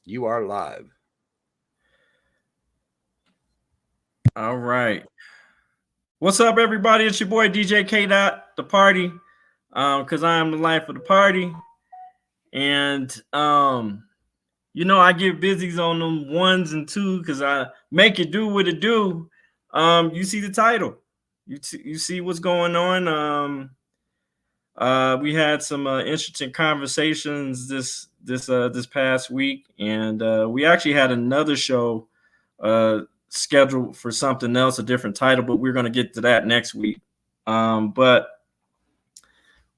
You are live. All right. What's up, everybody? It's your boy DJ Kdot, the party. Cause I am the life of the party. And I get busies on them ones and two because I make it do what it do. You see the title. You see what's going on. We had some interesting conversations this past week, and we actually had another show uh, scheduled for something else, a different title, but we're going to get to that next week. But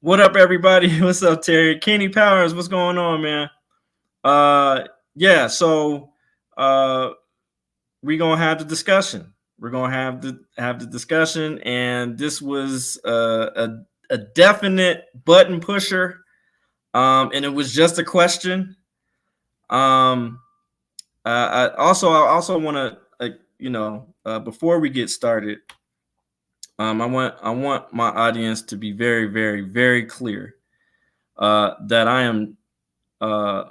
what up, everybody? What's up, Terry? Kenny Powers, what's going on, man? Yeah, so uh, we're gonna have the discussion. We're gonna have the discussion, and this was a definite button pusher, and it was just a question. Um, I also want to, before we get started, I want my audience to be very, very, very clear that uh,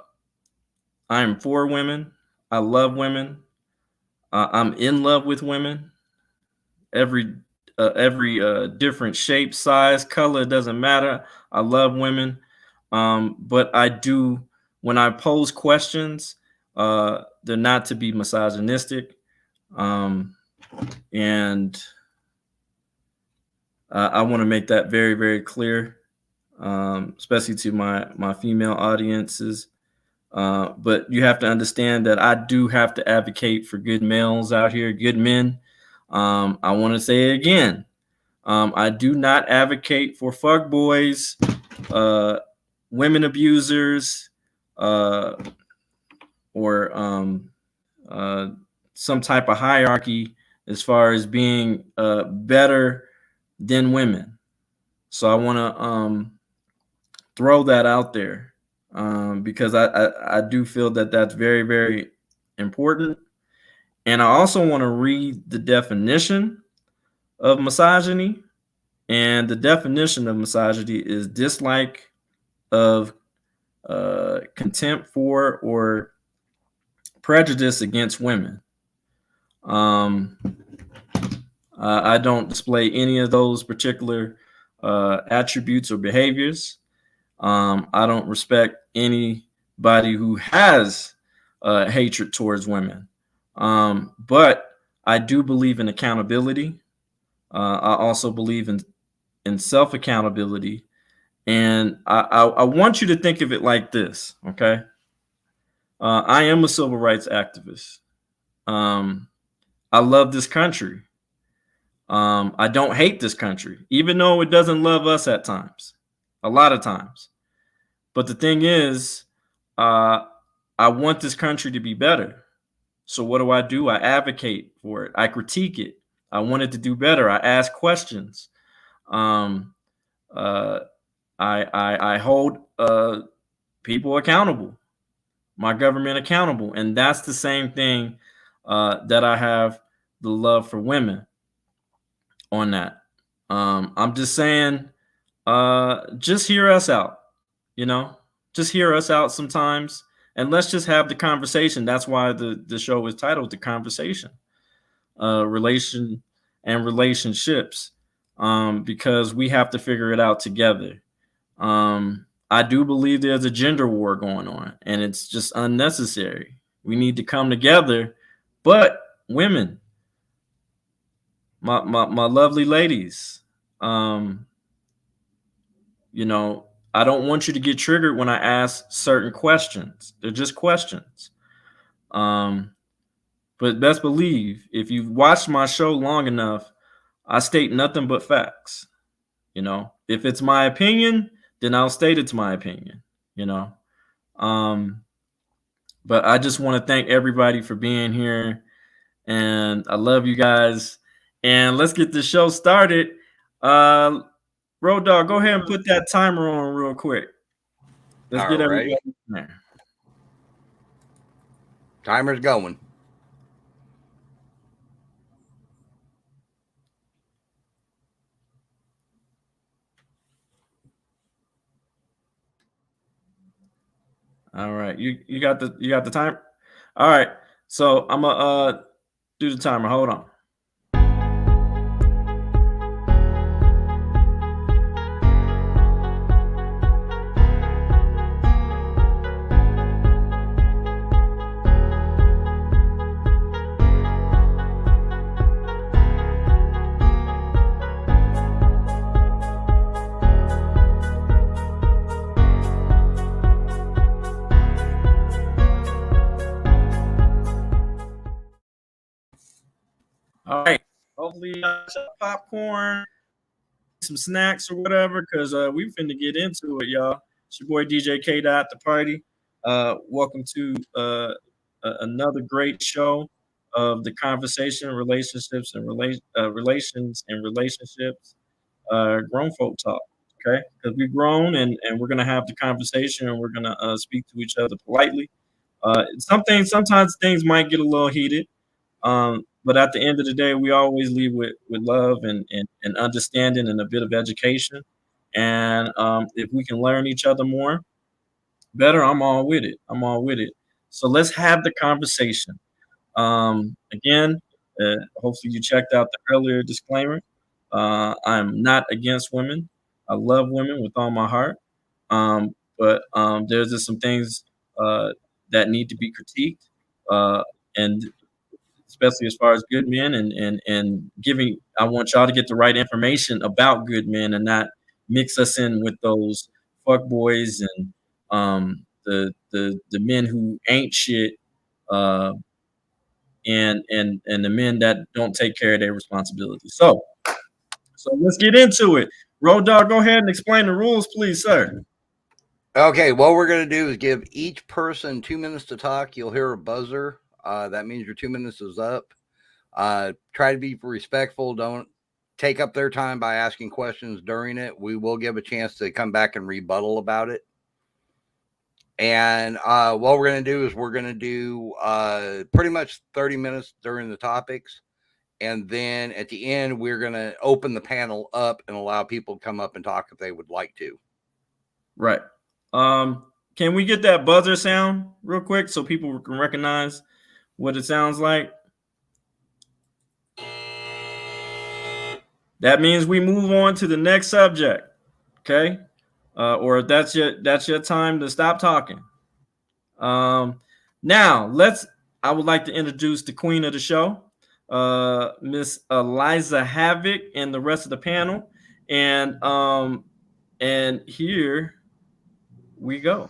I am for women. I love women. I'm in love with women. Every different shape, size, color, it doesn't matter. I love women. But I do, when I pose questions, they're not to be misogynistic. Um, and I want to make that very, very clear, especially to my female audiences. But you have to understand that I do have to advocate for good males out here, good men. I want to say it again. I do not advocate for fuck boys, uh, women abusers, uh, or uh, some type of hierarchy as far as being better than women. So I want to throw that out there because I do feel that that's very, very important. And I also want to read the definition of misogyny. And the definition of misogyny is dislike of contempt for or prejudice against women. Um, I don't display any of those particular attributes or behaviors. I don't respect anybody who has hatred towards women. But I do believe in accountability. I also believe in self accountability. And I want you to think of it like this, okay? I am a civil rights activist. Um, I love this country. I don't hate this country, even though it doesn't love us at times, a lot of times. But the thing is, uh, I want this country to be better. So what do? I advocate for it. I critique it. I want it to do better. I ask questions. Um, uh, I hold people accountable, my government accountable, and that's the same thing that I have the love for women on that. I'm just saying, just hear us out, you know, just hear us out sometimes, and let's just have the conversation. That's why the show is titled "The Conversation," relation and relationships, because we have to figure it out together. I do believe there's a gender war going on, and it's just unnecessary. We need to come together. But women, my lovely ladies, um, you know, I don't want you to get triggered when I ask certain questions. They're just questions. Um, but best believe if you've watched my show long enough, I state nothing but facts. You know, if it's my opinion, then I'll state it's my opinion. You know, um, but I just want to thank everybody for being here, and I love you guys. And let's get the show started. Uh, Road Dog, go ahead and put that timer on real quick. Let's All get everybody righty. in there. Timer's going. All right. You got the timer? All right. So I'm gonna do the timer. Hold on. All right. Hopefully, some popcorn, some snacks or whatever, because we finna get into it, y'all. It's your boy DJ Kdot, the party. Welcome to another great show of the conversation, relationships, and relations and relationships. Grown folk talk, okay? Because we've grown and we're gonna have the conversation and we're gonna speak to each other politely. Sometimes things might get a little heated. But at the end of the day, we always leave with love and understanding and a bit of education. And if we can learn each other more, better, I'm all with it. I'm all with it. So let's have the conversation. Again, hopefully you checked out the earlier disclaimer. I'm not against women. I love women with all my heart. But there's just some things that need to be critiqued. And especially as far as good men and giving. I want y'all to get the right information about good men and not mix us in with those fuck boys and the men who ain't shit, uh, and the men that don't take care of their responsibilities. So let's get into it. Road Dog, go ahead and explain the rules, please, sir. Okay, what we're going to do is give each person 2 minutes to talk. You'll hear a buzzer. That means your 2 minutes is up. Try to be respectful. Don't take up their time by asking questions during it. We will give a chance to come back and rebuttal about it. And what we're going to do is we're going to do pretty much 30 minutes during the topics. And then at the end, we're going to open the panel up and allow people to come up and talk if they would like to. Right. Can we get that buzzer sound real quick so people can recognize what it sounds like? That means we move on to the next subject. Okay. Or that's your time to stop talking. Now I would like to introduce the queen of the show, Miss Eliza Havoc, and the rest of the panel. And here we go.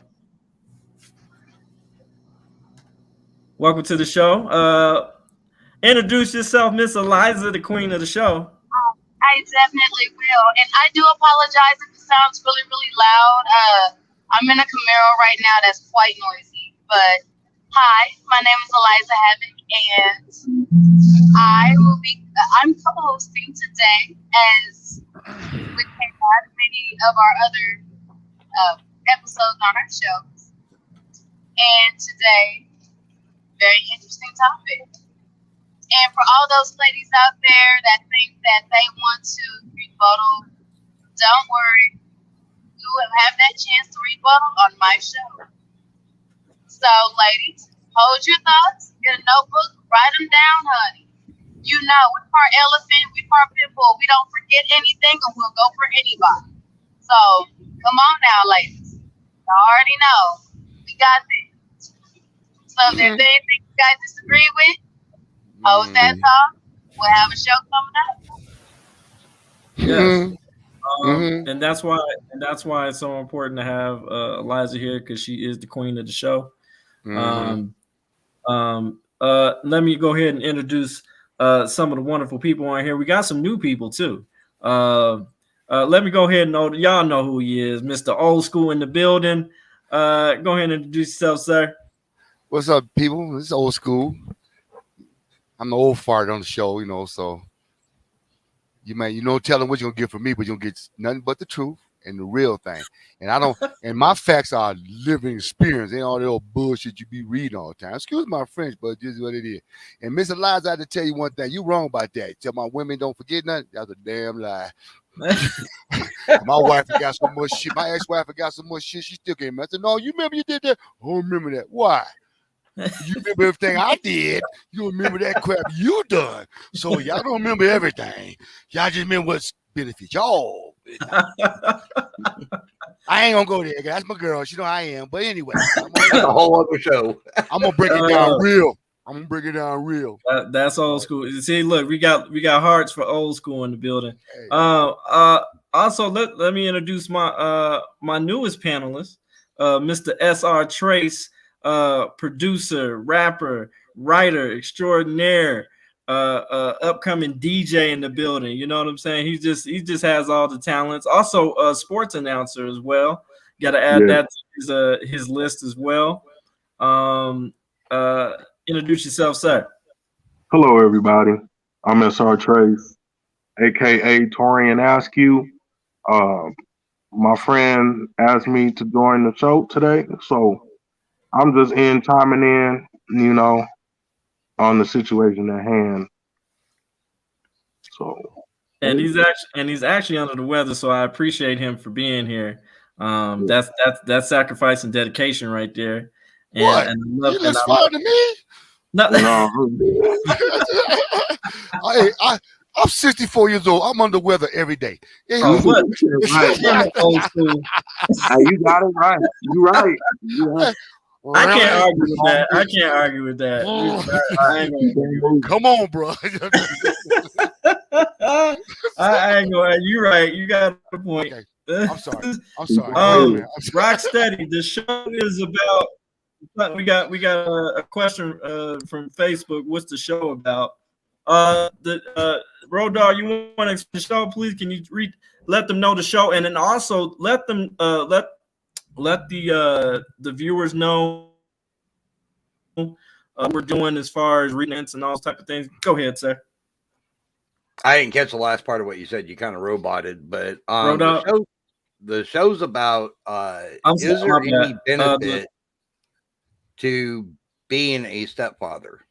Welcome to the show. Introduce yourself, Miss Eliza, the queen of the show. I definitely will. And I do apologize if it sounds really, really loud. I'm in a Camaro right now that's quite noisy. But hi, my name is Eliza Havoc, and I'm co-hosting today as we can have many of our other episodes on our shows. And today, very interesting topic. And for all those ladies out there that think that they want to rebuttal, don't worry. You will have that chance to rebuttal on my show. So, ladies, hold your thoughts, get a notebook, write them down, honey. You know, we're part elephant, we're part pit bull. We don't forget anything and we'll go for anybody. So, come on now, ladies. You already know. We got this. So, if there's anything you guys disagree with, hold that thought. We'll have a show coming up. Yes. And that's why it's so important to have Eliza here, because she is the queen of the show. Let me go ahead and introduce some of the wonderful people on here. We got some new people too. Let me go ahead and y'all know who he is, Mr. Old School in the building. Go ahead and introduce yourself, sir. What's up, people? This is Old School. I'm the old fart on the show, you know, so telling what you're gonna get from me, but you're gonna get nothing but the truth and the real thing. And my facts are living experience, ain't all that old bullshit you be reading all the time. Excuse my French, but this is what it is. And Miss Eliza, I have to tell you one thing, you wrong about that. Tell my women don't forget nothing, that's a damn lie. My wife got so much shit. My ex-wife got so much shit. She still came. I said, "No, you remember you did that? I don't remember that. Why? You remember everything I did. You remember that crap you done. So y'all don't remember everything. Y'all just remember what's benefit y'all. I ain't gonna go there. That's my girl. She know how I am. But anyway, A whole other show. I'm gonna break it down real. I'm gonna break it down real. That's old school. See, look, we got hearts for old school in the building. Hey. Also, let me introduce my my newest panelist, Mr. SR Trace, producer, rapper, writer extraordinaire, upcoming DJ in the building. You know what I'm saying? He just has all the talents. Also, a sports announcer as well. Got to add that to his list as well. Introduce yourself, sir. Hello, everybody. I'm SR Trace, aka Torian Askew. My friend asked me to join the show today, so I'm just chiming in, you know, on the situation at hand. So, and he's actually under the weather, so I appreciate him for being here. That's sacrifice and dedication right there. And, what? And you look fine to me. No. I'm 64 years old. I'm under weather every day. What? Right. Old school. You got it right. You're right. Yeah. I can't argue with that. I can't argue with that. Come on, bro. I ain't going. You're right. You got a point. Okay. I'm sorry. Rock steady. The show is about. We got a question from Facebook. What's the show about? Road Dog, you want to explain the show, please? Can you let them know the show, and then also let them let the viewers know what we're doing as far as readings and all those type of things. Go ahead, sir. I didn't catch the last part of what you said. You kind of roboted, but the show's about is there any benefit to being a stepfather?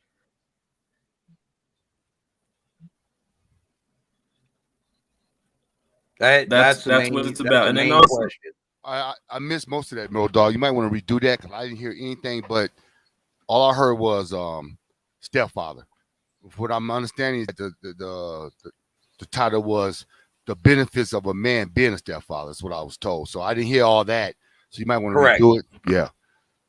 That's what it's about. And then also, question. I missed most of that, Road Dog. You might want to redo that because I didn't hear anything, but all I heard was stepfather. What I'm understanding is that the title was the benefits of a man being a stepfather. That's what I was told. So I didn't hear all that. So you might want to redo it. Yeah.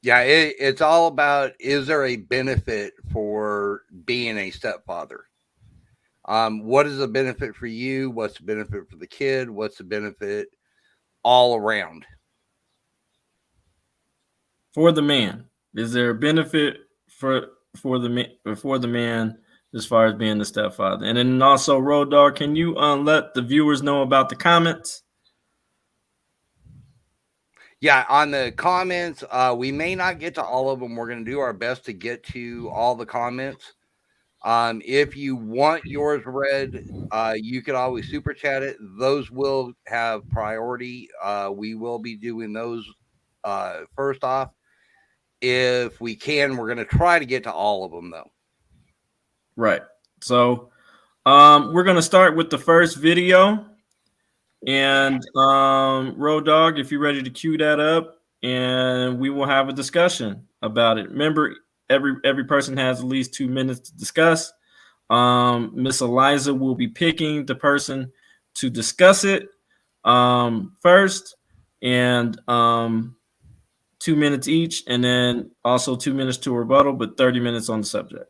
Yeah, it's all about, is there a benefit for being a stepfather? What is the benefit for you? What's the benefit for the kid? What's the benefit all around? For the man, is there a benefit for the man as far as being the stepfather? And then also, Road Dog, can you let the viewers know about the comments? Yeah, on the comments, we may not get to all of them. We're going to do our best to get to all the comments. If you want yours read, you could always super chat it. Those will have priority. We will be doing those first off. If we can, we're going to try to get to all of them, though. Right. So we're going to start with the first video. And Road Dog, if you're ready to cue that up, and we will have a discussion about it. Remember, every person has at least 2 minutes to discuss. Miss Eliza will be picking the person to discuss it first, and 2 minutes each, and then also 2 minutes to rebuttal, but 30 minutes on the subject.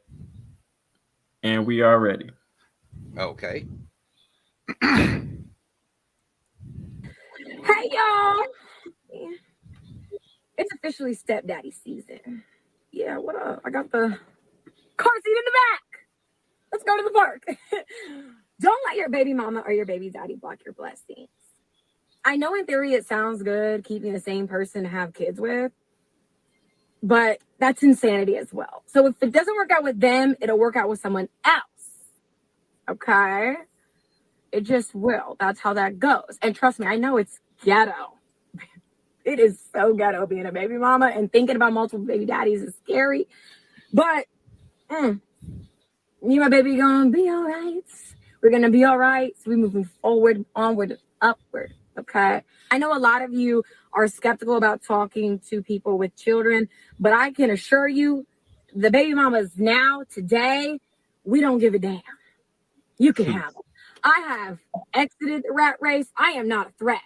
And we are ready. Okay. Hey, y'all. It's officially stepdaddy season. Yeah, what up? I got the car seat in the back. Let's go to the park. Don't let your baby mama or your baby daddy block your blessings. I know in theory it sounds good keeping the same person to have kids with, but that's insanity as well. So if it doesn't work out with them, it'll work out with someone else. Okay? It just will. That's how that goes. And trust me, I know it's ghetto. It is so ghetto being a baby mama, and thinking about multiple baby daddies is scary. But you, my baby, gonna be all right. We're going to be all right. So we're moving forward, onward, upward. Okay. I know a lot of you are skeptical about talking to people with children, but I can assure you the baby mamas now, today, we don't give a damn. You can have them. I have exited the rat race. I am not a threat.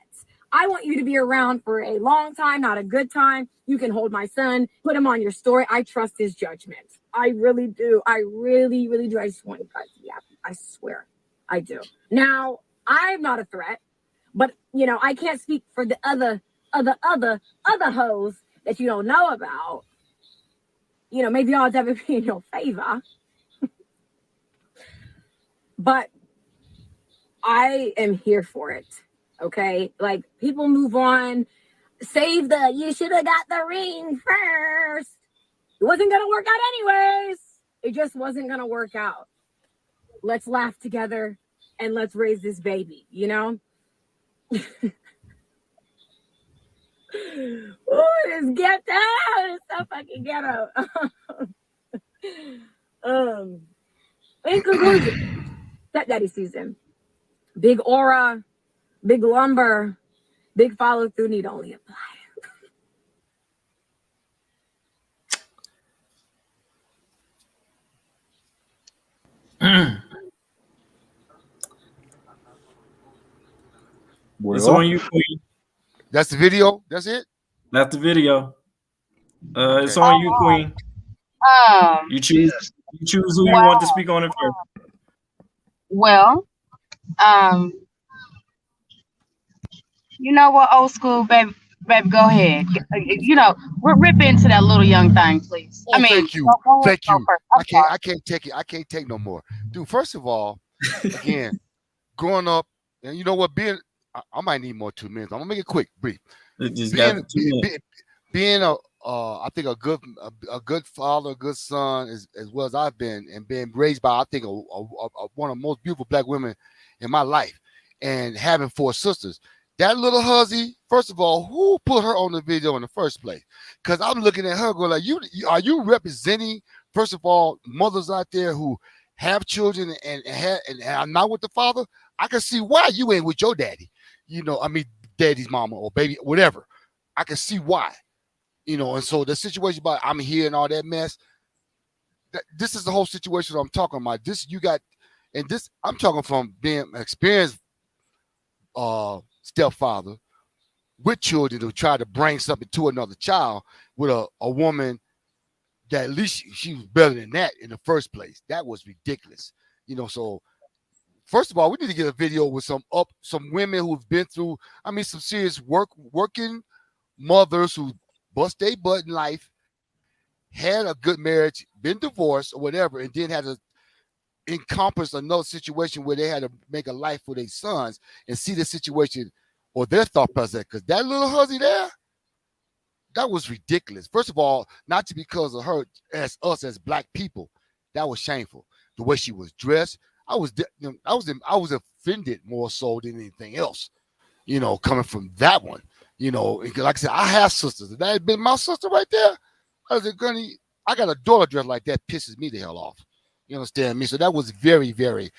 I want you to be around for a long time, not a good time. You can hold my son, put him on your story. I trust his judgment. I really do. I really, really do. I just want you guys to be happy. I swear I do. Now, I'm not a threat, but, you know, I can't speak for the other hoes that you don't know about. You know, maybe odds ever be in your favor. But I am here for it. Okay. Like, people move on. Save you should have got the ring first. It wasn't going to work out anyways. It just wasn't going to work out. Let's laugh together and let's raise this baby, you know? Oh, it's ghetto. It's so fucking ghetto. In conclusion, stepdaddy season. Big aura, big lumber, big follow through need only apply. It's on you, Queen. That's the video. That's it. That's the video. It's on you, Queen. You choose who you want to speak on it first. Well, you know what, old school, baby, go ahead. You know, rip into that little young thing, please. Oh, thank you. Thank you. I can't take it. I can't take no more. Dude, first of all, again, growing up, and you know what, I might need more 2 minutes. I'm gonna make it quick, brief. Being I think a good father, a good son, as well as I've been, and being raised by, I think, one of the most beautiful black women in my life, and having 4 sisters. That little hussy, first of all, who put her on the video in the first place? Because I'm looking at her going like, are you representing, first of all, mothers out there who have children and I'm not with the father? I can see why you ain't with your daddy. You know, I mean, daddy's mama or baby, whatever. I can see why. You know, and so the situation about I'm here and all that mess, this is the whole situation I'm talking about. I'm talking from being an experienced stepfather with children who try to bring something to another child with a woman that at least she was better than that in the first place. That was ridiculous. You know, so first of all, we need to get a video with some women who've been through, some serious working mothers who bust their butt in life, had a good marriage, been divorced or whatever, and then had to encompass another situation where they had to make a life for their sons and see the situation or their thought process. Because that little hussy there, that was ridiculous. First of all, not because of her as us as black people, that was shameful. The way she was dressed, I was offended more so than anything else. You know, coming from that one. You know, like I said, I have sisters. If that had been my sister right there, I was gonna. I got a daughter dressed like that, pisses me the hell off. You understand me? So that was very, very,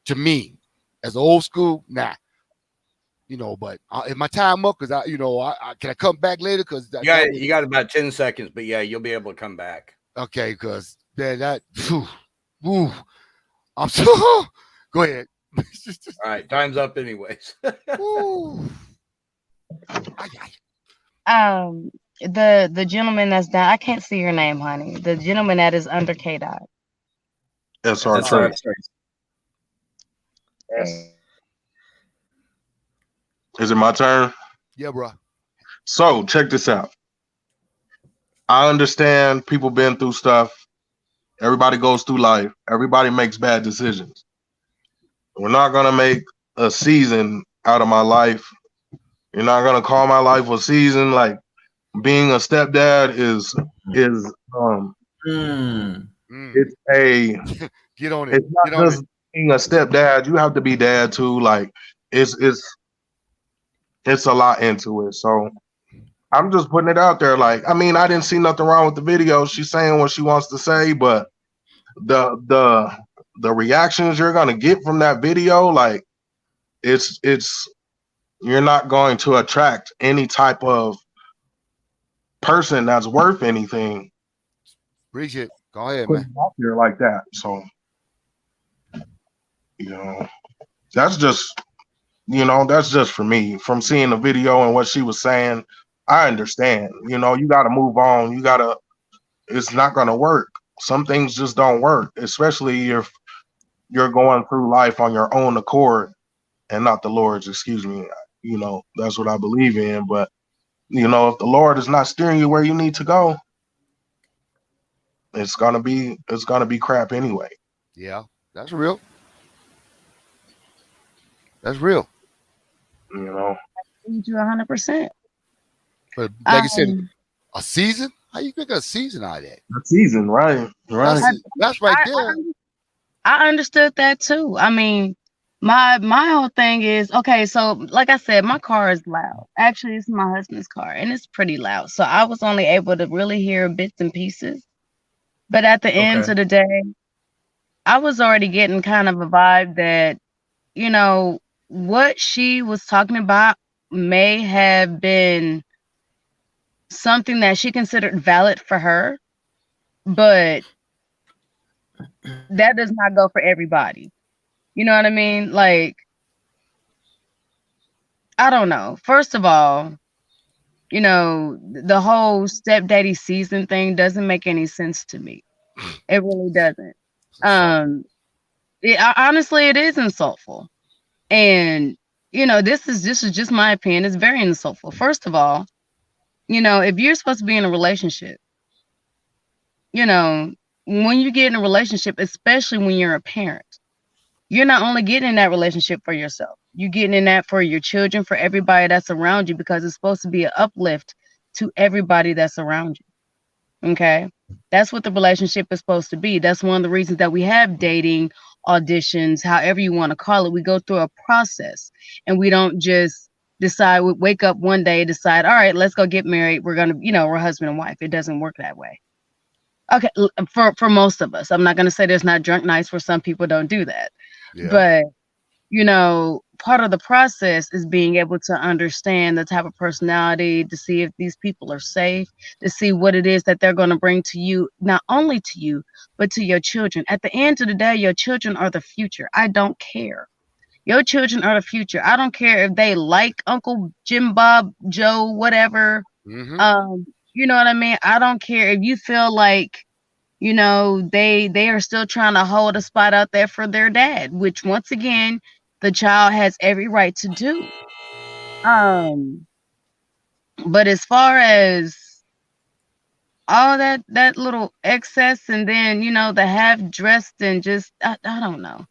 to me, as old school, nah. You know, but if my time up, because can I come back later? Because you got about 10 seconds, but yeah, you'll be able to come back. Okay, because I'm so. Go ahead. All right, time's up, anyways. The gentleman that's down, I can't see your name, honey. The gentleman that is under Kdot. SR Trace. Is it my turn? Yeah, bro. So check this out. I understand people been through stuff. Everybody goes through life. Everybody makes bad decisions. We're not gonna make a season out of my life. You're not gonna call my life a season. Like, being a stepdad is it's a get on it. It's not just being a stepdad. You have to be dad too. Like, it's a lot into it. So I'm just putting it out there. Like, I I didn't see nothing wrong with the video. She's saying what she wants to say, but the the reactions you're gonna get from that video, like it's you're not going to attract any type of person that's worth anything. Bridget, go ahead, Put man. it out there like that. So, you know, that's just, that's just for me. From seeing the video and what she was saying, I understand. You know, you got to move on. It's not going to work. Some things just don't work, especially if you're going through life on your own accord and not the Lord's, excuse me. You know, that's what I believe in. But, you know, if the Lord is not steering you where you need to go, it's gonna be crap anyway. Yeah, that's real. That's real. You know. You 100%. But like you said, a season? How you pick a season out of that? A season, right? That's right there. I understood that too. I mean, my whole thing is, okay, so like I said, my car is loud. Actually, it's my husband's car, and it's pretty loud. So I was only able to really hear bits and pieces. But at the end of the day, I was already getting kind of a vibe that, you know, what she was talking about may have been something that she considered valid for her, but that does not go for everybody. You know what I mean? Like, I don't know. First of all, you know, the whole stepdaddy season thing doesn't make any sense to me. It really doesn't. Honestly, it is insultful. And, you know, this is just my opinion. It's very insultful. First of all, you know, if you're supposed to be in a relationship, you know, when you get in a relationship, especially when you're a parent, you're not only getting in that relationship for yourself, you're getting in that for your children, for everybody that's around you, because it's supposed to be an uplift to everybody that's around you. Okay? That's what the relationship is supposed to be. That's one of the reasons that we have dating, auditions, however you want to call it. We go through a process, and we don't just decide, we wake up one day, decide, all right, let's go get married. We're going to, you know, we're husband and wife. It doesn't work that way. Okay, for most of us. I'm not going to say there's not drunk nights where some people don't do that. Yeah. But, you know, part of the process is being able to understand the type of personality, to see if these people are safe, to see what it is that they're going to bring to you, not only to you, but to your children. At the end of the day, your children are the future. I don't care. Your children are the future. I don't care if they like Uncle Jim, Bob, Joe, whatever. Mm-hmm. You know what I mean? I don't care if you feel like, you know, they are still trying to hold a spot out there for their dad, which once again, the child has every right to do. But as far as all that little excess, and then, you know, the half dressed and just, I don't know.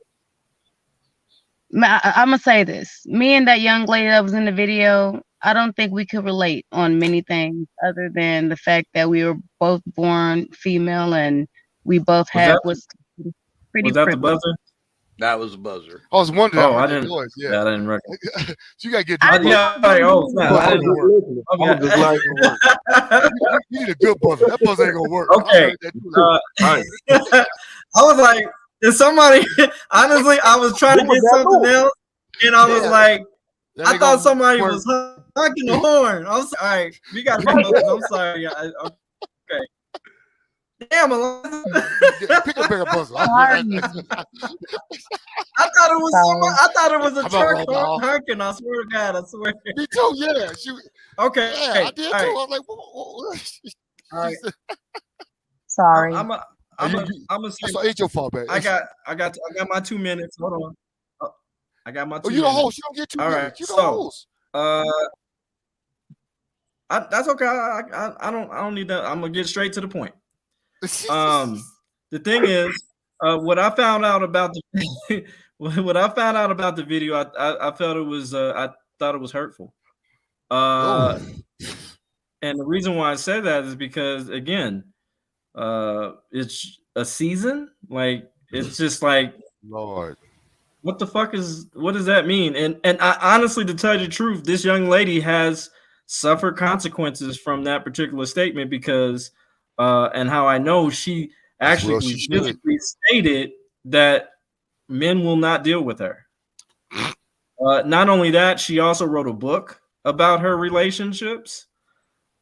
I'm gonna say this. Me and that young lady that was in the video, I don't think we could relate on many things other than the fact that we were both born female and we both had what's pretty. Was that the buzzer? That was a buzzer. I was wondering. Oh, I didn't. Noise. Yeah, I didn't recognize. So you gotta get. I You need a good buzzer. That buzzer ain't gonna work. Okay. I was like, is somebody? Honestly, I was trying to get something else, and I was like, I thought somebody was honking the horn. I was all right. We got to come up. I'm sorry. Okay. Damn, pick a bigger buzzer. I thought it was a truck honking. I swear to God, I swear. Me too. Yeah. Okay. Yeah, I did too. I was like, what? All right. Sorry. I'm gonna say. So it's your fault, man. I got my 2 minutes. Hold on. I got my 2 minutes. You the host. You don't get 2 minutes. Right. You the host. That's okay. I don't need that. I'm gonna get straight to the point. The thing is, what I found out about the video, I felt it was I thought it was hurtful. And the reason why I said that is because, again, it's a season. Like, it's just like, Lord, what does that mean? And I honestly, to tell you the truth, this young lady has suffered consequences from that particular statement because, and how I know she actually physically stated that men will not deal with her. Not only that, she also wrote a book about her relationships.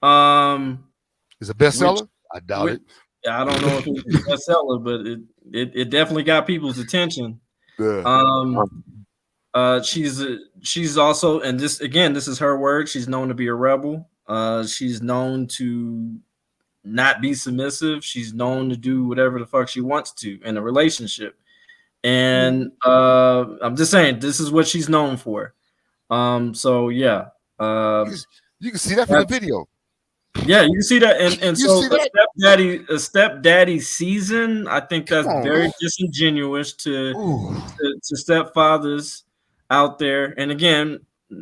Is a bestseller? I doubt it. I don't know if it's a bestseller, but it definitely got people's attention. Yeah. She's also, and this is her word, she's known to be a rebel. She's known to not be submissive. She's known to do whatever the fuck she wants to in a relationship. And I'm just saying, this is what she's known for. So yeah. You can see that from the video. Yeah, you see that, and You so see that? a stepdaddy season, I think that's very disingenuous to stepfathers out there. And again,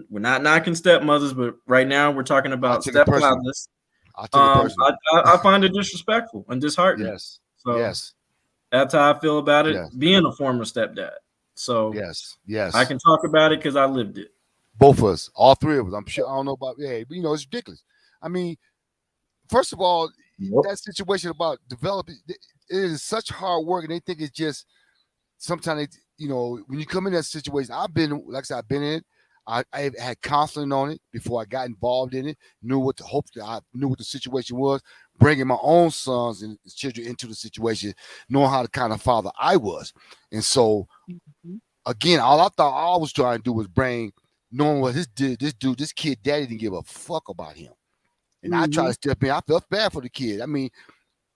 we're not knocking stepmothers, but right now we're talking about stepfathers. I find it disrespectful and disheartening. Yes. So yes. That's how I feel about it, Yes. being a former stepdad. So yes, I can talk about it because I lived it. Both of us, all three of us. I'm sure. I don't know about but you know, it's ridiculous. I mean, first of all, that situation about developing, it is such hard work, and they think it's just sometimes, you know, when you come in that situation, I've been, like I said, I've been in it. I had counseling on it before I got involved in it. Knew what to hope. I knew what the situation was. Bringing my own sons and children into the situation, knowing how the kind of father I was, and so again, all I thought I was trying to do was bring, knowing what this kid daddy didn't give a fuck about him, and I tried to step in. I felt bad for the kid. I mean,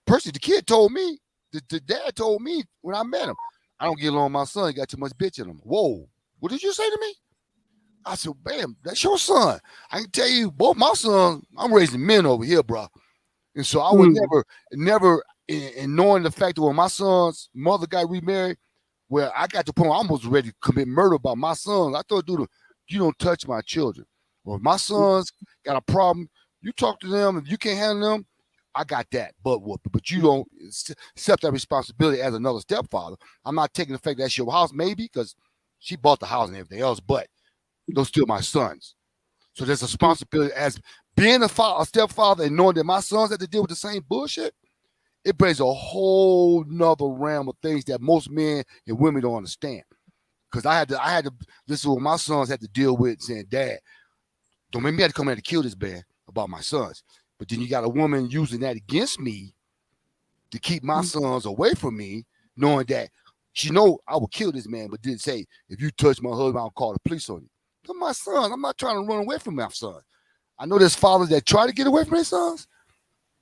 personally, the kid told me, the dad told me when I met him, I don't get along with my son. He got too much bitch in him. Whoa, what did you say to me? I said, bam, that's your son. I can tell you, both my sons, I'm raising men over here, bro. And so I would never, in knowing the fact that when my son's mother got remarried, where I got to the point where I almost ready to commit murder about my sons. I told dude, you don't touch my children. Well, if my sons got a problem, you talk to them. If you can't handle them, I got that. But you don't accept that responsibility as another stepfather. I'm not taking the fact that's your house, maybe, because she bought the house and everything else, but those still my sons. So there's a responsibility as being a stepfather and knowing that my sons have to deal with the same bullshit. It brings a whole nother realm of things that most men and women don't understand. Because I had to, this is what my sons had to deal with, saying, Dad, don't make me have to come here to kill this man about my sons. But then you got a woman using that against me to keep my sons away from me, knowing that she know I will kill this man, but didn't say, if you touch my husband, I'll call the police on you. They're my sons. I'm not trying to run away from my son. I know there's fathers that try to get away from their sons.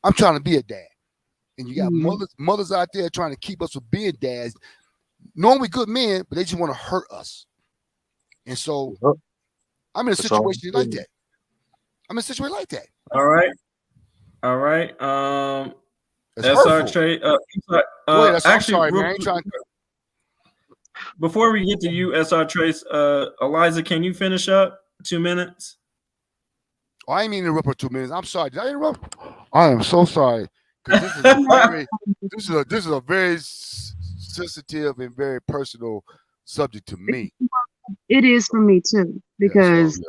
I'm trying to be a dad. And you got mothers out there trying to keep us from being dads, knowing we're good men, but they just want to hurt us. And so I'm in a situation like that. All right. SR Trey. Actually, man, I ain't trying to... Before we get to you, SR Trace, Eliza, can you finish up 2 minutes? Oh, I didn't mean to interrupt for 2 minutes. I'm sorry. Did I interrupt? I am so sorry. This is a very sensitive and very personal subject to me. It is for me too, because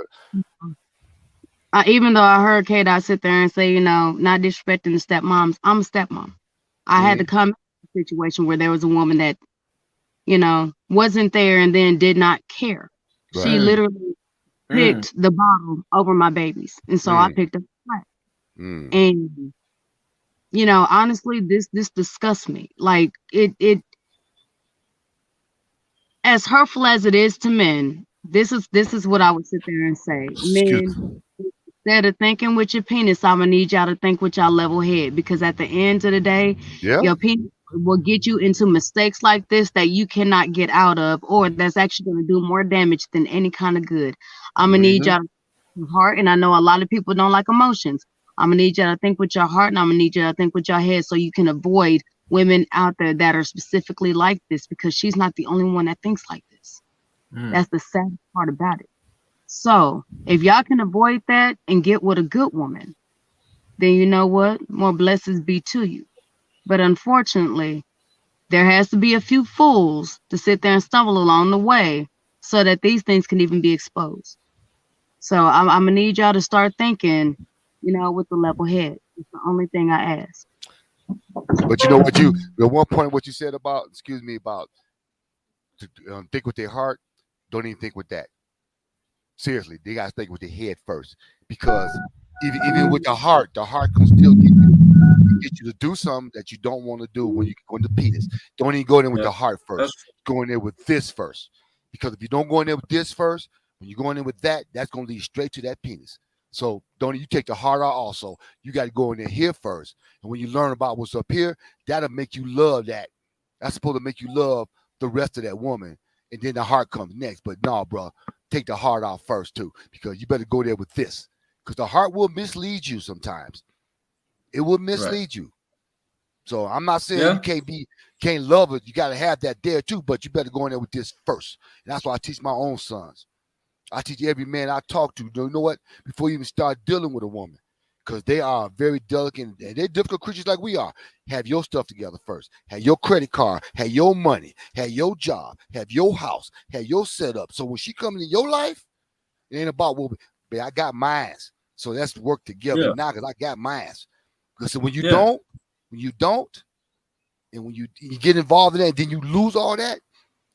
even though I heard Kdot sit there and say, you know, not disrespecting the stepmoms, I'm a stepmom. I had to come in a situation where there was a woman that, you know, wasn't there and then did not care. Right. She literally picked the bottle over my babies, and so I picked up the flat. And you know, honestly, this disgusts me. Like it as hurtful as it is to men, this is what I would sit there and say. Men, instead of thinking with your penis, I'm gonna need y'all to think with y'all level head, because at the end of the day, your penis will get you into mistakes like this that you cannot get out of, or that's actually going to do more damage than any kind of good. I'm gonna need y'all to think with your heart, and I know a lot of people don't like emotions. I'm gonna need y'all to think with your heart, and I'm gonna need y'all to think with your head, so you can avoid women out there that are specifically like this, because she's not the only one that thinks like this. That's the sad part about it. So if y'all can avoid that and get with a good woman, then you know what? More blessings be to you. But unfortunately, there has to be a few fools to sit there and stumble along the way so that these things can even be exposed. So I'm gonna need y'all to start thinking, you know, with the level head. It's the only thing I ask. But you know what, at one point what you said about, about to think with their heart, don't even think with that. Seriously, they gotta think with their head first, because even with the heart can still get you to do something that you don't want to do when you go into penis. Don't even go in there with Yep. the heart first. Go in there with this first, because if you don't go in there with this first, when you go in there with that, that's gonna lead straight to that penis. So don't you take the heart out also. You got to go in there here first, and when you learn about what's up here, that'll make you love that. That's supposed to make you love the rest of that woman, and then the heart comes next. But no, bro, take the heart out first too, because you better go there with this, because the heart will mislead you sometimes. It will mislead you. So I'm not saying you can't love it. You got to have that there too, but you better go in there with this first. And that's why I teach my own sons. I teach every man I talk to, you know what? Before you even start dealing with a woman, because they are very delicate and they're difficult creatures like we are. Have your stuff together first. Have your credit card. Have your money. Have your job. Have your house. Have your setup. So when she comes into your life, it ain't about, well, I got mine. So let's work together now, because I got mine. Because when you don't, and when you get involved in that, then you lose all that.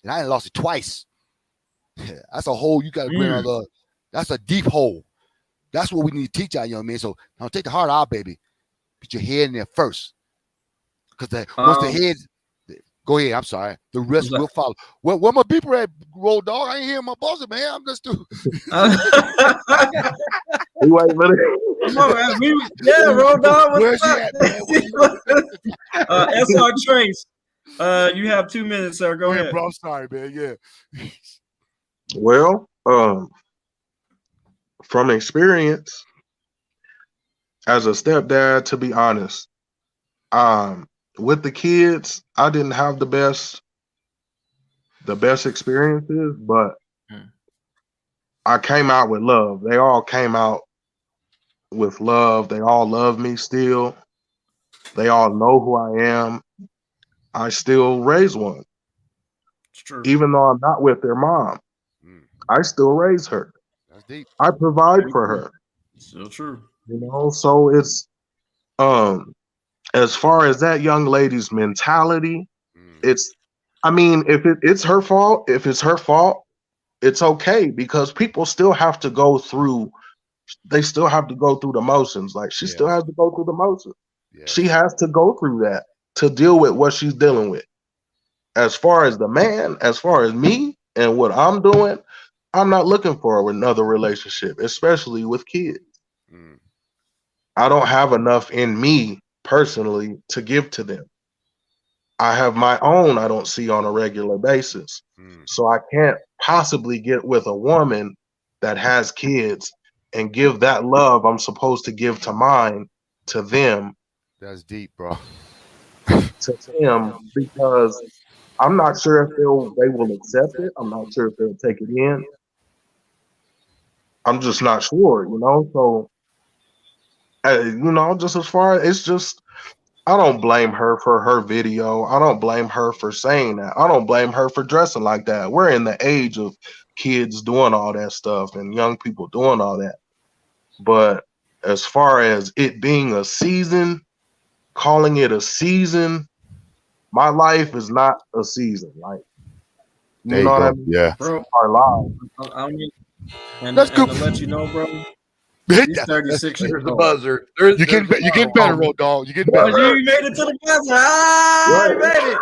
And I lost it twice. That's a hole you got to bring on. That's a deep hole. That's what we need to teach our young men. So don't take the heart out, baby. Put your head in there first. Because once the head, go ahead. I'm sorry. The rest will follow. Where my people at, Road Dog? I ain't hearing my buzzer, man. I'm just doing. Wait a minute. Yeah, Road Dog. Where's he at, man? SR Trace. You have 2 minutes, sir. Go ahead. Bro, I'm sorry, man. Yeah. Well, from experience, as a stepdad, to be honest, with the kids, I didn't have the best experiences, but I came out with love. They all came out with love. They all love me still. They all know who I am. I still raise one. It's true. Even though I'm not with their mom, I still raise her. That's deep. I provide for her. Still true. You know, so it's as far as that young lady's mentality, it's, I mean, if it's her fault, it's okay, because people still have to go through, the motions. Like, she still has to go through the motions. She has to go through that to deal with what she's dealing with. As far as the man, as far as me and what I'm doing, I'm not looking for another relationship, especially with kids. I don't have enough in me personally to give to them. I have my own I don't see on a regular basis. So I can't possibly get with a woman that has kids and give that love I'm supposed to give to mine to them. That's deep, bro. To them, because I'm not sure if they will accept it. I'm not sure if they'll take it in. I'm just not sure, you know. So, you know, just as far as it's just, I don't blame her for her video. I don't blame her for saying that. I don't blame her for dressing like that. We're in the age of kids doing all that stuff and young people doing all that. But as far as it being a season, calling it a season, my life is not a season. Like, you know what I mean? Yeah. Bro, our lives. I mean, and That's to good. let you know, bro, he's 36 years There's the old. buzzer. You're getting better, Road Dog. You're getting Oh, better. you made it to the buzzer. Ah, you made it.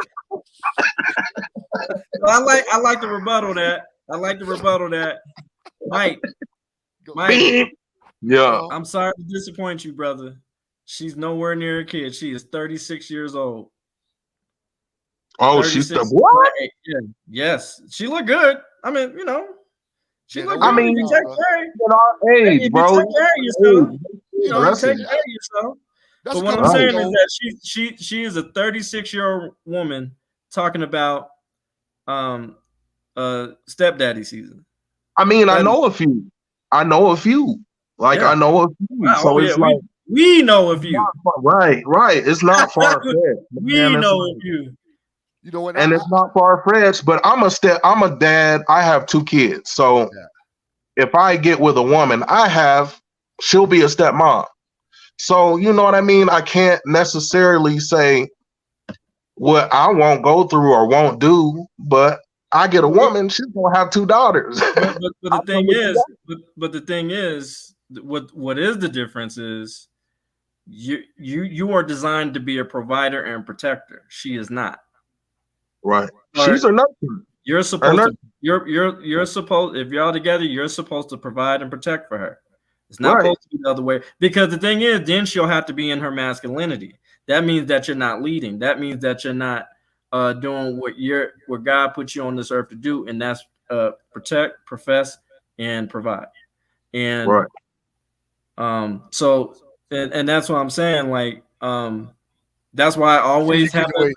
I like to rebuttal that. Mike. Yeah. I'm sorry to disappoint you, brother. She's nowhere near a kid. She is 36 years old. Oh, she's the what? Yeah. Yes, she look good. I mean, you know, she look good. I mean, If you take care, in our age, if bro. you take care of yourself, you know, you Dressing. take care of yourself. That's So what good, I'm saying though. is that she is a 36-year-old woman talking about stepdaddy season. I mean, I know a few. Like, Yeah. I know a few. Wow, So it's like, we know a few. right. It's not far fetched. We know a few. You know what? And it's not far fetched, but I'm a dad. I have 2 kids. So if I get with a woman, she'll be a stepmom. So, you know what I mean? I can't necessarily say what I won't go through or won't do, but I get a woman, she's gonna have 2 daughters. But the thing is, but the thing is, what is the difference is you are designed to be a provider and protector. She is not. Right. She's a nurturer. You're supposed to. You're supposed. If you're all together, you're supposed to provide and protect for her. It's not supposed to be the other way. Because the thing is, then she'll have to be in her masculinity. That means that you're not leading. That means that you're not doing what God put you on this earth to do, and that's protect, profess, and provide. And so and that's what I'm saying. Like that's why I always have a disclaimer.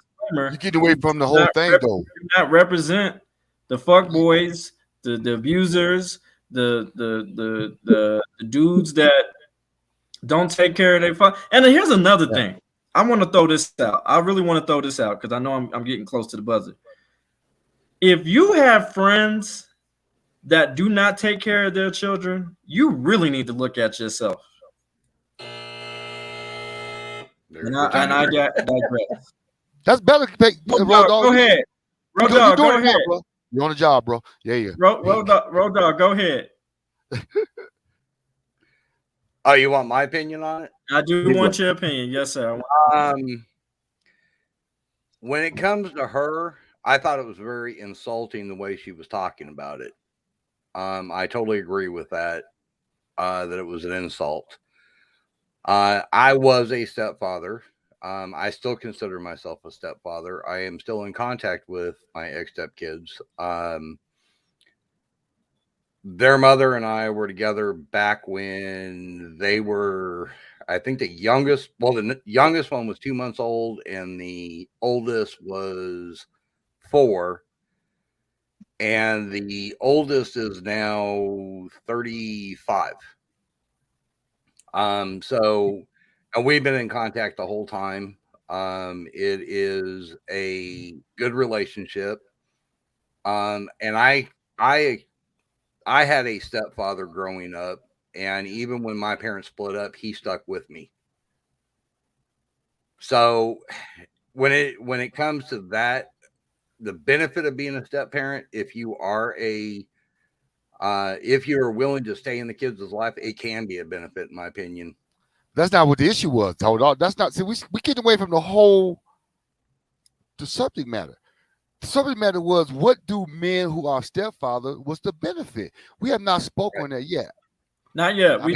You get away from the whole thing, though. Do not represent the fuck boys, the abusers, the dudes that don't take care of their fuck. And then here's another thing. I want to throw this out. I really want to throw this out because I know I'm getting close to the buzzer. If you have friends that do not take care of their children, you really need to look at yourself. And I digress. That's better. Go ahead. Road Dog, go ahead. Bro. You're on the job, bro. Yeah. Road Dog, go ahead. Oh, you want my opinion on it? I do want your opinion. Yes, sir. When it comes to her, I thought it was very insulting the way she was talking about it. I totally agree with that, that it was an insult. I was a stepfather. I still consider myself a stepfather. I am still in contact with my ex-stepkids. Their mother and I were together back when they were, I think the youngest one was 2 months old and the oldest was 4. And the oldest is now 35. So and we've been in contact the whole time. It is a good relationship. And I had a stepfather growing up, and even when my parents split up, he stuck with me. So when it comes to that, the benefit of being a step parent, if you are willing to stay in the kids' life, it can be a benefit, in my opinion. That's not what the issue was. Hold on. That's not. See, we get away from the subject matter. The subject matter was, what do men who are stepfather? What's the benefit? We have not spoken on that yet. Not yet. We're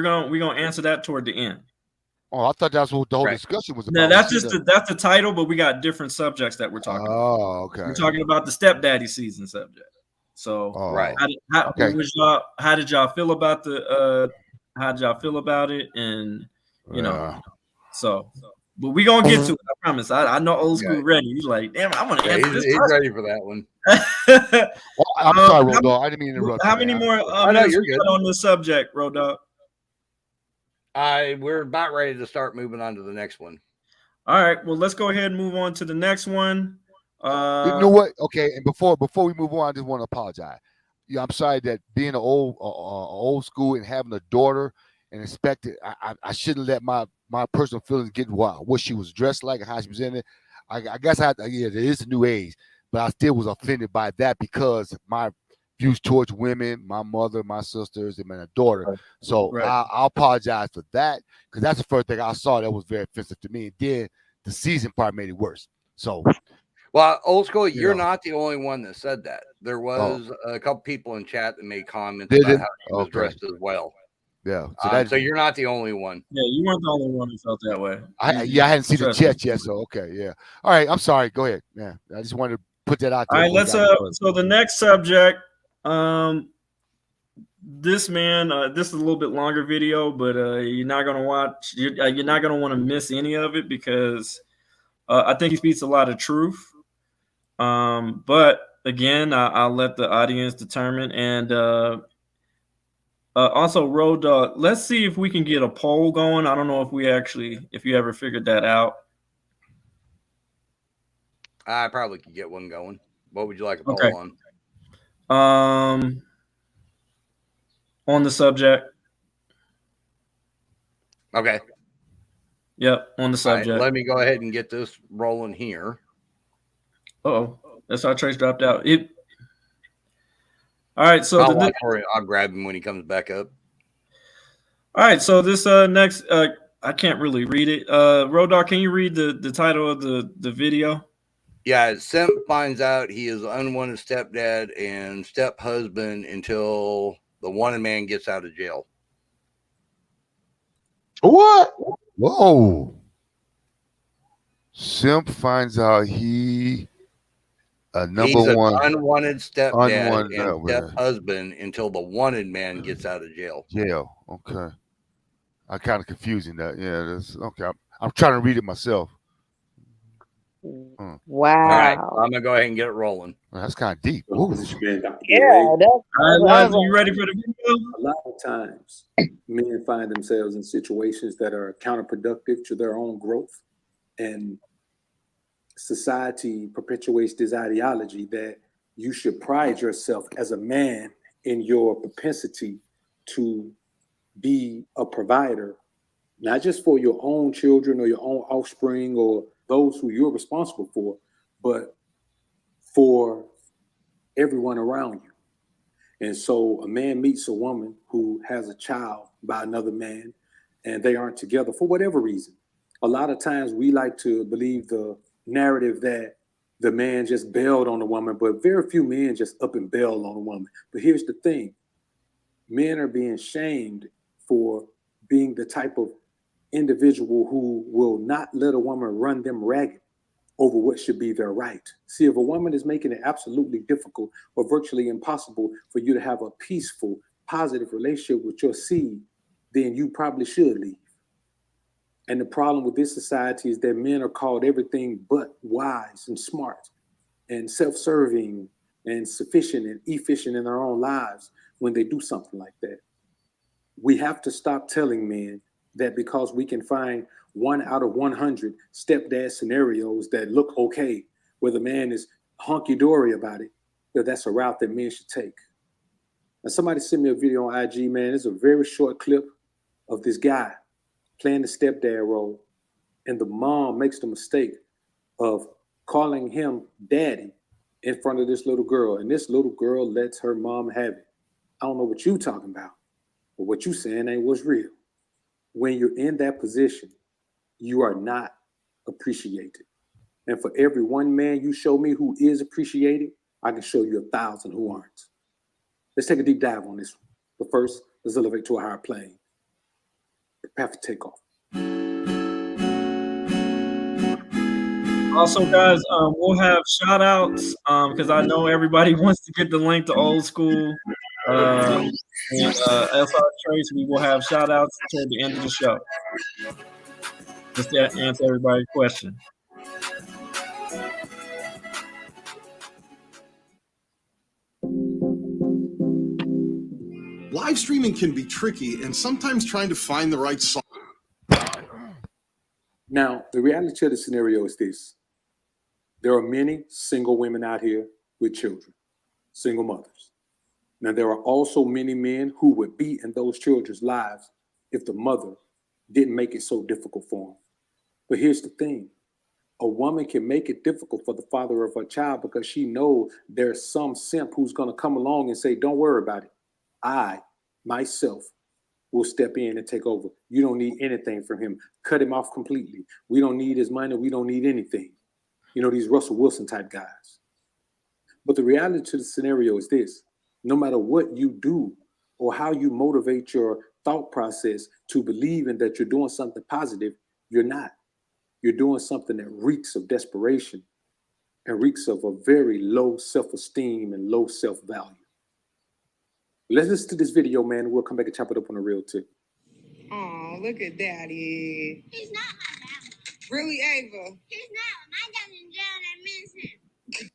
gonna answer that toward the end. Oh, I thought that's what the whole discussion was about. No, that's that's the title, but we got different subjects that we're talking about. Oh, okay. We're talking about the stepdaddy season subject. So, how did y'all feel about how did y'all feel about it? And you know, so. But we're gonna get to it. I promise. I know old school ready. He's like, damn, I want to answer this. He's ready for that one. I'm sorry, Road Dog. I didn't mean to interrupt. How many more minutes we got on this subject, Road Dog? We're about ready to start moving on to the next one. All right. Well, let's go ahead and move on to the next one. You know what? Okay, and before we move on, I just want to apologize. Yeah, I'm sorry that being an old school and having a daughter and expected, I shouldn't let my personal feelings get what she was dressed like and how she was in it. I guess it is a new age, but I still was offended by that because my views towards women, my mother, my sisters, and my daughter. Right. So I apologize for that because that's the first thing I saw that was very offensive to me. And then the season part made it worse. So, well, old school, you're not the only one that said that. There was a couple people in chat that made comments about how he was dressed as well. Yeah. So you're not the only one. Yeah, you weren't the only one who felt that way. I hadn't seen the chat yet, so okay, yeah. All right, I'm sorry. Go ahead. Yeah, I just wanted to put that out there. All right, let's. So the next subject, this man, this is a little bit longer video, but you're not gonna watch. You're not gonna want to miss any of it because I think he speaks a lot of truth. But again, I'll let the audience determine and. Also, Road Dog, let's see if we can get a poll going. I don't know if you ever figured that out. I probably could get one going. What would you like a poll on? On the subject. Okay. Yep, on the subject. Right, let me go ahead and get this rolling here. Oh, that's how Trace dropped out. All right, so I'll watch for it. I'll grab him when he comes back up. All right, so this next I can't really read it. Road Dogg, can you read the title of the video? Yeah, Simp finds out he is unwanted stepdad and step husband until the wanted man gets out of jail. What? Whoa. Simp finds out he number He's an one unwanted stepdad unwanted and step husband until the wanted man gets out of jail. jail. Okay. I kind of confusing that. Yeah, that's okay. I'm trying to read it myself. All Wow. right, I'm gonna go ahead and get it rolling. That's kind of deep. So this is your man, Dr. Yeah, Ray. that's All right, that's Liza, you ready for the video? A lot of times, men find themselves in situations that are counterproductive to their own growth, and society perpetuates this ideology that you should pride yourself as a man in your propensity to be a provider, not just for your own children or your own offspring or those who you're responsible for, but for everyone around you. And so a man meets a woman who has a child by another man and they aren't together for whatever reason. A lot of times we like to believe the narrative that the man just bailed on the woman, but very few men just up and bail on a woman. But here's the thing. Men are being shamed for being the type of individual who will not let a woman run them ragged over what should be their right. See, if a woman is making it absolutely difficult or virtually impossible for you to have a peaceful, positive relationship with your seed, then you probably should leave. And the problem with this society is that men are called everything but wise and smart and self-serving and sufficient and efficient in their own lives when they do something like that. We have to stop telling men that because we can find 1 out of 100 stepdad scenarios that look okay, where the man is honky-dory about it, that's a route that men should take. Now, somebody sent me a video on IG, man. It's a very short clip of this guy playing the stepdad role, and the mom makes the mistake of calling him daddy in front of this little girl, and this little girl lets her mom have it. I don't know what you talking about, but what you saying ain't what's real. When you're in that position, you are not appreciated. And for every one man you show me who is appreciated, I can show you 1,000 who aren't. Let's take a deep dive on this one. But first, let's elevate to a higher plane. Prepare for takeoff. Also, guys, we'll have shout outs because I know everybody wants to get the link to old school. And SR Trace, we will have shout outs toward the end of the show. Just to answer everybody's question. Live streaming can be tricky, and sometimes trying to find the right song. Now, the reality of the scenario is this. There are many single women out here with children, single mothers. Now, there are also many men who would be in those children's lives if the mother didn't make it so difficult for them. But here's the thing. A woman can make it difficult for the father of her child because she knows there's some simp who's going to come along and say, don't worry about it. I, myself, will step in and take over. You don't need anything from him. Cut him off completely. We don't need his money. We don't need anything. You know, these Russell Wilson type guys. But the reality to the scenario is this. No matter what you do or how you motivate your thought process to believing that you're doing something positive, you're not. You're doing something that reeks of desperation and reeks of a very low self-esteem and low self-value. Let's listen to this video, man, and we'll come back and chop it up on a real tip. Oh, look at Daddy. He's not my daddy. Really, Ava? He's not. My dad's in jail and I miss him.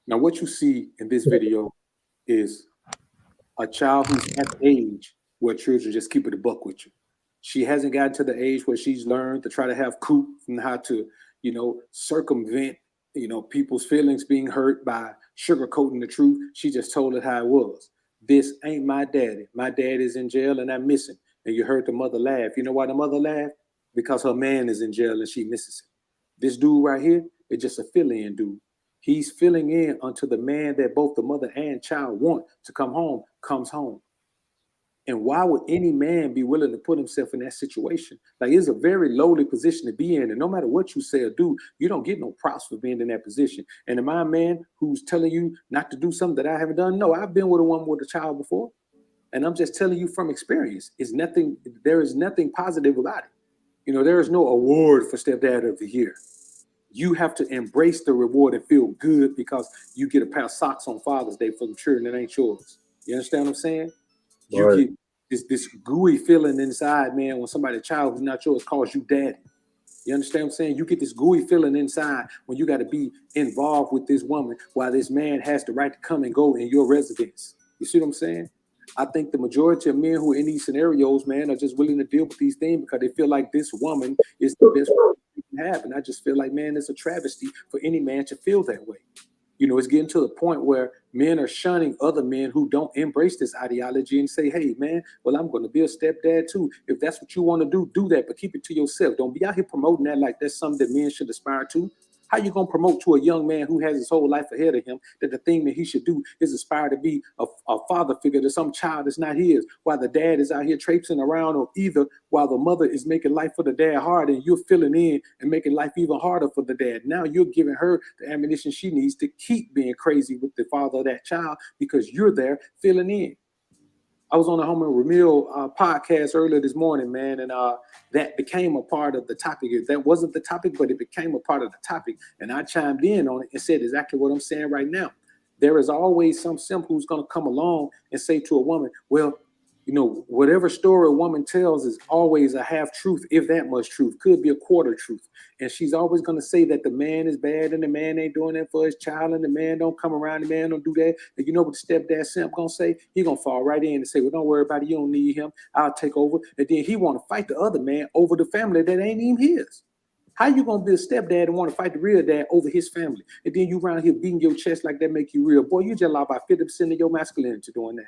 Now, what you see in this video is a child who's at the age where children just keep it a buck with you. She hasn't gotten to the age where she's learned to try to have couth and how to, circumvent, people's feelings being hurt by sugarcoating the truth. She just told it how it was. This ain't my daddy. My dad is in jail and I miss him. And you heard the mother laugh. You know why the mother laughed? Because her man is in jail and she misses him. This dude right here is just a fill-in dude. He's filling in until the man that both the mother and child want to come home comes home. And why would any man be willing to put himself in that situation? Like, it's a very lowly position to be in. And no matter what you say or do, you don't get no props for being in that position. And am I a man who's telling you not to do something that I haven't done? No, I've been with a woman with a child before. And I'm just telling you from experience, there is nothing positive about it. You know, there is no award for stepdad of the year. You have to embrace the reward and feel good because you get a pair of socks on Father's Day from children that ain't yours. You understand what I'm saying? You get this gooey feeling inside, man, when somebody, a child who's not yours, calls you daddy. You understand what I'm saying? You get this gooey feeling inside when you got to be involved with this woman while this man has the right to come and go in your residence. You see what I'm saying? I think the majority of men who are in these scenarios, man, are just willing to deal with these things because they feel like this woman is the best you can have. And I just feel like, man, it's a travesty for any man to feel that way. You know, it's getting to the point where men are shunning other men who don't embrace this ideology and say, hey, man, well, I'm going to be a stepdad too. If that's what you want to do that, but keep it to yourself. Don't be out here promoting that like that's something that men should aspire to. How you going to promote to a young man who has his whole life ahead of him that the thing that he should do is aspire to be a father figure to some child that's not his, while the dad is out here traipsing around, or either while the mother is making life for the dad hard and you're filling in and making life even harder for the dad. Now you're giving her the ammunition she needs to keep being crazy with the father of that child because you're there filling in. I was on the Homer Ramil podcast earlier this morning, man, and that became a part of the topic. That wasn't the topic, but it became a part of the topic. And I chimed in on it and said exactly what I'm saying right now. There is always some simp who's going to come along and say to a woman, well, you know, whatever story a woman tells is always a half truth, if that much truth, could be a quarter truth. And she's always going to say that the man is bad and the man ain't doing that for his child and the man don't come around, the man don't do that. And you know what the stepdad simp going to say? He going to fall right in and say, well, don't worry about it. You don't need him. I'll take over. And then he want to fight the other man over the family that ain't even his. How you going to be a stepdad and want to fight the real dad over his family? And then you around here beating your chest like that make you real. Boy, you just allow about 50% of your masculinity doing that.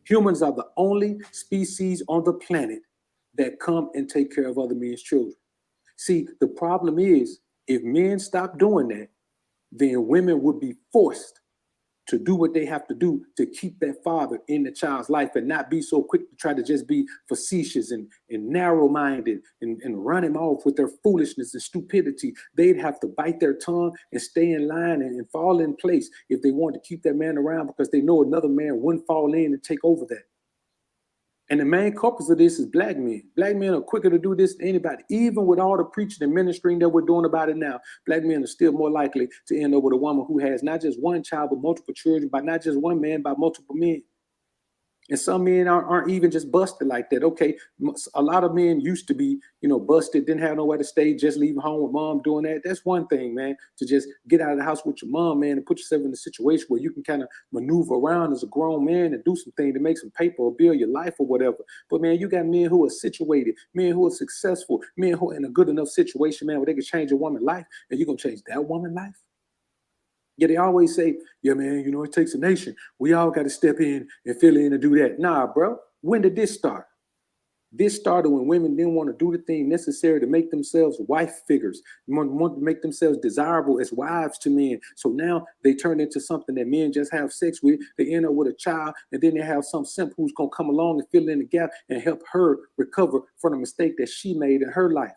Humans are the only species on the planet that come and take care of other men's children. See, the problem is if men stop doing that, then women would be forced to do what they have to do to keep that father in the child's life and not be so quick to try to just be facetious and narrow-minded and run him off with their foolishness and stupidity. They'd have to bite their tongue and stay in line and fall in place if they want to keep that man around because they know another man wouldn't fall in and take over that. And the main culprits of this is black men. Black men are quicker to do this than anybody. Even with all the preaching and ministering that we're doing about it now, black men are still more likely to end up with a woman who has not just one child, but multiple children by not just one man, by multiple men. And some men aren't even just busted like that. Okay, a lot of men used to be, you know, busted, didn't have nowhere to stay, just leaving home with mom doing that. That's one thing, man, to just get out of the house with your mom, man, and put yourself in a situation where you can kind of maneuver around as a grown man and do something to make some paper or build your life or whatever. But, man, you got men who are situated, men who are successful, men who are in a good enough situation, man, where they can change a woman's life, and you're going to change that woman's life? Yeah, they always say, yeah, man, you know, it takes a nation. We all got to step in and fill in and do that. Nah, bro. When did this start? This started when women didn't want to do the thing necessary to make themselves wife figures, want to make themselves desirable as wives to men. So now they turn into something that men just have sex with. They end up with a child, and then they have some simp who's going to come along and fill in the gap and help her recover from the mistake that she made in her life.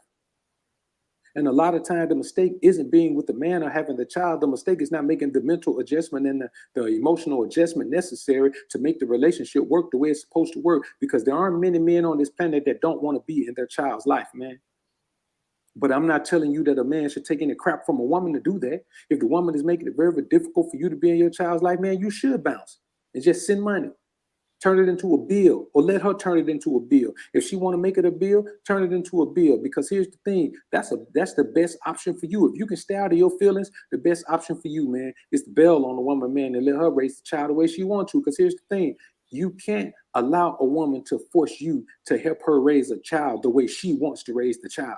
And a lot of times the mistake isn't being with the man or having the child. The mistake is not making the mental adjustment and the emotional adjustment necessary to make the relationship work the way it's supposed to work, because there aren't many men on this planet that don't want to be in their child's life, man. But I'm not telling you that a man should take any crap from a woman to do that. If the woman is making it very, very difficult for you to be in your child's life, man, you should bounce and just send money. Turn it into a bill, or let her turn it into a bill. If she want to make it a bill, turn it into a bill. Because here's the thing, that's the best option for you. If you can stay out of your feelings, the best option for you, man, is to bail on the woman, man, and let her raise the child the way she wants to. Because here's the thing, you can't allow a woman to force you to help her raise a child the way she wants to raise the child.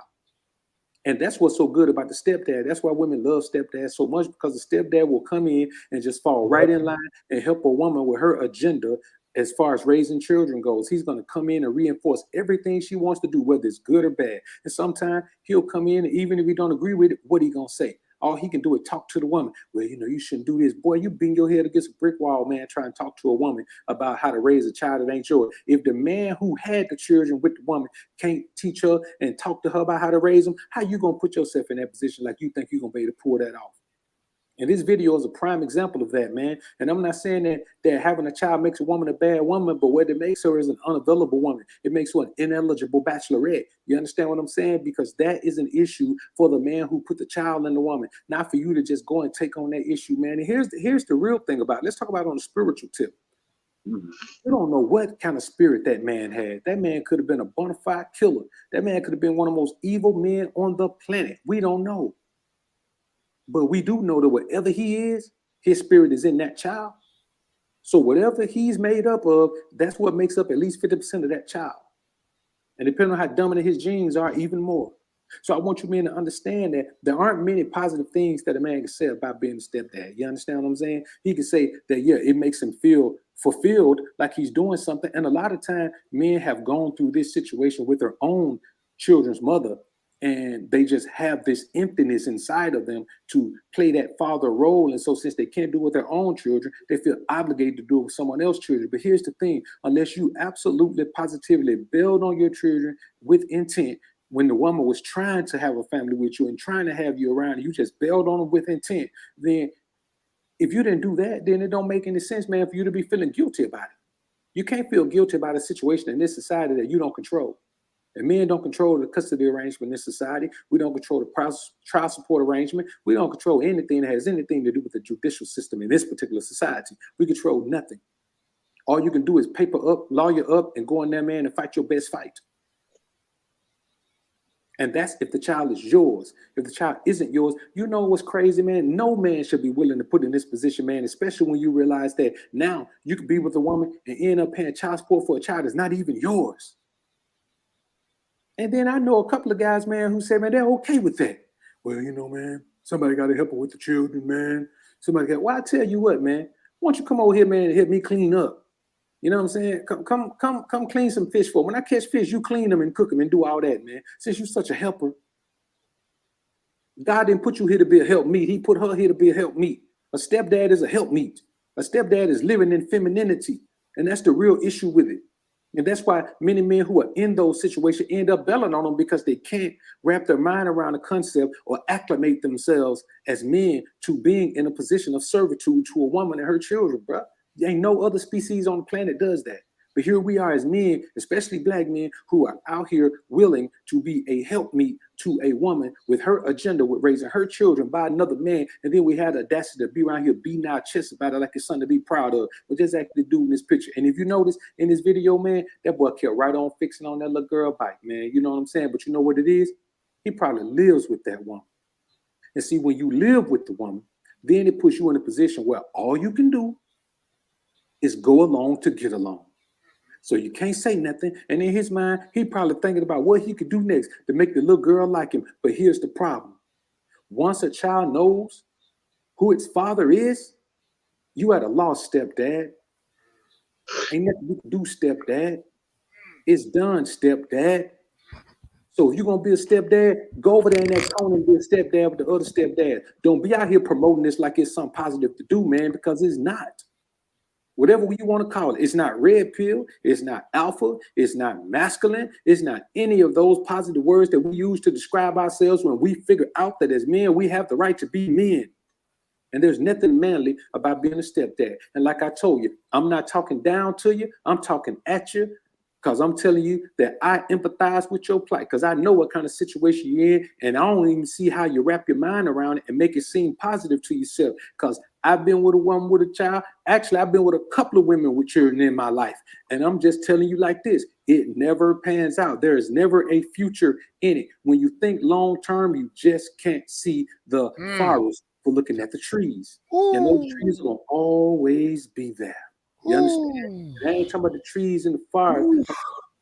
And that's what's so good about the stepdad. That's why women love stepdads so much, because the stepdad will come in and just fall right in line and help a woman with her agenda. As far as raising children goes, he's going to come in and reinforce everything she wants to do, whether it's good or bad. And sometimes he'll come in, and even if we don't agree with it, what he going to say? All he can do is talk to the woman. Well, you shouldn't do this. Boy, you bang your head against a brick wall, man, trying to talk to a woman about how to raise a child that ain't yours. If the man who had the children with the woman can't teach her and talk to her about how to raise them, how you going to put yourself in that position like you think you're going to be able to pull that off? And this video is a prime example of that, man. And I'm not saying that having a child makes a woman a bad woman, but what it makes her is an unavailable woman. It makes her an ineligible bachelorette. You understand what I'm saying? Because that is an issue for the man who put the child in the woman, not for you to just go and take on that issue, man. And here's the real thing about it. Let's talk about it on a spiritual tip. You don't know what kind of spirit that man had. That man could have been a bona fide killer. That man could have been one of the most evil men on the planet. We don't know. But we do know that whatever he is, his spirit is in that child. So whatever he's made up of, that's what makes up at least 50% of that child. And depending on how dominant his genes are, even more. So I want you men to understand that there aren't many positive things that a man can say about being a stepdad. You understand what I'm saying? He can say that, yeah, it makes him feel fulfilled, like he's doing something. And a lot of time, men have gone through this situation with their own children's mother, and they just have this emptiness inside of them to play that father role. And so since they can't do it with their own children, they feel obligated to do it with someone else's children. But here's the thing, unless you absolutely positively build on your children with intent, when the woman was trying to have a family with you and trying to have you around, you just bailed on them with intent, then if you didn't do that, then it don't make any sense, man, for you to be feeling guilty about it. You can't feel guilty about a situation in this society that you don't control. And men don't control the custody arrangement in this society. We don't control the child support arrangement. We don't control anything that has anything to do with the judicial system in this particular society. We control nothing. All you can do is paper up, lawyer up, and go in there, man, and fight your best fight. And that's if the child is yours. If the child isn't yours, you know what's crazy, man? No man should be willing to put in this position, man, especially when you realize that now you could be with a woman and end up paying child support for a child that's not even yours. And then I know a couple of guys, man, who say, man, they're okay with that. Well, man, somebody got to help her with the children, man. Well, I tell you what, man, why don't you come over here, man, and help me clean up? You know what I'm saying? Come clean some fish for me. When I catch fish, you clean them and cook them and do all that, man. Since you're such a helper, God didn't put you here to be a helpmeet. He put her here to be a helpmeet. A stepdad is a helpmeet. A stepdad is living in femininity. And that's the real issue with it. And that's why many men who are in those situations end up bailing on them, because they can't wrap their mind around the concept or acclimate themselves as men to being in a position of servitude to a woman and her children, bro. There ain't no other species on the planet does that. But here we are as men, especially black men, who are out here willing to be a helpmeet to a woman with her agenda, with raising her children by another man. And then we had the audacity to be around here beating our chests about it like it's something to be proud of. But just actually do in this picture. And if you notice in this video, man, that boy kept right on fixing on that little girl bike, man. You know what I'm saying? But you know what it is? He probably lives with that woman. And see, when you live with the woman, then it puts you in a position where all you can do is go along to get along. So you can't say nothing. And in his mind, he probably thinking about what he could do next to make the little girl like him. But here's the problem. Once a child knows who its father is, you at a loss, stepdad. Ain't nothing you can do, stepdad. It's done, stepdad. So if you're going to be a stepdad, go over there in that corner and be a stepdad with the other stepdad. Don't be out here promoting this like it's something positive to do, man, because it's not. Whatever you want to call it. It's not red pill. It's not alpha. It's not masculine. It's not any of those positive words that we use to describe ourselves when we figure out that as men, we have the right to be men. And there's nothing manly about being a stepdad. And like I told you, I'm not talking down to you. I'm talking at you, because I'm telling you that I empathize with your plight, because I know what kind of situation you're in. And I don't even see how you wrap your mind around it and make it seem positive to yourself, because I've been with a woman with a child. Actually, I've been with a couple of women with children in my life. And I'm just telling you like this, it never pans out. There is never a future in it. When you think long term, you just can't see the forest for looking at the trees. Ooh. And those trees will always be there. You understand? I ain't talking about the trees in the forest.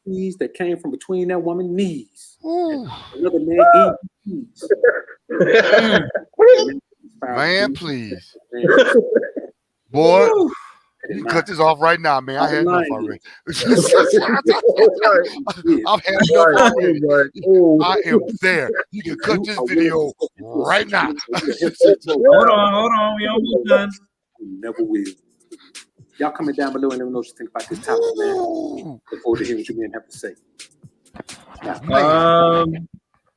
Trees that came from between that woman's knees. Another man knees. Man, please. Boy, You can cut this off right now, man. I had enough already. I've had enough already. I am there. You can cut this video right now. Hold on. We almost done. Never will. Y'all comment down below and let me know what you think about this topic, man. Look forward to hearing what you men have to say.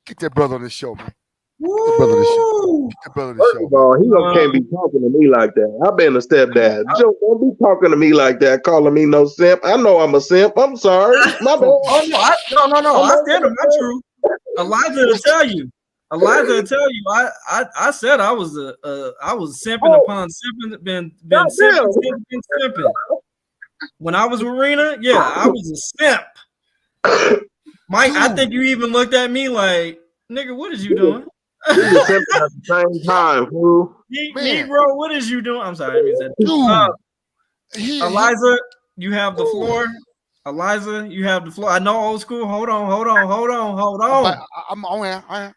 Get that brother on the show, man. Get that brother on the show. Get that brother on the show. First of all, he can't be talking to me like that. I've been a stepdad. Don't be talking to me like that, calling me no simp. I know I'm a simp. I'm sorry. My bad. Oh no. I stand on my truth. Eliza will tell you. I said I was simping upon simping, been simping. When I was with Rena, yeah, I was a simp. Mike, I think you even looked at me like, nigga, what is you doing? You were simping at the same time, fool. Negro, what is you doing? I'm sorry, I mean that. Eliza, you have the floor. Eliza, you have the floor. I know old school. Hold on. I'm on here. I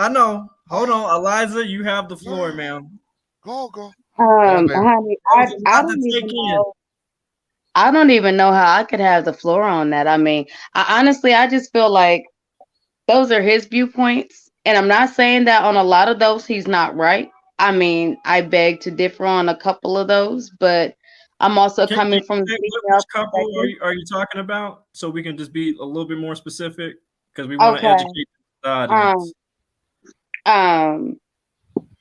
know. Hold on, Eliza, you have the floor, ma'am. Go. Honey, I don't even know how I could have the floor on that. I mean, I just feel like those are his viewpoints, and I'm not saying that on a lot of those he's not right. I mean, I beg to differ on a couple of those, but I'm also coming from which couple are you talking about, so we can just be a little bit more specific because we want to educate the audience.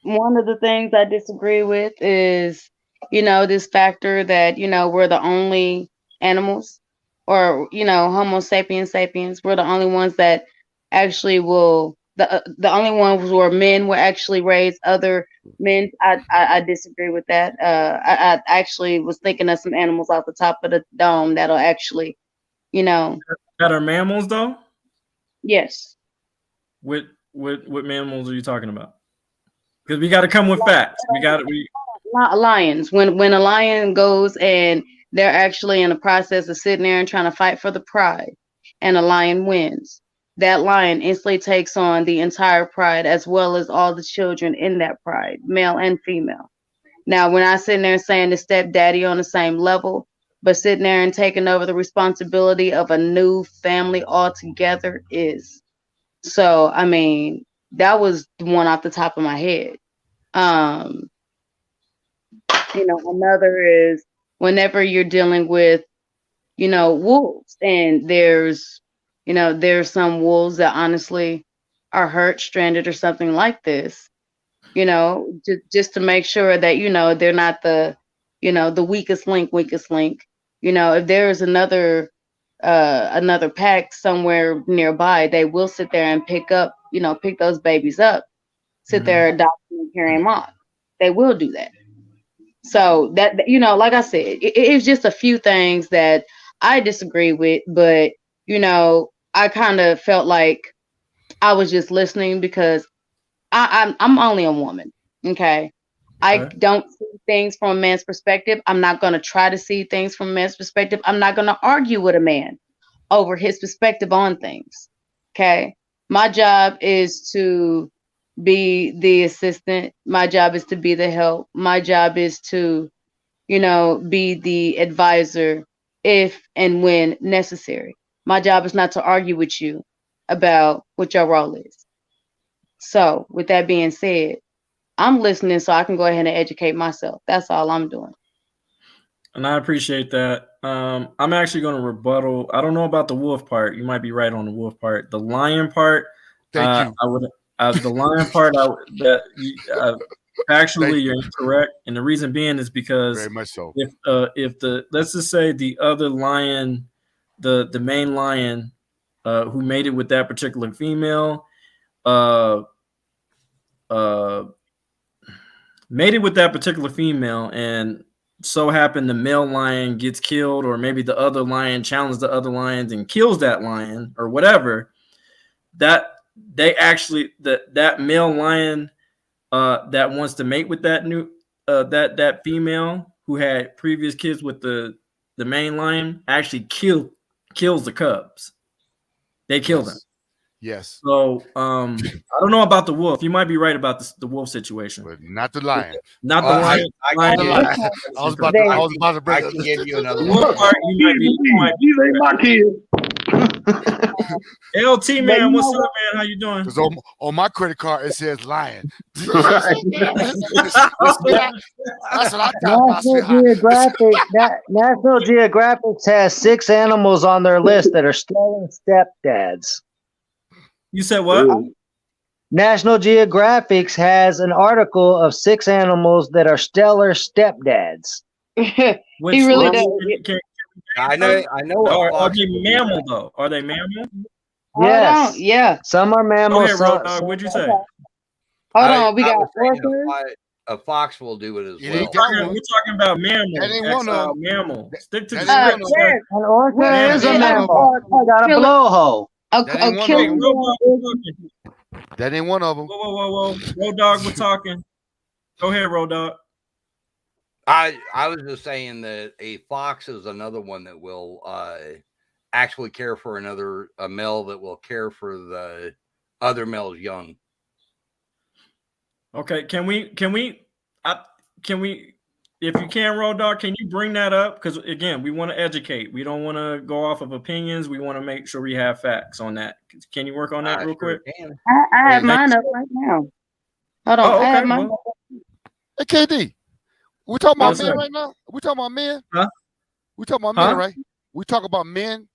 One of the things I disagree with is, this factor that, we're the only animals, or, Homo sapiens sapiens, we're the only ones that actually the only ones where men will actually raise other men. I disagree with that. I actually was thinking of some animals off the top of the dome that'll actually, that are mammals though. Yes. What mammals are you talking about? Because we got to come with facts. Lions. When a lion goes and they're actually in the process of sitting there and trying to fight for the pride, and a lion wins, that lion instantly takes on the entire pride as well as all the children in that pride, male and female. Now, when I sitting there saying the stepdaddy on the same level, but sitting there and taking over the responsibility of a new family altogether is. So, I mean, that was the one off the top of my head. Another is whenever you're dealing with, wolves, and there's some wolves that honestly are hurt, stranded, or something like this, just to make sure that, they're not the weakest link. If there's another pack somewhere nearby, they will sit there and pick those babies up, sit there, adopt them, and carry them off. They will do that. So that, like I said, it's just a few things that I disagree with, but, I kind of felt like I was just listening because I'm only a woman. Okay. I don't see things from a man's perspective. I'm not going to try to see things from a man's perspective. I'm not going to argue with a man over his perspective on things. Okay. My job is to be the assistant. My job is to be the help. My job is to, be the advisor if and when necessary. My job is not to argue with you about what your role is. So with that being said, I'm listening so I can go ahead and educate myself. That's all I'm doing. And I appreciate that. I'm actually going to rebuttal. I don't know about the wolf part. You might be right on the wolf part. The lion part. Thank you. The lion part. Actually, you're incorrect, and the reason being is because very much so. If let's just say the other lion, the main lion, who mated with that particular female, mated with that particular female, and so happened the male lion gets killed, or maybe the other lion challenges the other lions and kills that lion, or whatever. That male lion that wants to mate with that new that female who had previous kids with the main lion actually kills the cubs. They kill them. Yes, So I don't know about the wolf. You might be right about the wolf situation, but not the lion. not the Well, lion. I lion can The give lion. I was about to I bring can give you the another wolf one. part, you might be. These ain't my kids. LT But man, you what's know up, man? How you doing? because on my credit card it says lion. That's what? what I thought about, National sweetheart. Geographic National Geographic has 6 animals on their list that are stellar stepdads. You said what? Really? National Geographic has an article of 6 animals that are stellar stepdads. Which He really which- does. can- I know Are what they fox will do mammal that. though? Are they mammal? Hold Yes. on. Yeah. Some are Go mammals. ahead, Road Some, Dog. What'd you say? Hold on. We I got was saying orcas. a fox will do it as It well. ain't that one. We're talking about mammal. That ain't one of Exile them. mammal. Stick to the That ain't script. one of them. Yes. an orca Where is a is mammal. a I got a killer? blowhole. That ain't A one of Hey, killing them. Road Dog, dog we're is talking. That ain't one of them. Whoa. Road Dog, we're talking. Go ahead, Road Dog. I was just saying that a fox is another one that will actually care for a male that will care for the other male's young. Okay, can we if you can, Road Dog, can you bring that up? Because again, we want to educate. We don't want to go off of opinions. We want to make sure we have facts on that. Can you work on that real Sure quick? can. I have Thank mine up right now. Hold on. Oh, I have okay. mine Well, up. Hey, KD, we talking about Yes, men sir. right now? We talking about men? Huh? We talking about Huh? men, right? We talk about men.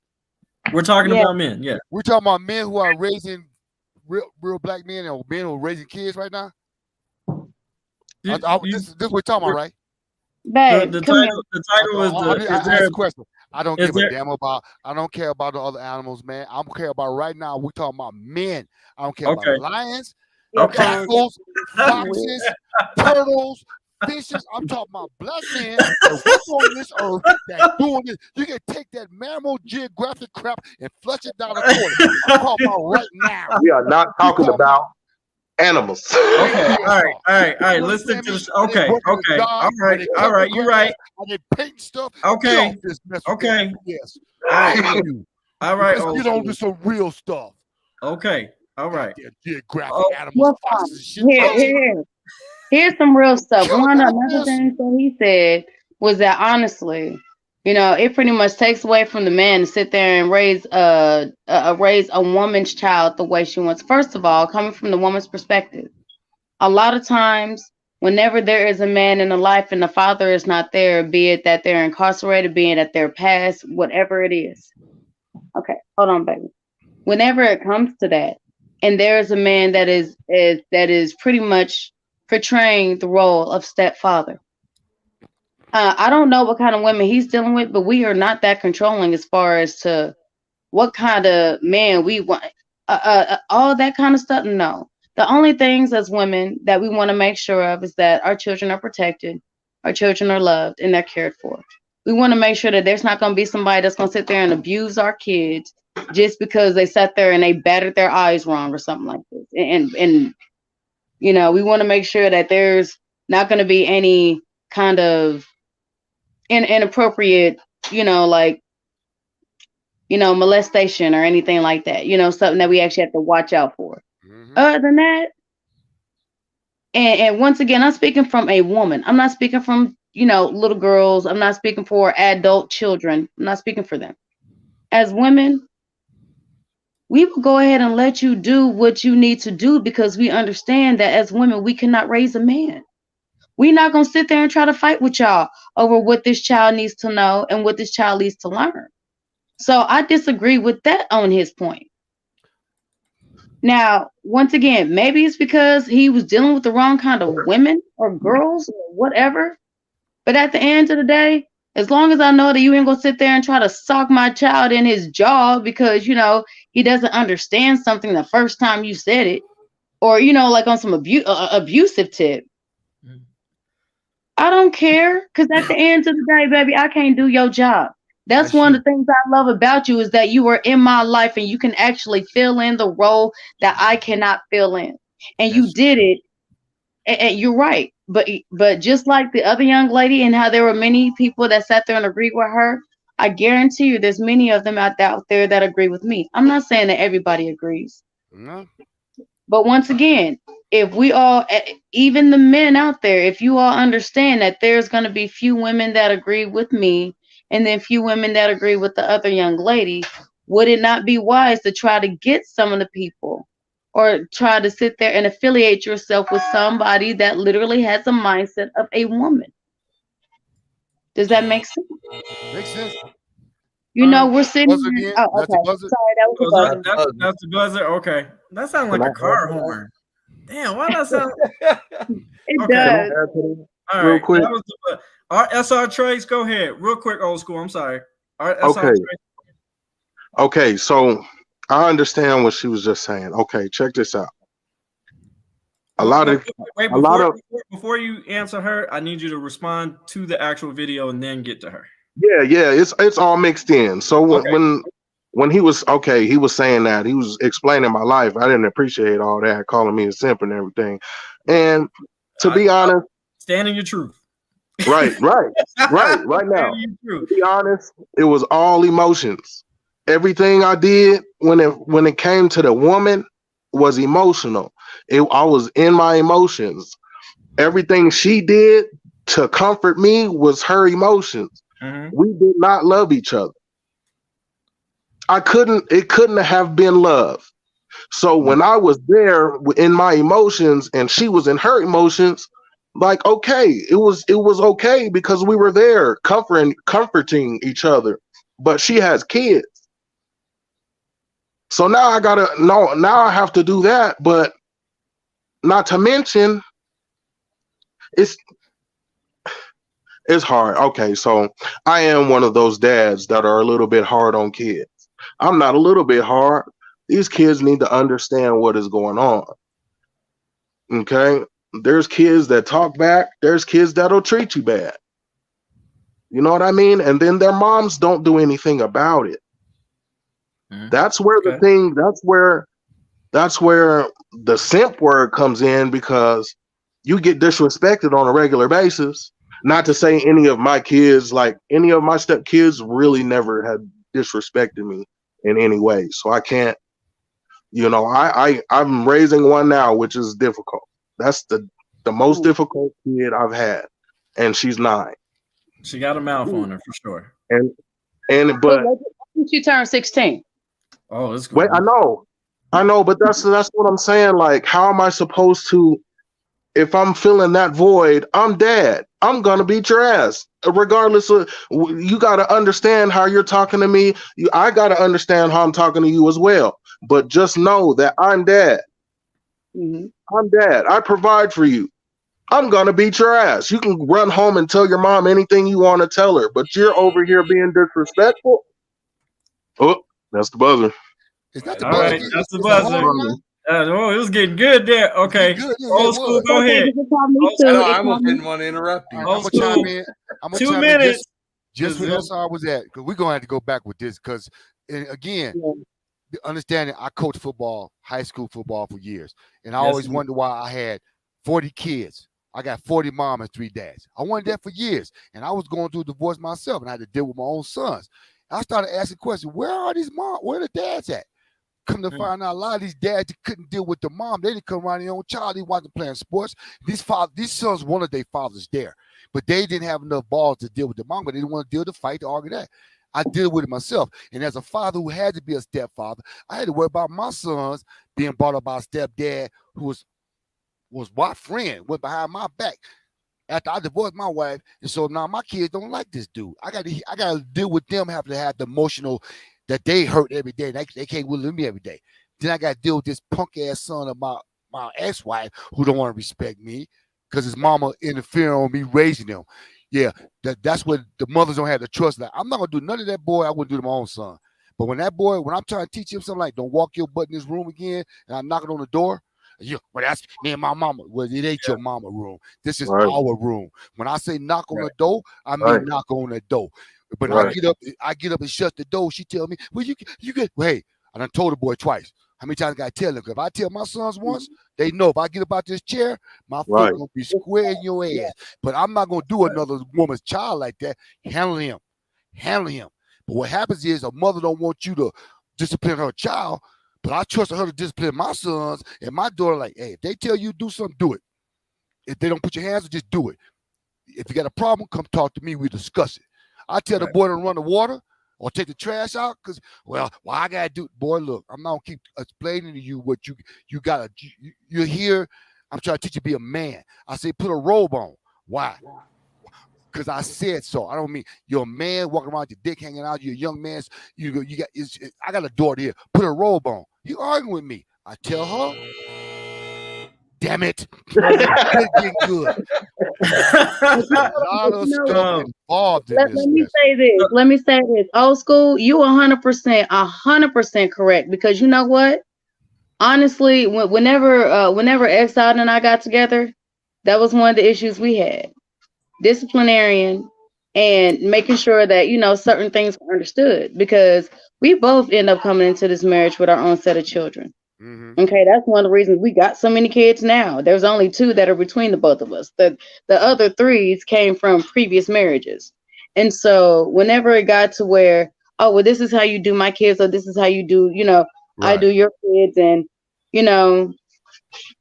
We're talking Yeah. about men. Yeah. We talking about men who are raising real black men and men who are raising kids right now. This is what we're talking about, right? Babe, The come here. title is I is ask there a question. I don't is give a there damn about. I don't care about the other animals, man. I don't care about right now. We're talking about men. I don't care okay. about lions, Okay. jackals, foxes, turtles, fishes. I'm talking about black men that walk on this earth that doing this. You can take that mammal geographic crap and flush it down the toilet. I'm talking about right now. We are not talking about animals. Okay. All right. You Let's stick understand to me? this. Are they Okay. working a Okay. job? Are they All right. cutting You're grass? right. Are they painting stuff? Okay. Get off this mess with Okay. that. Yes. All right. You. All right. Let's Old get on to school. some real stuff. Okay. All right. Goddamn geographic Oh, animals, Well, foxes, and shit. here's some real stuff. Kill One of them another with this. things that he said was that honestly, it pretty much takes away from the man to sit there and raise a woman's child the way she wants. First of all, coming from the woman's perspective, a lot of times, whenever there is a man in a life and the father is not there, be it that they're incarcerated, be it that they're passed, whatever it is. Okay, hold on, baby. Whenever it comes to that, and there is a man that is pretty much portraying the role of stepfather. I don't know what kind of women he's dealing with, but we are not that controlling as far as to what kind of man we want. All that kind of stuff. No, the only things as women that we want to make sure of is that our children are protected, our children are loved, and they're cared for. We want to make sure that there's not going to be somebody that's going to sit there and abuse our kids just because they sat there and they battered their eyes wrong or something like this. And we want to make sure that there's not going to be any kind of inappropriate, molestation or anything like that. Something that we actually have to watch out for. Mm-hmm. Other than that, and once again, I'm speaking from a woman. I'm not speaking from little girls. I'm not speaking for adult children. I'm not speaking for them. As women, we will go ahead and let you do what you need to do because we understand that as women, we cannot raise a man. We're not going to sit there and try to fight with y'all over what this child needs to know and what this child needs to learn. So I disagree with that on his point. Now, once again, maybe it's because he was dealing with the wrong kind of women or girls or whatever. But at the end of the day, as long as I know that you ain't gonna sit there and try to sock my child in his jaw because he doesn't understand something the first time you said it, or like on some abusive tip. I don't care, because at the end of the day, baby, I can't do your job. That's one of the things I love about you is that you are in my life and you can actually fill in the role that I cannot fill in. And you did it. And you're right. But just like the other young lady and how there were many people that sat there and agreed with her, I guarantee you there's many of them out there that agree with me. I'm not saying that everybody agrees, No. But once again, if we all, even the men out there, if you all understand that there's going to be few women that agree with me and then few women that agree with the other young lady, would it not be wise to try to get some of the people or try to sit there and affiliate yourself with somebody that literally has a mindset of a woman? Does that make sense? Makes sense. You know, we're sitting Buzzer here. again? Oh, That's a okay. buzzer? Sorry, that was a buzzer. That's the buzzer. Okay, that sounds like a car horn. Damn, why that sound? It Okay. does. All Real right, quick. that was the our SR Trace. Go ahead, real quick, old school. I'm sorry. Our SR Okay. Trace. Okay, so I understand what she was just saying. Okay, check this out. Before you answer her, I need you to respond to the actual video and then get to her. Yeah, it's all mixed in. So when he was saying that, he was explaining my life. I didn't appreciate all that, calling me a simp and everything. And to be honest, stand in your truth. Right now. To be honest, it was all emotions. Everything I did when it came to the woman was emotional. I was in my emotions. Everything she did to comfort me was her emotions. Mm-hmm. We did not love each other. It couldn't have been love. So when I was there in my emotions and she was in her emotions, like, okay, it was okay because we were there comforting each other. But she has kids. So now I have to do that, but not to mention it's hard. Okay, so I am one of those dads that are a little bit hard on kids. I'm not a little bit hard. These kids need to understand what is going on. Okay? There's kids that talk back. There's kids that'll treat you bad. You know what I mean? And then their moms don't do anything about it. Mm-hmm. That's where that's where the simp word comes in, because you get disrespected on a regular basis. Not to say any of my kids, like any of my step kids, really never had disrespected me in any way. So I can't, I'm raising one now, which is difficult. That's the most difficult kid I've had, and she's 9. She got a mouth on her for sure. But she turned 16. Oh, it's good. Wait, I know, but that's what I'm saying. Like, how am I supposed to? If I'm feeling that void, I'm dead. I'm gonna beat your ass, regardless of. You got to understand how you're talking to me. I got to understand how I'm talking to you as well. But just know that I'm dead. Mm-hmm. I'm dead. I provide for you. I'm gonna beat your ass. You can run home and tell your mom anything you want to tell her, but you're over here being disrespectful. Oh, that's the buzzer. Is that the buzzer? All right, that's the buzzer. It was getting good there. Okay. Good. Old school, go ahead. I almost didn't want to interrupt you. I'm gonna chime in. I'm gonna 2 chime minutes. in just where SR was at, because we're gonna have to go back with this. Because again, understanding, I coached football, high school football for years, and I always wondered why I had 40 kids. I got 40 moms and 3 dads. I wanted that for years, and I was going through a divorce myself, and I had to deal with my own sons. I started asking questions: where are these moms? Where are the dads at? Come to find out, a lot of these dads couldn't deal with the mom. They didn't come around their own child. They wasn't playing sports. These sons wanted their fathers there, but they didn't have enough balls to deal with the mom. But they didn't want to deal to fight to argue that. I deal with it myself, and as a father who had to be a stepfather, I had to worry about my sons being brought up by a stepdad who was my friend, went behind my back after I divorced my wife, and so now my kids don't like this dude. I got to deal with them having to have the emotional that they hurt every day. They can't with me every day. Then I got to deal with this punk ass son of my ex-wife who don't want to respect me because his mama interfering on me raising them. Yeah, that's what the mothers don't have the trust. Like, I'm not gonna do none of that, boy. I wouldn't do to my own son. But when I'm trying to teach him something like, don't walk your butt in this room again, and I'm knocking on the door. Well, that's me and my mama. Well, it ain't your mama room. This is our room. When I say knock on the door, I mean knock on the door. But I get up and shut the door. She tell me, well, you get. Well, hey, I done told the boy twice. How many times I gotta tell him? If I tell my sons once, they know if I get up out this chair, my foot gonna be square in your ass. But I'm not gonna do another woman's child like that. Handle him. But what happens is a mother don't want you to discipline her child, But I trusted her to discipline my sons and my daughter. Like, hey, if they tell you to do something, do it. If they don't put your hands on, just do it. If you got a problem, come talk to me. We discuss it. I tell the boy to run the water or take the trash out because, well, I gotta do. Boy, look, I'm not gonna keep explaining to you what you gotta. You're here. I'm trying to teach you to be a man. I say put a robe on. Why? Because I said so. I don't mean you're a man walking around with your dick hanging out. You're a young man. You got. I got a daughter here. Put a robe on. You arguing with me? I tell her. Damn it! It's getting good. There's a lot of stuff involved in this. Let me say this. Let me say this. Old school, you 100% correct. Because you know what? Honestly, whenever Exile and I got together, that was one of the issues we had. Disciplinarian and making sure that, you know, certain things were understood. Because we both end up coming into this marriage with our own set of children. Okay, that's one of the reasons we got so many kids now. There's only 2 that are between the both of us. The other 3 came from previous marriages. And so whenever it got to where, oh, well, this is how you do my kids, or this is how you do, you know, I do your kids. And, you know,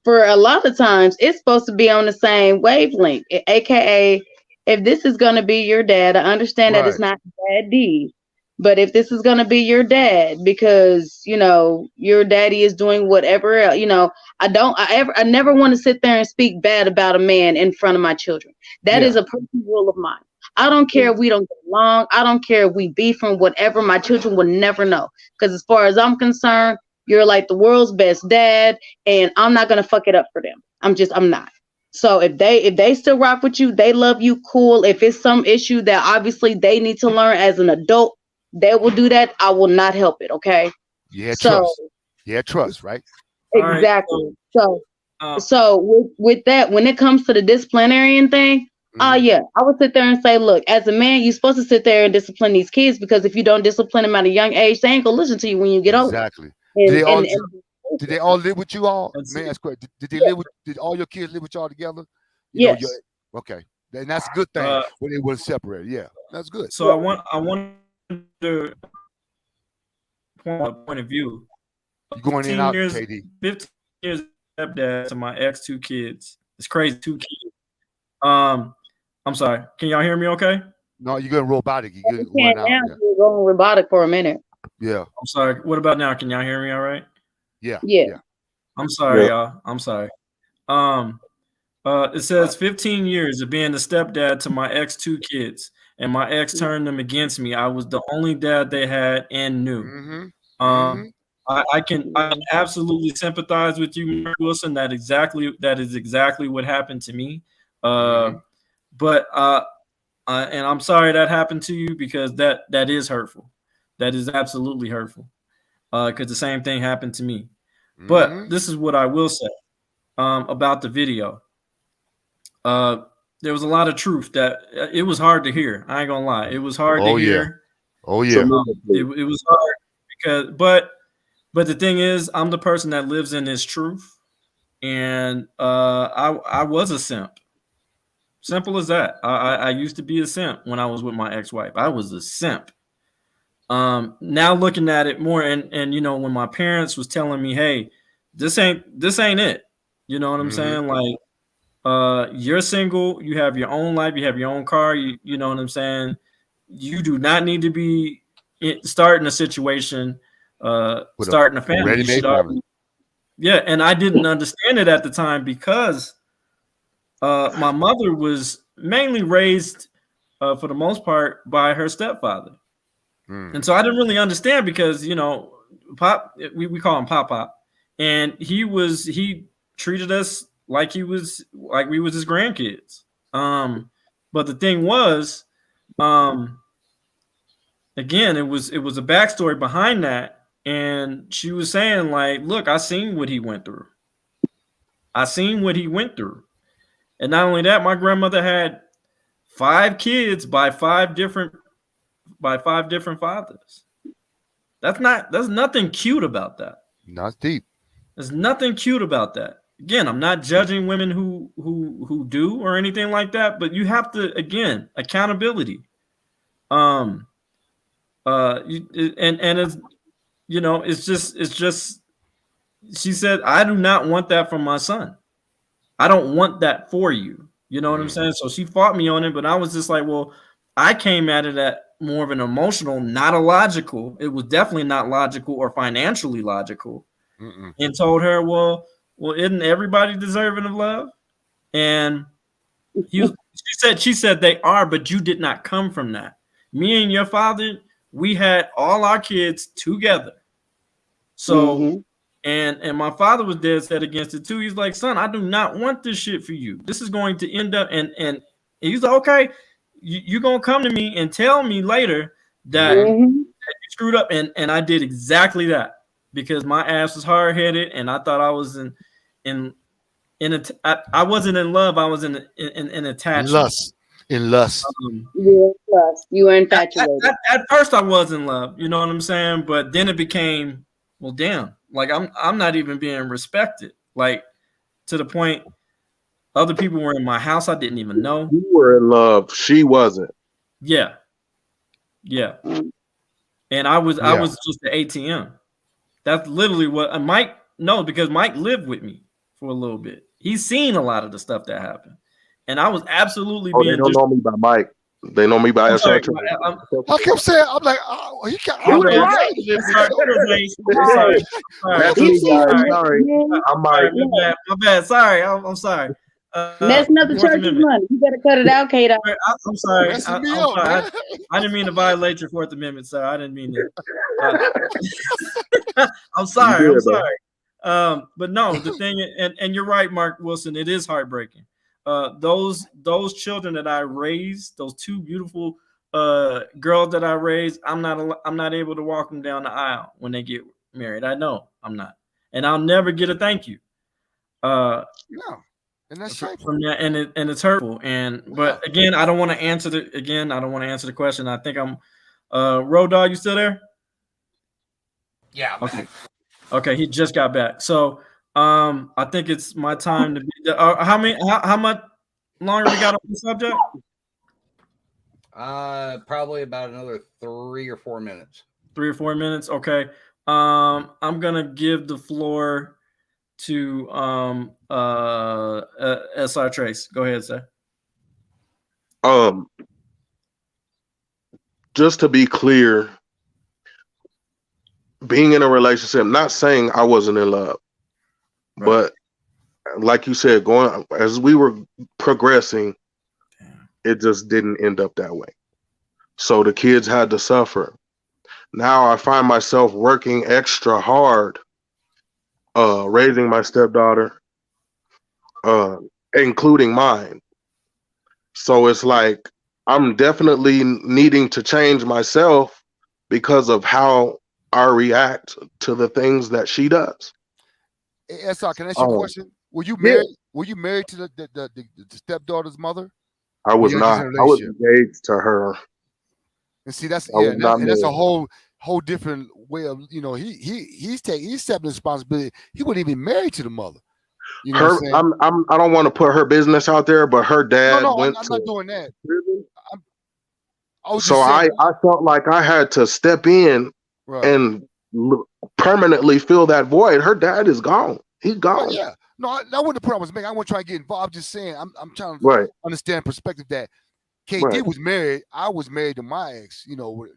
for a lot of times it's supposed to be on the same wavelength, aka if this is going to be your dad, I understand that it's not Dad D. But if this is going to be your dad, because, you know, your daddy is doing whatever else, you know, I never want to sit there and speak bad about a man in front of my children. That is a personal rule of mine. I don't care if we don't get along. I don't care if we beef from whatever. My children will never know. Because as far as I'm concerned, you're like the world's best dad, and I'm not going to fuck it up for them. I'm not. So if they still rock with you, they love you, cool. If it's some issue that obviously they need to learn as an adult, they will do that. I will not help it. Okay. Yeah, trust. Yeah, trust, right? Exactly. So with that, when it comes to the disciplinarian thing, yeah, I would sit there and say, look, as a man, you're supposed to sit there and discipline these kids, because if you don't discipline them at a young age, they ain't gonna listen to you when you get older. Exactly. Did they all live with you all? Man, that's correct. Did all your kids live with y'all together? Yes. Okay. And that's a good thing when they were separated. Yeah, that's good. So I want to point of view. You going in and out, years, KD? 15 years stepdad to my ex 2 kids. It's crazy. 2 kids. I'm sorry. Can y'all hear me? Okay. No, you're going robotic. You're going out. You're going robotic for a minute. Yeah. I'm sorry. What about now? Can y'all hear me? All right. Yeah. I'm sorry, y'all. I'm sorry. It says 15 years of being the stepdad to my ex 2 kids, and my ex turned them against me. I was the only dad they had and knew. I can absolutely sympathize with you, Mark Wilson. That is exactly what happened to me. But and I'm sorry that happened to you, because that is hurtful. That is absolutely hurtful. Because the same thing happened to me. But this is what I will say about the video. There was a lot of truth that it was hard to hear. I ain't gonna lie. It was hard to hear. Oh yeah. It was hard because, but the thing is, I'm the person that lives in this truth, and I was a simp. Simple as that. I used to be a simp when I was with my ex-wife. I was a simp. Now looking at it more, and you know, when my parents was telling me, hey, this ain't it. You know what I'm saying? Like, you're single, you have your own life, you have your own car, you know what I'm saying? You do not need to be starting a situation, starting a family. Yeah, and I didn't understand it at the time, because my mother was mainly raised, for the most part, by her stepfather. And so I didn't really understand, because, you know, Pop, we call him Pop, and he treated us like we was his grandkids. But the thing was, again, it was a backstory behind that, and she was saying, like, look, I seen what he went through. And not only that, my grandmother had 5 kids by 5 different fathers. There's nothing cute about that. Not deep. There's nothing cute about that. Again, I'm not judging women who do or anything like that, but you have to, again, accountability. And it's, you know, it's just she said, I do not want that from my son. I don't want that for you. You know what I'm saying? So she fought me on it, but I was just like, well, I came at it at more of an emotional, not a logical. It was definitely not logical or financially logical. And told her, well, isn't everybody deserving of love? And she said they are, but you did not come from that. Me and your father, we had all our kids together. So and my father was dead set against it too. He's like, son, I do not want this shit for you. This is going to end up and he's like, okay, you're gonna come to me and tell me later that, that you screwed up, and I did exactly that because my ass was hard headed and I thought I was I wasn't in love. I was in attachment. In lust. You were infatuated. At first, I was in love. You know what I'm saying? But then it became, well, damn. Like I'm not even being respected. Like to the point, other people were in my house I didn't even know. You were in love. She wasn't. Yeah. And I was just the ATM. That's literally what Mike knows because Mike lived with me for a little bit. He's seen a lot of the stuff that happened, and I was absolutely being. They don't know me by Mike. They know me by SR. I kept saying, I'm like, oh, he can't. Sorry. I'm my bad. Sorry, I'm sorry. Messing up the church's money. You better cut it out, Kdot. I'm sorry. I didn't mean to violate your Fourth Amendment, sir. I didn't mean to. I'm sorry. But no, the thing, and you're right, Mark Wilson. It is heartbreaking. Those children that I raised, those two beautiful girls that I raised, I'm not able to walk them down the aisle when they get married. I know I'm not, and I'll never get a thank you. No. And that's from that, and it's hurtful. But again, I don't want to answer the question. I think I'm Road Dog, you still there? Yeah. Okay, he just got back. So I think it's my time to be how much longer we got on the subject? Probably about another 3 or 4 minutes. 3 or 4 minutes. Okay. I'm gonna give the floor to SR Trace. Go ahead, sir. Just to be clear, being in a relationship, not saying I wasn't in love, but like you said, going as we were progressing, it just didn't end up that way. So the kids had to suffer. Now I find myself working extra hard, raising my stepdaughter, including mine. So it's like I'm definitely needing to change myself because of how I react to the things that she does. Hey, SR, can I ask you a question? Were you married? Yeah. Were you married to the stepdaughter's mother? I was not. I was engaged to her. And see, that's that's a whole different way of, he's accepting responsibility. He wasn't even married to the mother. You know what I'm saying? I don't want to put her business out there, but her dad went I'm not doing that. I felt like I had to step in and permanently fill that void. Her dad is gone. He's gone. Oh, yeah. No, that wasn't the point I was making. I wasn't trying to get involved. I'm just saying, I'm trying to understand perspective that KD was married. I was married to my ex,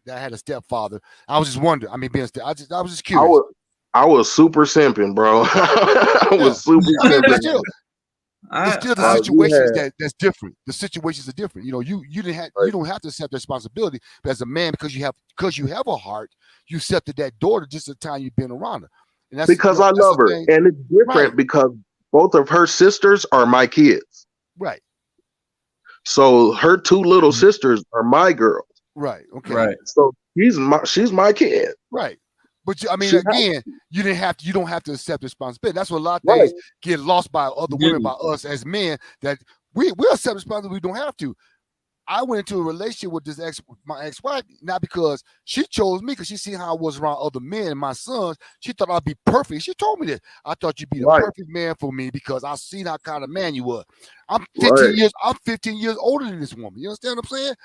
that had a stepfather. I was just wondering. I mean, I was just curious. I was super simping, bro. I was super simping. It's still the situations that's different. The situations are different. You don't have to accept responsibility, but as a man, because you have a heart, you accepted that daughter just the time you've been around her. And that's because I love her, and it's different because both of her sisters are my kids. Right. So her two little sisters are my girls. Right. Okay. Right. So she's my kid. Right. But again, you don't have to accept responsibility. That's what a lot of things get lost by other women, by us as men, that we accept responsibility. We don't have to. I went into a relationship with my ex-wife, not because she chose me, because she seen how I was around other men and my sons. She thought I'd be perfect. She told me this. I thought you'd be the perfect man for me because I seen how kind of man you were. I'm 15 years older than this woman. You understand what I'm saying?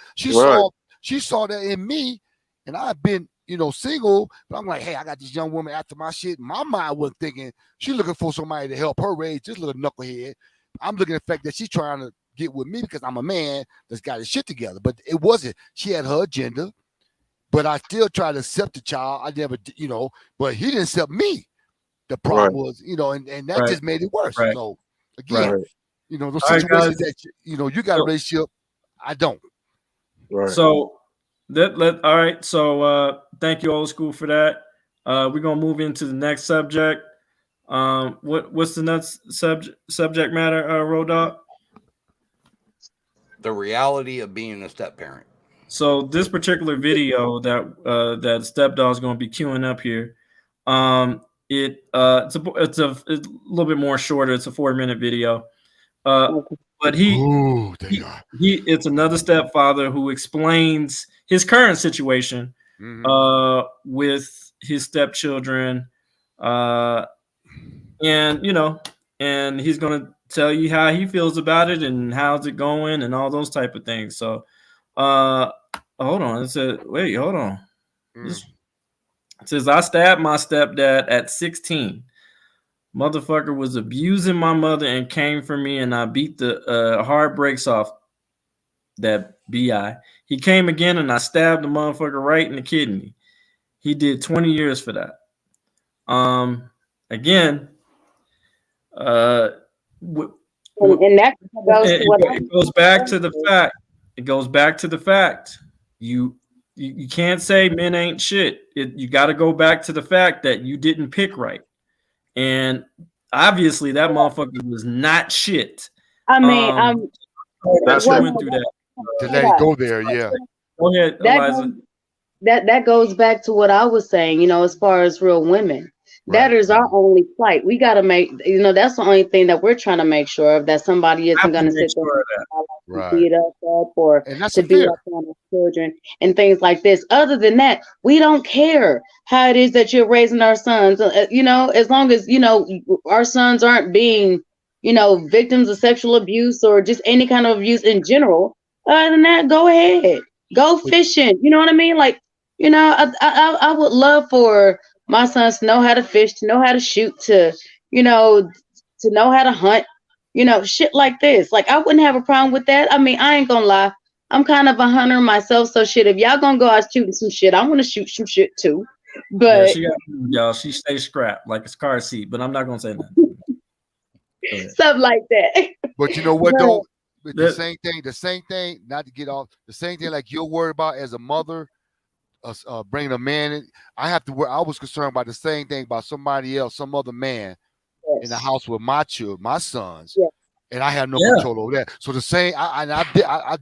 She saw that in me, and I've been single, but I'm like, hey, I got this young woman after my shit. My mind wasn't thinking she's looking for somebody to help her raise this little knucklehead. I'm looking at the fact that she's trying to get with me because I'm a man that's got his shit together. But it wasn't. She had her agenda, but I still tried to accept the child. I never, but he didn't accept me. The problem was, and that just made it worse. Right. So again, those All right, situations guys. that you got a relationship, I don't. Right. So all right. So thank you, old school, for that. We're gonna move into the next subject. What's the next subject matter, Road Dog? The reality of being a step parent. So this particular video that Stepdog's going to be queuing up here, it's a little bit more shorter. It's a 4-minute video, but it's another stepfather who explains his current situation with his stepchildren, and and he's going to tell you how he feels about it and how's it going and all those type of things. So. Hold on. It says, wait, hold on. It says, I stabbed my stepdad at 16. Motherfucker was abusing my mother and came for me, and I beat the hard brakes off that BI. He came again, and I stabbed the motherfucker right in the kidney. He did 20 years for that. Again, and that goes to what it goes back to the fact. It goes back to the fact you can't say men ain't shit. You got to go back to the fact that you didn't pick right, and obviously that motherfucker was not shit. I mean, that's what went through that. To let it go there, yeah. Go ahead, Eliza. That goes back to what I was saying. As far as real women. That is our only plight. We got to make, that's the only thing that we're trying to make sure of, that somebody isn't going to sit there and beat us up or to beat up on our children and things like this. Other than that, we don't care how it is that you're raising our sons. As long as, our sons aren't being, victims of sexual abuse or just any kind of abuse in general. Other than that, go ahead. Go fishing. You know what I mean? Like, I would love for my sons to know how to fish, to know how to shoot, to know how to hunt, shit like this. Like, I wouldn't have a problem with that. I mean, I ain't gonna lie. I'm kind of a hunter myself. So shit, if y'all gonna go out shooting some shit, I want to shoot some shit too. But y'all, she stays strapped like it's car seat, but I'm not gonna say nothing. Something like that. But you know what though? The same thing, not to get off, the same thing like you're worried about as a mother, bringing a man in. I was concerned about the same thing about somebody else, some other man in the house with my children, my sons, and I have no control over that. So the same, I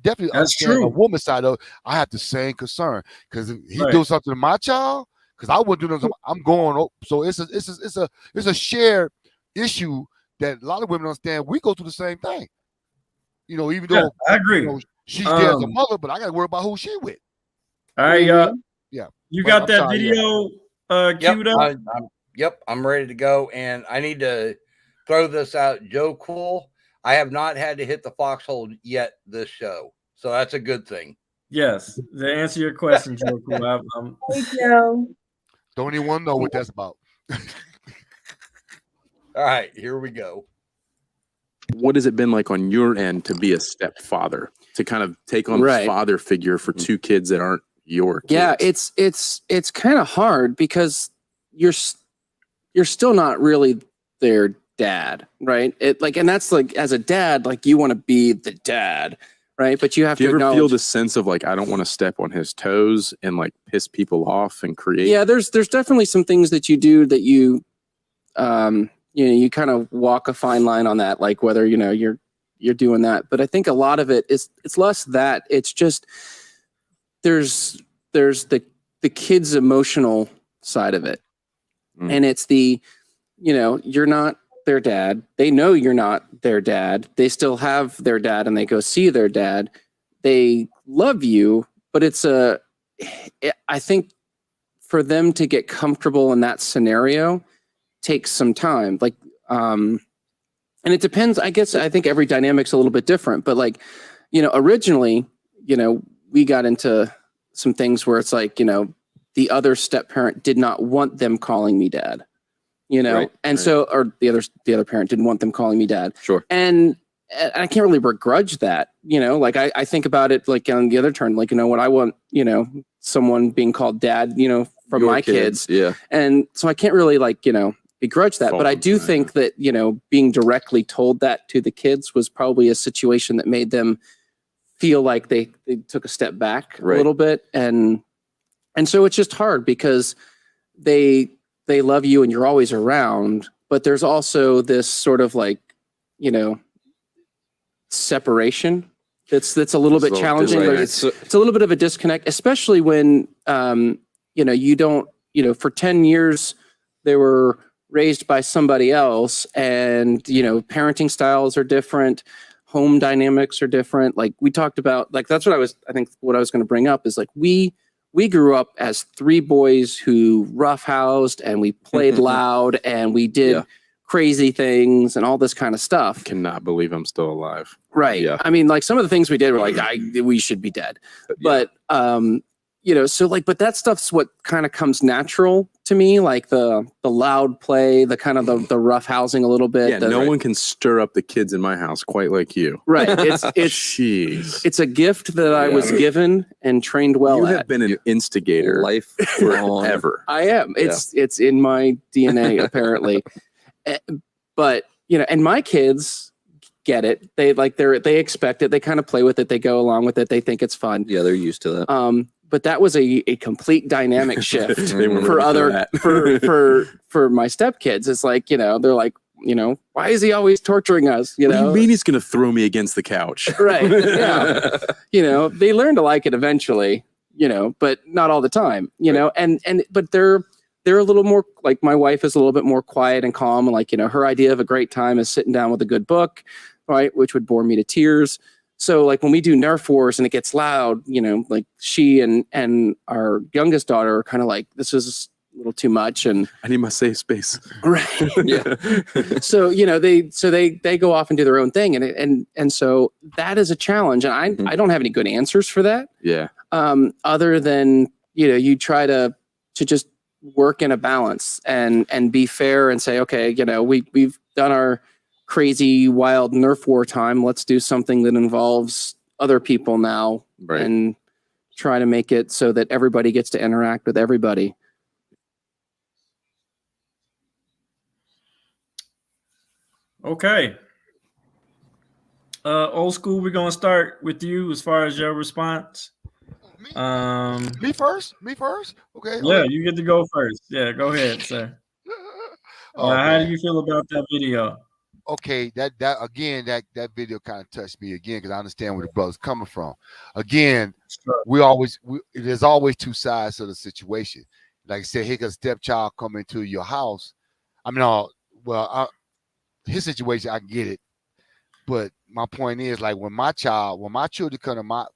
definitely understand the woman's side of it. I have the same concern because if he do something to my child, because I wouldn't do nothing, I'm going. So it's a shared issue that a lot of women understand. We go through the same thing. Even though I agree, she's there as a mother, but I got to worry about who she with. All right, y'all. Yeah. You got that video queued up? I'm ready to go. And I need to throw this out. Joe Cool, I have not had to hit the foxhole yet this show. So that's a good thing. Yes. To answer your question, Joe Cool. Thank you. Don't even want to know what that's about. All right, here we go. What has it been like on your end to be a stepfather, to kind of take on this father figure for two kids that aren't your kids? Yeah, it's kind of hard because you're still not really their dad, right? And that's like, as a dad, like, you want to be the dad, right? But you have Do you to ever feel the sense of like, I don't want to step on his toes and like piss people off and create? Yeah, there's definitely some things that you do that you you kind of walk a fine line on that, like whether you're doing that. But I think a lot of it is, it's less that, it's just there's the kid's emotional side of it. And it's you're not their dad. They know you're not their dad. They still have their dad and they go see their dad. They love you, but I think for them to get comfortable in that scenario takes some time. Like, and it depends, I guess. I think every dynamic's a little bit different, but like, originally, we got into some things where it's like, the other step parent did not want them calling me dad, you know, Right, and right. so, or the other parent didn't want them calling me dad. Sure. And I can't really begrudge that, you know, like I think about it like on the other turn, like, you know, what I want, you know, someone being called dad, you know, from Your my kids. Yeah. And so I can't really like, you know, begrudge that. Fault But I them do for that, think that, you know, being directly told that to the kids was probably a situation that made them feel like they took a step back a Right. little bit. And so it's just hard because they love you and you're always around, but there's also this sort of like, you know, separation that's a little bit challenging. Like it's a little bit of a disconnect, especially when you know, you don't, you know, for 10 years they were raised by somebody else, and you know, parenting styles are different, home dynamics are different. Like we talked about, like that's what I think what I was going to bring up is like we grew up as three boys who roughhoused and we played loud and we did crazy things and all this kind of stuff. Cannot believe I'm still alive. Right. Yeah. I mean, like some of the things we did were like, we should be dead. But, you know, so like, but that stuff's what kind of comes natural to me, like the loud play, the kind of the rough housing a little bit. Yeah, no one can stir up the kids in my house quite like you. Right. It's Jeez. It's a gift that I was given and trained well You at. have been an instigator Life forever. I am. It's in my DNA apparently. But, you know, and my kids get it. They they expect it. They kind of play with it. They go along with it. They think it's fun. Yeah, they're used to that. But that was a complete dynamic shift They were for ready for my stepkids. It's like, you know, they're like, you know, why is he always torturing us? You What do know, you mean he's going to throw me against the couch? right? Yeah, you know, they learn to like it eventually, you know, but not all the time, you know. And but they're a little more like my wife is a little bit more quiet and calm, and like, you know, her idea of a great time is sitting down with a good book, right, which would bore me to tears. So like when we do Nerf wars and it gets loud, you know, like she and our youngest daughter are kind of like, this is a little too much, and I need my safe space. Right. Yeah. So, you know, they go off and do their own thing. And so that is a challenge. And I don't have any good answers for that. Yeah. Other than, you know, you try to just work in a balance and be fair and say, okay, you know, we've done our crazy wild Nerf war time. Let's do something that involves other people now, Right. and try to make it so that everybody gets to interact with everybody. Okay. Old school, we're gonna start with you as far as your response. Me first? Okay. Yeah, you get to go first. Yeah, go ahead, sir. How do you feel about that video? Okay, that again, that video kind of touched me again, because I understand where the brother's coming from. Again, there's always two sides of the situation. Like I said, here comes a stepchild coming to your house. I mean, his situation, I get it, but my point is, like, when my children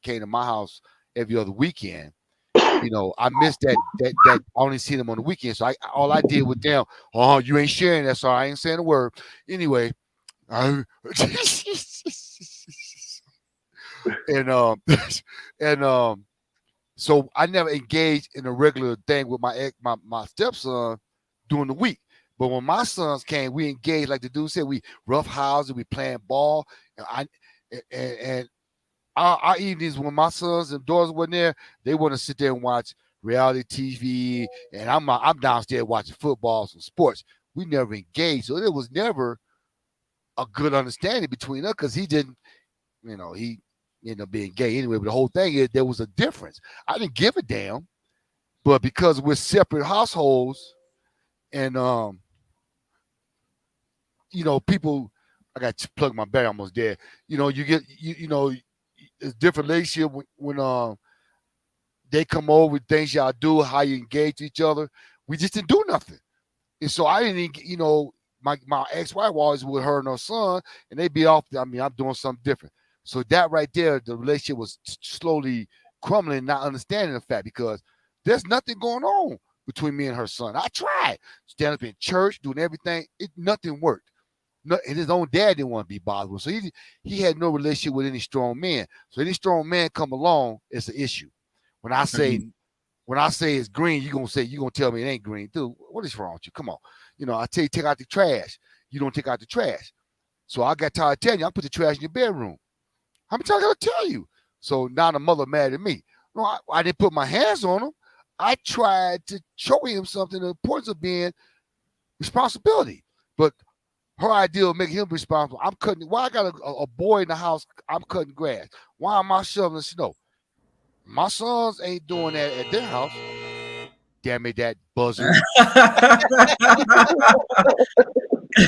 came to my house every other weekend, you know, I missed that I only see them on the weekend. So all I did with them, oh, you ain't sharing that, so I ain't saying a word. Anyway, so I never engaged in a regular thing with my stepson during the week. But when my sons came, we engaged, like the dude said, we rough houses, we playing ball, and our evenings when my sons and daughters weren't there, they want to sit there and watch reality TV, and I'm downstairs watching football, some sports. We never engaged, so there was never a good understanding between us, because he didn't, you know, he ended up being gay anyway. But the whole thing is, there was a difference. I didn't give a damn, but because we're separate households, and you know, people, I got to plug my battery, almost dead. You know, you get you know, it's different relationship when they come over, things y'all do, how you engage each other. We just didn't do nothing, and so I didn't, you know. My ex-wife was with her and her son, and they'd be off. I mean, I'm doing something different. So that right there, the relationship was slowly crumbling, not understanding the fact, because there's nothing going on between me and her son. I tried standing up in church, doing everything. Nothing worked. And his own dad didn't want to be bothered with. So he had no relationship with any strong men. So any strong man come along, it's an issue. When I say when I say it's green, you're gonna tell me it ain't green. Dude, what is wrong with you? Come on. I tell you take out the trash. You don't take out the trash. So I got tired of telling you, I put the trash in your bedroom. How many times I gotta tell you? So now the mother mad at me. No, I didn't put my hands on him. I tried to show him something, the importance of being responsibility. But her idea of making him responsible, I'm cutting. Why I got a boy in the house, I'm cutting grass. Why am I shoveling snow? My sons ain't doing that at their house. Damn it, that buzzer.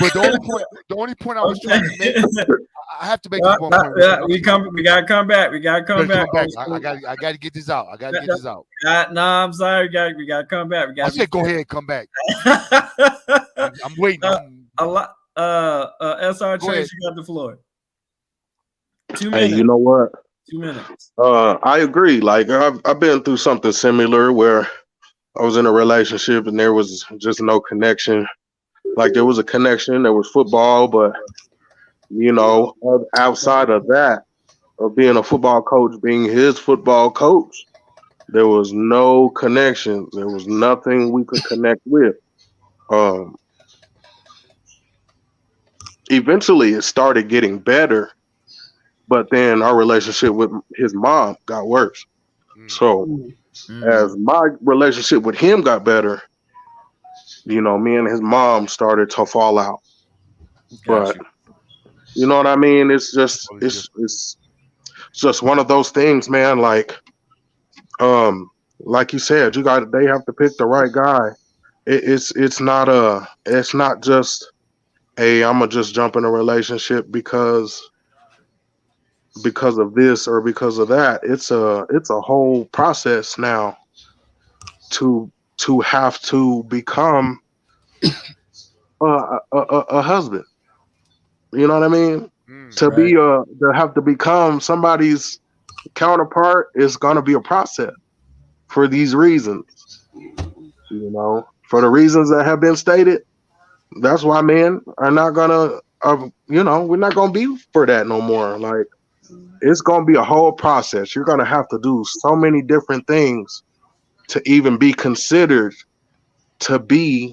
But the only point I was trying to make, I have to make this one point. We gotta come back. We gotta come back. I got to get this out. I got to get this out. No, I'm sorry. We gotta come back. I said go ahead and come back. I'm waiting. SR Trace, you got the floor. 2 minutes. Hey, you know what? 2 minutes. I agree. Like I've been through something similar where I was in a relationship and there was just no connection. Like there was a connection, there was football, but outside of that, of being a football coach, being his football coach, there was no connection. There was nothing we could connect with. Eventually, it started getting better, but then our relationship with his mom got worse. So, as my relationship with him got better, me and his mom started to fall out. But you know what I mean? It's just one of those things, man. Like you said, they have to pick the right guy. It's not just I'm gonna just jump in a relationship because of this or because of that. It's a whole process now to have to become a husband. You know what I mean? To have to become somebody's counterpart is gonna be a process for these reasons. For the reasons that have been stated. That's why men are not gonna, we're not gonna be for that no more. Like, it's gonna be a whole process. You're gonna have to do so many different things to even be considered to be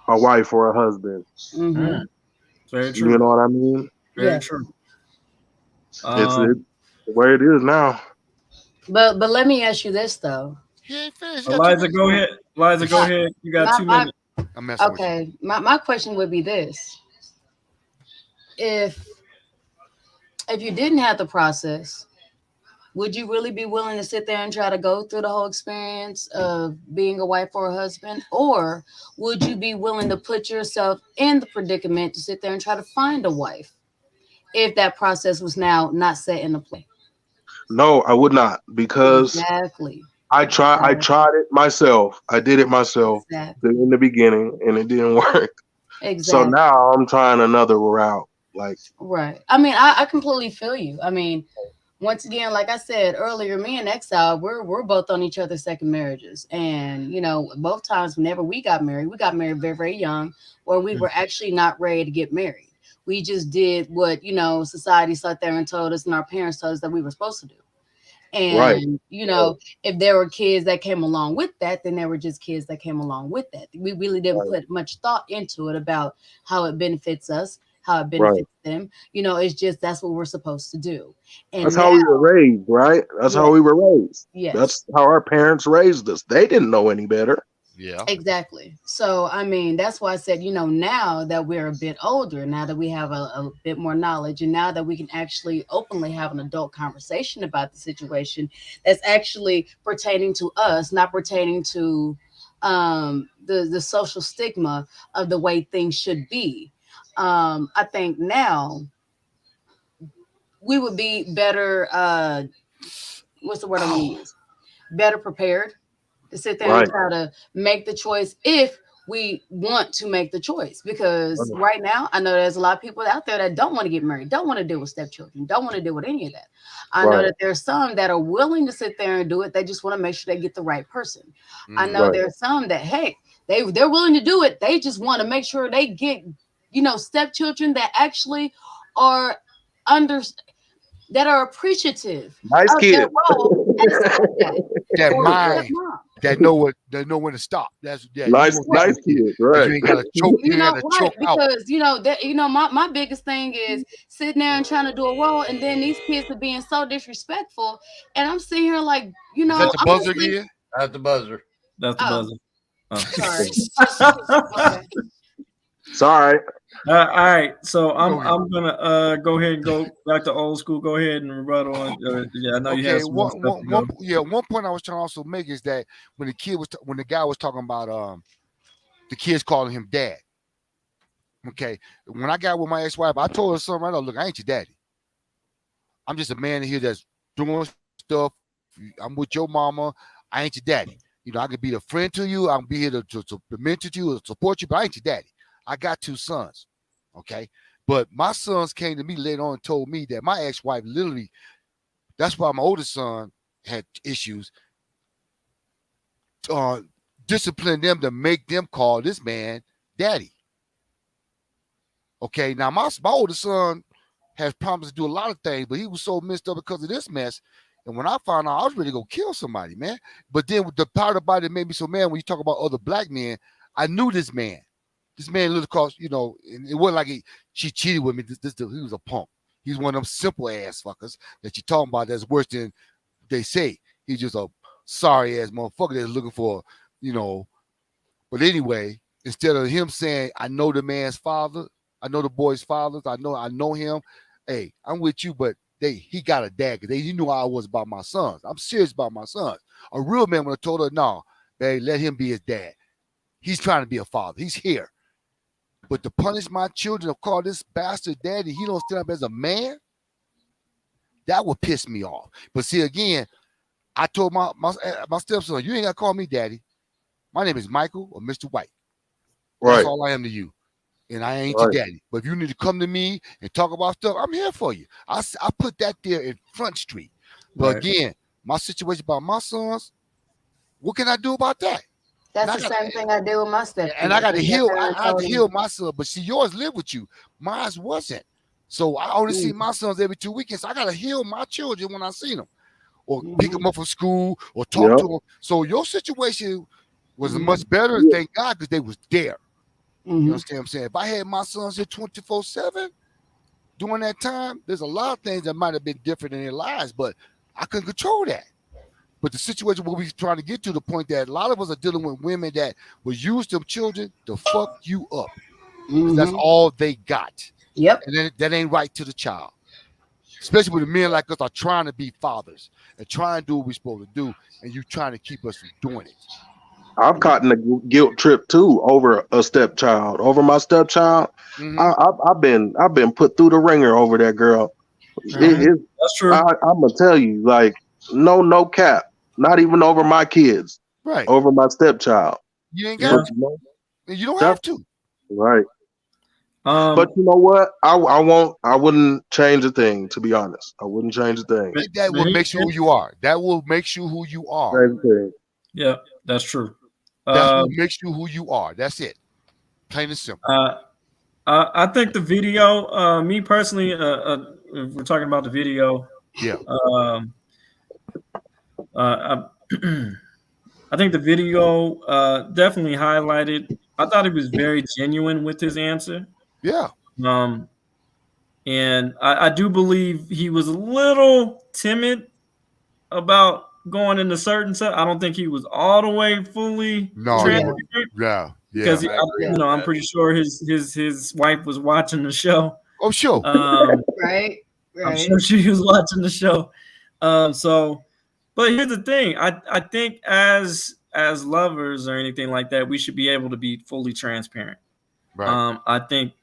a wife or a husband. Mm-hmm. Very true. You know what I mean? Very true. It's the way it is now. But let me ask you this though. Eliza, go ahead. Eliza, go ahead. You got 2 minutes. Okay, my question would be this: if you didn't have the process, would you really be willing to sit there and try to go through the whole experience of being a wife or a husband, or would you be willing to put yourself in the predicament to sit there and try to find a wife if that process was now not set into play? No, I would not, because exactly. I tried it myself. I did it myself in the beginning, and it didn't work. Exactly. So now I'm trying another route. Like, right. I mean, I completely feel you. I mean, once again, like I said earlier, me and Exile, we're both on each other's second marriages, and both times whenever we got married very, very young, or we were actually not ready to get married. We just did what society sat there and told us, and our parents told us that we were supposed to do. And, if there were kids that came along with that, then there were just kids that came along with that. We really didn't put much thought into it about how it benefits us, how it benefits them. It's just, that's what we're supposed to do. And that's how we were raised, right? That's how we were raised. Yes. That's how our parents raised us. They didn't know any better. Yeah. Exactly. So, I mean, that's why I said, now that we're a bit older, now that we have a bit more knowledge, and now that we can actually openly have an adult conversation about the situation that's actually pertaining to us, not pertaining to the social stigma of the way things should be. I think now we would be better, what's the word I want to use? Better prepared to sit there and try to make the choice if we want to make the choice. Because right now, I know there's a lot of people out there that don't want to get married, don't want to deal with stepchildren, don't want to deal with any of that. I know that there's some that are willing to sit there and do it. They just want to make sure they get the right person. I know there's some that, hey, they're willing to do it. They just want to make sure they get, stepchildren that actually are that are appreciative nice of kid. their role as a stepdad That or mind. stepmom. that know when to stop. That's nice kid, right? You ain't gotta choke. You know, gotta right? choke out. Because my biggest thing is sitting there and trying to do a role, and then these kids are being so disrespectful, and I'm sitting here like, Is that the I'm buzzer just like, again? That's the buzzer. That's the Oh. buzzer. Oh. sorry. Okay. Sorry. All right, so I'm gonna go ahead and go back to old school. Go ahead and rebuttal. Yeah, I know you have some more stuff to go. One point I was trying to also make is that when the guy was talking about the kids calling him dad. Okay, when I got with my ex-wife, I told her something right. Look, I ain't your daddy. I'm just a man here that's doing stuff. I'm with your mama. I ain't your daddy. I can be a friend to you. I can be here to mentor you, to support you, but I ain't your daddy. I got 2 sons. Okay. But my sons came to me later on and told me that my ex-wife literally, that's why my oldest son had issues, disciplined them to make them call this man daddy. Okay. Now my oldest son has promised to do a lot of things, but he was so messed up because of this mess. And when I found out, I was ready to go kill somebody, man. But then the part about it made me so mad when you talk about other black men. I knew this man. This man lived across, and it wasn't like she cheated with me. He was a punk. He's one of them simple ass fuckers that you're talking about that's worse than they say. He's just a sorry ass motherfucker that's looking for, But anyway, instead of him saying, I know the man's father, I know the boy's fathers, I know him. Hey, I'm with you, but he got a dad because he knew how I was about my sons. I'm serious about my sons. A real man would have told her, no, babe, let him be his dad. He's trying to be a father. He's here. But to punish my children or call this bastard daddy, he don't stand up as a man, that would piss me off. But see, again, I told my stepson, you ain't got to call me daddy. My name is Michael or Mr. White. Right. That's all I am to you. And I ain't your daddy. But if you need to come to me and talk about stuff, I'm here for you. I put that there in Front Street. But again, my situation about my sons, what can I do about that? That's the same thing I did with my stepkids. And I got to heal. I had to heal my son. But see, yours lived with you. Mine wasn't. So I only see my sons every 2 weekends. I got to heal my children when I see them. Or pick them up from school or talk to them. So your situation was much better, thank God, because they was there. You understand what I'm saying? If I had my sons here 24/7 during that time, there's a lot of things that might have been different in their lives, but I couldn't control that. But the situation where we're trying to get to the point that a lot of us are dealing with women that will use them children to fuck you up. That's all they got. Yep. And then that ain't right to the child. Especially when the men like us are trying to be fathers and trying to do what we're supposed to do, and you trying to keep us from doing it. I've caught in a guilt trip too over a stepchild. Over my stepchild, I've been put through the ringer over that girl. That's true. I'm gonna tell you, like, no cap. Not even over my kids. Right. Over my stepchild. You ain't got to. You don't have to. Right. But you know what? I wouldn't change a thing, to be honest. I wouldn't change a thing. That will make you who you are. That will make you who you are. Yeah, that's true. That's what makes you who you are. That's it. Plain and simple. I think the video, me personally, if we're talking about the video. Yeah. I think the video definitely highlighted. I thought he was very genuine with his answer. Yeah. And I do believe he was a little timid about going into certain stuff. I don't think he was all the way fully transparent. Yeah. Because I'm pretty sure his wife was watching the show. Oh, sure. Right. I'm sure she was watching the show. But here's the thing. I think as lovers or anything like that, we should be able to be fully transparent. Right. I think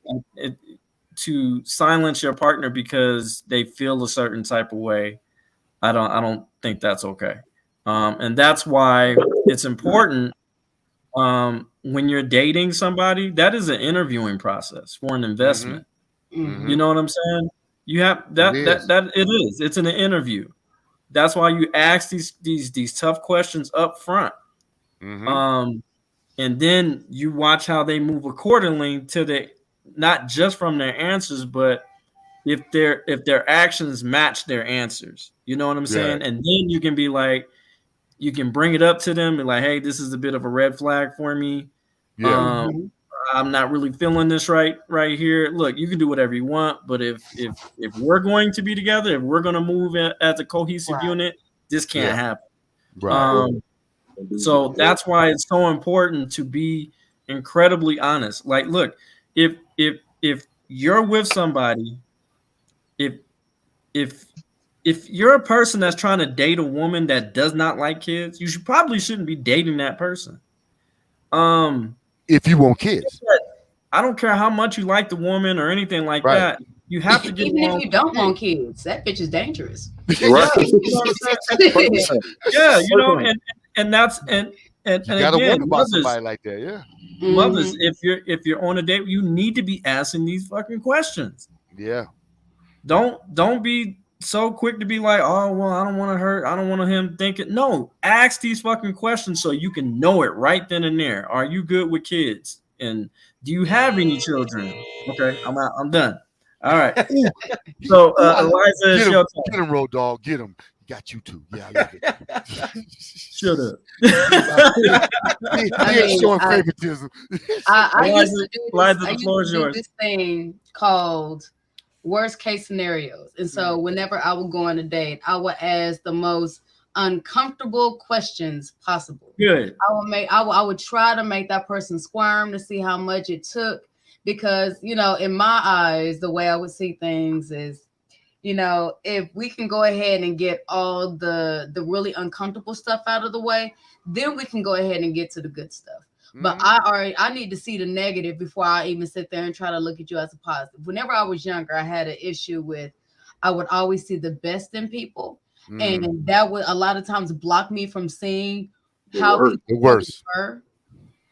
to silence your partner because they feel a certain type of way, I don't think that's okay. And that's why it's important when you're dating somebody, that is an interviewing process for an investment. You know what I'm saying? You have that it is. It's an interview. That's why you ask these tough questions up front. And then you watch how they move accordingly to not just from their answers, but if their actions match their answers. You know what I'm saying? And then you can be like, You can bring it up to them and like, hey, this is a bit of a red flag for me. Yeah. I'm not really feeling this right here. Look, you can do whatever you want, but if we're going to be together, if we're going to move as a cohesive unit, this can't happen. Right. So that's why it's so important to be incredibly honest. Like, look, if you're with somebody, if you're a person that's trying to date a woman that does not like kids, you shouldn't be dating that person. If you want kids, I don't care how much you like the woman or anything like that. You have to get even along if you don't want kids, that bitch is dangerous. Yeah, you know what I'm saying? Yeah, you know, and that's and you gotta again, wonder about somebody like that. Yeah. Mothers, if you're on a date, you need to be asking these fucking questions. Yeah. Don't be so quick to be like, oh well, I don't want him thinking. No, ask these fucking questions so you can know it right then and there. Are you good with kids? And do you have any children? Okay, I'm done. All right. So Eliza, get him, your get him, Road Dog. Get him. Got you too. Yeah, I love it. Shut up. He ain't showing favoritism. I used to do this thing called worst case scenarios. And so whenever I would go on a date, I would ask the most uncomfortable questions possible. Good. I would try to make that person squirm to see how much it took, because, you know, in my eyes, the way I would see things is, you know, if we can go ahead and get all the really uncomfortable stuff out of the way, then we can go ahead and get to the good stuff. But I need to see the negative before I even sit there and try to look at you as a positive. Whenever I was younger, I had an issue with, I would always see the best in people. And that would a lot of times block me from seeing how the worst were.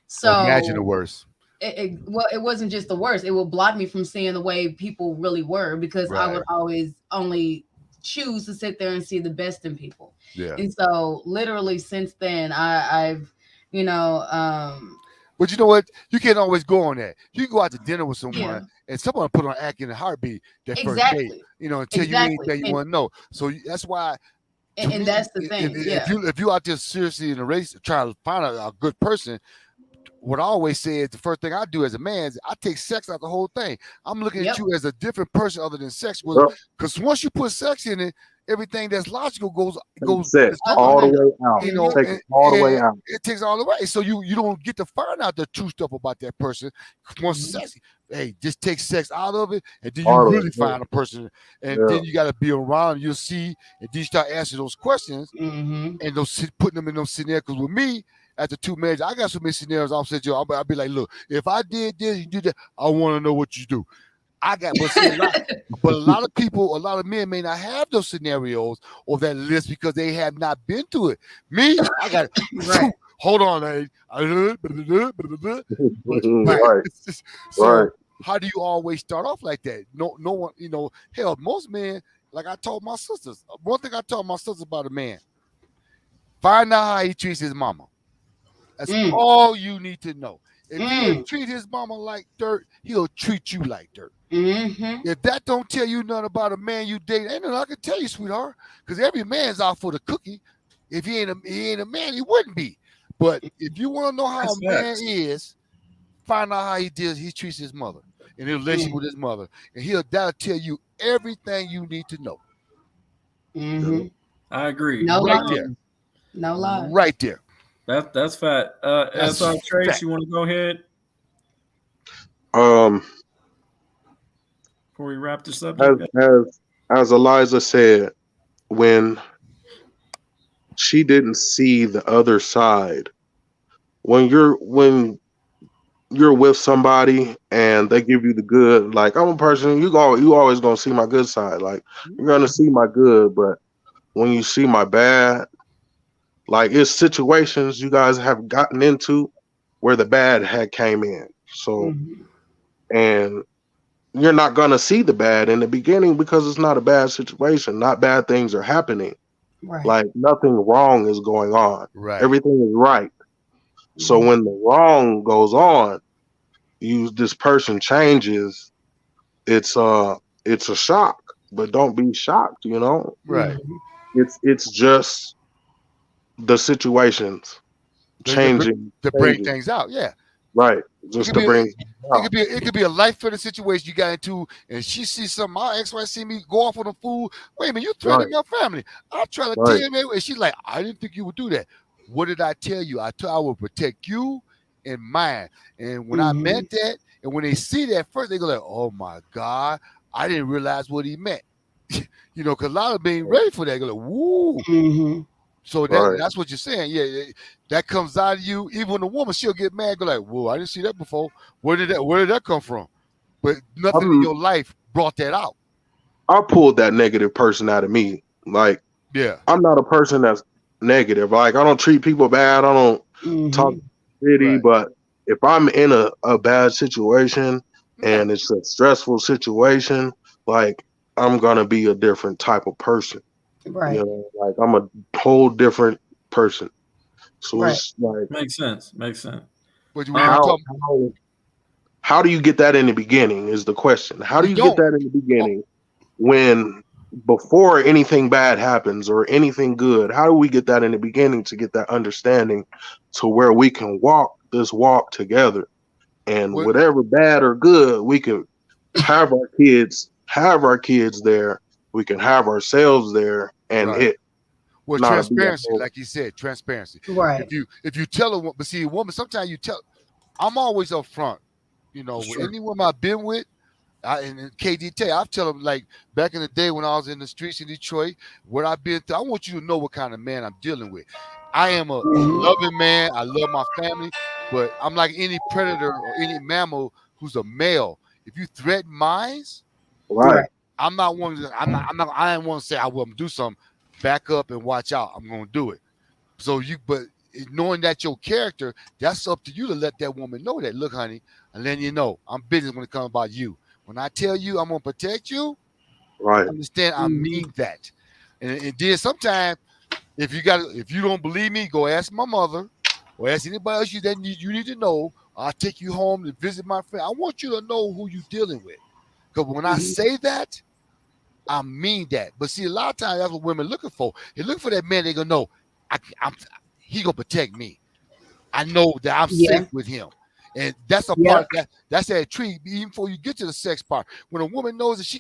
So imagine the worst. Well, it wasn't just the worst. It would block me from seeing the way people really were, because I would always only choose to sit there and see the best in people. Yeah. And so literally since then, I've, you know, but you know what? You can't always go on that. You can go out to dinner with someone and someone put on act in a heartbeat that first date, you know, and tell you anything you want to know. So that's why. And that's the thing. If you out there seriously in a race trying to find a good person, what I always say is the first thing I do as a man is I take sex out the whole thing. I'm looking at you as a different person other than sex. Because once you put sex in it, everything that's logical goes all the way out. You know, Take it all the way out. It takes all the way. So you don't get to find out the true stuff about that person. Once sex, hey, just take sex out of it, and then you really find a person, and then you got to be around. You'll see, and then you start answering those questions, and putting them in those scenarios. Because with me, after 2 minutes, I got so many scenarios. I'll be like, look, if I did this, you did that, I want to know what you do. But a lot of people, a lot of men may not have those scenarios or that list because they have not been through it. Me, I got it. Hold on, So how do you always start off like that? No one, you know, hell, most men, like I told my sisters, one thing I told my sisters about a man, find out how he treats his mama. That's all you need to know. If he treat his mama like dirt, he'll treat you like dirt. If that don't tell you nothing about a man you date, ain't nothing I can tell you, sweetheart. Because every man's out for the cookie. If he ain't a man, he wouldn't be. But if you want to know how a man is, find out how he treats his mother and his relationship with his mother, and that'll tell you everything you need to know. I agree. No right lie. there. No lie. Right there. That's fat. Trace, you want to go ahead before we wrap this up? As Eliza said, when she didn't see the other side, when you're with somebody and they give you the good, like I'm a person, you always gonna see my good side. Like you're gonna see my good, but when you see my bad, like it's situations you guys have gotten into where the bad had came in. So, and you're not going to see the bad in the beginning because it's not a bad situation. Not bad things are happening. Right. Like nothing wrong is going on. Right. Everything is right. So when the wrong goes on, this person changes. It's a shock, but don't be shocked, you know? Right. It's just the situations changing to bring things out. Yeah. Right. Just to bring it could be a life threatening situation you got into, and she sees something. My ex-wife see me go off on a fool. Wait a minute, you threatening your family. I try to tell you, and she's like, I didn't think you would do that. What did I tell you? I told I would protect you and mine. And when I meant that, and when they see that first, they go like, oh my God, I didn't realize what he meant. You know, because a lot of them ain't ready for that. They go like, woo. So that's what you're saying. Yeah, that comes out of you. Even when a woman, she'll get mad, go like, whoa, I didn't see that before. Where did that come from? But nothing in your life brought that out. I pulled that negative person out of me. Like, I'm not a person that's negative. Like, I don't treat people bad. I don't talk shitty. But if I'm in a bad situation and it's a stressful situation, like, I'm gonna be a different type of person. Right. You know, like I'm a whole different person. So it's like makes sense. But how do you get that in the beginning is the question. How do you get that in the beginning when before anything bad happens or anything good? How do we get that in the beginning to get that understanding to where we can walk this walk together, and whatever bad or good, we can have our kids there. We can have ourselves there, and it. Well, transparency, like you said, transparency. Right. If you tell a woman, but see, a woman, sometimes you tell. I'm always up front. You know, with any woman I've been with, and Kdot, I tell them, like back in the day when I was in the streets in Detroit, what I've been through. I want you to know what kind of man I'm dealing with. I am a loving man. I love my family, but I'm like any predator or any mammal who's a male. If you threaten mine, I'm not one. I didn't want to say I will do something. Back up and watch out. I'm gonna do it. So but knowing that your character, that's up to you to let that woman know that. Look, honey, and then you know I'm business when it comes about you. When I tell you I'm gonna protect you, understand I mean that. And then sometimes if you don't believe me, go ask my mother or ask anybody else you need to know. I'll take you home to visit my friend. I want you to know who you're dealing with. Because when I say that, I mean that. But see, a lot of times that's what women looking for. They look for that man. They gonna know he gonna protect me. I know that I'm safe with him, and that's a part that's that tree. Even before you get to the sex part, when a woman knows that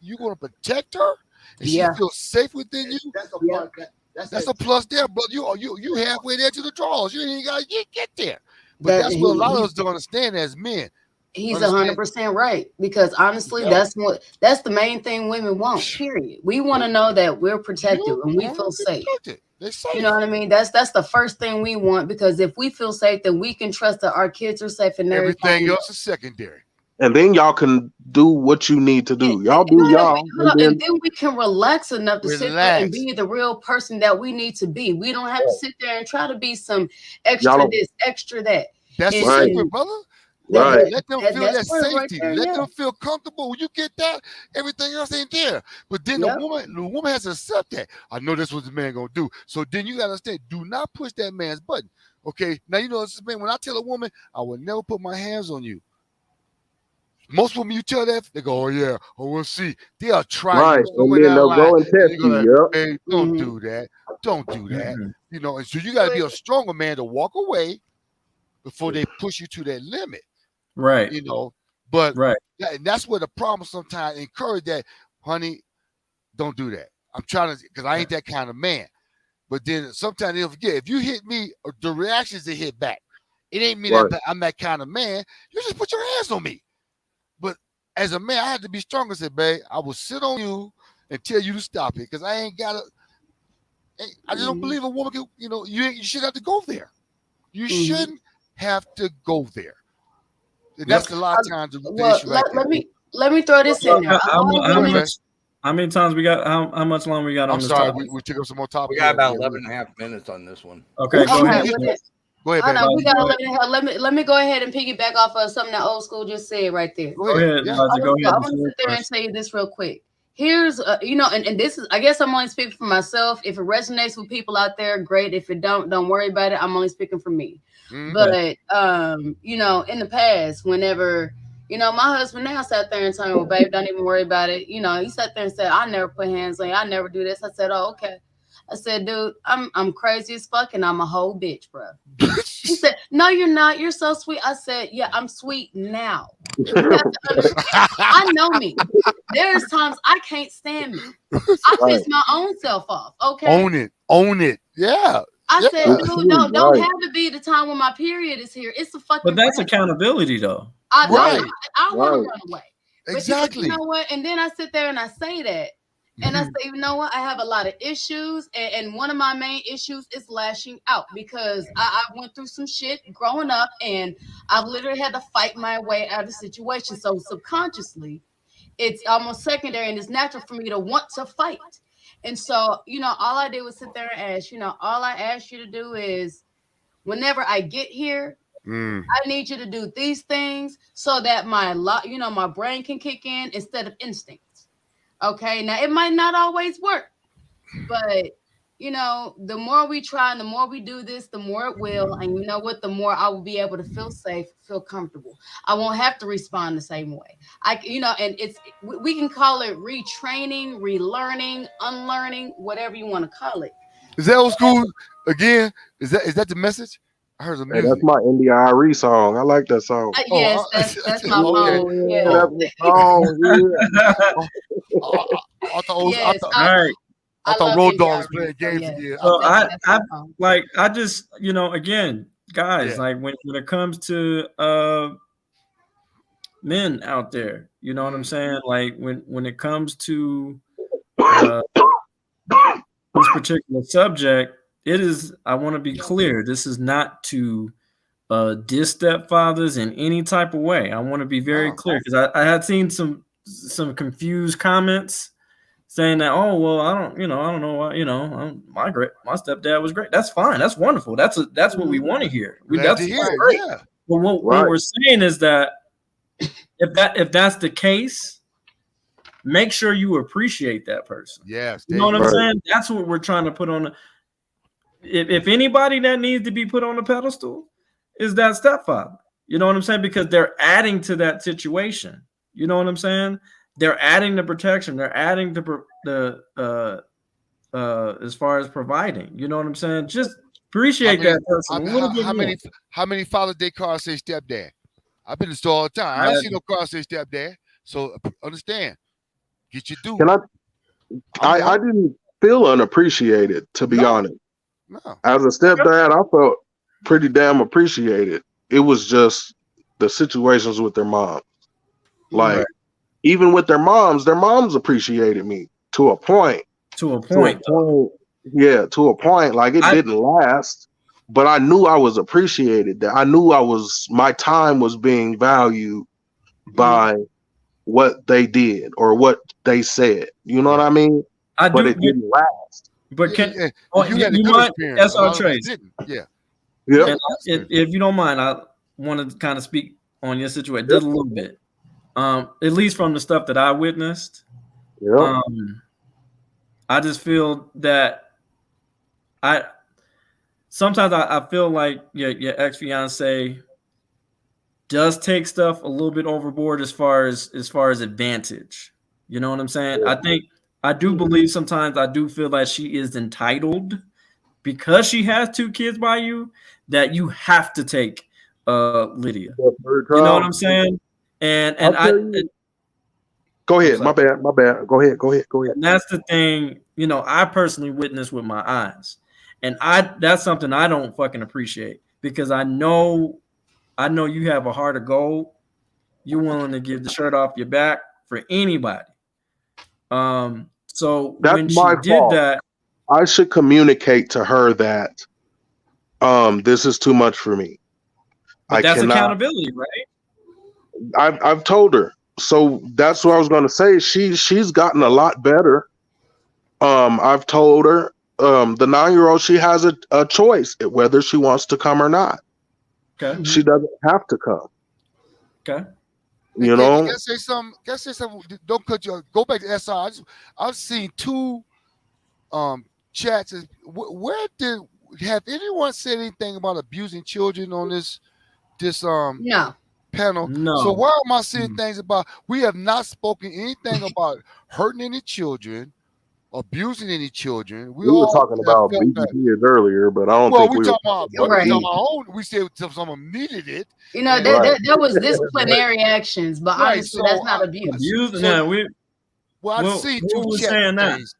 you gonna protect her and she feels safe within you, that's a part. That's a plus there, brother. You halfway there to the draws. You ain't gotta get there. But that's what a lot of us don't understand as men. He's 100% right, because honestly, that's the main thing women want. Period. We want to know that we're protected and we feel safe. You know what I mean? That's the first thing we want, because if we feel safe, then we can trust that our kids are safe and everything else is secondary. And then y'all can do what you need to do. Y'all do y'all. And then we can relax enough to sit there and be the real person that we need to be. We don't have to sit there and try to be some extra this, extra that. That's the secret, brother. Let them feel that safety. Let them feel comfortable. When you get that, everything else ain't there. But then the woman has to accept that. I know that's what the man gonna do. So then you gotta understand. Do not push that man's button. Okay. Now you know, man. When I tell a woman, I will never put my hands on you. Most women, you tell that, they go, "Oh yeah, oh we'll see." They'll try. And then they'll go and test you. Hey, don't do that. Don't do that. You know. And so you got to be a stronger man to walk away before they push you to that limit. Right. You know, but and that's where the problem sometimes encourage that, honey, don't do that. I'm trying to, because I ain't that kind of man. But then sometimes they'll forget, if you hit me, the reactions they hit back. It ain't me that I'm that kind of man. You just put your hands on me. But as a man, I had to be strong and say, babe, I will sit on you and tell you to stop it, because I ain't got to. I just don't believe a woman can, you know, you shouldn't have to go there. You shouldn't have to go there. And that's a lot of times the issue. Let me throw this in there. How many times we got? How much longer we got on this topic? I'm sorry, we took up some more topics. We got about 11 and a half minutes on this one. Okay, go ahead. Go ahead, baby. We got 11 and a half. Let me go ahead and piggyback off of something that old school just said right there. Go ahead. I want to sit there and say this real quick. Here's, you know, and this is, I guess I'm only speaking for myself. If it resonates with people out there, great. If it don't worry about it. I'm only speaking for me. But, you know, in the past, whenever, you know, my husband now sat there and told me, well, babe, don't even worry about it. You know, he sat there and said, I never put hands on you. I never do this. I said, oh, okay. I said, dude, I'm crazy as fuck and I'm a whole bitch, bro. He said, no, you're not. You're so sweet. I said, yeah, I'm sweet now. You have to understand. I know me. There's times I can't stand me. I piss my own self off. Okay. Own it. Yeah. I said, dude, no, don't have to be the time when my period is here. It's a fucking. But that's accountability, though. I want to run away. Exactly. You know what? And then I sit there and I say that. And I say, you know what? I have a lot of issues. And one of my main issues is lashing out because I went through some shit growing up and I've literally had to fight my way out of situations. So subconsciously, it's almost secondary and it's natural for me to want to fight. And so, you know, all I did was sit there and ask, you know, all I asked you to do is whenever I get here, I need you to do these things so that my brain can kick in instead of instincts. Okay, now it might not always work, but you know, the more we try and the more we do this, the more it will. And you know what? The more I will be able to feel safe, feel comfortable. I won't have to respond the same way. And we can call it retraining, relearning, unlearning, whatever you want to call it. Is that old school again? Is that the message? I heard the music. Hey, that's my NDIRE song. I like that song. Yes, that's my phone. Yeah. That's my song. Yeah. I thought Road Dogs playing games again. So I just, you know, again, guys, like when it comes to men out there, you know what I'm saying? Like when it comes to this particular subject, I want to be clear. This is not to diss stepfathers in any type of way. I want to be very clear because I had seen some confused comments saying that, oh, well, I don't know why, you know, my stepdad was great. That's fine. That's wonderful. That's what we want to hear. That's great. Yeah. But what we're saying is that if that's the case, make sure you appreciate that person. Yes. You know what I'm saying? That's what we're trying to put on. If anybody that needs to be put on the pedestal is that stepfather. You know what I'm saying? Because they're adding to that situation. You know what I'm saying? They're adding the protection. They're adding the as far as providing. You know what I'm saying? Just appreciate that person. How many Father's Day cards say stepdad? I've been in the store all the time. I ain't seen no cards say stepdad. So understand. Get your due. I didn't feel unappreciated, to be honest. No. As a stepdad, I felt pretty damn appreciated. It was just the situations with their mom. Like, even with their moms appreciated me to a point. Yeah, to a point. Like, it didn't last, but I knew I was appreciated. That I knew my time was being valued by what they did or what they said. You know what I mean? But it didn't last. But you mind? That's our Trace. Yeah. If you don't mind, I want to kind of speak on your situation just a little bit. At least from the stuff that I witnessed. Yeah. I just feel that sometimes I feel like your ex-fiance does take stuff a little bit overboard as far as advantage. You know what I'm saying? I do believe sometimes I do feel that she is entitled because she has 2 kids by you that you have to take Lydia. You know what I'm saying? And go ahead. My bad. Go ahead. And that's the thing, you know, I personally witnessed with my eyes. And that's something I don't fucking appreciate because I know you have a heart of gold. You're willing to give the shirt off your back for anybody. So that's when she did fault. that, I should communicate to her that this is too much for me. That's accountability, right? I've told her. So that's what I was going to say. She's gotten a lot better. I've told her the 9-year-old, she has a choice whether she wants to come or not. Okay. She doesn't have to come. Okay. You know. Can I say something? Don't cut you. Go back to SR. I've seen 2 chats. Where have anyone said anything about abusing children on this no panel? No. So why am I seeing things about? We have not spoken anything about hurting any children abusing any children. We were talking about felt that. BBPs earlier, but I don't Well, think we we were talking about, talking Right. we talking about own. We said someone needed it. You know, and- that was disciplinary actions, but Right, honestly, so that's not abuse. Abuse? So- No, we. Well, I've Well, seen who two was chat saying that? things.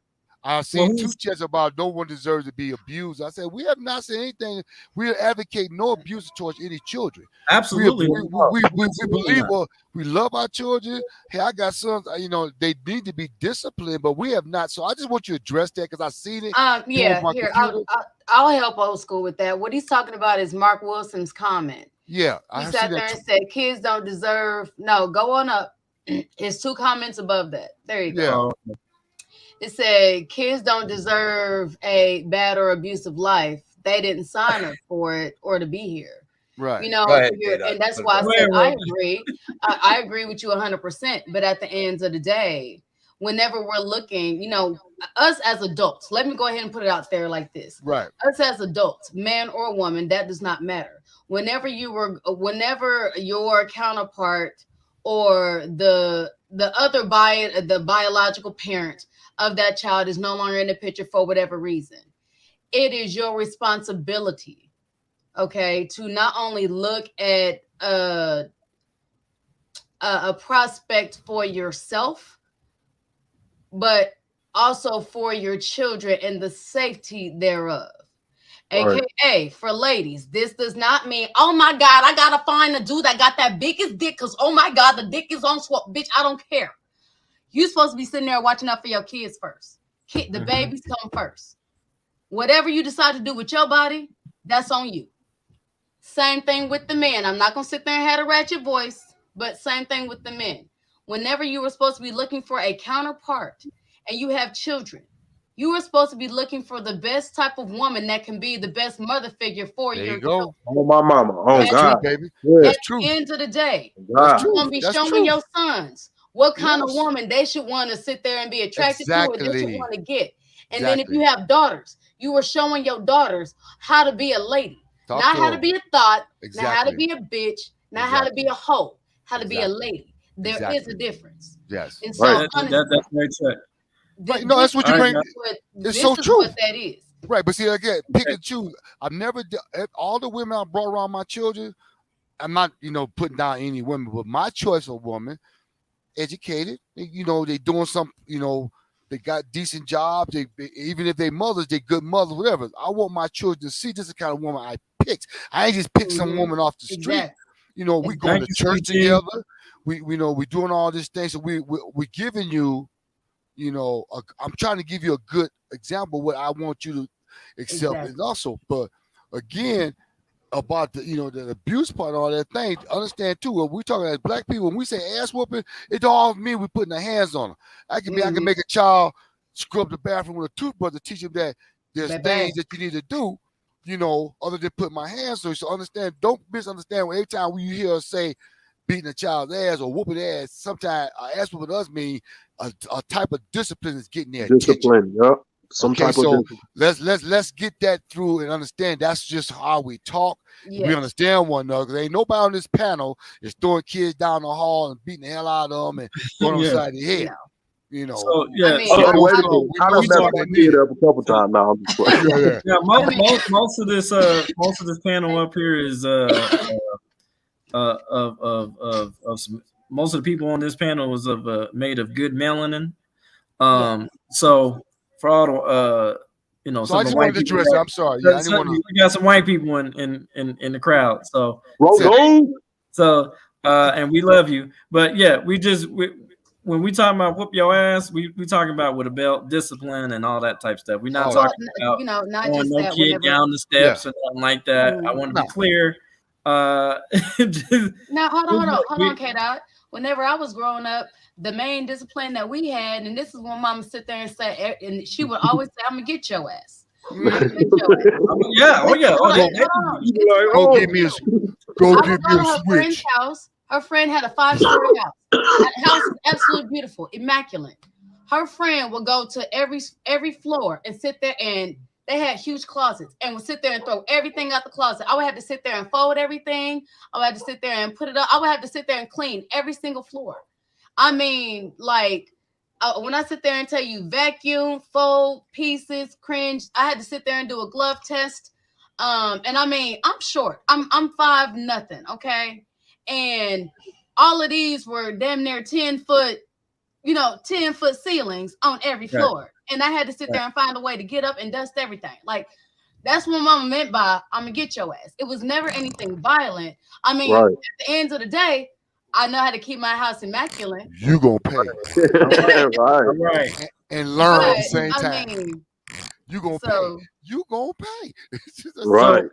I've seen two chats about no one deserves to be abused. I said we have not said anything. We advocate no abuse towards any children. Absolutely. We believe we love our children. Hey, I got sons. You know, they need to be disciplined, but we have not. So I just want you to address that because I've seen it. Yeah, on my here computer. I'll help old school with that. What he's talking about is Mark Wilson's comment. Yeah, He I see sat there that. and said, "Kids don't deserve." No, go on up. It's 2 comments above that. There you go. Yeah. It said, "Kids don't deserve a bad or abusive life. They didn't sign up for it or to be here." Right. You know, Go ahead, and that's Kdot. why I Wait, said wait. I agree. I agree with you 100%. But at the end of the day, whenever we're looking, you know, us as adults, let me go ahead and put it out there like this. Right. Us as adults, man or woman, that does not matter. Whenever your counterpart or the biological parent of that child is no longer in the picture for whatever reason, it is your responsibility, okay, to not only look at a prospect for yourself, but also for your children and the safety thereof. Right. AKA for ladies, this does not mean, oh my God, I gotta find a dude that got that biggest dick because oh my God, the dick is on swap. Bitch, I don't care. You're supposed to be sitting there watching out for your kids first. The babies come first. Whatever you decide to do with your body, that's on you. Same thing with the men. I'm not gonna sit there and have a ratchet voice, but same thing with the men. Whenever you were supposed to be looking for a counterpart and you have children, you were supposed to be looking for the best type of woman that can be the best mother figure for There your you go. children. Oh my mama. Oh That's God. True, baby. Yeah. At That's the true. end of the day, God. you're gonna be That's showing true. your sons what kind of Yes. woman they should want to sit there and be attracted to, or they should Exactly. want to get. And then if Exactly. you have daughters, you were showing your daughters how to be a lady, Talk not to how to them. be a thought, not how to Exactly. be a bitch, not how to be a hoe, how to be a Exactly. lady. There is Exactly. a difference. Yes. And so Right. honestly, That's very true. Right. No, that's what you All right, bring. guys. It's so this is true. what that is. Right, but see again, pick and choose. I've never all the women I brought around my children. I'm not, putting down any women, but my choice of woman, educated. They doing some, they got decent jobs. They even if they mothers, they good mothers, whatever. I want my children to see this is the kind of woman I picked. I ain't just pick some woman off the street. Exactly. We going Thank to you, church CT. together. We we doing all these things. So we giving you, I'm trying to give you a good example of what I want you to accept. Exactly. And also, but again, about the abuse part and all that thing, understand too, when we talking as black people, when we say ass whooping, it don't all mean we putting our hands on them. I can make a child scrub the bathroom with a toothbrush to teach them that there's things that you need to do, other than put my hands on you. So understand, don't misunderstand every time you hear us say beating a child's ass or whooping ass, sometimes ass whooping us mean a type of discipline is getting their attention. Discipline. Yep. Some Okay, type so of discipline. let's get that through and understand that's just how we talk. Yes. We understand one another because ain't nobody on this panel is throwing kids down the hall and beating the hell out of them and going Yeah. upside the head. So yeah, I mean, Oh, so wait a we minute. I done we messed talking my need kid it. up a couple times now. I'm just playing. Yeah. most of this panel up here is of some, most of the people on this panel was made of good melanin. So for all the So some I of the just white wanted to people, address it. I'm sorry. Yeah, I didn't want to. we got some white people in the crowd. So and we love you, but yeah, when we talking about whoop your ass, we talking about with a belt, discipline, and all that type stuff. We're not talking about not throwing just no that. kid Whenever, down the steps or nothing like that. I want to be clear. now hold on, Kdot. Whenever I was growing up, the main discipline that we had, and this is when Mama sit there and say, and she would always say, "I'm gonna get your ass." Yeah, oh yeah. Go give me a her friend's switch. house. Her friend had a 5-story house. That house is absolutely beautiful, immaculate. Her friend would go to every floor and sit there, and they had huge closets, and would sit there and throw everything out the closet. I would have to sit there and fold everything. I would have to sit there and put it up. I would have to sit there and clean every single floor. I mean, like, when I sit there and tell you vacuum, fold, pieces, cringe, I had to sit there and do a glove test. And I mean, I'm short. I'm 5'0", okay? And all of these were damn near 10-foot, 10-foot ceilings on every floor. And I had to sit there and find a way to get up and dust everything. Like, that's what Mama meant by I'm gonna get your ass. It was never anything violent. I mean, at the end of the day, I know how to keep my house immaculate. You gonna pay. Right. And learn at the But, same time. You gonna pay. You gonna pay. Right.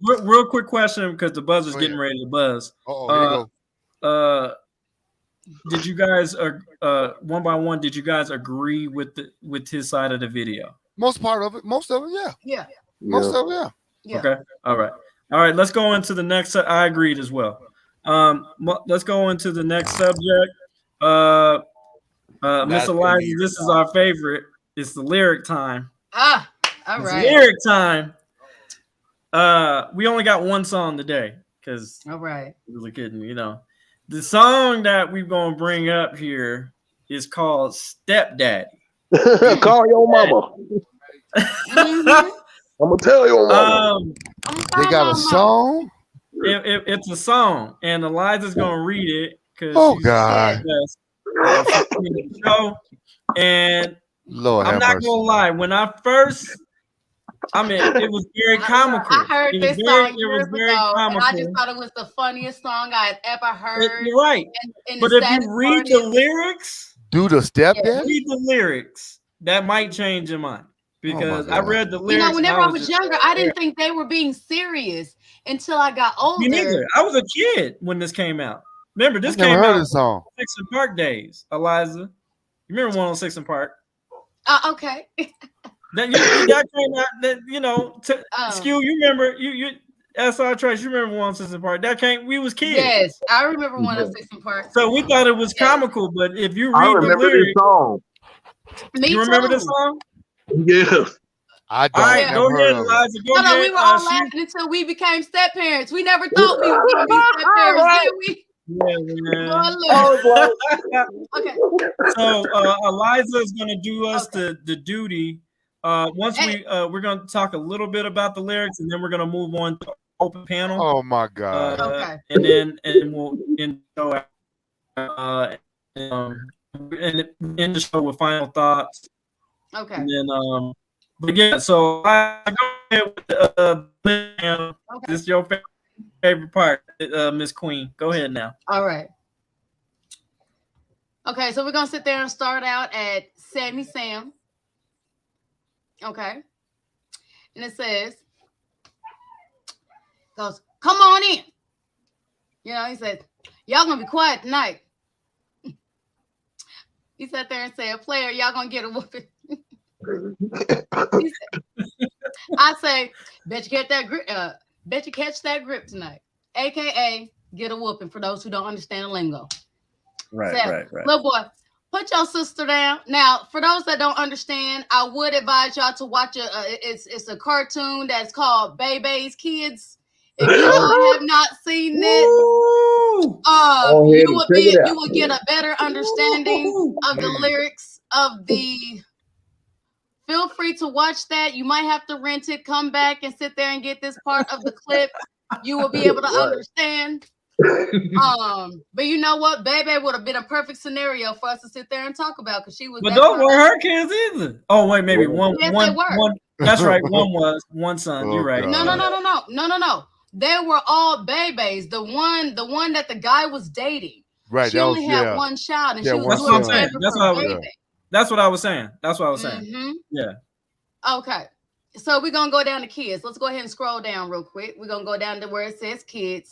So, real quick question, because the buzzer's getting ready to buzz. Here you go. Did you guys one by one? Did you guys agree with his side of the video? Most of it, yeah. Yeah. Most of it, yeah. Okay. All right. Let's go into the next. I agreed as well. Let's go into the next subject. Miss Eliza, this is our favorite. It's the lyric time. All right. Lyric time. We only got one song today because all right. Really kidding, The song that we're gonna bring up here is called "Stepdaddy." Call your mama. I'm gonna tell your mama. They got a song. It's a song, and Eliza's gonna read it because God. And Lord, I'm not gonna lie. When I first, it was very comical. I heard this song years ago, comical. and I just thought it was the funniest song I had ever heard. You're right. But if you read the lyrics, do the stepdad? Read the lyrics. That might change your mind. Because I read the lyrics. Whenever I was younger, I didn't think they were being serious until I got older. Me neither. I was a kid when this came out. Remember, this came heard out this song. 6 and Park days, Eliza. You remember 106 and Park? Okay. That came out. Skew, you remember you SR Trace? You remember 106 and Park? That came. We was kids. Yes, I remember 106 and Park. So we thought it was comical, but if you read the lyrics, this song. You remember this song? Yeah. I don't. All right, go ahead, Eliza. Go ahead. We were all laughing until we became step parents. We never thought we were going to be step parents, did we? Yeah, okay. So Eliza is going to do us the duty. Once we're going to talk a little bit about the lyrics, and then we're going to move on to open panel. Oh my God! Okay. And we'll end the show. And end the show with final thoughts. Okay. And then but yeah, so I go ahead with this is your favorite part, Miss Queen. Go ahead now. All right. Okay, so we're gonna sit there and start out at Sammy Sam. Okay. And it goes, come on in. He said, y'all gonna be quiet tonight. He sat there and said, player, y'all gonna get a whooping. I say, bet you catch that grip tonight. AKA get a whooping for those who don't understand the lingo. Right. Little boy, put your sister down. Now, for those that don't understand, I would advise y'all to watch it's a cartoon that's called Bebe's Kids. If you have not seen this, you will get a better understanding of the lyrics of the. Feel free to watch that. You might have to rent it, come back and sit there and get this part of the clip. You will be able to understand. But you know what? Bebe would have been a perfect scenario for us to sit there and talk about because she was. But those weren't her kids either. Oh wait, maybe one. Yes, one, they were. one. That's right. One son. You're right. No. They were all Bebes. The one that the guy was dating. Right. She only had one child, and she was doing favor for Bebe. That's what I was saying. Mm-hmm. Yeah. Okay. So we're going to go down to kids. Let's go ahead and scroll down real quick. We're going to go down to where it says kids.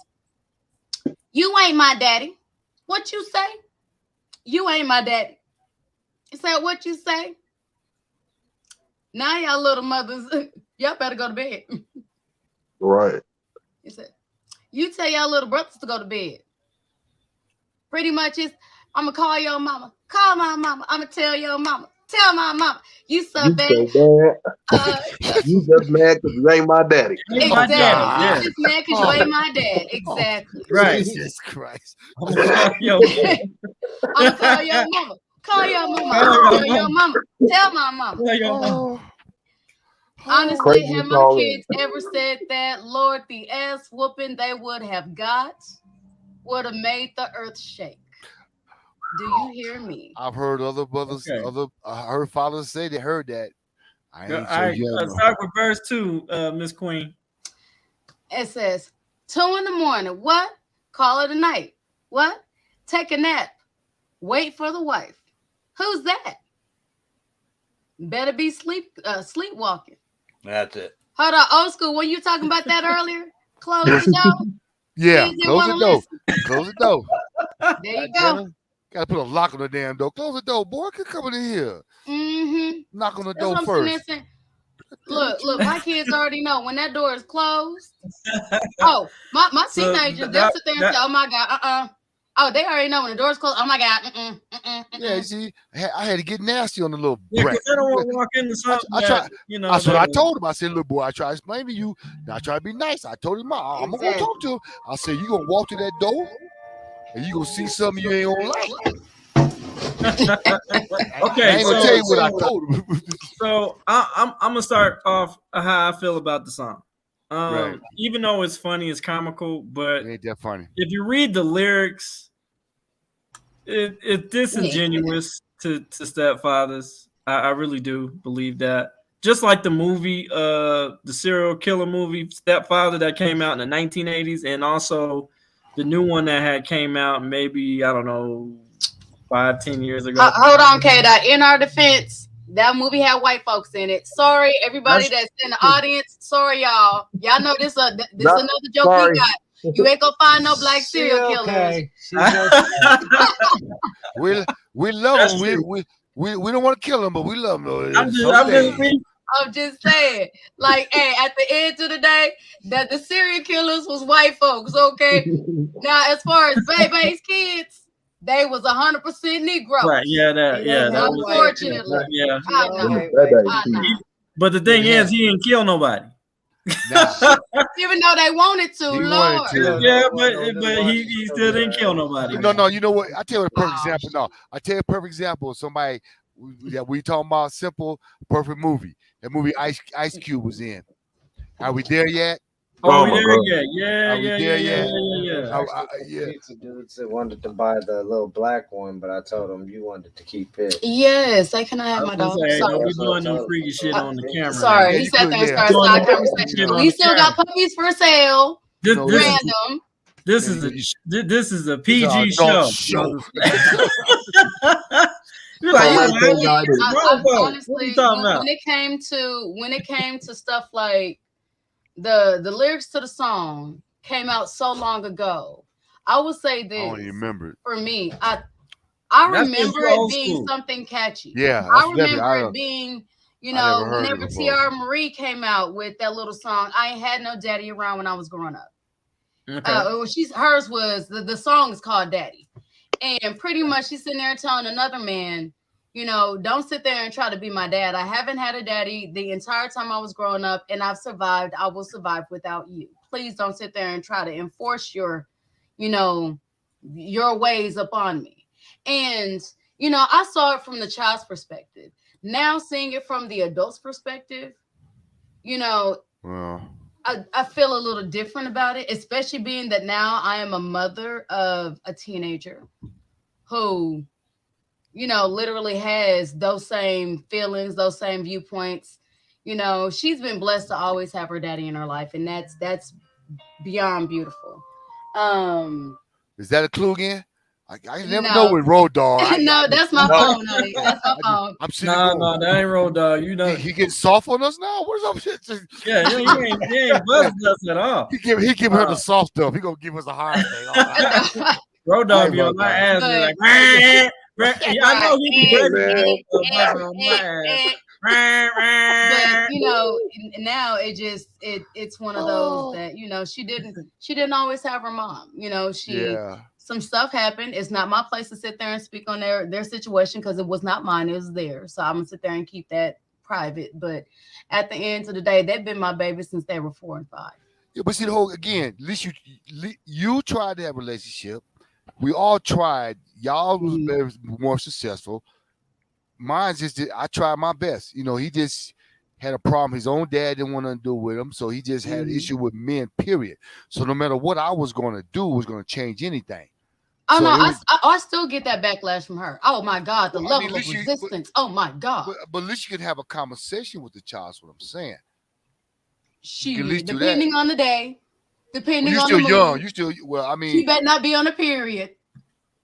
You ain't my daddy. What you say? You ain't my daddy. You said what you say? Now y'all little mothers, y'all better go to bed. Right. He said, you tell y'all little brothers to go to bed. Pretty much it's, I'm going to call your mama. Call my mama. I'm going to tell your mama. Tell my mama. You so bad. You just mad because you ain't my daddy. Exactly. You just mad because you ain't my dad. Exactly. Right. Jesus Christ. I'm going to call your mama. Call your mama. Tell your mama. Tell my mama. Oh, Honestly, Crazy had as my all kids ever said that, Lord, the ass whooping they would have got would have made the earth shake. Do you hear me? I've heard other brothers, Okay. I heard fathers say they heard that. I All ain't so right, young. start with verse 2, Miss Queen. It says, 2 a.m. What? Call it a night. What? Take a nap. Wait for the wife. Who's that? Better be sleepwalking. That's it. Hold on, old school. Were you talking about that earlier? Close the door. Yeah, Kids didn't close wanna the door. listen. Close the door. There you go. Gotta put a lock on the damn door. Close the door, boy. Quit coming in here. Mm-hmm. Knock on the That's door what I'm sitting there first. saying. Look, my kids already know when that door is closed. Oh, my So teenagers, they'll sit there and say, "Oh my God, Oh, they already know when the door's closed. Oh my God, Yeah, you see, I had to get nasty on the little Yeah, brat. because they don't want to walk into something I try. That's what I that- told him. I said, "Look, boy, I try to explain to you. And I try to be nice." I told him, "I'm gonna go talk to him." I said, "You gonna walk to that door, and you gonna see something you ain't gonna like." Okay, I ain't gonna tell you what I told him. So I'm gonna start off how I feel about the song. Right. Even though it's funny, it's comical, but It ain't that funny. if you read the lyrics, it's disingenuous to stepfathers. I really do believe that. Just like the movie, the serial killer movie Stepfather that came out in the 1980s, and also the new one that had came out maybe, I don't know, 5-10 years ago. Hold on, Kdot. In our defense, that movie had white folks in it. Sorry, everybody that's in the audience. Sorry, y'all. Y'all know this is another joke sorry. we got. You ain't gonna find no black serial killers. We love them. We don't want to kill them, but we love them. I'm just saying, like, hey, at the end of the day, that the serial killers was white folks, okay? Now, as far as Bebe's kids, they was 100% Negro. Right? Yeah, that was, unfortunately. yeah. I know. But the thing is, he didn't kill nobody. Even though they wanted to, He Lord. wanted to. Yeah, but he still didn't kill nobody. No, you know what? I tell you a perfect example. No, I tell you a perfect example of somebody that we talking about. Simple, perfect movie. That movie Ice Cube was in. Are we there yet? Oh, we there yet? Yeah. Pizza dudes that wanted to buy the little black one, but I told them you wanted to keep it. Yes, I cannot have my dog. Don't be doing no freaky shit on the camera. Sorry, he sat there and started side conversation. We still got puppies for sale. Random. This is a PG show. Honestly, when it came to stuff like the lyrics to the song came out so long ago, I will say this. I don't even remember it. For me, I remember it being something catchy. Yeah, I remember it being, whenever Tiara Marie came out with that little song, I ain't had no daddy around when I was growing up. Okay. Hers was the song is called Daddy, and pretty much she's sitting there telling another man, don't sit there and try to be my dad. I haven't had a daddy the entire time I was growing up, and I've survived. I will survive without you. Please don't sit there and try to enforce your ways upon me. And I saw it from the child's perspective. Now seeing it from the adult's perspective, I feel a little different about it, especially being that now I am a mother of a teenager who, literally has those same feelings, those same viewpoints. She's been blessed to always have her daddy in her life, and that's beyond beautiful. Is that a clue again? I never know with Road Dog. No, that's my phone, honey. That's my phone. I'm sitting No, that ain't Road Dog. You know he getting soft on us now. What is up? Yeah, he ain't buzzing us at all. He give her the soft stuff. He gonna give us a hard thing. Road Dog be on my ass, like, I know he be on my ass. But now it's one of those that she didn't always have her mom. Some stuff happened. It's not my place to sit there and speak on their situation because it was not mine. It was theirs. So I'm gonna sit there and keep that private. But at the end of the day, they've been my baby since they were 4 and 5. Yeah, but see the whole again. At least you tried to have a relationship. We all tried. Y'all was very more successful. Mine just I tried my best. You know, he just had a problem. His own dad didn't want to do with him, so he just had an issue with men. Period. So no matter what I was going to do was going to change anything. Oh So no, it was, I still get that backlash from her. Oh my God, the Well, I mean, level at of least you- resistance. Oh my God. but at least you could have a conversation with the child. Is what I'm saying. She, at least do that. depending on the day, depending You're on still the young. mood, You still well. I mean, she better not be on a period.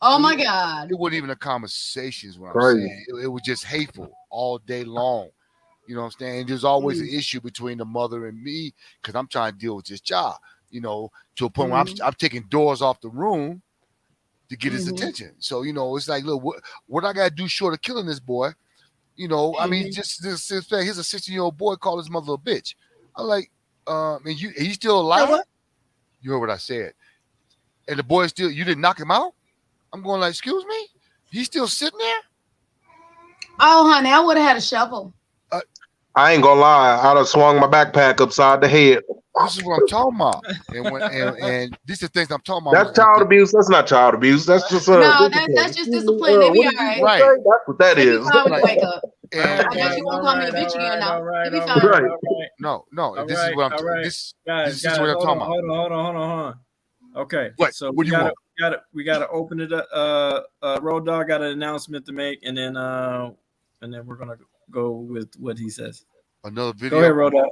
Oh my it, God. it wasn't even a conversation. Is what I'm Crazy. saying. It was just hateful all day long. You know what I'm saying? And there's always an issue between the mother and me because I'm trying to deal with this child. You know, to a point where I'm taking doors off the room to get his attention. So you know, it's like, look, what I gotta do short of killing this boy? You know, I mean, just this fact, here's a 16-year-old boy called his mother a bitch. I'm like, and he's still alive? You heard what I said. And the boy still, you didn't knock him out? I'm going like, excuse me? He's still sitting there? Oh, honey, I would have had a shovel. I ain't gonna lie, I'd have swung my backpack upside the head. This is what I'm talking about. And these are things I'm talking about. That's child abuse. That's not child abuse. That's just No, that's just discipline. They be all right. Right. That's what that They be is. fine when you wake up. And, I guess you won't call me a bitch again, though. They be fine. Right. No, All this right, is what I'm all right. this Guys, is what I'm talking about. Hold on. Okay. What? So What do you want? we gotta open it up. Road Dog got an announcement to make, and then we're gonna go with what he says. Another video. Go ahead, Road Dog.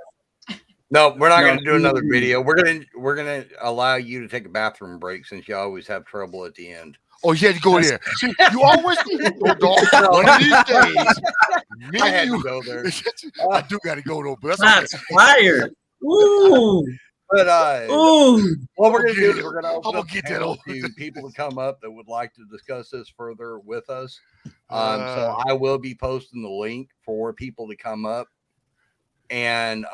No, we're not going to do another video. We're gonna allow you to take a bathroom break since you always have trouble at the end. Oh, you had to go there. See, you always one of these days. Me I had and to you go there. I do got to go though, but That's okay. fire. Ooh. But Ooh. what we're gonna do is we're gonna I'm open gonna up get the that panel over. to people to come up that would like to discuss this further with us. So I will be posting the link for people to come up, and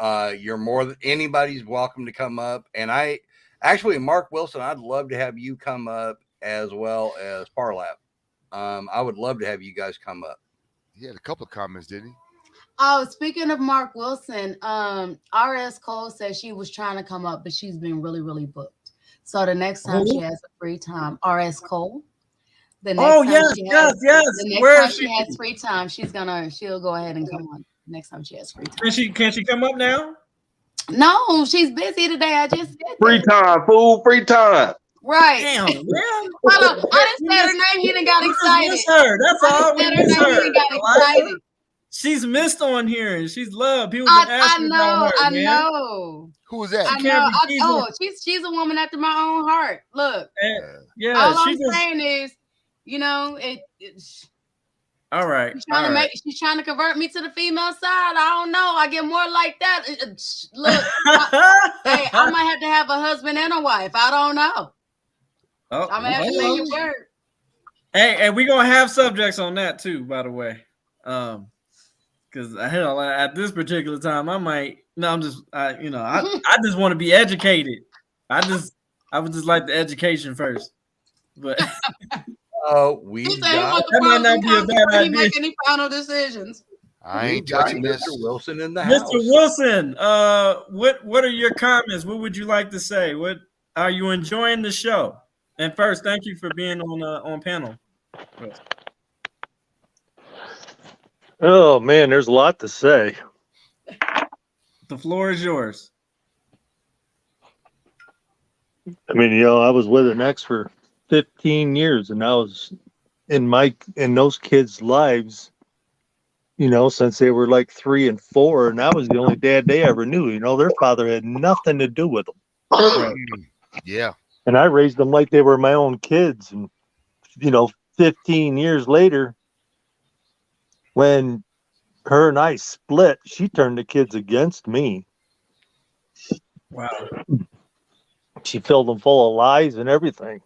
you're more than anybody's welcome to come up. And I actually, Mark Wilson, I'd love to have you come up as well as Parlap. I would love to have you guys come up. He had a couple of comments, didn't he? Oh, speaking of Mark Wilson, RS Cole said she was trying to come up, but she's been really, really booked. So the next time she has a free time, RS Cole. The next time yes. The next Where time is she has free time, she'll go ahead and come on. Next time she has free time. Can she come up now? No, she's busy today. I just said Free time, fool. Free time. right. Damn, man. Hold on. I didn't say her name. He done got excited. Miss her. That's all. We miss her. He got excited. She's missed on here and she's loved. People been asking about her, I man. know. Who is that? I know. She's a woman after my own heart. Look. Yeah. All I'm saying is, you know, all right. She's trying to convert me to the female side. I don't know. I get more like that. Look, hey, I might have to have a husband and a wife. I don't know. Oh, I'm gonna have to make it work. Hey, we're gonna have subjects on that too, by the way. Because hell, at this particular time, I just want to be educated. I would just like the education first. But We that might not be a bad idea. Make any final decisions. I ain't touching this. Mr. Wilson in the house. Mr. Wilson, what are your comments? What would you like to say? What are you enjoying the show? And first, thank you for being on panel. Oh man, there's a lot to say. The floor is yours. I mean, I was with an ex for 15 years, and I was in those kids' lives, since they were like 3 and 4, and I was the only dad they ever knew. Their father had nothing to do with them. Right. Yeah. And I raised them like they were my own kids. And 15 years later, when her and I split, she turned the kids against me. Wow. She filled them full of lies and everything.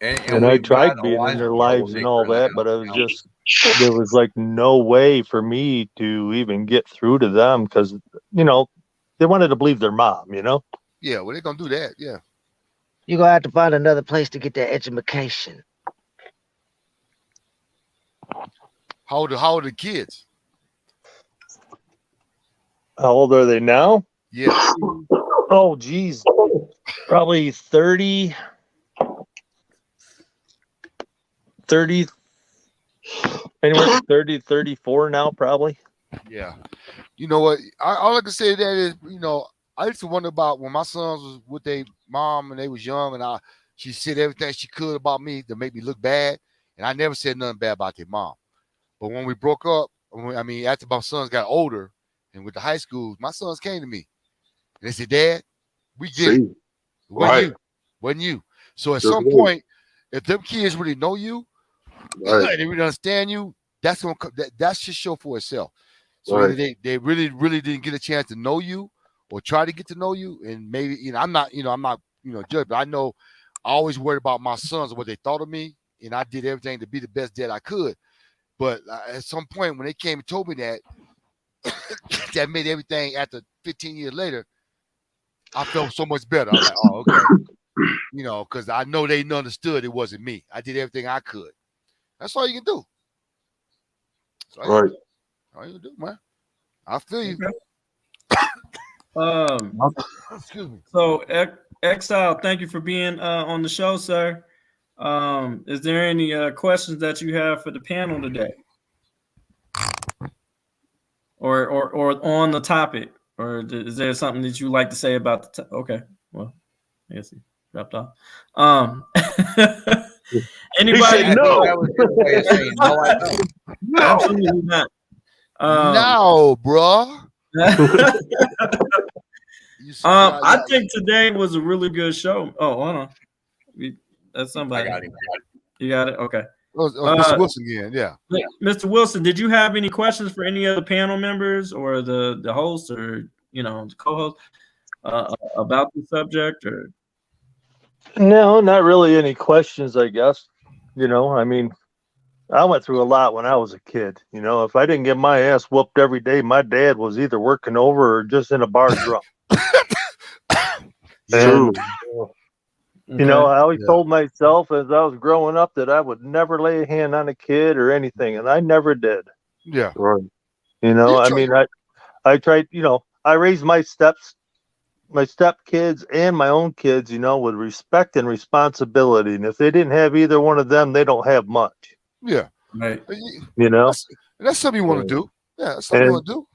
And I tried being in their lives and all that, but there was like no way for me to even get through to them because, they wanted to believe their mom, Yeah, well, they're going to do that, yeah. You're going to have to find another place to get that education. How old are the kids? How old are they now? Yeah. Oh, geez. Probably 30. 30, anywhere 30, 34 now, probably. Yeah. You know what? All I can say to that is, I used to wonder about when my sons was with their mom and they was young, and she said everything she could about me to make me look bad, and I never said nothing bad about their mom. But when we broke up, after my sons got older and with the high schools, my sons came to me and they said, "Dad, we get it. It wasn't you. Wasn't you." So at some point, if them kids really know you and they really understand you, that should show for itself. So either they really, really didn't get a chance to know you or try to get to know you. And maybe, I'm not judge, but I know I always worried about my sons and what they thought of me. And I did everything to be the best dad I could. But at some point when they came and told me that, that made everything after 15 years later, I felt so much better. I was like, oh, okay. Because I know they understood it wasn't me. I did everything I could. That's all you can do. All you can do, man. I feel you. Excuse me. So, Exile, thank you for being on the show, sir. Is there any questions that you have for the panel today, or on the topic, or is there something that you like to say about the? Okay, well, I guess he dropped off. Anybody? He said no. That was his way of saying no. I don't. Absolutely not. No, bro. I think today was a really good show. Oh, hold on. That's somebody. I got him. You got it? Okay. Mr. Wilson again, yeah. Mr. Wilson, did you have any questions for any of the panel members or the host or the co-host about the subject? Or No, not really any questions, I guess. I went through a lot when I was a kid. If I didn't get my ass whooped every day, my dad was either working over or just in a bar drunk. And, I always told myself as I was growing up that I would never lay a hand on a kid or anything, and I never did. Yeah. Right. I tried, I raised my step kids and my own kids, with respect and responsibility. And if they didn't have either one of them, they don't have much. Yeah. Right. That's something you want to do. Yeah, that's something you want to do.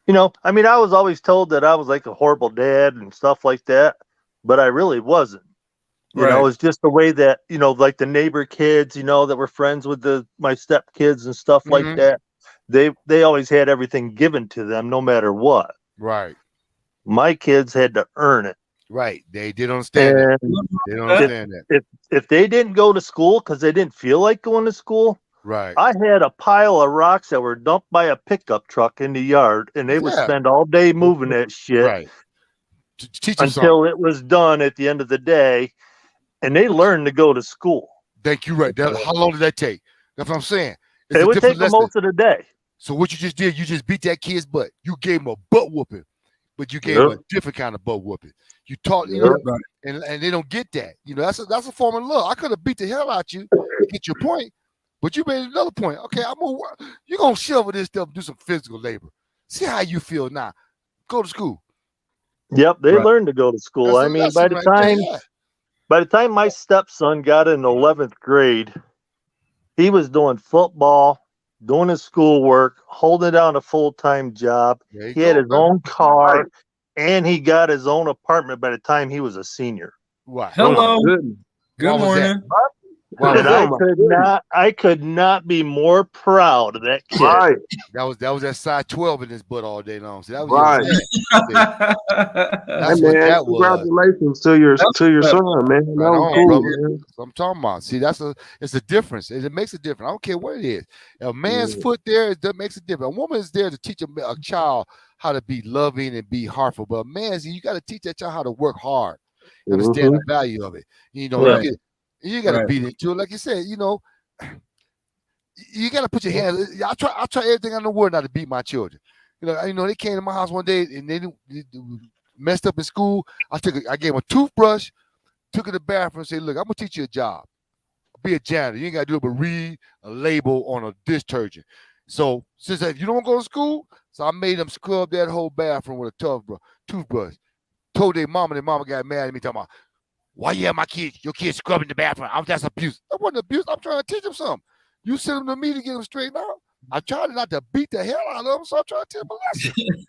I was always told that I was like a horrible dad and stuff like that, but I really wasn't. It's just the way that, like the neighbor kids, that were friends with my step kids and stuff like that. They always had everything given to them no matter what. Right. My kids had to earn it. Right. They did understand that. They don't understand that. If they didn't go to school because they didn't feel like going to school, right. I had a pile of rocks that were dumped by a pickup truck in the yard, and they would spend all day moving that shit right. until it was done at the end of the day, and they learned to go to school. Thank you. Right. How long did that take? That's what I'm saying. It would take them most of the day. So what you just did, you just beat that kid's butt. You gave him a butt whooping, but you gave him a different kind of butt whooping. You taught, and they don't get that. That's a form of love. I could have beat the hell out you to get your point, but you made another point. Okay, you're gonna shovel this stuff, do some physical labor. See how you feel now. Go to school. Yep, they learned to go to school. By the time my stepson got in 11th grade, he was doing football, doing his schoolwork, holding down a full-time job. He had his own car, and he got his own apartment by the time he was a senior. Wow. Hello. Good morning. And I could not be more proud of that kid. Right. That was that size 12 in his butt all day long. So that was that's what that congratulations to your son, man. That was cool, man. That's what I'm talking about. See, it's a difference. It makes a difference. I don't care what it is. A man's foot there, that makes a difference. A woman is there to teach a child how to be loving and be heartful. But a man, you got to teach that child how to work hard, understand the value of it. You got to beat it too. Like you said, you got to put your hands. I try everything in the world not to beat my children. They came to my house one day and they messed up in school. I gave them a toothbrush, took it to the bathroom and said, "Look, I'm gonna teach you a job. Be a janitor. You ain't gotta do it but read a label on a detergent." So since if you don't go to school, so I made them scrub that whole bathroom with a toothbrush. Told their mama got mad at me talking about, Why you have your kid scrubbing the bathroom? That's abuse. That wasn't abuse. I'm trying to teach him something. You send him to me to get him straightened out. I tried not to beat the hell out of him, so I'm trying to teach him a lesson.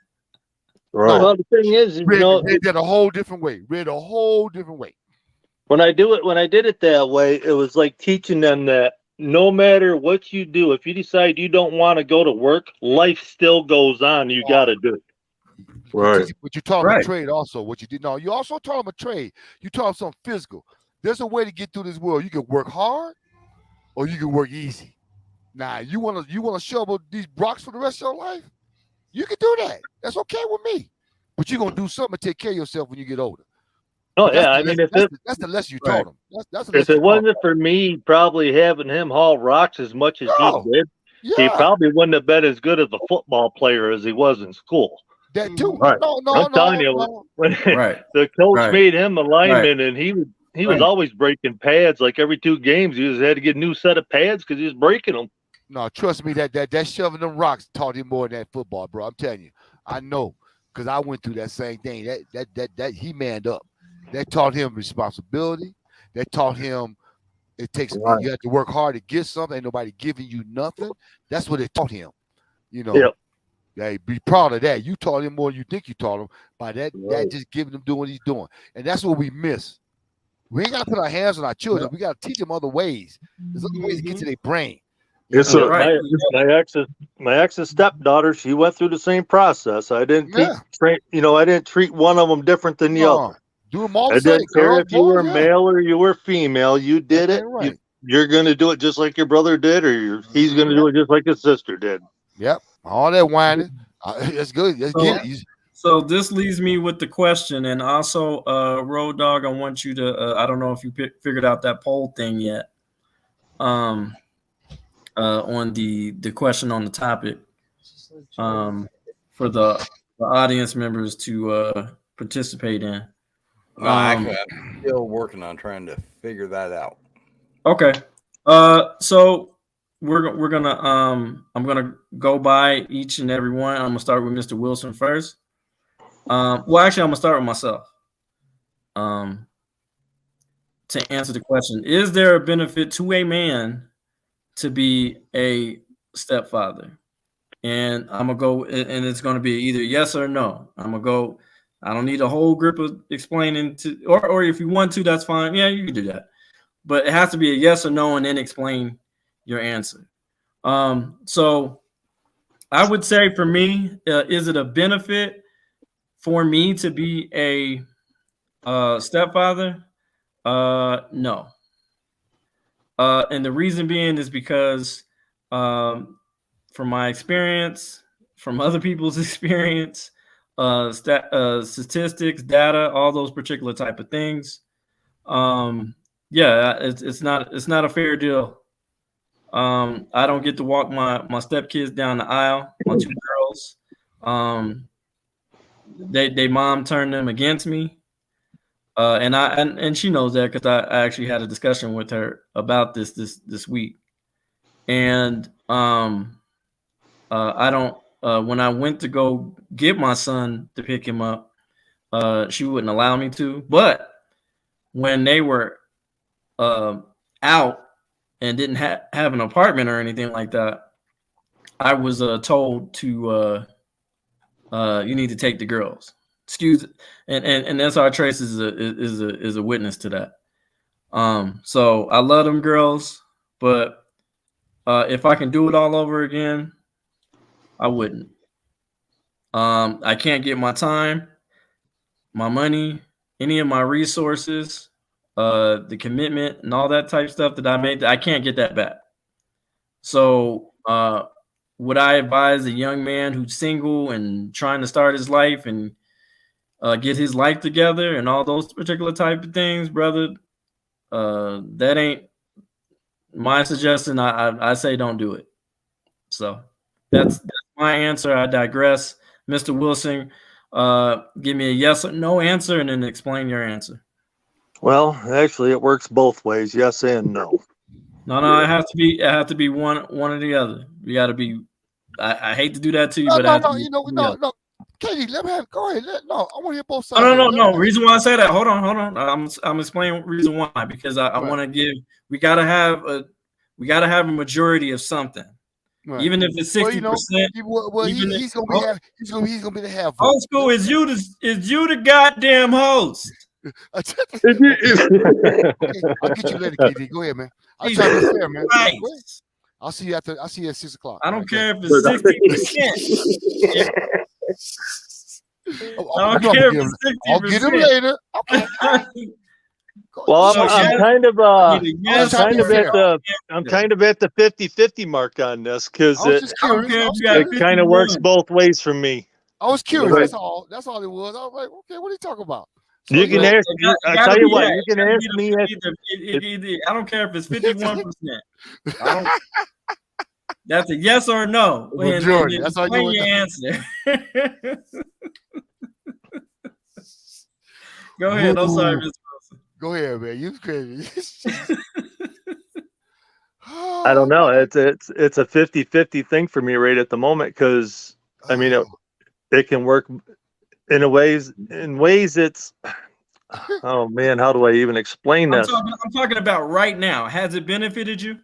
Right. Well, the thing is, read it a whole different way. Read a whole different way. When I did it that way, it was like teaching them that no matter what you do, if you decide you don't want to go to work, life still goes on. You got to do it. Right. But you taught them a trade also. What you did, no, you also taught them a trade. You taught them something physical. There's a way to get through this world. You can work hard or you can work easy. Now, you want to shovel these blocks for the rest of your life? You can do that. That's okay with me. But you're going to do something to take care of yourself when you get older. Oh, yeah. I mean, that's the lesson you taught them. That's if it wasn't for me probably having him haul rocks as much as he did, he probably wouldn't have been as good as a football player as he was in school. That too. Right. I'm telling you, when the coach made him a lineman, and he was always breaking pads. Like every 2 games, he just had to get a new set of pads because he was breaking them. No, trust me, that shoving them rocks taught him more than that football, bro. I'm telling you, I know, because I went through that same thing. That he manned up. That taught him responsibility. That taught him you have to work hard to get something. Ain't nobody giving you nothing. That's what it taught him. You know. Yep. Yeah, be proud of that. You taught him more than you think you taught him by that just giving him doing what he's doing. And that's what we miss. We ain't got to put our hands on our children. We got to teach them other ways. There's other ways to get to their brain. Yes, sir. My ex's stepdaughter, she went through the same process. I didn't I didn't treat one of them different than the other. Do them all the I same. didn't care if you were male or you were female. You did it. Right. You're going to do it just like your brother did, or he's going to do it just like his sister did. Yep. All that whining. That's good. Let's get it. So this leaves me with the question, and also, Road Dog, I want you to. I don't know if you figured out that poll thing yet. On the question on the topic, for the audience members to participate in. No, actually, I'm still working on trying to figure that out. Okay. So we're gonna I'm gonna go by each and every one. I'm gonna start with Mr. Wilson first. Well, actually, I'm gonna start with myself. To answer the question, is there a benefit to a man to be a stepfather? And I'm gonna go, and it's gonna be either yes or no. I'm gonna go. I don't need a whole group of explaining to, or if you want to, that's fine. Yeah, you can do that. But it has to be a yes or no, and then explain your answer. So I would say for me, is it a benefit for me to be a stepfather? No. And the reason being is because from my experience, from other people's experience, statistics, data, all those particular type of things. It's not a fair deal. I don't get to walk my stepkids down the aisle, my 2 girls. They mom turned them against me. And she knows that because I actually had a discussion with her about this week. And I don't when I went to go get my son to pick him up, she wouldn't allow me to. But when they were out and didn't have an apartment or anything like that, I was told to you need to take the girls. And SR Trace is a witness to that. So I love them girls, but if I can do it all over again, I wouldn't. I can't get my time, my money, any of my resources, the commitment and all that type stuff that I made. I can't get that back. So would I advise a young man who's single and trying to start his life and get his life together and all those particular type of things, brother? That ain't my suggestion. I say don't do it. So that's my answer. I digress. Mr. Wilson, give me a yes or no answer and then explain your answer. Well, actually, it works both ways, yes and no. No, it has to be one or the other. You got to be. I hate to do that to you, but no. Katie, let me have. Go ahead. No, I want to hear both sides. No. Reason why I say that. Hold on. I'm explaining reason why, because I want to give. We gotta have a majority of something, even if it's 60%. He's gonna be the half. Old school is you the goddamn host. Okay, I'll get you later, KD. Go ahead, man. I'll try to be fair, man. I'll see you at 6 o'clock. I don't care if it's 60%. I'll get him later. Okay. Well, I'm kind of at the 50-50 mark on this because it kind of works both ways for me. I was curious. That's all it was. I was like, okay, what are you talking about? So you can ask. I tell you what, you can ask me. I don't care if it's 51%. That's a yes or no. Majority. That's all you want. Your answer. Go ahead. I'm sorry, Mr. Wilson. Go ahead, man. You crazy. I don't know. It's a 50-50 thing for me right at the moment because I mean it can work in ways it's oh man, how do I even explain this? I'm talking about right now. Has it benefited you?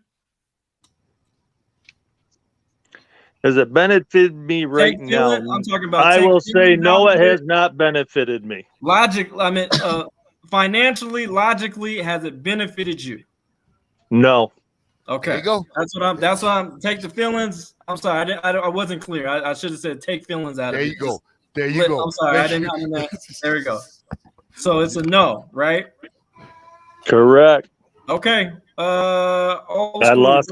Has it benefited me right now? I'm talking about. I will say no. It has not benefited me. Financially, logically, has it benefited you? No. Okay. There you go. That's why I'm take the feelings. I'm sorry, I wasn't clear. I should have said take feelings out of it. There you go. I'm sorry, I didn't know that. There we go. So it's a no, right? Correct. Okay. I lost.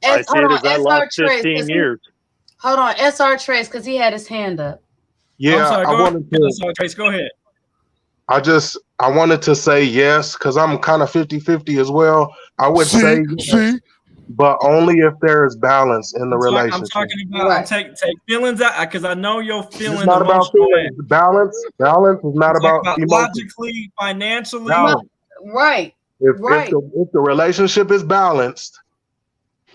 I see it as I lost 15 years. Hold on, SR Trace, because he had his hand up. Yeah, I wanted to. Trace, go ahead. I wanted to say yes because I'm kind of 50-50 as well. I would say yes, but only if there is balance in the relationship. I'm talking about take feelings out because I know you're feeling. It's not about feelings. Balance is not about logically, financially. Balance. Right. If the relationship is balanced,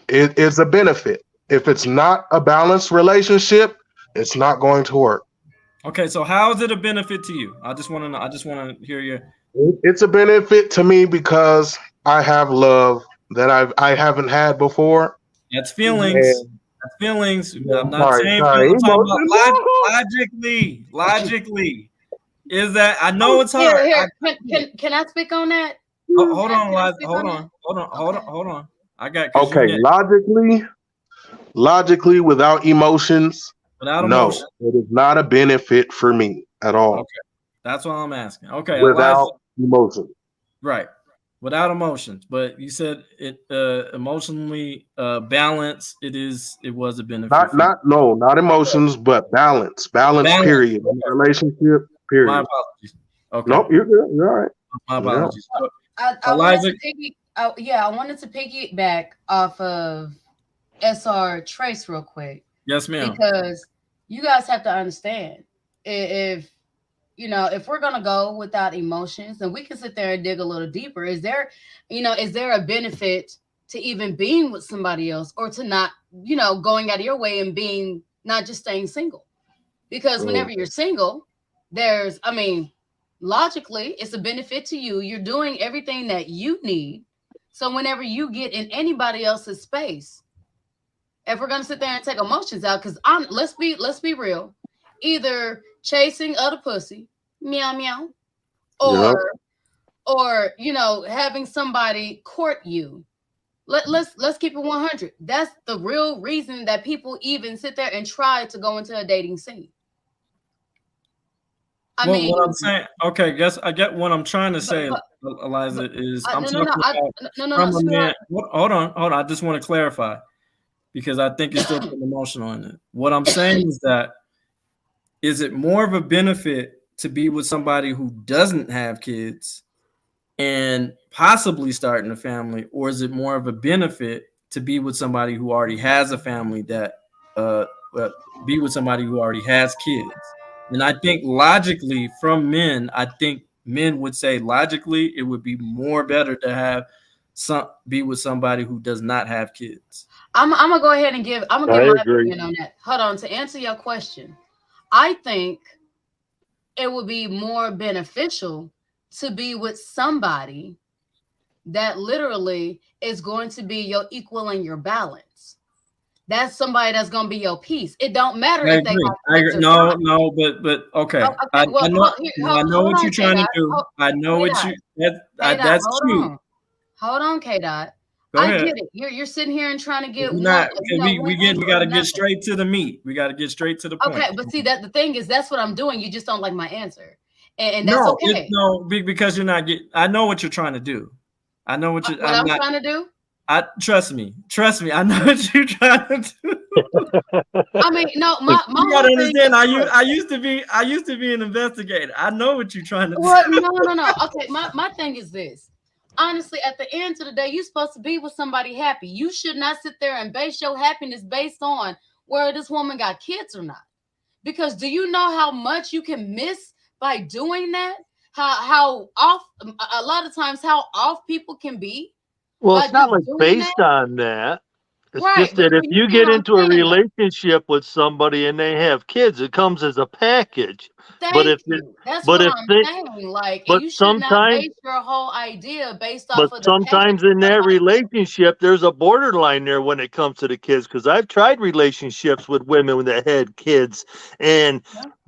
it's a benefit. If it's not a balanced relationship, it's not going to work. Okay, so how is it a benefit to you? I just want to know. I just want to hear you. It's a benefit to me because I have love that I haven't had before. That's feelings. That's feelings. I'm not saying feelings. I'm talking about logically. Is that I know it's hard. Can I speak on that? Hold on, Liza. Hold on. I got. Okay, logically, without emotions. No, it is not a benefit for me at all. Okay, that's what I'm asking. Okay, without emotion, right? Without emotions, but you said it emotionally balanced. It was a benefit. Not emotions, but balance. Balance. Period. Relationship. Period. My apologies. Okay. Nope, you're good. You're all right. My apologies. I wanted to piggyback off of SR Trace real quick. Yes, ma'am. Because you guys have to understand if we're gonna go without emotions, then we can sit there and dig a little deeper. Is there a benefit to even being with somebody else or to not, going out of your way and being not just staying single? Because whenever you're single, logically, it's a benefit to you. You're doing everything that you need. So whenever you get in anybody else's space, if we're gonna sit there and take emotions out, because let's be real, either chasing other pussy, meow meow, or having somebody court you. Let's keep it 100. That's the real reason that people even sit there and try to go into a dating scene. What I'm saying, okay, guess I get what I'm trying to say, Eliza, is I'm talking about from a man. Hold on. I just want to clarify because I think it's still emotional in it. What I'm saying is that is it more of a benefit to be with somebody who doesn't have kids and possibly starting a family, or is it more of a benefit to be with somebody who already has a family that be with somebody who already has kids? And I think logically from men, I think men would say logically it would be more better to be with somebody who does not have kids. I'm gonna go ahead and give my opinion on that. Hold on, to answer your question, I think it would be more beneficial to be with somebody that literally is going to be your equal and your balance. That's somebody that's going to be your peace. It don't matter I if they agree. got kids or No, not. no, but okay. Oh, okay. Well, I know what you're trying to do. I know what you that's cute. Hold on, Kdot. Go I ahead. get it. You're sitting here and trying to get We're one. not, You know, we got to get straight to the meat. We got to get straight to the point. Okay, but see that the thing is that's what I'm doing. You just don't like my answer, and that's okay. Because you're not getting. I know what you're trying to do. I know what I'm trying to do. Trust me. I know what you're trying to do. I mean, no, my you gotta understand. I used to be an investigator. I know what you're trying to do. Well, no. Okay, my thing is this. Honestly, at the end of the day, you're supposed to be with somebody happy. You should not sit there and base your happiness based on whether this woman got kids or not. Because do you know how much you can miss by doing that? How off a lot of times how off people can be. Well, it's not like based on that. It's just that if you get into a relationship with somebody and they have kids, it comes as a package. That's what I'm saying. Like, but you should not base your whole idea based off of the sometimes in that relationship, there's a borderline there when it comes to the kids. Because I've tried relationships with women that had kids, and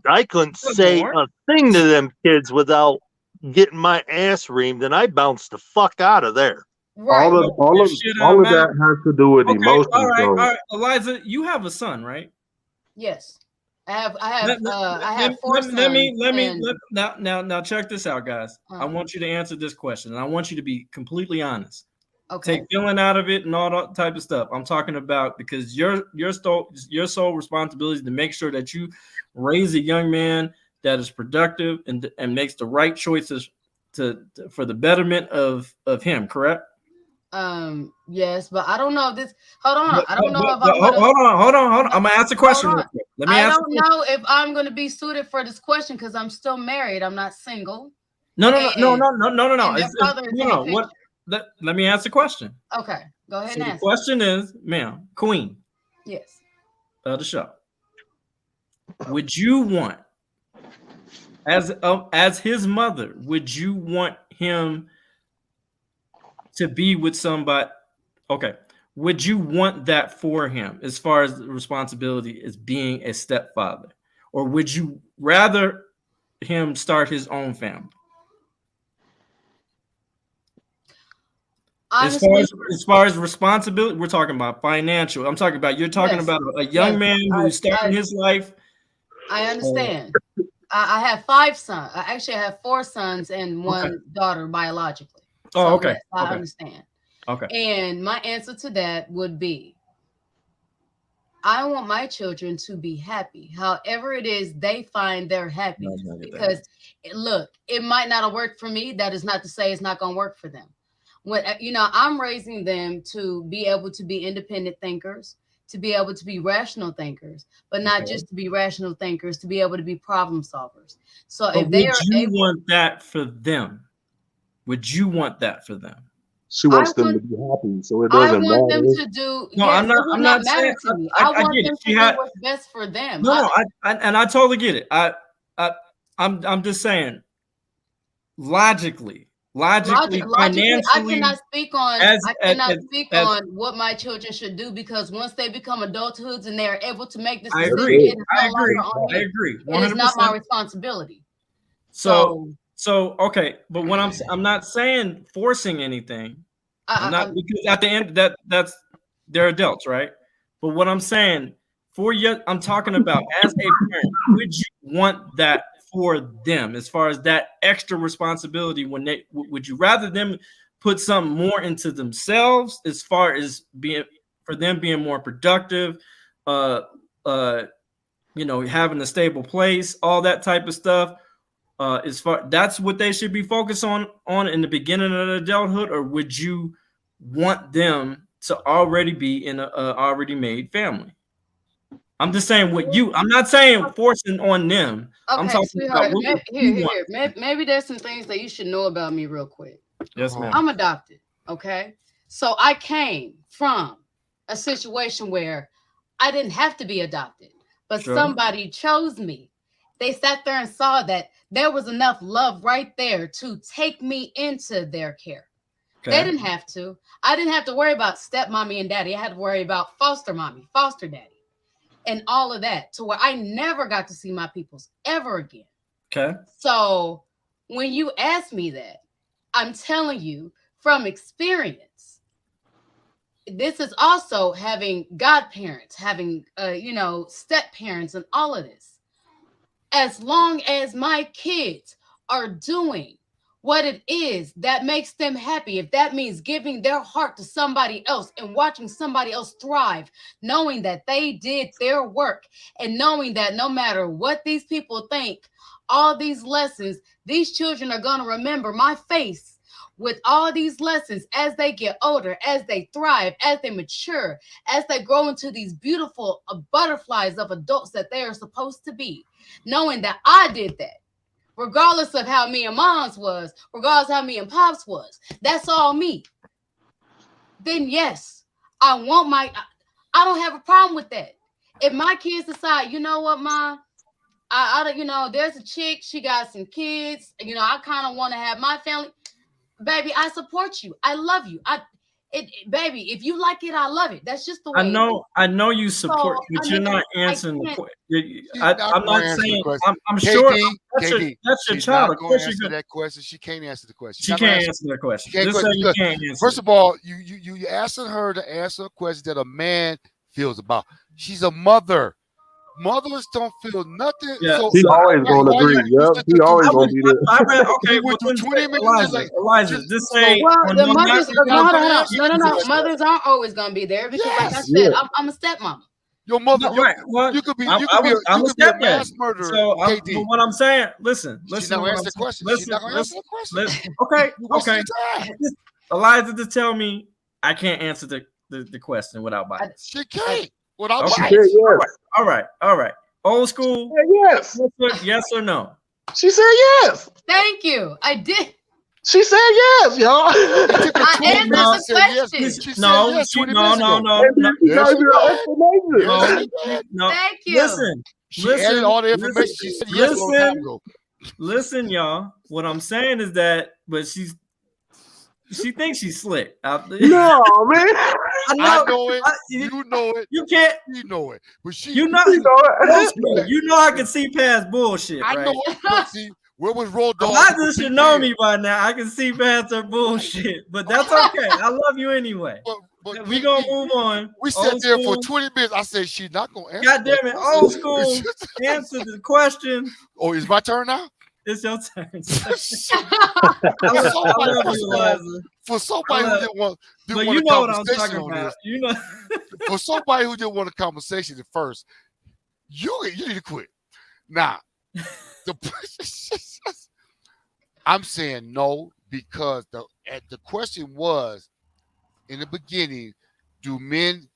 I couldn't say a thing to them kids without getting my ass reamed, and I bounced the fuck out of there. Right. All of that has to do with emotions. All right, Eliza, you have a son, right? Yes, I have four sons. Let me now check this out, guys. I want you to answer this question, and I want you to be completely honest. Okay. Take feeling out of it and all that type of stuff. I'm talking about because your sole responsibility is to make sure that you raise a young man that is productive and makes the right choices for the betterment of him. Correct? Yes, but I don't know if this. Hold on, I don't know if hold on. I'm gonna ask a question. Let me I ask. don't know if I'm gonna be suited for this question because I'm still married. I'm not single. No. What? Let me ask the question. Okay, go ahead So and the answer. question is, ma'am, Queen. Yes. Of the show. Would you want, as his mother, would you want him to be with somebody? Okay. Would you want that for him as far as the responsibility as being a stepfather? Or would you rather him start his own family? Honestly, as far as responsibility, we're talking about financial. I'm talking about you're talking about a young man who's starting his life. I understand. I have 5 sons. I have 4 sons and 1 daughter biologically. Oh, okay. Yes, I understand. Okay. And my answer to that would be, I want my children to be happy. However it is they find their happiness. Because look, it might not have worked for me. That is not to say it's not going to work for them. When I'm raising them to be able to be independent thinkers, to be able to be rational thinkers, but not just to be rational thinkers, to be able to be problem solvers. So if they are able, want that for them, would you want that for them? She wants them to be happy, so it doesn't matter. I want them to do. No, yes, I'm not saying. To me. I want them to do what's best for them. No, I totally get it. I'm just saying, logically, financially, I cannot speak on what my children should do because once they become adulthoods and they are able to make this decision, I agree. 100%. It is not my responsibility. So okay, but when I'm not saying forcing anything. I'm not, because at the end that's they're adults, right? But what I'm saying I'm talking about as a parent, would you want that for them as far as that extra responsibility would you rather them put something more into themselves as far as being more productive, having a stable place, all that type of stuff, that's what they should be focused on in the beginning of adulthood, or would you want them to already be in a already made family? I'm just saying I'm not saying forcing on them. Okay, I'm talking sweetheart, about maybe there's some things that you should know about me real quick. Yes, ma'am. I'm adopted, okay? So I came from a situation where I didn't have to be adopted, but somebody chose me They sat there and saw that there was enough love right there to take me into their care. Okay. They didn't have to. I didn't have to worry about stepmommy and daddy. I had to worry about foster mommy, foster daddy, and all of that, to where I never got to see my peoples ever again. Okay. So when you ask me that, I'm telling you from experience, this is also having godparents, having, step parents and all of this. As long as my kids are doing what it is that makes them happy, if that means giving their heart to somebody else and watching somebody else thrive, knowing that they did their work, and knowing that no matter what these people think, all these lessons, these children are going to remember my face with all these lessons as they get older, as they thrive, as they mature, as they grow into these beautiful butterflies of adults that they are supposed to be, knowing that I did that, regardless of how me and mom's was, regardless of how me and pops was, that's all me. Then yes, I don't have a problem with that. If my kids decide, you know what, Mom, there's a chick, she got some kids, I kind of want to have my family. Baby, I support you. I love you. Baby, if you like it, I love it. That's just the way. I know you support, but you're not answering the question. I'm not saying. I'm sure that's your child. Of course, answer that question. She can't answer the question. She can't answer that question. You can't answer. First of all, you asking her to answer a question that a man feels about. She's a mother. Mothers don't feel nothing. Yeah, so, he's always going to agree. Yep, he always going to be there. Okay, we went 20 minutes. Elijah, just say. Well, the mothers, no. Mothers aren't always going to be there because, like I said, I'm a stepmom. Your mother, you could be a mass murderer. So, what I'm saying, listen. She's not going to answer the question. She's not going to answer the question. Okay. Elijah, just tell me I can't answer the question without bias. She can't. All right. Old school. Yes. Yes or no? She said yes. Thank you. I did. She said yes, y'all. I answered the question. No. Thank you. Listen. All the information. She said yes. Listen, y'all. What I'm saying is that, but she thinks she's slick out there. No, man. I know it. You know it. You can't. You know it. But you know I can see past bullshit. I know it. But see, where was Road Dogg? Elijah should know me by now. I can see past her bullshit. But that's okay. I love you anyway. But we gonna move on. We sat there for 20 minutes. I said she's not gonna answer. God damn it, old school. Answer the question. Oh, it's my turn now? It's your turn. For somebody who didn't want a conversation on this, for somebody who didn't want a conversation at first, you need to quit. Now, I'm saying no because the question was in the beginning: do men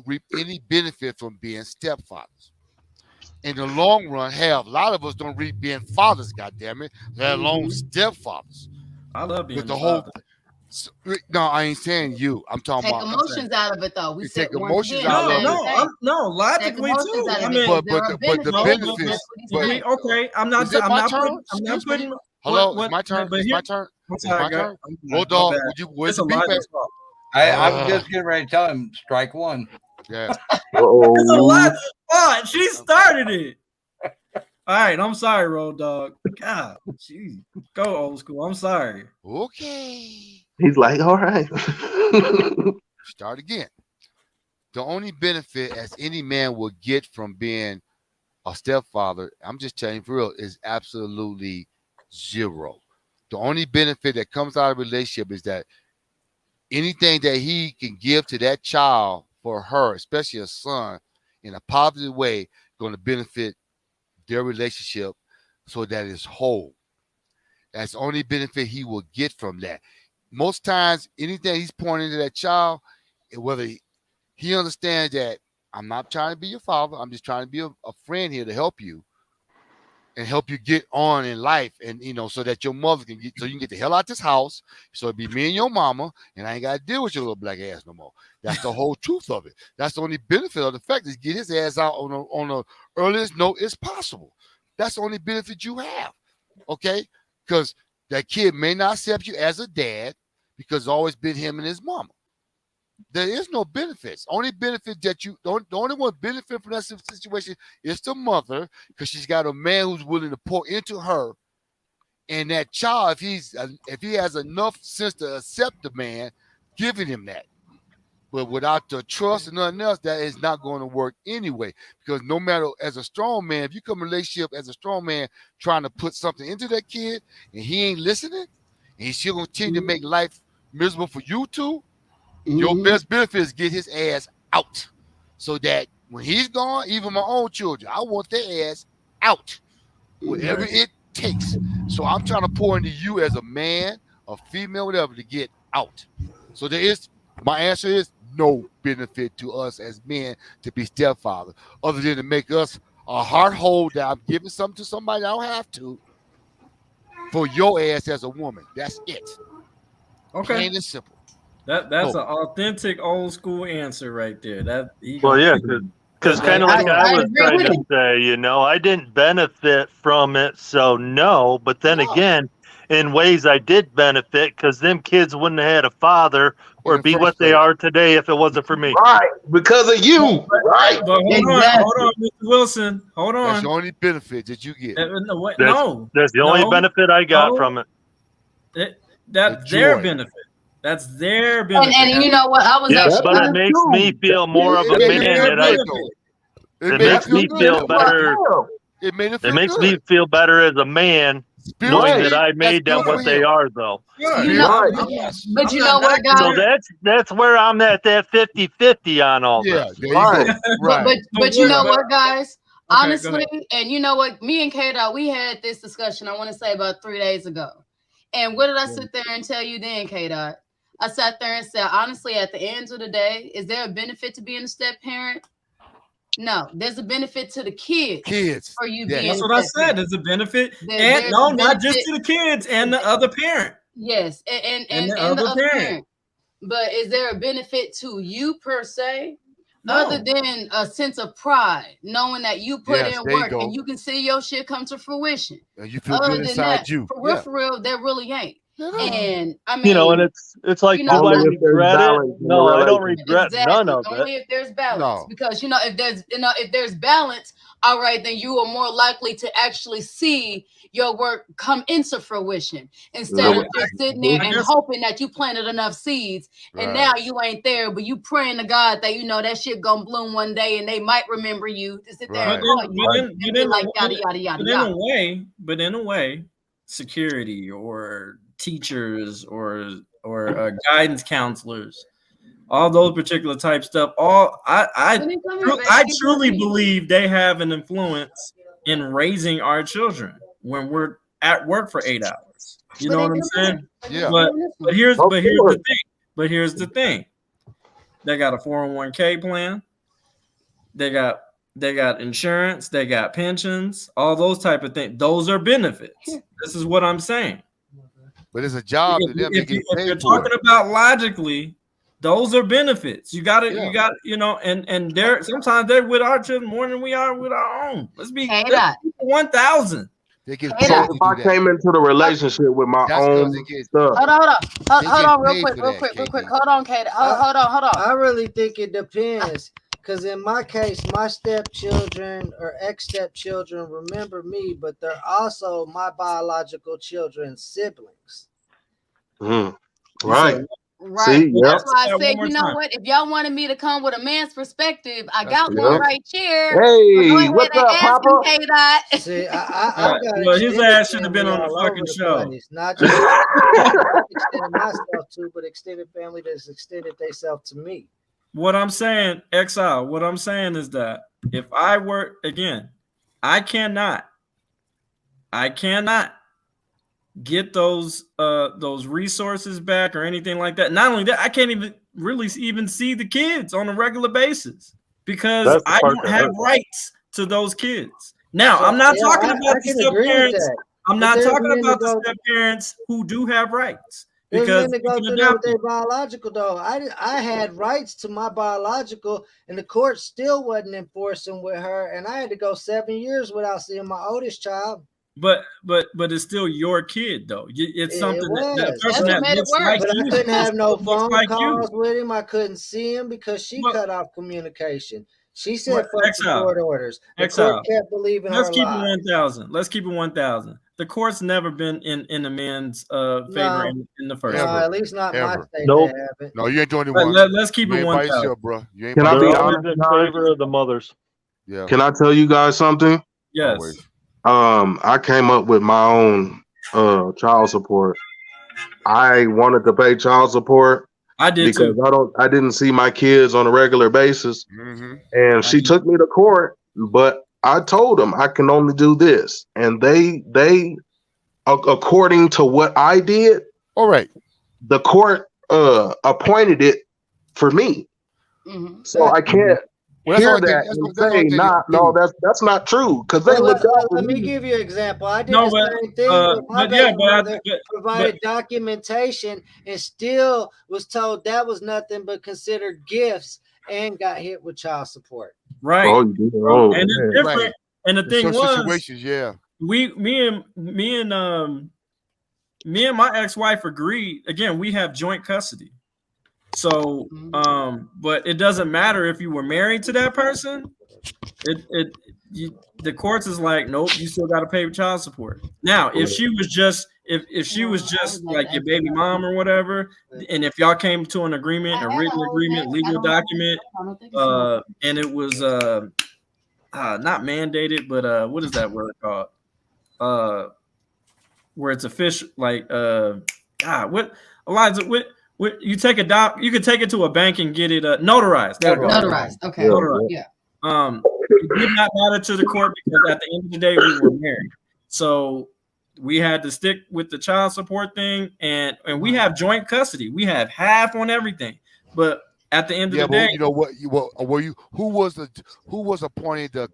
reap any benefit from being stepfathers? In the long run, hell, a lot of us don't read being fathers, goddammit, let alone stepfathers. I love being the whole. No, I ain't saying you. I'm talking about emotions out of it, though. We take emotions out of it. No, logically too. I mean, but the benefits. Okay, I'm not putting. Hello, it's my turn. It's my turn. It's my turn. Road Dogg, where's the feedback? I'm just getting ready to tell him strike one. Yeah. It's a lot of fun. She started it. All right, I'm sorry, Road Dogg. God, jeez. Go old school. I'm sorry. Okay. He's like, all right. Start again. The only benefit as any man will get from being a stepfather, I'm just telling you for real, is absolutely zero. The only benefit that comes out of a relationship is that anything that he can give to that child for her, especially a son, in a positive way, going to benefit their relationship so that it's whole. That's the only benefit he will get from that. Most times, anything he's pouring into that child, whether he understands that I'm not trying to be your father, I'm just trying to be a friend here to help you and help you get on in life, and so that your mother can so you can get the hell out this house. So it'd be me and your mama, and I ain't got to deal with your little black ass no more. That's the whole truth of it. That's the only benefit of the fact is get his ass out on the earliest note as possible. That's the only benefit you have. Okay? Because that kid may not accept you as a dad because it's always been him and his mama. There is no benefits. Only benefit that the only one benefit from that situation is the mother, because she's got a man who's willing to pour into her. And that child, if he has enough sense to accept the man, giving him that. But without the trust and nothing else, that is not going to work anyway. Because no matter, as a strong man, if you come in a relationship as a strong man trying to put something into that kid and he ain't listening, and he's still going to continue to make life miserable for you two, your best benefit is get his ass out. So that when he's gone, even my own children, I want their ass out. Whatever it takes. So I'm trying to pour into you as a man, a female, whatever, to get out. So my answer is no benefit to us as men to be stepfather, other than to make us a heart hole that I'm giving something to somebody I don't have to for your ass as a woman. That's it. Okay. Plain and simple. That's an authentic old school answer right there. Because kind of like I was trying to say, you know, I didn't benefit from it, so no. But then again, in ways I did benefit, because them kids wouldn't have had a father or be what they are today if it wasn't for me. Right, because of you, right? But hold on, Mr. Wilson. Hold on. That's the only benefit that you get. That's the only benefit I got from it. That's their benefit. That's their benefit. And you know what? I was but it makes me feel more of a man it makes me feel better. It makes me feel better as a man, knowing that I made them what they are, though. But you know what, guys? So that's where I'm at that 50-50 on all this. Right. But you know what, guys? Honestly, and you know what? Me and Kdot, we had this discussion, I want to say about 3 days ago. And what did I sit there and tell you then, Kdot? I sat there and said, honestly, at the end of the day, is there a benefit to being a step parent? No, there's a benefit to the kids. For you being that's what I said. There's a benefit. And not just to the kids and the other parent. Yes, and the other parent. But is there a benefit to you per se? No. Other than a sense of pride, knowing that you put in work and you can see your shit come to fruition. And you feel good inside you. For real, there really ain't. And I mean, you know, and it's like, do I regret it? No, I don't regret none of it. Only if there's balance, because if there's balance, all right, then you are more likely to actually see your work come into fruition instead of just sitting there and hoping that you planted enough seeds and now you ain't there, but you praying to God that you know that shit gonna bloom one day and they might remember you to sit there and call you like yada yada yada yada. But in a way, security or teachers or guidance counselors, all those particular type stuff, I truly believe they have an influence in raising our children when we're at work for 8 hours. You know what I'm saying? Yeah. But here's the thing. They got a 401k plan. They got insurance, they got pensions, all those type of things. Those are benefits. This is what I'm saying. But it's a job to them. If you're talking about logically, those are benefits. You got you know, and they're sometimes they're with our children more than we are with our own. Let's be 1,000. If I came into the relationship with my own stuff. Hold on, real quick. Hold on, Kate. Hold on. I really think it depends. Because in my case, my stepchildren or ex-stepchildren remember me, but they're also my biological children's siblings. Right. Right. See, that's why I said, you know what? If y'all wanted me to come with a man's perspective, I got one right here. Hey, what's up, Papa? See, well, his ass should have been on the fucking show. Not just extending myself to, but extended family that's extended themselves to me. What I'm saying, Exile, what I'm saying is that if I were, again, I cannot get those resources back or anything like that. Not only that, I can't even see the kids on a regular basis because I don't have rights to those kids. Now, I'm not talking about the step parents. I'm not talking about the step parents who do have rights. There's because men that go through that with their biological though. I had rights to my biological, and the court still wasn't enforcing with her, and I had to go 7 years without seeing my oldest child. But it's still your kid though. It's something that a person But, that looks like but you. I couldn't have no phone like calls with him. I couldn't see him because she cut off communication. She said But fuck the court orders. The court kept believing Let's her keep lies. it 1,000. Let's keep it 1,000. The court's never been in the man's favor in the first. No, place. at least not my state. Nope. They haven't. No, you ain't doing But one. let's keep You it ain't by 1,000. yourself, bro. You ain't Can by I be yourself. honest, in guys? favor of the mothers. Yeah. Can I tell you guys something? Yes. I came up with my own child support. I wanted to pay child support. I did because too. I didn't see my kids on a regular basis. Mm-hmm. And she took me to court, but I told them I can only do this. And they according to what I did, all right, the court appointed it for me. Mm-hmm. So I can't hear that and say, no, that's not true. Because they looked out for let me me. give you an example. I did the same thing, but my baby mother provided documentation and still was told that was nothing but considered gifts and got hit with child support. Right. Oh, and it's different. Right. And the thing Some was, situations, yeah. me and my ex-wife agreed. Again, we have joint custody. So, but it doesn't matter if you were married to that person. The courts is like, nope, you still got to pay child support. Now, if she was just if she was just like your baby mom or whatever, and if y'all came to an agreement, a written agreement, legal document, and it was not mandated, but what is that word called? Where it's official, like what Eliza, what you take you could take it to a bank and get it notarized. There we go. Notarized. Okay. Notarized. Yeah. It did not matter to the court because at the end of the day we were married. So we had to stick with the child support thing, and we have joint custody. We have half on everything. But at the end of the day, you know what? Who was appointed the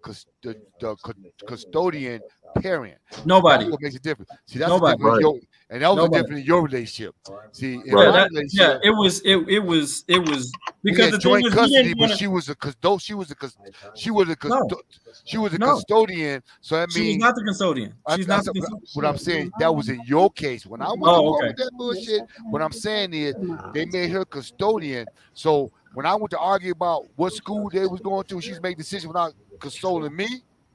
custodian parent? Nobody. That's what makes it different. See, that's Nobody. different. And that was different in your relationship. See, in my relationship, it was because the joint thing was, custody, but she was a custodian. So that means she was not the custodian. She's not the custodian. What I'm saying, that was in your case. When I went to court with that bullshit, what I'm saying is they made her custodian. So when I went to argue about what school they was going to, she's making decisions without consoling me.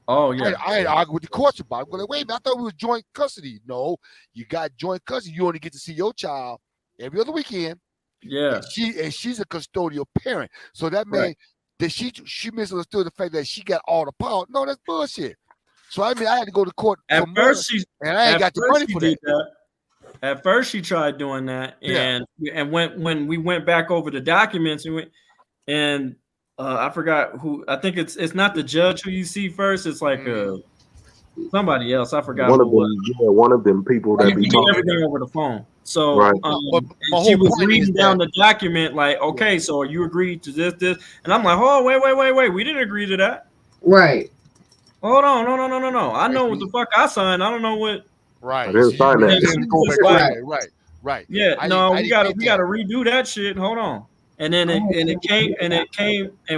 Oh yeah, I had to argue with the courts about it. Like, wait a minute, I thought we was joint custody. No, you got joint custody. You only get to see your child every other weekend. Yeah, and she's a custodial parent. So that meant that she misunderstood the fact that she got all the power. No, that's bullshit. So I had to go to court and I ain't got the money for that. At first, she tried doing that, and when we went back over the documents, and I forgot who. I think it's not the judge who you see first. It's like somebody else. I forgot. One of them people that be talking everything over the phone. So she was reading down the document, like, okay, so you agreed to this, and I'm like, oh, wait, we didn't agree to that. Right. Hold on, no. I know what the fuck I signed. I don't know what. Right. I didn't sign that. Right. Yeah. We gotta redo that shit. Hold on. And then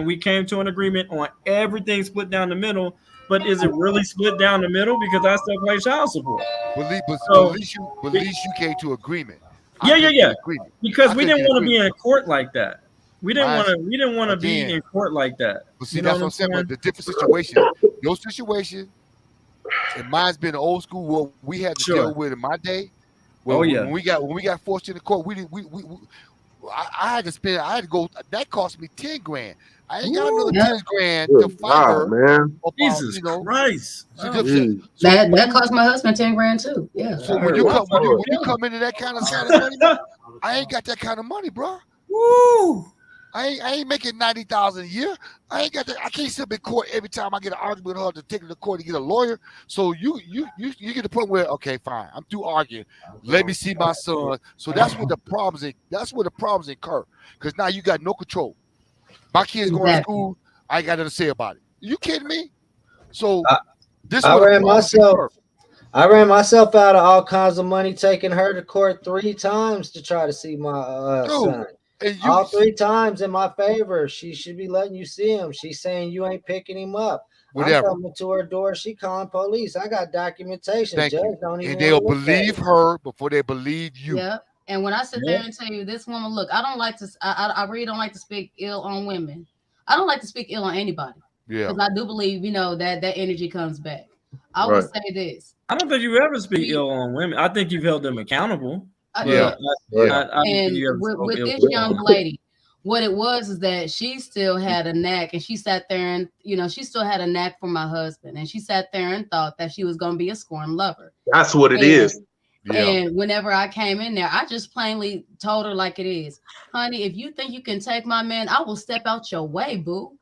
we came to an agreement on everything split down the middle. But is it really split down the middle? Because I still pay child support. But at least you came to agreement. Yeah. Because we didn't want to be in court like that. We didn't want to be in court like that. But see, that's what I'm saying. But the different situation, your situation, and mine's been old school. What we had to deal with in my day. Well, when we got forced into court, I had to go. That cost me $10,000. I ain't got another $10,000 to fight her. Man. Jesus Christ! That cost my husband $10,000 too. Yeah. So when you come into that kind of money, I ain't got that kind of money, bro. Woo! I ain't making $90,000 a year. I ain't got that. I can't sit up in court every time I get an argument with her to take her to court to get a lawyer. So you get to the point where, okay, fine, I'm through arguing. Let me see my son. So that's where the problems occur. Because now you got no control. My kids going to school, I ain't got nothing to say about it. You kidding me? So I ran myself I ran myself out of all kinds of money, taking her to court 3 times to try to see my son. All 3 times in my favor. She should be letting you see him. She's saying you ain't picking him up. Whatever. I'm coming to her door. She calling police. I got documentation. Thank Judge you. don't even And they'll wanna look at believe it. her before they believe you. Yep. And when I sit there and tell you, this woman, look, I don't like to. I really don't like to speak ill on women. I don't like to speak ill on anybody. Yeah. Because I do believe, that energy comes back. I will say this. I don't think you ever speak ill on women. I think you've held them accountable. Yeah. And with this young lady, what it was is that she still had a knack, and she sat there and she still had a knack for my husband, and she sat there and thought that she was going to be a scorned lover. That's what it is. Yeah. And whenever I came in there, I just plainly told her like it is, honey, if you think you can take my man, I will step out your way, boo.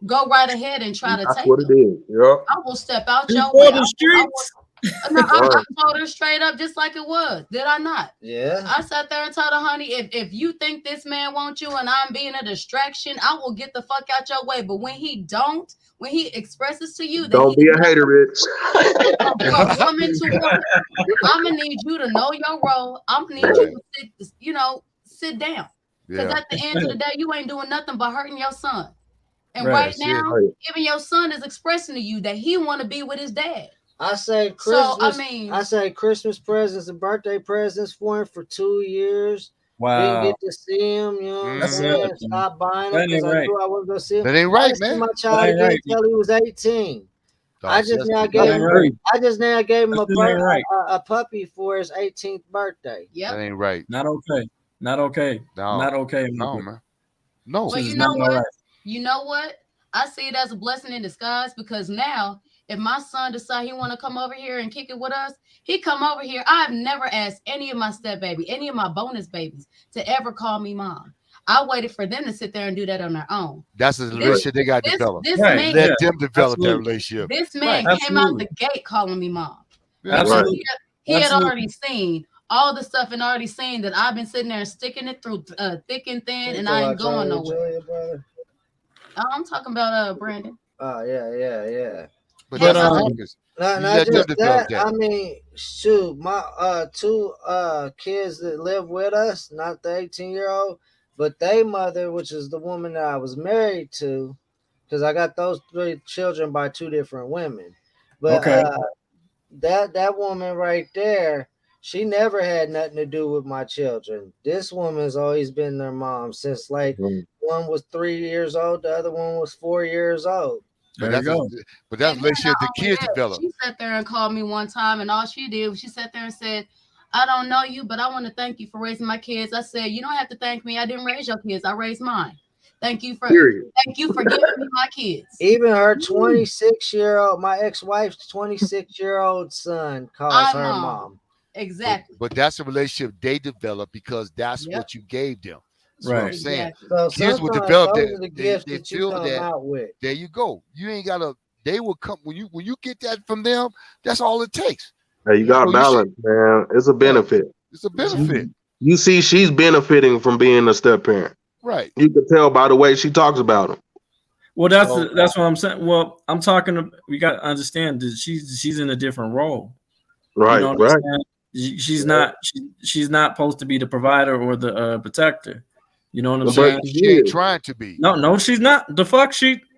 Go right ahead and try to take what him. it is. Yeah. I will step out your For way. the streets. I told her straight up, just like it was. Did I not? Yeah. I sat there and told her, honey, if you think this man wants you and I'm being a distraction, I will get the fuck out your way. But when he expresses to you that Don't be a hater, Rich. from woman to woman, I'm gonna need you to know your role. I'm gonna need you to sit down. Because at the end of the day, you ain't doing nothing but hurting your son. And right now, even your son is expressing to you that he want to be with his dad. I say Christmas. I say Christmas presents and birthday presents for him for 2 years. Wow. Didn't get to see him. You know what I'm saying? Stop buying them because I knew I wasn't gonna see him. That ain't right, I didn't see man. my child again until he was 18. I just now gave him a puppy for his 18th birthday. Yep. That ain't right. Not okay. Not okay. No. Not okay. No, man. No. But you know what? You know what? I see it as a blessing in disguise because now, if my son decide he want to come over here and kick it with us, he come over here. I've never asked any of my step baby, any of my bonus babies to ever call me mom. I waited for them to sit there and do that on their own. That's the relationship they got to develop. Man, let them develop that relationship. This man came out the gate calling me mom. Absolutely. He had already seen all the stuff and already seen that I've been sitting there and sticking it through thick and thin, and I ain't going nowhere. I'm talking about Brandon. Oh yeah. But not just that. I mean, shoot, my 2 kids that live with us, not the 18-year-old, but they mother, which is the woman that I was married to, because I got those 3 children by 2 different women. But that woman right there, she never had nothing to do with my children. This woman's always been their mom since one was 3 years old, the other one was 4 years old. But that's relationship the kids develop. She sat there and called me one time, and all she did was she sat there and said, I don't know you, but I want to thank you for raising my kids. I said, you don't have to thank me. I didn't raise your kids. I raised mine. Thank you for giving me my kids. Even her 26-year-old, my ex-wife's 26-year-old son calls her mom. Exactly. But that's a relationship they develop because that's what you gave them. That's what I'm saying. So kids will develop that. They feel that. There you go. You ain't gotta. They will come when you get that from them. That's all it takes. Hey, you got balance, man. It's a benefit. It's a benefit. You see, she's benefiting from being a step parent. Right. You can tell by the way she talks about him. Well, that's what I'm saying. Well, I'm talking. We got to understand that she's in a different role. Right. You know what I'm saying? She's not. She's not supposed to be the provider or the protector. You know what I'm saying? She ain't trying to be. No, she's not. The fuck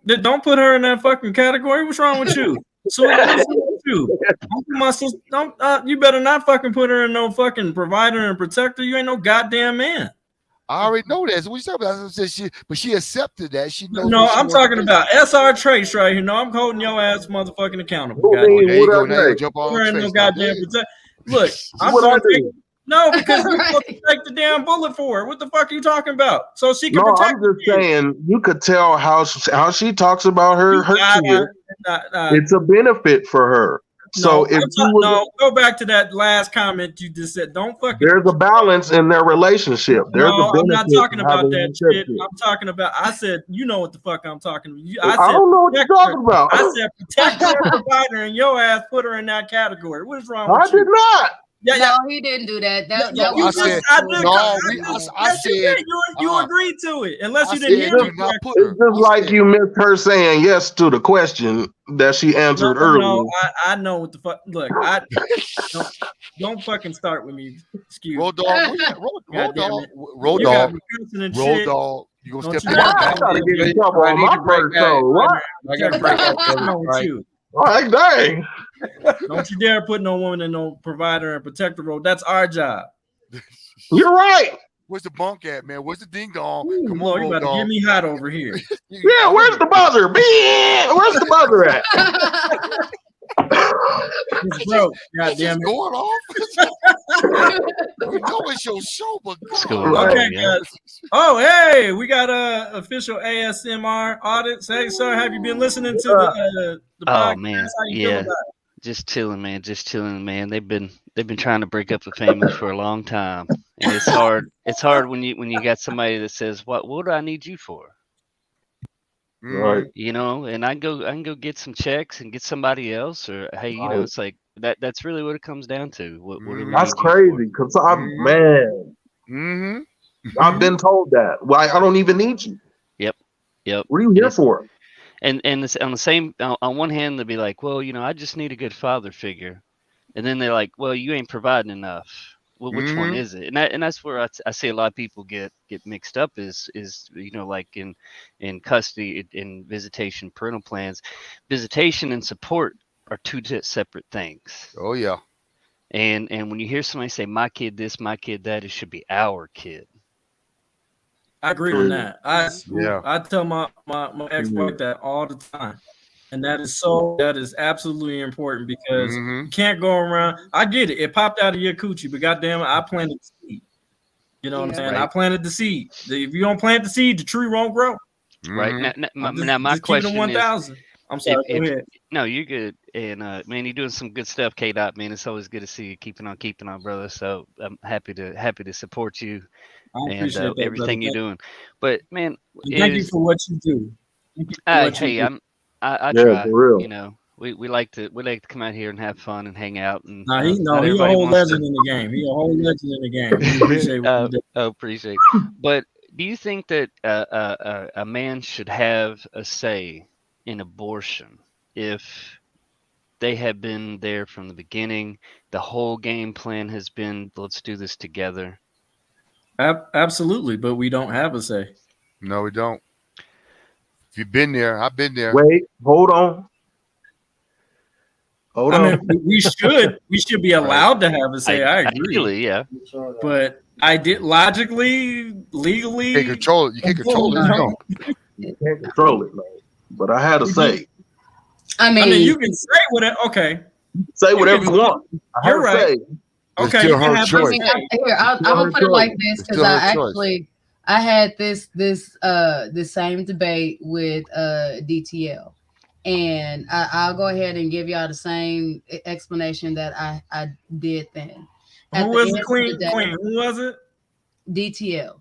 don't put her in that fucking category. What's wrong with you? So what's wrong with you? My sister, you better not fucking put her in no fucking provider and protector. You ain't no goddamn man. I already know that. So what you talking about? But she accepted that. She knows. No, I'm talking about SR Trace right here. No, I'm holding your ass motherfucking accountable. There you go. Now you jump on no goddamn protect. Look, no, because you're supposed to take the damn bullet for her. What the fuck are you talking about? So she can protect. I'm just saying, you could tell how she talks about her kids. It's a benefit for her. So go back to that last comment you just said. Don't fucking. There's a balance in their relationship. There's a benefit. I'm not talking about that shit. I'm talking about. I said, you know what the fuck I'm talking about. I don't know what you're talking about. I said protect her provider, and your ass put her in that category. What is wrong with you? I did not. Yeah, no, he didn't do that. That Yeah, was I said you agreed to it, unless you didn't hear me. It's just like you missed her saying yes to the question that she answered earlier. No, I know what the fuck. Look, I don't fucking start with me. Excuse Road me. dog, road dog. You gonna step in I gotta get in trouble on my first show. What? I gotta break that with you. All right, dang. Don't you dare put no woman in no provider and protector role. That's our job. You're right. Where's the bunk at, man? Where's the ding dong? Come Lord, on, you road about to dog. get me hot over here. Yeah, where's the buzzer? Where's the buzzer at? It's broke. God damn it. Going off. You know it's your show, but Okay, guys. Oh, hey, we got a official ASMR audit. Hey, sir, have you been listening to the podcast? Oh man, How you feel yeah, about it? just chilling, man. Just chilling, man. They've been trying to break up a family for a long time, and it's hard. It's hard when you got somebody that says, "What do I need you for?" Right. You know, and I can go get some checks and get somebody else, or hey, you know, Right. it's like that. That's really what it comes down to. What do we That's need you crazy because I've been told that. Why I don't even need you. Yep. What are you here for? And it's on the same on one hand they'll be like, well, you know, I just need a good father figure, and then they're like, well, you ain't providing enough. Well, which one is it? And that's where I see a lot of people get mixed up is you know, like in custody, in visitation, parental plans, visitation and support are two separate things. Oh yeah. And when you hear somebody say my kid this, my kid that, it should be our kid. I agree on that. Yeah. I tell my ex-wife that all the time. And that is absolutely important because you can't go around. I get it. It popped out of your coochie, but goddamn it, I planted the seed. You know what I'm saying? Right. I planted the seed. If you don't plant the seed, the tree won't grow. Right. Now my just question keep it 1,000. I'm sorry. Go ahead. No, you're good. And man, you're doing some good stuff, Kdot, man. It's always good to see you keeping on, brother. So I'm happy to support you I and appreciate that, everything brother. you're doing. But man, Thank you for what you do. Hey, I Yeah, try. for real. You know, we like to come out here and have fun and hang out. And Nah, he not a everybody whole wants legend in the game. He a whole legend in the game. We appreciate what you do. appreciate. But do you think that a man should have a say in abortion if they have been there from the beginning? The whole game plan has been, let's do this together. Absolutely, but we don't have a say. No, we don't. If you've been there, I've been there. Wait, hold on. Hold on. mean, we should be allowed to have a say. I agree. Ideally, yeah. But I did logically, legally. You can't control it. You can't control it. No. You can't control it, man. But I had to say. I mean, you can say whatever. Okay. Say whatever you want. I You're had to right. say. Okay, still you can her have choice. here, I'm gonna put it like this because still her I choice. actually I had this the same debate with DTL, and I'll go ahead and give y'all the same explanation that I did then. Who was the queen? Who was it? DTL.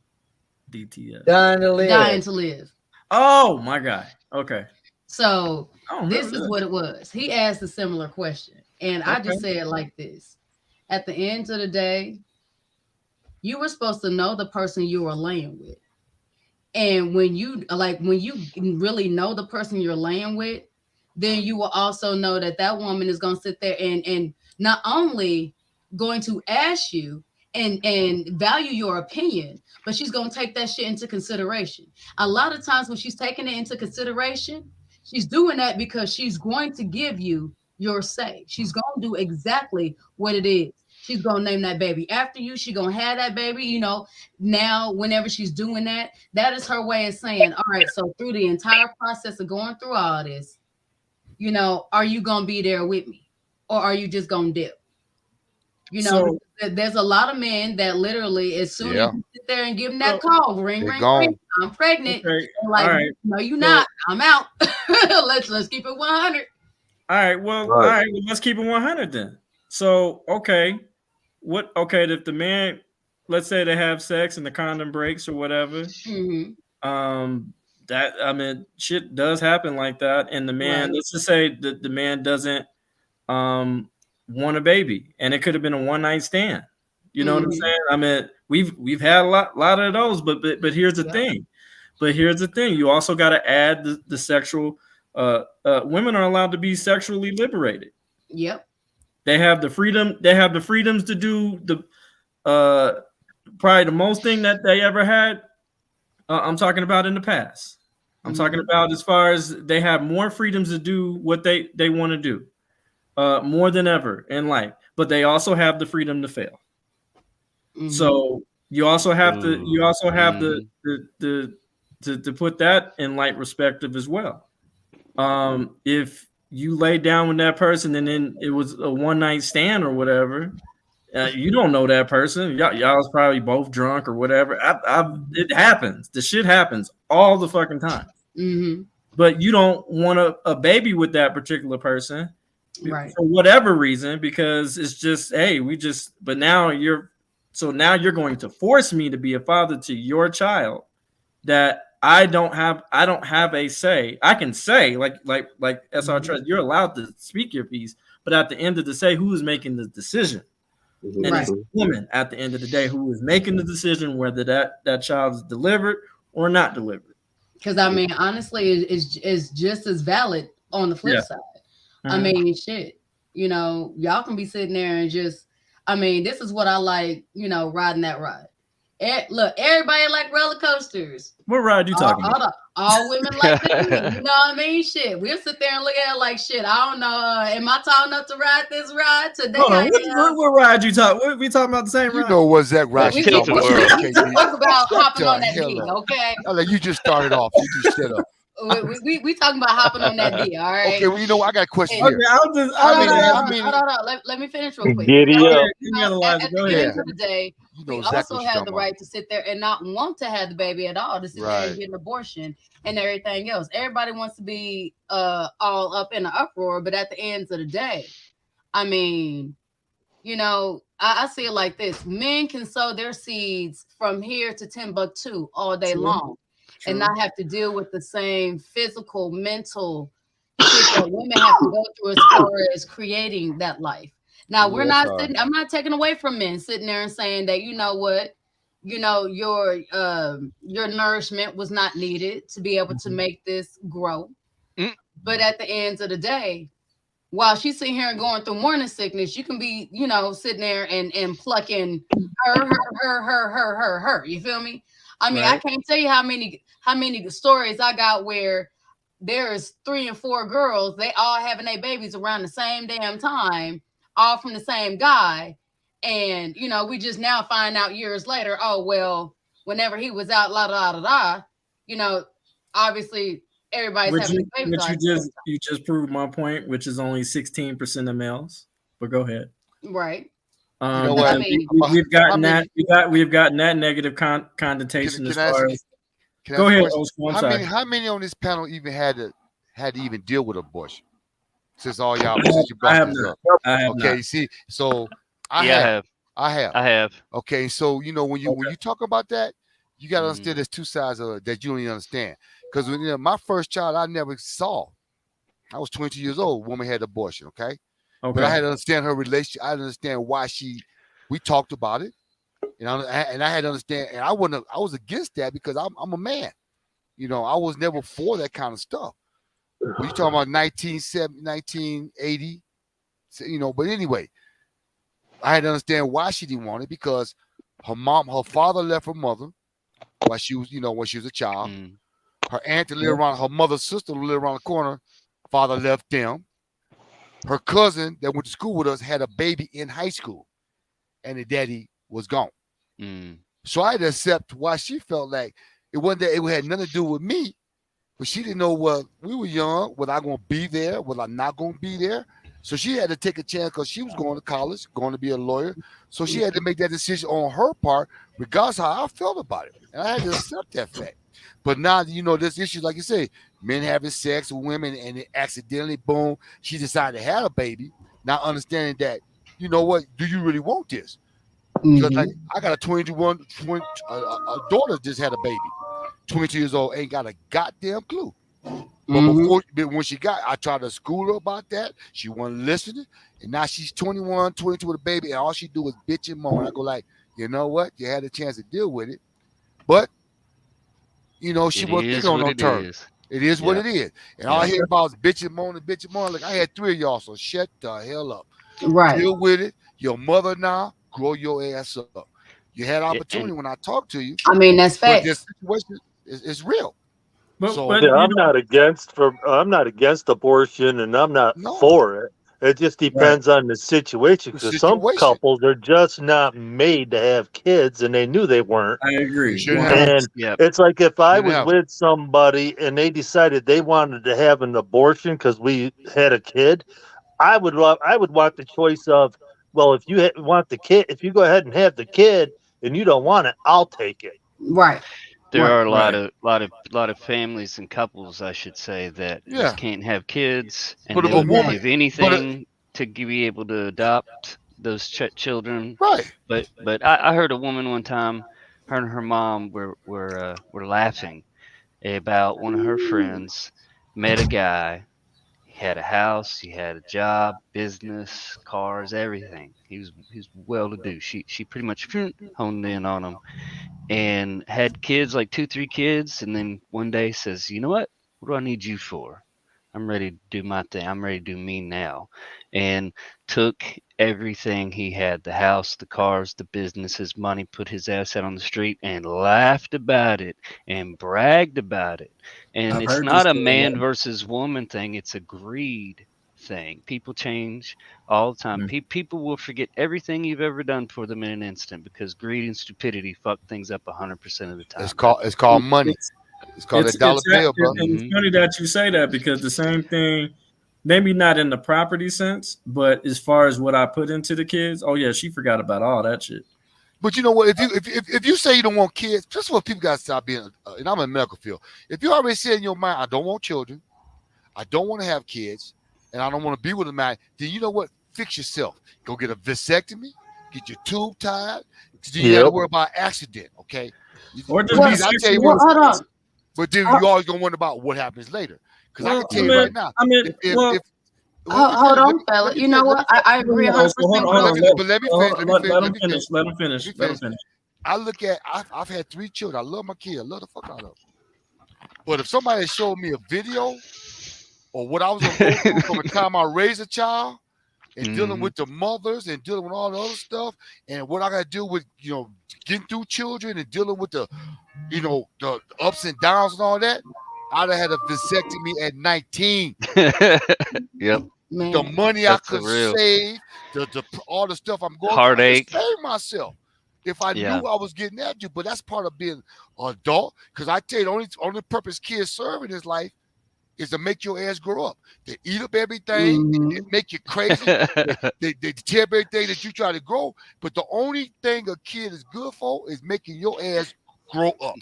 DTL. Dying to live. Oh my God. Okay. So Oh, this really? is what it was. He asked a similar question, and I just said it like this: at the end of the day, you were supposed to know the person you were laying with. And when you really know the person you're laying with, then you will also know that that woman is going to sit there and not only going to ask you and value your opinion, but she's going to take that shit into consideration. A lot of times when she's taking it into consideration, she's doing that because she's going to give you your say. She's going to do exactly what it is. She's going to name that baby after you. She's going to have that baby, you know. Now, whenever she's doing that, that is her way of saying, all right, so through the entire process of going through all this, you know, are you going to be there with me? Or are you just going to dip? You know, there's a lot of men that literally, as soon as you sit there and give them that call, ring, ring, I'm pregnant. Okay. Like, All right. no, you're not. I'm out. let's keep it 100. All right. Well, all right. Well, let's keep it 100 then. So, okay. If the man, let's say they have sex and the condom breaks or whatever, that, I mean, shit does happen like that. And the man, let's just say that the man doesn't want a baby, and it could have been a one-night stand. You know what I'm Mhm. saying? I mean, we've had a lot of those, but here's the thing. But here's the thing: you also got to add the sexual. Women are allowed to be sexually liberated. Yep. They have the freedom. They have the freedoms to do the probably the most thing that they ever had. I'm talking about in the past. I'm talking about as far as they have more freedoms to do what they want to do, more than ever in life. But they also have the freedom to fail. So you also have to to put that in light perspective as well. If you lay down with that person and then it was a one-night stand or whatever, you don't know that person. Y'all was probably both drunk or whatever. It happens. The shit happens all the fucking time. But you don't want a baby with that particular person, right? For whatever reason, because it's just, hey, but now you're going to force me to be a father to your child that I don't have a say. I can say like SR Trust, you're allowed to speak your piece, but at the end of the day, who is making the decision? And it's the woman at the end of the day who is making the decision whether that child is delivered or not delivered. Because I mean, honestly, it's just as valid on the flip side. I mean, shit, y'all can be sitting there and just, I mean, this is what I like, riding that ride. Look, everybody like roller coasters. What ride you talking about? All women like that. You know what I mean? Shit, we'll sit there and look at it like, shit, I don't know. Am I tall enough to ride this ride today? Hold on, what ride you talking? We talking about the same ride? You know what's that ride? We talk about hopping on that D, okay? You just started off. You just set up. We talking about hopping on that D, all right? Okay, well, you know, I got a question here. Hold on. Let me finish real quick. Giddy up. At the end of the day, we also have the right to sit there and not want to have the baby at all, to sit there and get an abortion and everything else. Everybody wants to be all up in the uproar, but at the end of the day, I mean, I see it like this. Men can sow their seeds from here to Timbuktu all day long. And not have to deal with the same physical, mental shit that women have to go through as far as creating that life. Now, I'm not taking away from men sitting there and saying that, you know what, your nourishment was not needed to be able to make this grow. But at the end of the day, while she's sitting here and going through morning sickness, you can be, sitting there and plucking her. You feel me? I mean, I can't tell you how many stories I got where there's 3 and 4 girls, they all having their babies around the same damn time, all from the same guy. And, we just now find out years later, oh, well, whenever he was out, obviously everybody's having babies. You just proved my point, which is only 16% of males. But go ahead. Right. We've gotten that negative connotation as far as. Go ahead, Oscar. How many on this panel even had to even deal with abortion? Since all y'all, I have not. Okay, see, so I have. Okay, so when you talk about that, you gotta understand there's two sides of it that you don't even understand. Because my first child, I never saw. I was 22 years old. Woman had abortion. Okay. But I had to understand her relationship. I had to understand why we talked about it. And I had to understand, and I was against that because I'm a man. I was never for that kind of stuff. When you talking about 1980, but anyway, I had to understand why she didn't want it because her father left her mother while she was, when she was a child. Her aunt to live around, her mother's sister to live around the corner, father left them. Her cousin that went to school with us had a baby in high school, and the daddy was gone. So I had to accept why she felt like it wasn't that it had nothing to do with me, but she didn't know what we were young, was I going to be there, was I not going to be there. So she had to take a chance because she was going to college, going to be a lawyer. So she had to make that decision on her part, regardless of how I felt about it. And I had to accept that fact. But now, this issue, like you say, men having sex with women and it accidentally, boom, she decided to have a baby. Now understanding that, you know what, do you really want this? Because I got a daughter just had a baby, 22 years old, ain't got a goddamn clue. But when she got, I tried to school her about that. She wasn't listening. And now she's 21, 22 with a baby, and all she do is bitch and moan. I go like, you know what? You had a chance to deal with it. But, she wasn't thinking on no terms. It is what it is. And all I hear about is bitch and moan. Like, I had 3 of y'all, so shut the hell up. Right. Deal with it. Your mother now, grow your ass up. You had opportunity when I talked to you. I mean, that's But fact. this situation is real. I'm not against abortion, and I'm not for it. It just depends on the situation, because some couples are just not made to have kids, and they knew they weren't. I agree. And it's like if I was with somebody and they decided they wanted to have an abortion because we had a kid, I would want the choice of, well, if you want the kid, if you go ahead and have the kid and you don't want it, I'll take it. Right. There are a lot of families and couples, I should say, that just can't have kids, and But they if a would woman- give anything to be able to adopt those children. Right. But I heard a woman one time, her and her mom were laughing about one of her friends met a guy. He had a house, he had a job, business, cars, everything. He was well to do. She pretty much honed in on him, and had kids, like 2-3 kids, and then one day says, you know what do I need you for? I'm ready to do my thing. I'm ready to do me now. And took everything he had, the house, the cars, the business, his money, put his ass out on the street and laughed about it and bragged about it. And I've it's heard not this a man story. versus woman thing. It's a greed thing. People change all the time. People will forget everything you've ever done for them in an instant, because greed and stupidity fuck things up 100% of the time. It's called money. It's called a dollar bill, bro. And it's funny that you say that, because the same thing, maybe not in the property sense, but as far as what I put into the kids, oh yeah, she forgot about all that shit. But you know what? If you say you don't want kids, just what people got to stop being. And I'm in the medical field. If you already said in your mind, I don't want children, I don't want to have kids, and I don't want to be with a man, then you know what? Fix yourself. Go get a vasectomy, get your tube tied. So you got to worry about accident, okay? Or just I tell you hold on. But then you always gonna wonder about what happens later. Because I can tell you right now. Hold on, fella. You know what? I agree 100%. But let me finish. Let him finish. I look at, I've had 3 children. I love my kids. I love the fuck out of them. But if somebody showed me a video or what I was going to go through from the time I raised a child and dealing with the mothers and dealing with all the other stuff, and what I got to do with, getting through children and dealing with the ups and downs and all that, I'd have had a vasectomy at 19. Yep. The money I could save, all the stuff I'm going heartache, through, I could save myself if I knew I was getting at you. But that's part of being an adult. Because I tell you, the only purpose kids serve in this life is to make your ass grow up. They eat up everything, they make you crazy, they tear up everything that you try to grow. But the only thing a kid is good for is making your ass grow up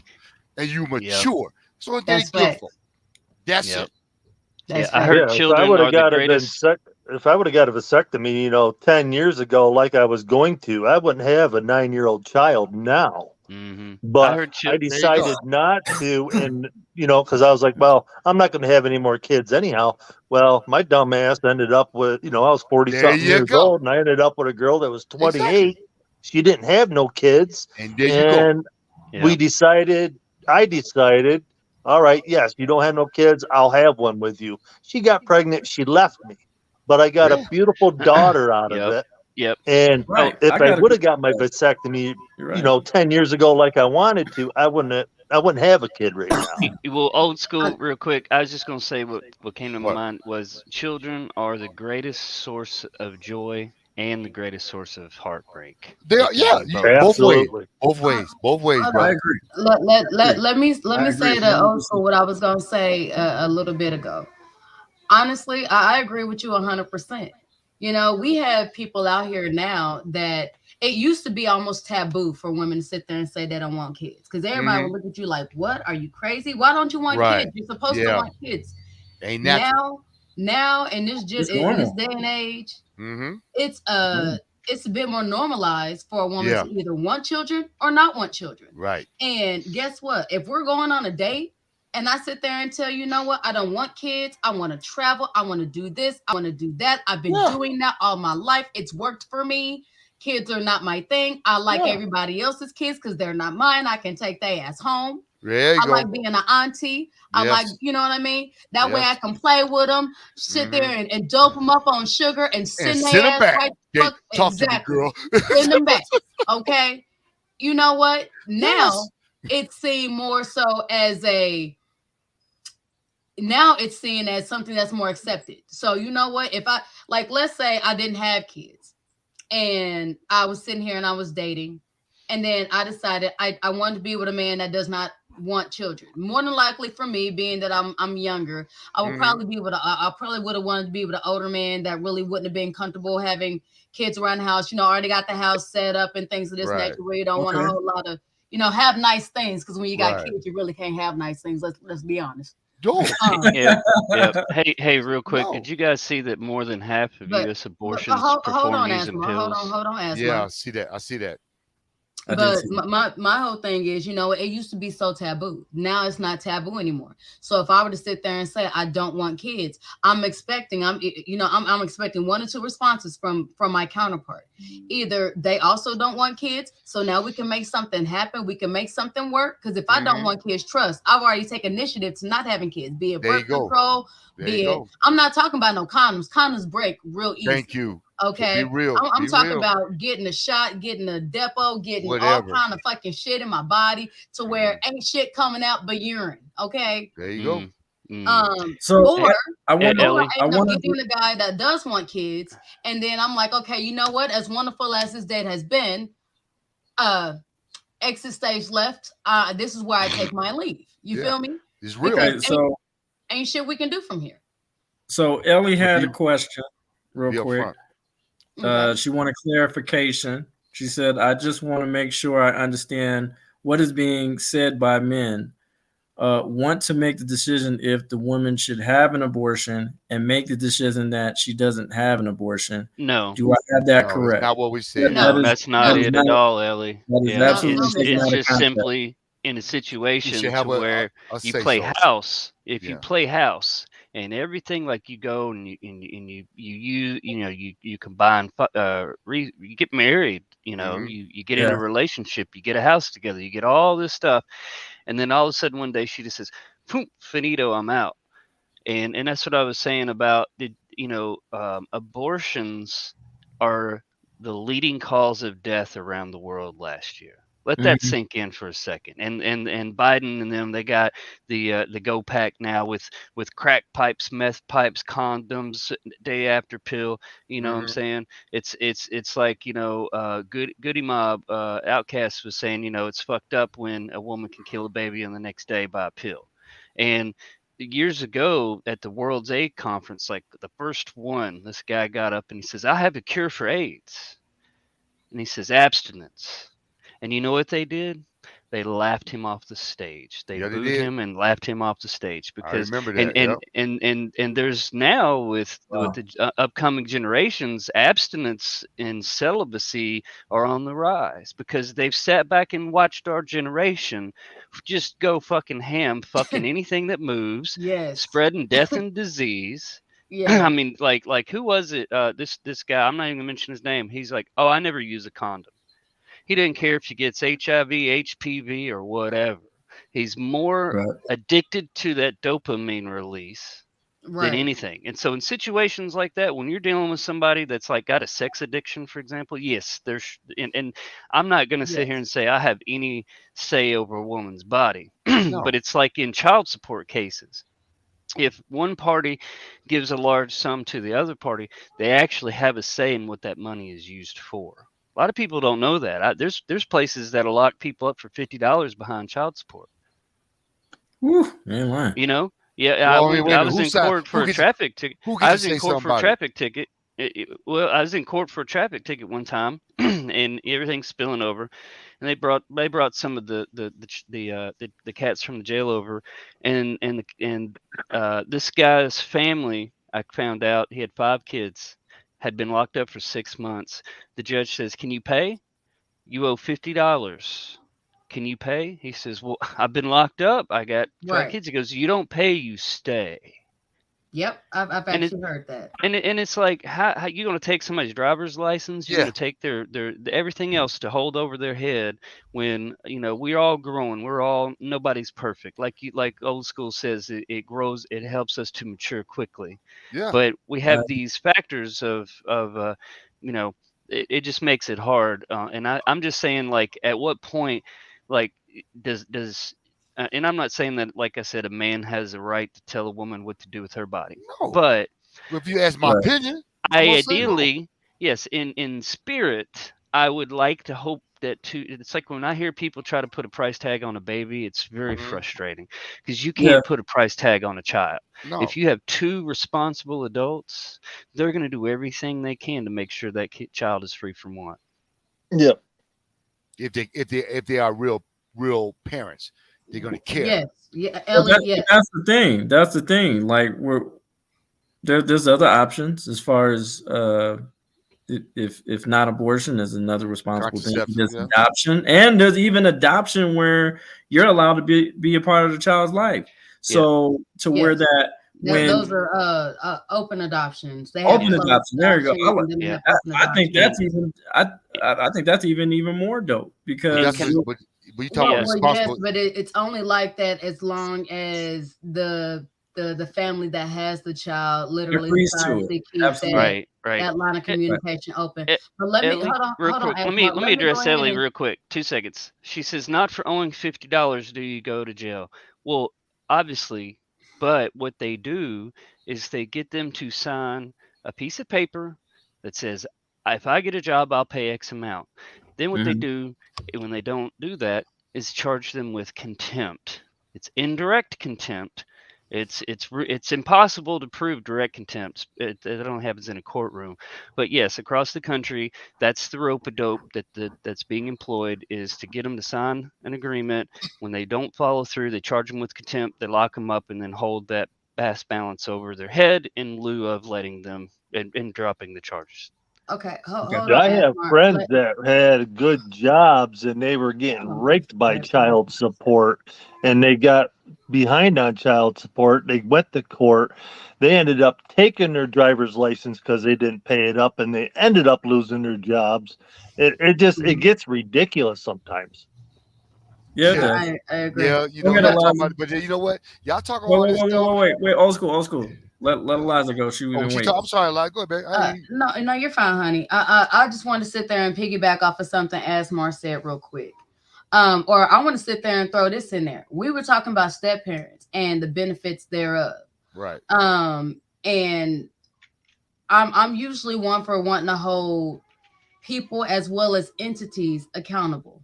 and you mature. So it's good for. That's it. I heard children are the greatest. If I would have got a vasectomy, 10 years ago, like I was going to, I wouldn't have a 9-year-old child now. But I decided not to, and because I was like, well, I'm not going to have any more kids anyhow. Well, my dumb ass ended up with, I was 40-something years old, and I ended up with a girl that was 28. Exactly. She didn't have no kids, and there you go. I decided, all right, yes, you don't have no kids, I'll have one with you. She got pregnant, she left me, but I got a beautiful daughter out of it. Yep. And if I would have got my vasectomy, 10 years ago, like I wanted to, I wouldn't have a kid right now. Well, old school, real quick. I was just gonna say what came to my mind was children are the greatest source of joy and the greatest source of heartbreak. They are, both ways, bro. I agree. Let me say the old school what I was gonna say a little bit ago. Honestly, I agree with you 100%. We have people out here now that it used to be almost taboo for women to sit there and say they don't want kids, because everybody would look at you like, what? Are you crazy? Why don't you want kids? You're supposed to want kids. Ain't now in this day and age, it's a bit more normalized for a woman to either want children or not want children. Right. And guess what? If we're going on a date and I sit there and tell you, know what? I don't want kids. I want to travel. I want to do this. I want to do that. I've been doing that all my life. It's worked for me. Kids are not my thing. I like everybody else's kids because they're not mine. I can take their ass home. There you I go. like being an auntie. I like, you know what I mean? That way I can play with them, sit there and dope them up on sugar and send their ass back. right Hey, fuck. talk to me, Exactly. girl. Send them back. Okay. You know what? Now it's seen more so as now it's seen as something that's more accepted. So you know what? If I let's say I didn't have kids and I was sitting here and I was dating, and then I decided I wanted to be with a man that does not want children. More than likely for me, being that I'm younger, I would probably be with I probably would have wanted to be with an older man that really wouldn't have been comfortable having kids around the house, already got the house set up and things of this nature where you don't want a whole lot of, have nice things, because when you got kids, you really can't have nice things. Let's be honest. Yeah. Hey, real quick, did you guys see that more than half of U.S. abortions performed using pills? Hold on, Asma. Yeah, I see that. But my whole thing is, it used to be so taboo. Now it's not taboo anymore. So if I were to sit there and say I don't want kids, I'm expecting I'm expecting one or two responses from my counterpart. Either they also don't want kids, so now we can make something happen, we can make something work. Because if I don't want kids, trust, I've already taken initiative to not having kids, be it birth control, I'm not talking about no condoms. Condoms break real easy. Thank you. Okay, be real. I'm talking about getting a shot, getting a depot, getting all kind of fucking shit in my body to where ain't shit coming out but urine. Okay, there you go. So I want to getting the guy that does want kids, and then I'm like, okay, you know what? As wonderful as this date has been, exit stage left. This is where I take my leave. You feel me? It's real. Because ain't shit we can do from here. So Ellie had a question, real quick. Okay. She wanted clarification. She said, I just want to make sure I understand what is being said by men. Want to make the decision if the woman should have an abortion and make the decision that she doesn't have an abortion. No. Do I have that correct? That's not what we said. No, that's not it at all, Ellie. It's just simply in a situation to where you play house. If you play house and everything, like you go and you combine, you get married, you get in a relationship, you get a house together, you get all this stuff, and then all of a sudden one day she just says, "Boom, finito, I'm out." And that's what I was saying about abortions are the leading cause of death around the world last year. Let that sink in for a second. And Biden and them, they got the Go Pack now with crack pipes, meth pipes, condoms, day after pill. You know what I'm saying? It's like Goody Mob, Outkast was saying, it's fucked up when a woman can kill a baby and the next day by a pill. And years ago at the World's AIDS Conference, like the first one, this guy got up and he says, "I have a cure for AIDS," and he says, "Abstinence." And you know what they did? They laughed him off the stage. They booed him and laughed him off the stage because I remember that, and there's now with the upcoming generations, abstinence and celibacy are on the rise because they've sat back and watched our generation just go fucking ham, fucking anything that moves, spreading death and disease. I mean, like who was it? This guy, I'm not even gonna mention his name. He's like, "Oh, I never use a condom." He didn't care if she gets HIV, HPV, or whatever. He's more addicted to that dopamine release than anything. And so in situations like that, when you're dealing with somebody that's like got a sex addiction, for example, yes, there's, and I'm not going to sit here and say I have any say over a woman's body, but it's like in child support cases. If one party gives a large sum to the other party, they actually have a say in what that money is used for. A lot of people don't know that. There's places that'll lock people up for $50 behind child support. Whew, man, lying. Yeah, well, I was in court for a traffic ticket. I was in court for a traffic ticket. I was in court for a traffic ticket one time, and everything's spilling over. And they brought some of the cats from the jail over, and this guy's family, I found out he had 5 kids. Had been locked up for 6 months. The judge says, "Can you pay? You owe $50. can you pay? He says, well, I've been locked up. I got 5 kids. He goes, you don't pay, you stay. Yep, I've actually heard that. And it's like, how you going to take somebody's driver's license? You're going to take their everything else to hold over their head when, we're all growing. Nobody's perfect. Like old school says, it grows. It helps us to mature quickly. Yeah. But we have these factors of it just makes it hard. And I'm just saying, like, at what point, like, does and I'm not saying that, like I said, a man has a right to tell a woman what to do with her body. No. But if you ask my opinion, ideally, yes, in spirit, I would like to hope that too. It's like when I hear people try to put a price tag on a baby, it's very frustrating because you can't put a price tag on a child. No. If you have 2 responsible adults, they're going to do everything they can to make sure that child is free from want. Yeah. If they are real parents, they're going to care. Yes. Yeah. Ellie, yes. That's the thing. That's the thing. Like there's other options as far as if not abortion is another responsible thing. There's adoption, and there's even adoption where you're allowed to be a part of the child's life. So where that when those are open adoptions. They open adoption. There you go. I think that's even I think that's even more dope because but you talking about responsible. Yes, but it's only like that as long as the family that has the child literally decides to keep that line of communication open. But let me hold on. Let me address Ellie real quick. 2 seconds. She says, not for owing $50 do you go to jail. Well, obviously, but what they do is they get them to sign a piece of paper that says, if I get a job, I'll pay X amount. Then what they do when they don't do that is charge them with contempt. It's indirect contempt. It's impossible to prove direct contempt. It only happens in a courtroom. But yes, across the country, that's the rope-a-dope that's being employed, is to get them to sign an agreement. When they don't follow through, they charge them with contempt, they lock them up, and then hold that vast balance over their head in lieu of letting them and dropping the charges. Okay. Hold I have friends that had good jobs and they were getting raked by child support, and they got behind on child support. They went to court. They ended up taking their driver's license because they didn't pay it up, and they ended up losing their jobs. It gets ridiculous sometimes. Yeah, I agree. Yeah, but you know what? Y'all talk about this stuff. Wait, old school. Let Eliza go. She was waiting. I'm sorry, Eliza. Go ahead, babe. No, you're fine, honey. I just want to sit there and piggyback off of something Asmar said real quick. Or I want to sit there and throw this in there. We were talking about step parents and the benefits thereof. Right. And I'm usually one for wanting to hold people as well as entities accountable.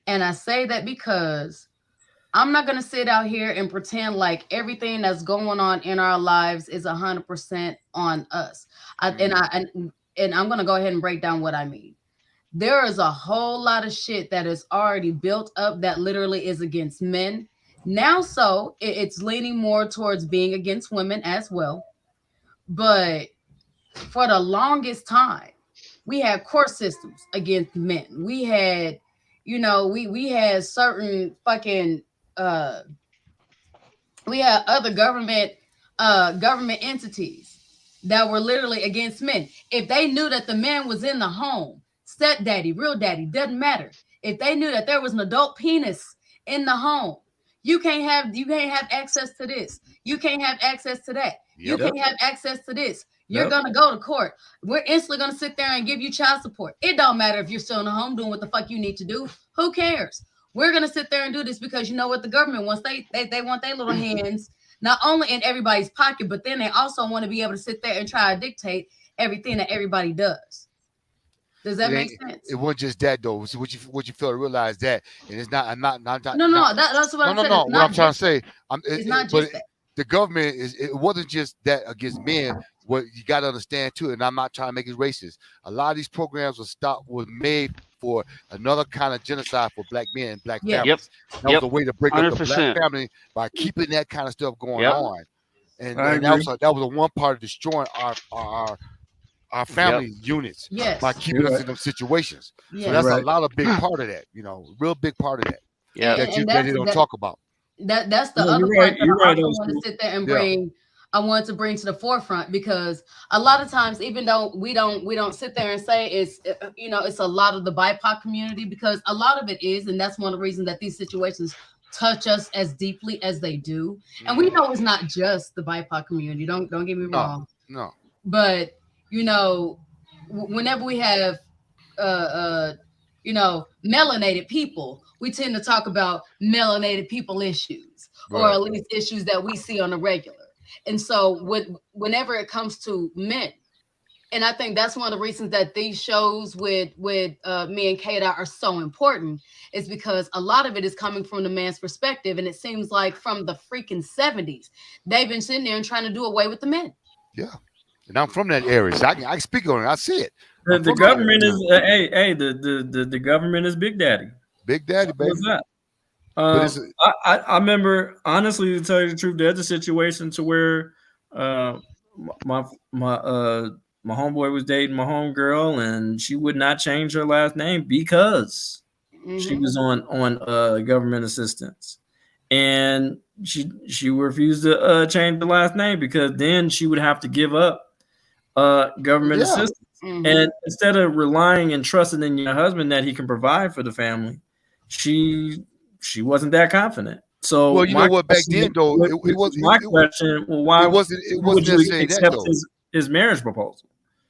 And I say that because I'm not going to sit out here and pretend like everything that's going on in our lives is 100% on us. And I'm going to go ahead and break down what I mean. There is a whole lot of shit that is already built up that literally is against men. Now, so it's leaning more towards being against women as well. But for the longest time, we had court systems against men. We had, we had certain fucking we had other government entities that were literally against men. If they knew that the man was in the home, stepdaddy, real daddy, doesn't matter. If they knew that there was an adult penis in the home, you can't have access to this. You can't have access to that. You can't have access to this. You're gonna go to court. We're instantly gonna sit there and give you child support. It don't matter if you're still in the home doing what the fuck you need to do. Who cares? We're gonna sit there and do this because you know what the government wants. They want their little hands not only in everybody's pocket, but then they also want to be able to sit there and try to dictate everything that everybody does. Does that make sense? It wasn't just that though. So what you fail to realize that, and it's not. That's what I'm saying. No. What I'm trying to say, it's not just that. The government it wasn't just that against men. What you got to understand too, and I'm not trying to make it racist. A lot of these programs was made for another kind of genocide for black men and black families. That was a way to break 100%. Up the black family by keeping that kind of stuff going on. And that was one part of destroying our our family units by keeping us in those situations. So that's a lot of big part of that, real big part of that. Yeah. That they don't talk about. That's the No, other you're part right. that You're I right. also want to sit there and bring. I want to bring to the forefront, because a lot of times, even though we don't sit there and say it's it's a lot of the BIPOC community, because a lot of it is, and that's one of the reasons that these situations touch us as deeply as they do. And we know it's not just the BIPOC community. Don't get me wrong. No. But whenever we have melanated people, we tend to talk about melanated people issues, or at least issues that we see on a regular. And so whenever it comes to men, and I think that's one of the reasons that these shows with me and Kdot are so important, is because a lot of it is coming from the man's perspective. And it seems like from the freaking 70s, they've been sitting there and trying to do away with the men. Yeah. And I'm from that area, so I can speak on it. I see it. The government is the government is Big Daddy. Big Daddy, baby. What's that? I remember, honestly, to tell you the truth, there's a situation to where my homeboy was dating my homegirl, and she would not change her last name because she was on government assistance, and she refused to change the last name because then she would have to give up government assistance. And instead of relying and trusting in your husband that he can provide for the family, she wasn't that confident. So, well, you know what? Back then, though, it was my question. Well, why would you accept his marriage proposal?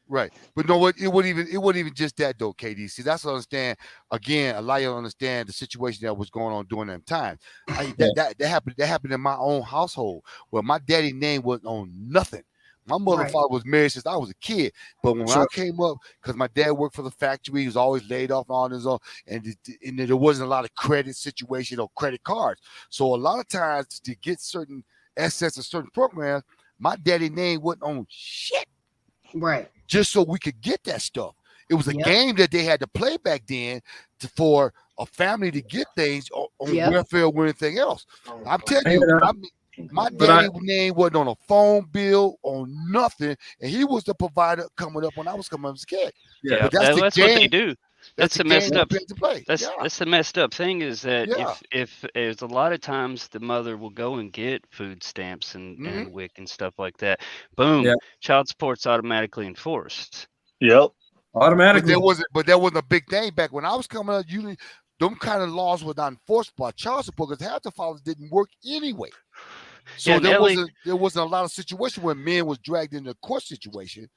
Right, but no, what it wasn't even just that though, KD. See, that's what I understand. Again, allow you to understand the situation that was going on during them times. That happened. That happened in my own household, where my daddy's name wasn't on nothing. My mother and father was married since I was a kid, but when I came up, because my dad worked for the factory, he was always laid off on his own, and there wasn't a lot of credit situation or credit cards. So a lot of times to get certain assets or certain programs, my daddy's name wasn't on shit. Right. Just so we could get that stuff. It was a game that they had to play back then for a family to get things on welfare or anything else. I'm telling you, my daddy's name wasn't on a phone bill, on nothing, and he was the provider coming up when I was coming up as a kid. Yeah, but that's what they do. That's the messed up. That's the messed up thing, is that if a lot of times the mother will go and get food stamps and WIC and stuff like that, boom, child support's automatically enforced. Yep, automatically. But there wasn't a big thing back when I was coming up. Usually, them kind of laws were not enforced by child support because half the fathers didn't work anyway. So there wasn't a lot of situations where men was dragged into a court situation,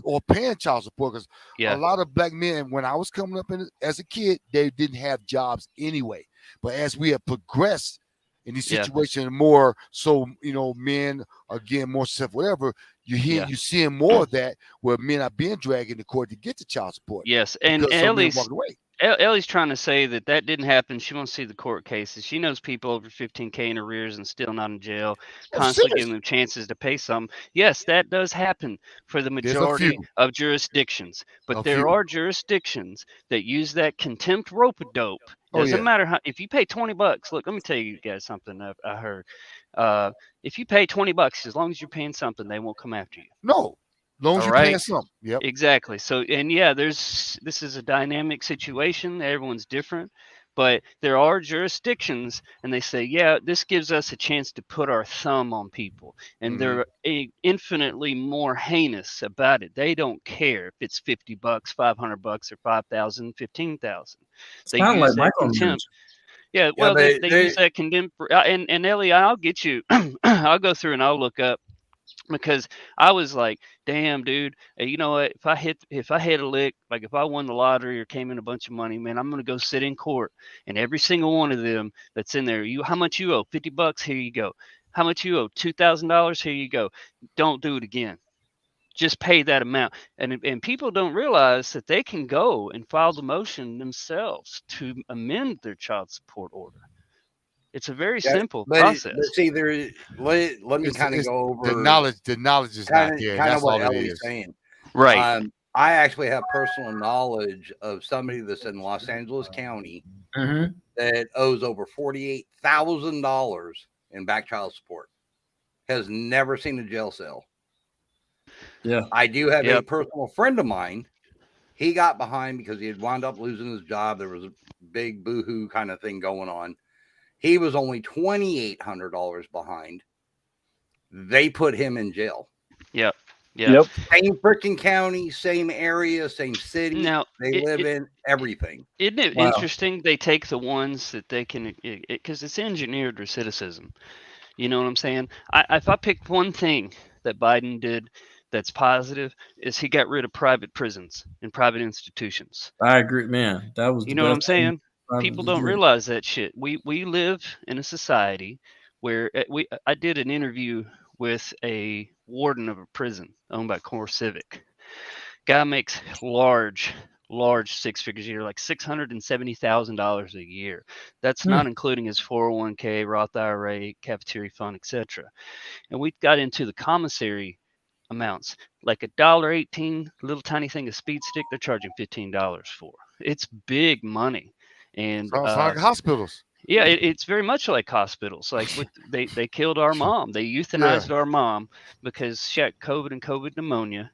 or paying child support, because a lot of black men, when I was coming up as a kid, they didn't have jobs anyway. But as we have progressed in these situations more, so men are getting more stuff, whatever. You're seeing more of that where men are being dragged into court to get the child support. Yes, and Ellie's trying to say that didn't happen. She wants to see the court cases. She knows people over 15K in arrears and still not in jail, constantly giving them chances to pay some. Yes, that does happen for the majority of jurisdictions. But there are jurisdictions that use that contempt rope-a-dope. Doesn't matter how. If you pay $20, look, let me tell you guys something I heard. If you pay $20, as long as you're paying something, they won't come after you. No. As long as you're paying something. Yep. Exactly. So, and this is a dynamic situation. Everyone's different, but there are jurisdictions, and they say, this gives us a chance to put our thumb on people, and they're infinitely more heinous about it. They don't care if it's $50, $500, or 5,000, 15,000. They use that contempt. Yeah, well, they use that contempt. And Ellie, I'll get you. I'll go through and I'll look up. Because I was like, damn, dude, you know what? If I hit a lick, like if I won the lottery or came in a bunch of money, man, I'm gonna go sit in court, and every single one of them that's in there, how much you owe? $50? Here you go. How much you owe? $2,000? Here you go. Don't do it again. Just pay that amount. And people don't realize that they can go and file the motion themselves to amend their child support order. It's a very simple process. But see, let me kind of go over the knowledge. The knowledge is not there. Kind That's of what all it Ellie's is. saying. Right. I actually have personal knowledge of somebody that's in Los Angeles County that owes over $48,000 in back child support. Has never seen a jail cell. Yeah. I do have a personal friend of mine. He got behind because he had wound up losing his job. There was a big boohoo kind of thing going on. He was only $2,800 behind. They put him in jail. Yep. Same freaking county, same area, same city. Now they live in everything. Isn't it interesting? They take the ones that they can, because it's engineered recidivism. You know what I'm saying? If I picked one thing that Biden did that's positive, is he got rid of private prisons and private institutions. I agree, man. That was you know what I'm saying? People don't realize that shit. We live in a society where I did an interview with a warden of a prison owned by Core Civic. Guy makes large six figures a year, like $670,000 a year. That's not including his 401k, Roth IRA, cafeteria fund, etc. And we got into the commissary amounts, like $1.18, little tiny thing of speed stick, they're charging $15 for. It's big money. And sounds like hospitals. Yeah, it's very much like hospitals. Like they killed our mom. They euthanized our mom because she had COVID and COVID pneumonia.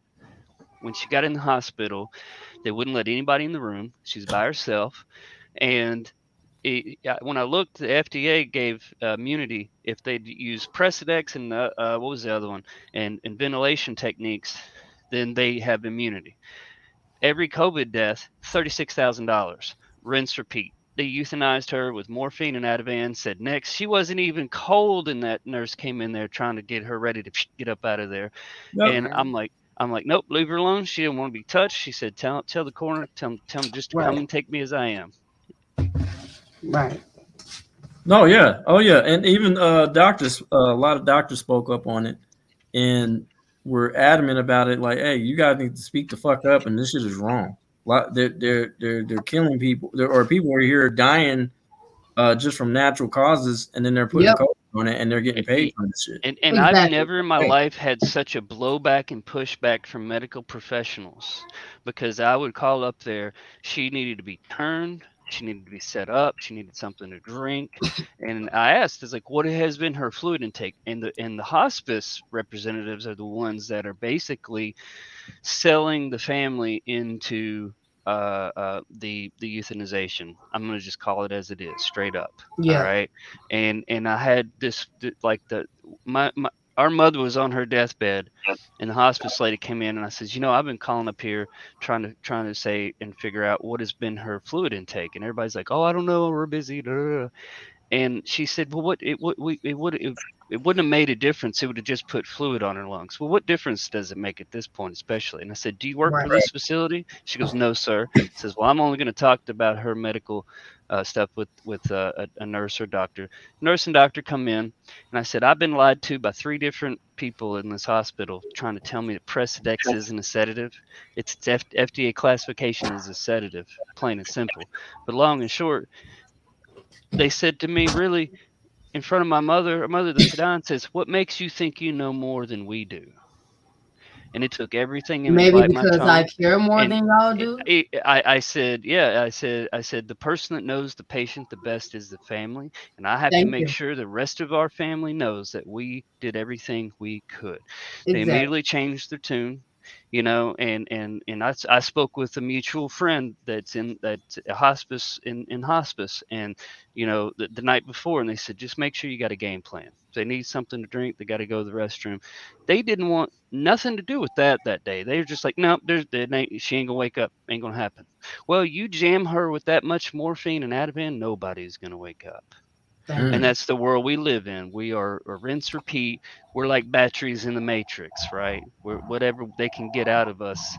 When she got in the hospital, they wouldn't let anybody in the room. She's by herself. And when I looked, the FDA gave immunity if they'd use Precedex and what was the other one? And ventilation techniques, then they have immunity. Every COVID death, $36,000. Rinse, repeat. They euthanized her with morphine and Ativan, said next. She wasn't even cold, and that nurse came in there trying to get her ready to get up out of there. Yep. And I'm like, nope, leave her alone. She didn't want to be touched. She said, tell the coroner, tell him just to come and take me as I am. Right. No, yeah. Oh, yeah. And even doctors, a lot of doctors spoke up on it and were adamant about it. Like, hey, you guys need to speak the fuck up, and this shit is wrong. They're killing people. Or people are here dying just from natural causes, and then they're putting COVID on it, and they're getting paid for this shit. And I've never in my life had such a blowback and pushback from medical professionals, because I would call up there. She needed to be turned. She needed to be set up. She needed something to drink. And I asked, it's like, what has been her fluid intake? And the hospice representatives are the ones that are basically selling the family into the euthanization. I'm going to just call it as it is, straight up. Yeah. All right. And I had this, like our mother was on her deathbed, and the hospice lady came in, and I said, I've been calling up here trying to say and figure out what has been her fluid intake. And everybody's like, oh, I don't know, we're busy. And she said, well, it wouldn't have made a difference. It would have just put fluid on her lungs. Well, what difference does it make at this point, especially? And I said, do you work for this facility? She goes, no, sir. Says, well, I'm only going to talk about her medical stuff with a nurse or doctor. Nurse and doctor come in, and I said, I've been lied to by 3 different people in this hospital trying to tell me that Precedex isn't a sedative. Its FDA classification is a sedative, plain and simple. But long and short, they said to me, really, in front of my mother, a mother that's dying, says, what makes you think you know more than we do? And it took everything in Maybe me to bite because my tongue. I care more than y'all do. I said, the person that knows the patient the best is the family, and I have to make sure the rest of our family knows that we did everything we could. They immediately changed their tune. And I spoke with a mutual friend that's a hospice in hospice, and the night before, and they said, just make sure you got a game plan. If they need something to drink, they got to go to the restroom. They didn't want nothing to do with that day. They were just like, no, she ain't gonna wake up, ain't gonna happen. Well, you jam her with that much morphine and Ativan, nobody's gonna wake up. And that's the world we live in. We are a rinse, repeat. We're like batteries in the matrix, right? We're whatever they can get out of us.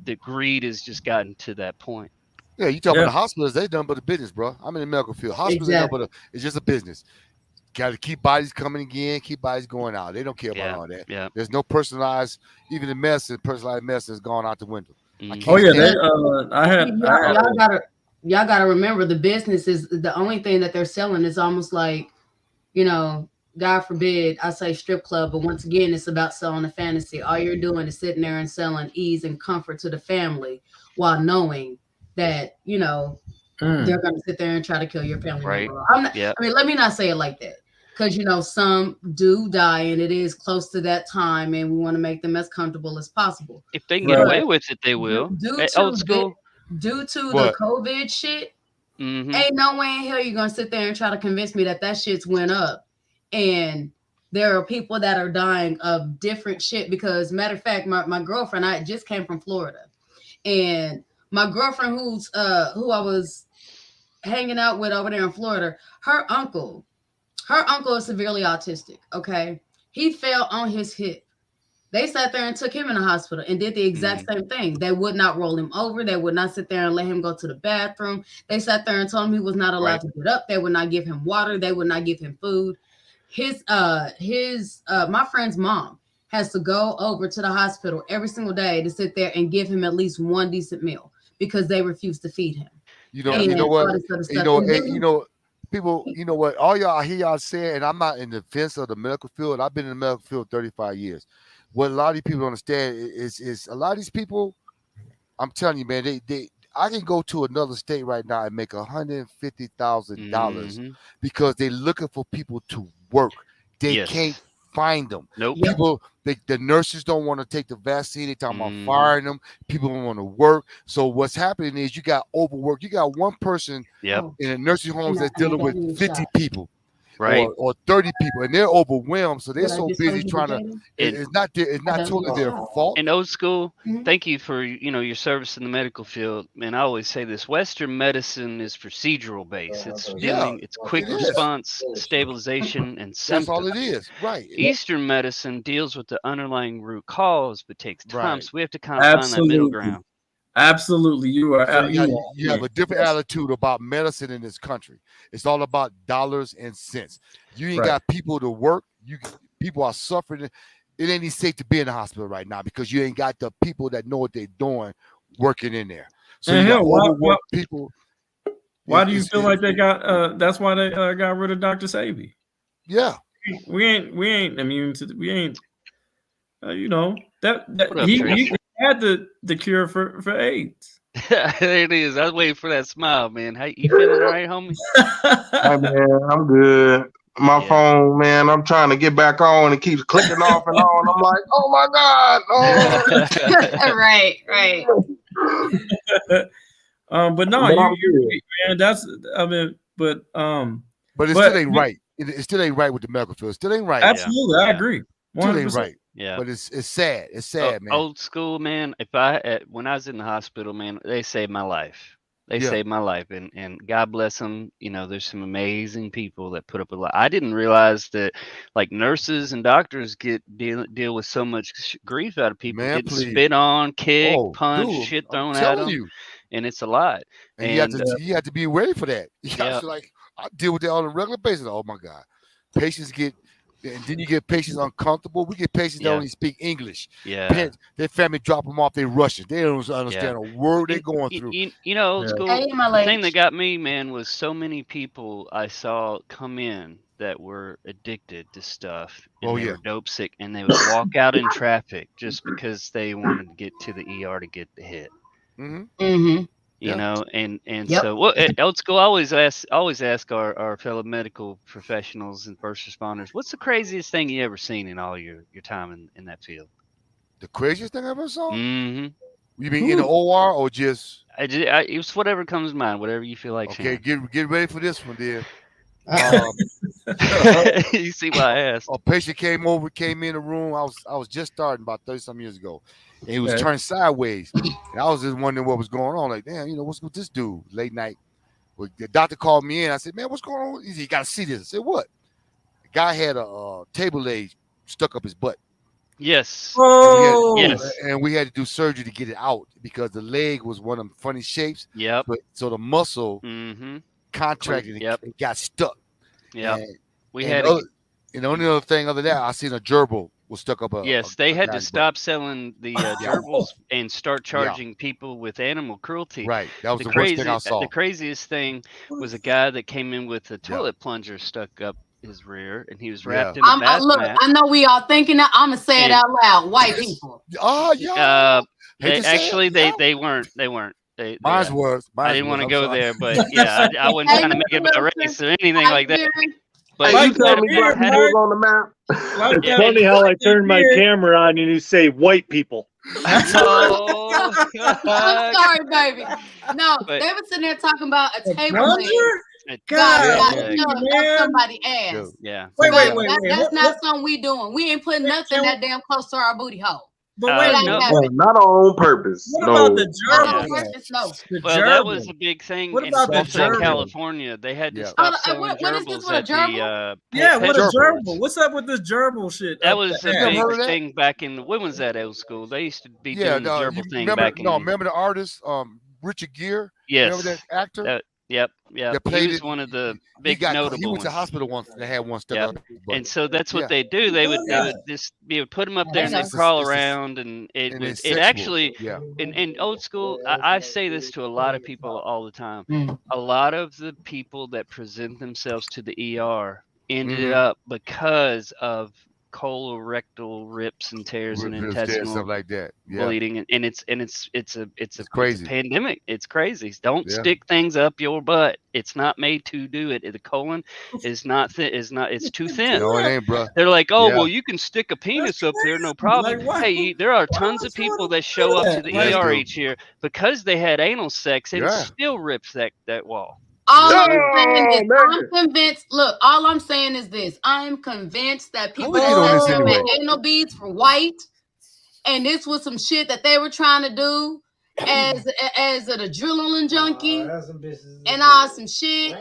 The greed has just gotten to that point. Yeah, you talking about the hospitals, they done but a business, bro. I'm in the medical field. Hospitals, it's just a business. Got to keep bodies coming in, keep bodies going out. They don't care about all that. Yeah. There's no personalized, even the personalized medicine has gone out the window. Oh yeah, y'all gotta remember, the business is the only thing that they're selling is almost like, God forbid I say strip club, but once again, it's about selling a fantasy. All you're doing is sitting there and selling ease and comfort to the family while knowing that, they're going to sit there and try to kill your family member. I mean, let me not say it like that. because some do die, and it is close to that time, and we want to make them as comfortable as possible. If they can get away with it, they will. Due Old school. Due to the COVID shit, ain't no way in hell you're gonna sit there and try to convince me that shit's went up, and there are people that are dying of different shit. Because matter of fact, my girlfriend, I just came from Florida, and my girlfriend who I was hanging out with over there in Florida, her uncle is severely autistic. Okay, he fell on his hip. They sat there and took him in the hospital and did the exact same thing. They would not roll him over. They would not sit there and let him go to the bathroom. They sat there and told him he was not allowed to get up. They would not give him water. They would not give him food. My friend's mom has to go over to the hospital every single day to sit there and give him at least one decent meal because they refuse to feed him. You know what? People, what? All y'all, I hear y'all say, and I'm not in defense of the medical field. I've been in the medical field 35 years. What a lot of these people don't understand is a lot of these people, I'm telling you, man, I can go to another state right now and make $150,000 because they're looking for people to work. They can't find them. Nope. People, the nurses don't want to take the vaccine. They're talking about firing them. People don't want to work. So what's happening is you got overwork. You got one person in a nursing home that's dealing with 50 people. Right. Or 30 people, and they're overwhelmed, so they're so busy trying to. It's not totally their fault. And old school, thank you for your service in the medical field. Man, I always say this: Western medicine is procedural based. It's quick response, stabilization, and symptoms. That's all it is, right? Eastern medicine deals with the underlying root cause, but takes time. So we have to kind of find that middle ground. Absolutely, you are. So you have a different attitude about medicine in this country. It's all about dollars and cents. You ain't got people to work. People are suffering. It ain't even safe to be in the hospital right now because you ain't got the people that know what they're doing working in there. So you got overworked people. Why do you feel like they got? That's why they got rid of Dr. Savy. Yeah, we ain't immune to. We ain't. He had the cure for AIDS. There it is. I was waiting for that smile, man. How you feeling, all right, homie? Hey, man, I'm good. My phone, man, I'm trying to get back on. It keeps clicking off and on. I'm like, oh my God. Oh. Right. But no, you man, that's but it still ain't right. It still ain't right with the medical field. It still ain't right. Absolutely, I agree. 100%. Still ain't right. Yeah, but it's sad. It's sad, man. Old school, man. When I was in the hospital, man, they saved my life. They saved my life, and God bless them. There's some amazing people that put up a lot. I didn't realize that, like, nurses and doctors deal with so much grief out of people getting spit on, kicked, punched, shit thrown at them, and it's a lot. And you have to be ready for that. You have to, like, I deal with that on a regular basis. Oh my God, patients get. And then you get patients uncomfortable. We get patients that only speak English. Yeah. Their family drop them off. They Russian. They don't understand a word they're going through. Old school. The thing that got me, man, was so many people I saw come in that were addicted to stuff. And they were dope sick, and they would walk out in traffic just because they wanted to get to the ER to get the hit. So old school. I always ask our fellow medical professionals and first responders, what's the craziest thing you ever seen in all your time in that field? The craziest thing I ever saw? You mean in the OR or just? It was whatever comes to mind, whatever you feel like. Okay, get ready for this one, dear. You see why I asked? A patient came in the room. I was just starting about 30-some years ago, and he was turned sideways. And I was just wondering what was going on. Like, damn, what's with this dude? Late night. Well, the doctor called me in. I said, man, what's going on? He said, you got to see this. I said, what? The guy had a table leg stuck up his butt. Yes. And we had to do surgery to get it out because the leg was one of them funny shapes. Yep. So the muscle contracted and got stuck. Yeah. And the only other thing other than that, I seen a gerbil was stuck up. They had to stop selling the gerbils and start charging people with animal cruelty. Right. That was the worst thing I saw. The craziest thing was a guy that came in with a toilet plunger stuck up his rear, and he was wrapped in a bath mat. I know we all thinking that. I'm gonna say it out loud. White people. Oh yeah. They weren't. Mine was. I didn't want to go there, but I wasn't trying to make it about race or anything like that. But Hey, you you tell me black had- people was on the map. It's funny how I turned my camera on and you say white people. No. I'm sorry, baby. No, But- they were sitting there talking about a table plunger? leg. God, got man. shoved up somebody's ass. Yeah. Wait. That's not something we doing. We ain't putting nothing that damn close to our booty hole. But wait, That no. ain't Well, happening. not on purpose. What no. about the Not gerbil? on purpose, no. The Well, that gerbil. was a big thing, What about the especially in gerbil? California. They had to Yeah. stop What selling is this gerbils with a at the gerbil? Yeah, pet what a stores. gerbil? What's up with this gerbil shit? That up was the a ass? never heard big of that? thing back in when was that old school? They used to be Yeah, doing the you gerbil thing remember? back in. Remember the artist, Richard Gere? Yes. Remember that actor? Yep. That He played was it. one of the He big notable He went to ones. hospital once. They had one stuck Yep. out. his butt. And so that's what Yeah. they do. They would put them up there and they'd crawl around, and it and was it's it sexual. actually Yeah. in old school. I say this to a lot of people all the time. A lot of the people that present themselves to the ER ended up because of colorectal rips and tears and intestinal stuff like that. Yeah. bleeding, and it's a crazy. pandemic. It's crazy. Don't Yeah. stick things up your butt. It's not made to do it. The colon is not thin. It's too thin. No, it ain't, bro. They're like, oh Yeah. well, you can stick a penis up there, no problem. Like, why- Hey, there are tons of people that show up to the Yes, ER dude. each year because they had anal sex, and it Yeah. still rips that wall. All I'm Oh, saying is, man. I'm convinced. Look, all I'm saying is this: I am convinced that people we that get on this set up anyway? at anal beads for white, and this was some shit that they were trying to do as an adrenaline junkie and all some shit.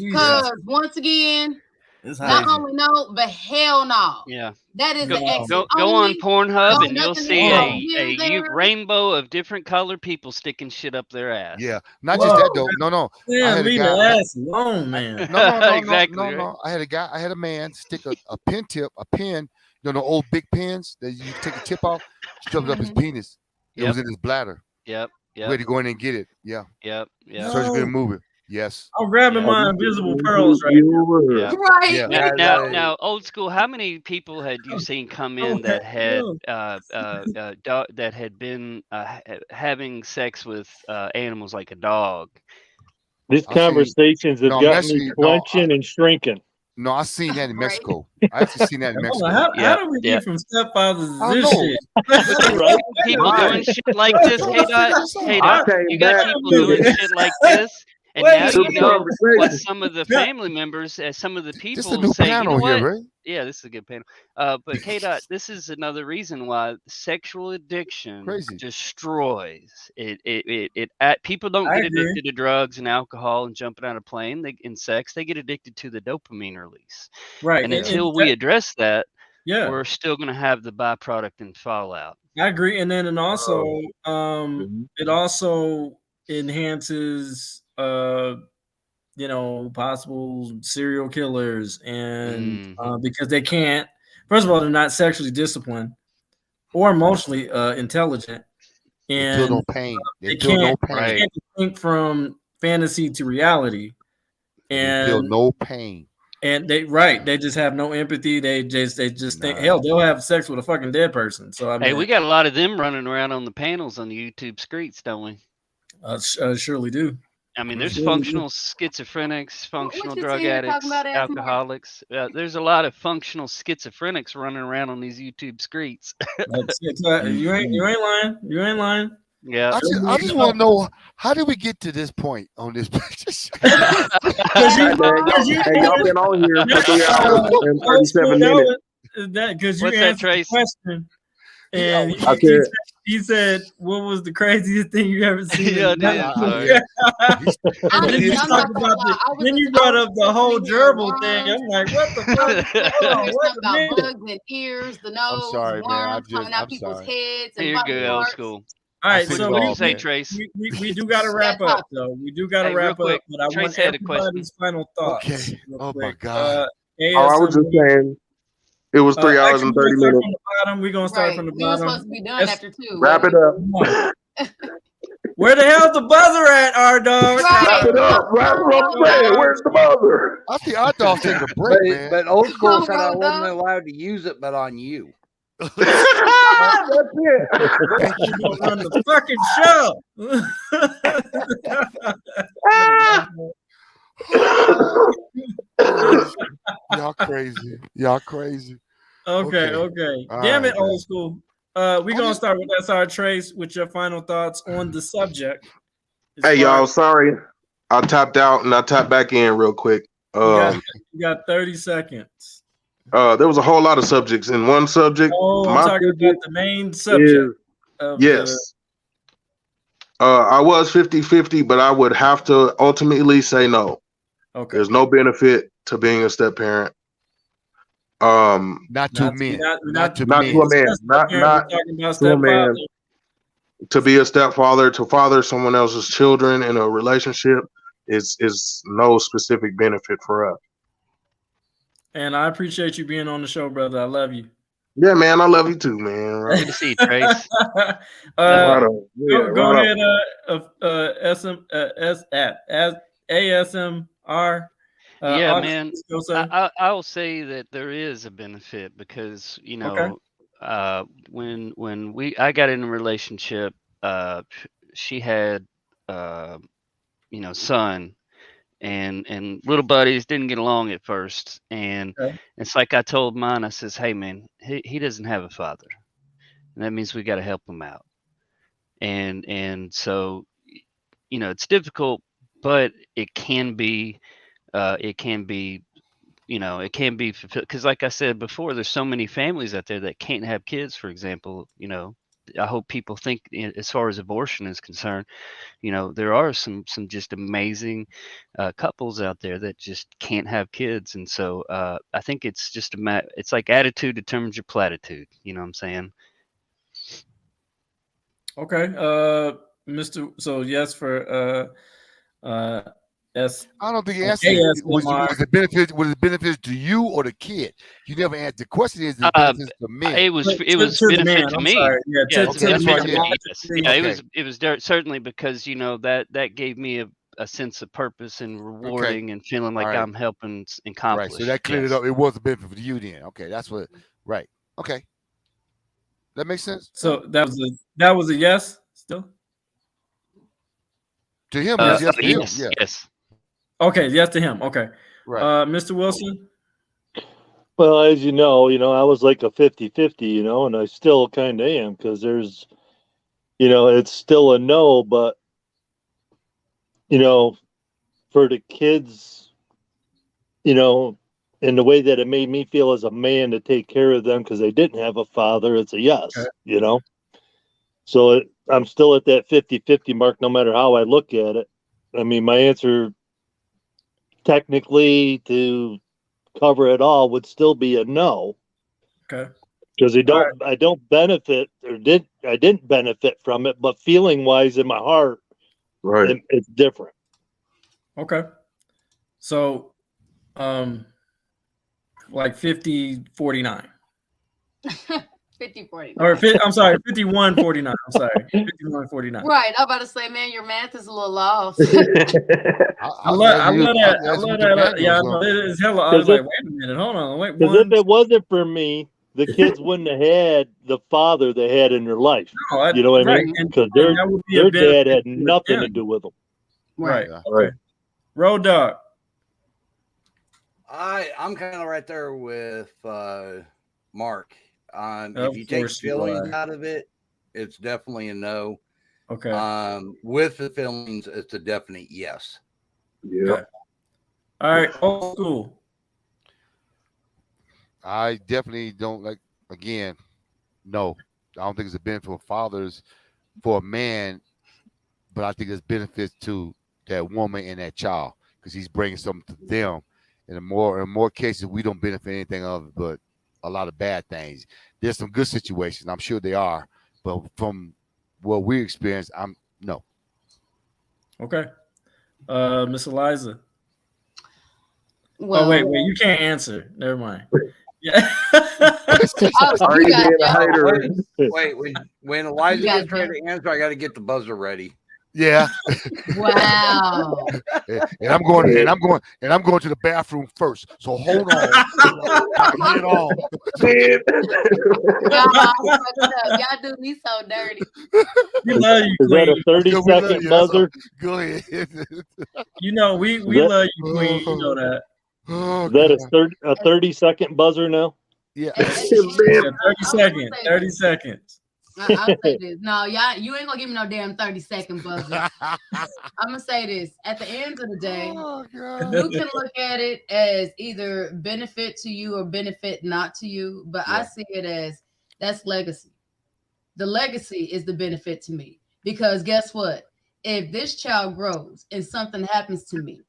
Because once again, not only no, but hell no. Yeah. That is the exit Go on only. Pornhub No, and you'll nothing see else. a Here, there. rainbow of different colored people sticking shit up their ass. Yeah. Not just that though. No. I Man, had a leave guy. the ass alone, man. No. Exactly, No. I had a man stick a pen tip, the old big pens that you take the tip off, shoved up his penis. It was in his bladder. Yep. We had to go in and get it. Yeah. Yep. Surgical movement. Yes. I'm grabbing my invisible pearls right now. Yeah. Right. Yeah. Now, old school. How many people had you seen come in that had that had been having sex with animals like a dog? These conversations have got me clenching and shrinking. No, I seen that in Mexico. I actually seen that in Mexico. How do we get from stepfathers to I this know. shit? People doing shit like this. Kdot, you got people doing shit like this. And now you know what some of the family members, some of the people This is a new say, panel you know here, what? right? Yeah, this is a good panel. But Kdot, this is another reason why sexual addiction destroys it. People don't get addicted to drugs and alcohol and jumping out of a plane. In sex, they get addicted to the dopamine release. Right. And until we address that, yeah, we're still going to have the byproduct and fallout. I agree. And also, it also enhances possible serial killers and because they can't, first of all, they're not sexually disciplined or emotionally intelligent, and they feel no pain. They can't think from fantasy to reality, and they feel no pain. And they just have no empathy. They just think, hell, they'll have sex with a fucking dead person. So I mean, hey, we got a lot of them running around on the panels on the YouTube streets, don't we? Surely do. I mean, there's functional schizophrenics, functional drug addicts, alcoholics. There's a lot of functional schizophrenics running around on these YouTube streets. You ain't lying. You ain't lying. Yeah. I just want to know, how did we get to this point on this? Because y'all been on here for 3 hours and 37 minutes. Because you What's that, answered the Trace? question. And he said, "What was the craziest thing you ever seen?" Yeah, Then you brought up the whole gerbil thing. I'm like, what the fuck? What about bugs and ears, the nose, I'm sorry, worms man. coming out people's heads and You're body good, old parts. school. All right, so what do you say, Trace? We do got to wrap up, though. We do got to wrap up. But I Trace want had a question. everybody's final thoughts. Okay. real Oh my quick. God. I was just saying, it was 3 hours and 30 minutes. We're gonna start from the We were bottom. supposed to be done after 2. Wrap it up. Where the hell's the buzzer at, our dog? Wrap it up. Wrap it up, man. Where's the buzzer? I think I thought take a break, man. But old school said I wasn't allowed to use it, but on you. That's it. Run the fucking show. Y'all crazy. Y'all crazy. Okay. All Damn right, it, old school. We're gonna start with SR Trace with your final thoughts on the subject. Hey y'all, sorry. I tapped out and I tapped back in real quick. You got 30 seconds. There was a whole lot of subjects. In one subject, I'm my talking about subject the main subject. yes. I was 50-50, but I would have to ultimately say no. Okay. There's no benefit to being a step parent. Not to men. Not to a man. Not to a man. To be a stepfather, to father someone else's children in a relationship is no specific benefit for us. And I appreciate you being on the show, brother. I love you. Yeah, man, I love you too, man. Good to see you, Trace. Go ahead, ASMR. Yeah, August, man. go, sir. I will say that there is a benefit because when I got in a relationship, she had son, and little buddies didn't get along at first, and it's like I told mine. I says, hey man, he doesn't have a father, and that means we got to help him out, and so it's difficult, but it can be fulfilled because, like I said before, there's so many families out there that can't have kids. For example, I hope people think, as far as abortion is concerned, there are some just amazing couples out there that just can't have kids, and so I think it's just it's like attitude determines your platitude. You know what I'm saying? Okay, Mr. So yes for S. I don't think you answered it. Was it benefits to you or the kid? You never answered. The question is the benefits to men. It was benefit to me. It was certainly because that gave me a sense of purpose and rewarding and feeling like I'm helping accomplish. Right. So that cleared it up. It was a benefit for you then. Okay, that's what. Right. Okay. That makes sense. So that was a yes still. To him, yes. Okay, yes to him. Okay. Right. Mr. Wilson? Well, as you know, I was like a 50-50, and I still kind of am because there's, it's still a no, but, for the kids, in the way that it made me feel as a man to take care of them because they didn't have a father, it's a yes, So I'm still at that 50-50 mark no matter how I look at it. I mean, my answer technically to cover it all would still be a no. Okay. Because I don't benefit I didn't benefit from it, but feeling wise in my heart, it's different. Okay. So like 50-49. 50-49. Or I'm sorry, 51-49. I'm sorry, 51-49. Right. I'm about to say, man, your math is a little off. I love that. Yeah, I know. It is hella. I was like, wait a minute, hold on, wait. Because if it wasn't for me, the kids wouldn't have had the father they had in their life. You know what I mean? Because their dad had nothing to do with them. Right. Okay. Road Dog. I'm kind of right there with Mark. If you take feelings out of it, it's definitely a no. Okay. With the feelings, it's a definite yes. Yeah. Okay. All right. Old school. I definitely don't like. Again, no. I don't think it's a benefit for fathers for a man, but I think there's benefits to that woman and that child because he's bringing something to them. And in more cases, we don't benefit anything of it, but a lot of bad things. There's some good situations. I'm sure they are, but from what we experienced, no. Okay. Miss Eliza. Well, wait, you can't answer. Never mind. Yeah. Wait, when Eliza gets ready to answer, I got to get the buzzer ready. Yeah. Wow. and I'm going to the bathroom first. So hold on. Get it on. Y'all do me so dirty. We love you, Is Queen. that a 30-second buzzer? Go ahead. We love you, Queen. You know that. Oh, Is that a 30-second buzzer now? Yeah. 30 seconds. 30 seconds. I'll say this. No, y'all, you ain't gonna give me no damn 30-second buzzer. I'm gonna say this. At the end of the day, you can look at it as either benefit to you or benefit not to you, but I see it as that's legacy. The legacy is the benefit to me because guess what? If this child grows and something happens to me,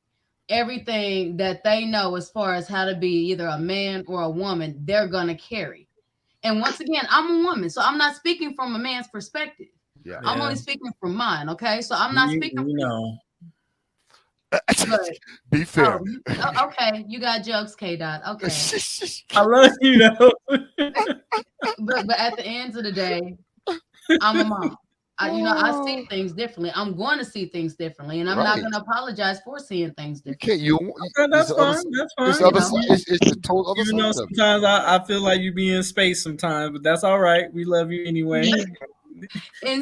everything that they know as far as how to be either a man or a woman, they're gonna carry. And once again, I'm a woman, so I'm not speaking from a man's perspective. Yeah. I'm only speaking from mine, okay? So I'm not speaking from Be fair. Okay, you got jokes, Kdot. Okay. I love you though. but at the end of the day, I'm a mom. I see things differently. I'm going to see things differently, and I'm not going to apologize for seeing things differently. That's fine. That's fine. It's the total other You know, sometimes I feel like you be in space sometimes, but that's all right. We love you anyway.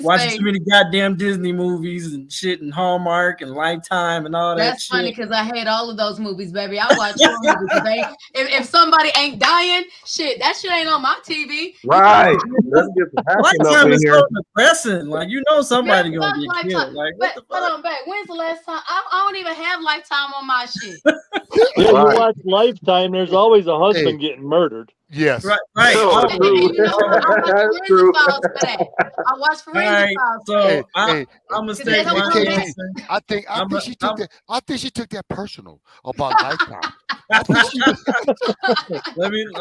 Watching too many goddamn Disney movies and shit and Hallmark and Lifetime and all that That's shit. funny because I hate all of those movies, baby. I watch horror movies. If somebody ain't dying, shit, that shit ain't on my TV. Right. Let's get some action up Lifetime in is here. so depressing. Like, you know somebody gonna get killed. Like, what the Hold on, back. When's the last time? I don't even have Lifetime on my shit. Yeah, you watch Lifetime. There's always a husband getting murdered. Yes. Right. Oh, You know, I watch Forensic Files for that. I watch Forensic Files. So I'm gonna stay I think she took that personal about Lifetime.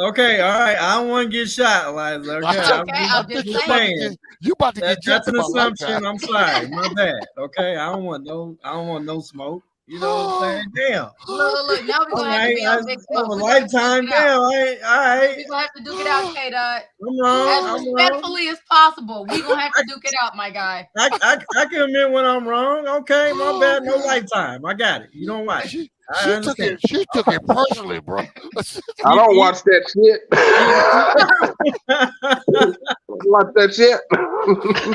Okay, all right. I don't want to get shot, Eliza. Okay, I'm just saying. You about to get that's jumped an about assumption. Lifetime. I'm sorry, my bad. Okay, I don't want no smoke. You know what I'm saying? Damn. Look, now we're gonna have to be on big smoke. Lifetime, damn. All right. We're gonna have to duke it out, Kdot. I'm wrong. As respectfully as possible. We're gonna have to duke it out, my guy. I can admit when I'm wrong. Okay, my bad. No Lifetime. I got it. You don't watch it. She took it personally, bro. I don't watch that shit. Watch that shit.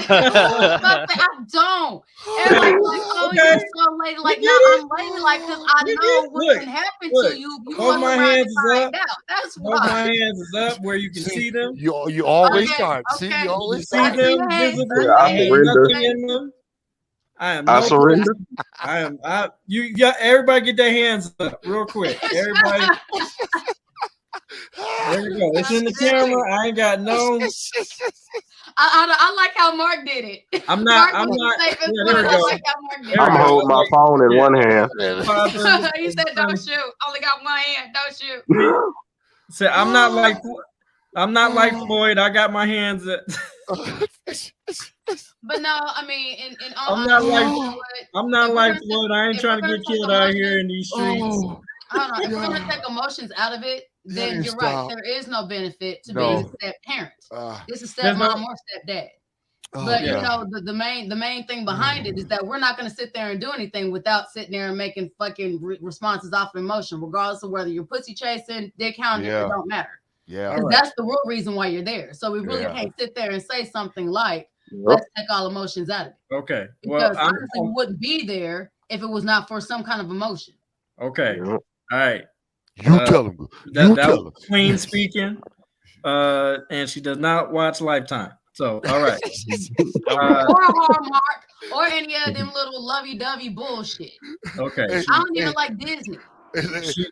I don't. Everybody's like, oh, you're so lady. Like, no, I'm lady like because I know what can happen to you. You hold my hands find up. out. That's hold why. my hands is up where you can see them. You always start. See, you always start. See them visibly. I surrender. Nothing in them. I surrender. You got everybody get their hands up real quick. Everybody. There we go. It's in the camera. I ain't got no. I like how Mark did it. I'm not. Mark Yeah, there we go. like how Mark did I'm holding my phone in one hand. He said, "Don't shoot. Only got one hand. Don't shoot." So I'm not like Floyd. I got my hands up. But no, I mean, in all I'm not like Floyd. I ain't trying to get killed out here in these streets. I don't know. If we're gonna take emotions out of it, then you're right. There is no benefit to being a step parent. This is stepmom or stepdad. But you know, the main thing behind it is that we're not gonna sit there and do anything without sitting there and making fucking responses off of emotion, regardless of whether you're pussy chasing, dick hounding, it don't matter. Yeah, because that's the real reason why you're there. So we really can't sit there and say something like, "Let's take all emotions out of it." Okay. Because honestly, we wouldn't be there if it was not for some kind of emotion. Okay. All right. You tell him. That was Queen speaking, and she does not watch Lifetime. So, all right. Or Hallmark, or any of them little lovey-dovey bullshit. Okay. I don't even like Disney.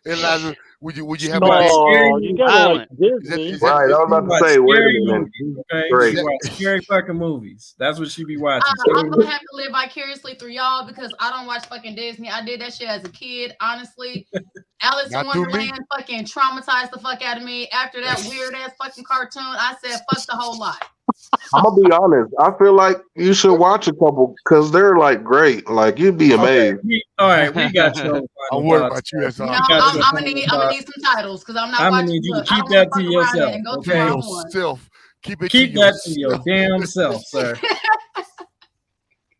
Eliza, would you have you gotta like Disney. Right, I was about to say, wait a minute. Okay, she watch scary fucking movies. That's what she be watching. I'm gonna have to live vicariously through y'all because I don't watch fucking Disney. I did that shit as a kid, honestly. Alice in Wonderland fucking traumatized the fuck out of me. After that weird ass fucking cartoon, I said fuck the whole lot. I'm gonna be honest. I feel like you should watch a couple because they're like great. Like you'd be amazed. All right, we got you. I'm worried about you. No, I'm gonna need some titles because I'm not watching. Need you to keep that to yourself. Okay, keep that to your damn self, sir.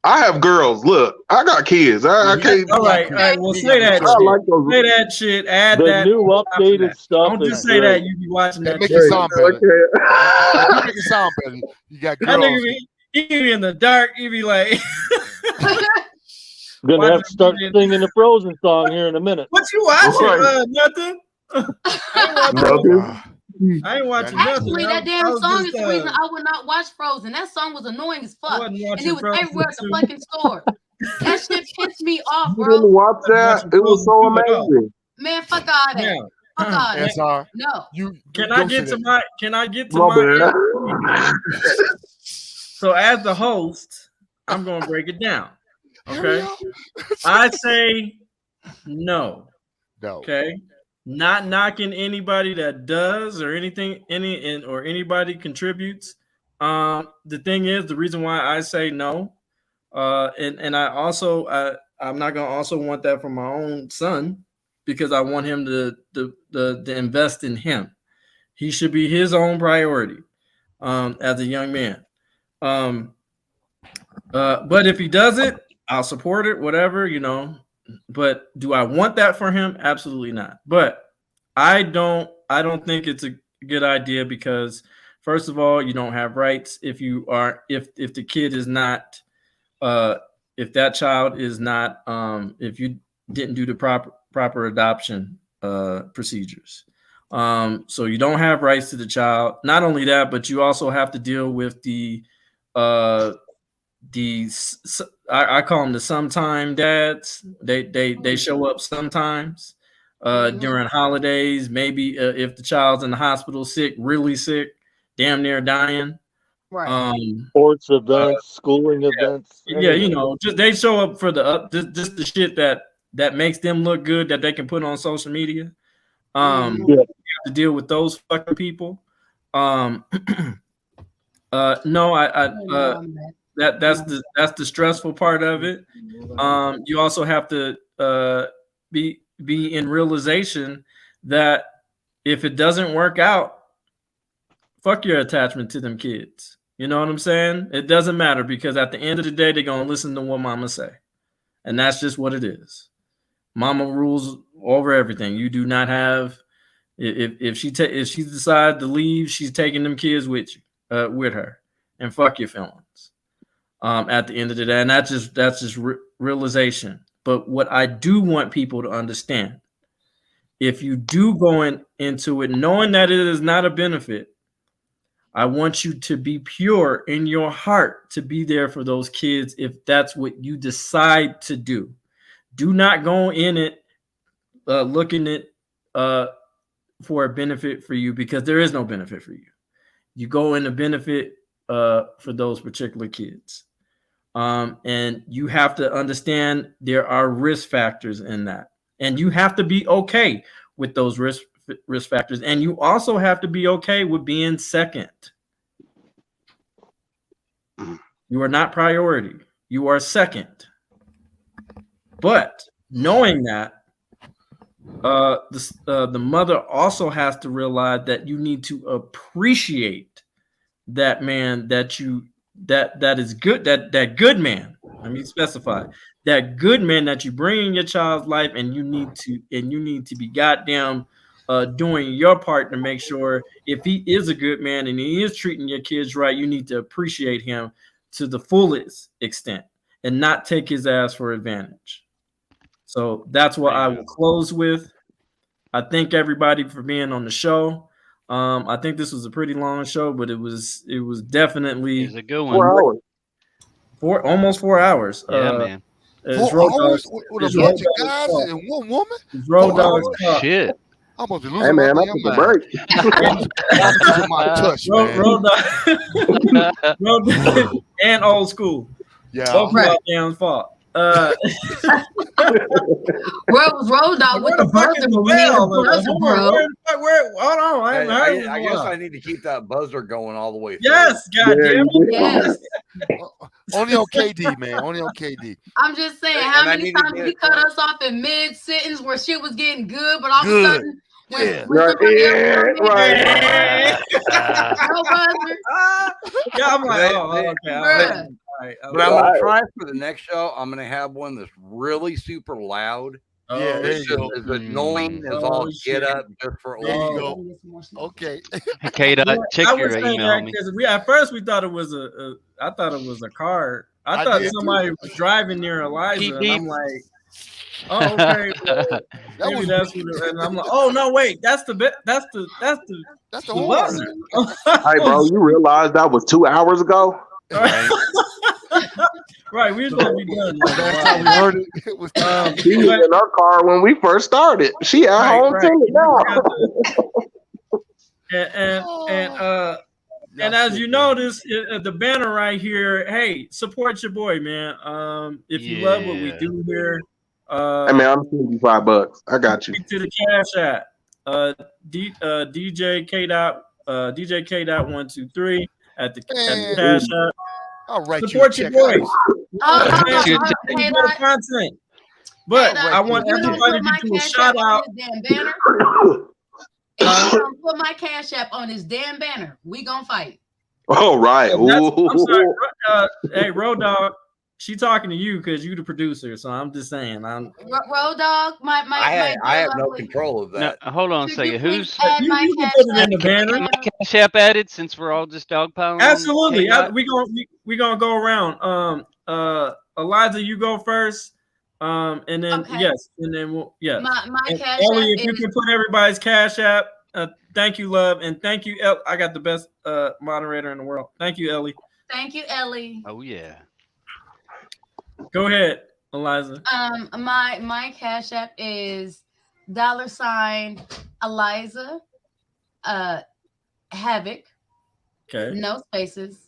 I have girls. Look, I got kids. I can't. All right. Well, say that. Say that shit. Add that. The new updated stuff. Don't just say that. You be watching that. Make it sound better. Make it sound better. You got girls. He be in the dark. He be like. Gonna have to start singing the Frozen song here in a minute. What you watching? Nothing. I ain't watching nothing. Actually, that damn song is the reason I would not watch Frozen. That song was annoying as fuck, and it was everywhere at the fucking store. That shit pissed me off, You bro. didn't watch that? It was so amazing. Man, fuck all that. Fuck all that. SR, No. Can I get to my So as the host, I'm gonna break it down. Okay. I say no. No. Okay. Not knocking anybody that does or anything, or anybody contributes. The thing is, the reason why I say no, and I also I'm not gonna also want that for my own son, because I want him to invest in him. He should be his own priority as a young man. But if he does it, I'll support it, whatever, But do I want that for him? Absolutely not. But I don't think it's a good idea, because first of all, you don't have rights if the kid is not if that child is not if you didn't do the proper adoption procedures. So you don't have rights to the child. Not only that, but you also have to deal with I call them the sometime dads. They show up sometimes during holidays. Maybe if the child's in the hospital sick, really sick, damn near dying. Right. Sports events, schooling events. Yeah, just they show up for just the shit that makes them look good, that they can put on social media. You have to deal with those fucking people. No, that's the stressful part of it. You also have to be in realization that if it doesn't work out, fuck your attachment to them kids. You know what I'm saying? It doesn't matter, because at the end of the day, they're gonna listen to what mama say, and that's just what it is. Mama rules over everything. You do not have. If she decides to leave, she's taking them kids with her, and fuck your feelings. At the end of the day, and that's just realization. But what I do want people to understand, if you do go into it knowing that it is not a benefit, I want you to be pure in your heart to be there for those kids if that's what you decide to do. Do not go in it looking at for a benefit for you, because there is no benefit for you. You go in the benefit for those particular kids. And you have to understand there are risk factors in that. And you have to be okay with those risk factors. And you also have to be okay with being second. You are not priority. You are second. But knowing that, the mother also has to realize that you need to appreciate that man that is good, that good man. Let me specify that good man that you bring in your child's life, and you need to be goddamn doing your part to make sure if he is a good man and he is treating your kids right, you need to appreciate him to the fullest extent and not take his ass for advantage. So that's what I will close with. I thank everybody for being on the show. I think this was a pretty long show, but it was definitely a good one. Almost 4 hours. Yeah, man. 4 hours with a bunch of guys and one woman. Road Dogs talk. Shit. I'm about to lose my break. Road and old school. Yeah. Both goddamn fault. Where was Road Dog with the buzzer? Hold on. I guess I need to keep that buzzer going all the way through. Yes, goddamn. Yes. Only on KD, man. Only on KD. I'm just saying, how many times did he cut us off in mid sentence where shit was getting good, but all of a sudden, I'm like, okay. But I'm gonna try for the next show. I'm gonna have one that's really super loud. Yeah, it's just as annoying as all get up just for old. Okay. Kdot, check your email. At first we thought it was I thought it was a car I thought somebody was driving near Eliza, and I'm like, oh, okay. Well, maybe that's what it, and I'm like, oh no, wait, that's the horn. Hey, bro, you realize that was 2 hours ago? Right. Right, we were supposed to be done. Last time we heard it, it was she was in our car when we first started. She at home too now. And as you notice, the banner right here, hey, support your boy, man. If you love what we do here, hey man, I'm $25. I got you. To the Cash App, DJ Kdot, DJ Kdot 123 at the Cash App. All right, support your boy. Content. But I want everybody to do a shout out. Put my Cash App on this damn banner. We gonna fight. All right. I'm sorry. Hey, Road Dog, she talking to you because you the producer. So I'm just saying. Road Dog, I have no control of that. No, hold on a second. Who's you can put it in the banner? My Cash App added since we're all just dogpiling. Absolutely. We gonna go around. Eliza, you go first. And then yes, and then we'll My Cash Ellie, App if you can put everybody's Cash App. Thank you, love, and thank you. I got the best moderator in the world. Thank you, Ellie. Thank you, Ellie. Oh yeah. Go ahead, Eliza. My Cash App is $ Eliza Havoc. Okay. No spaces.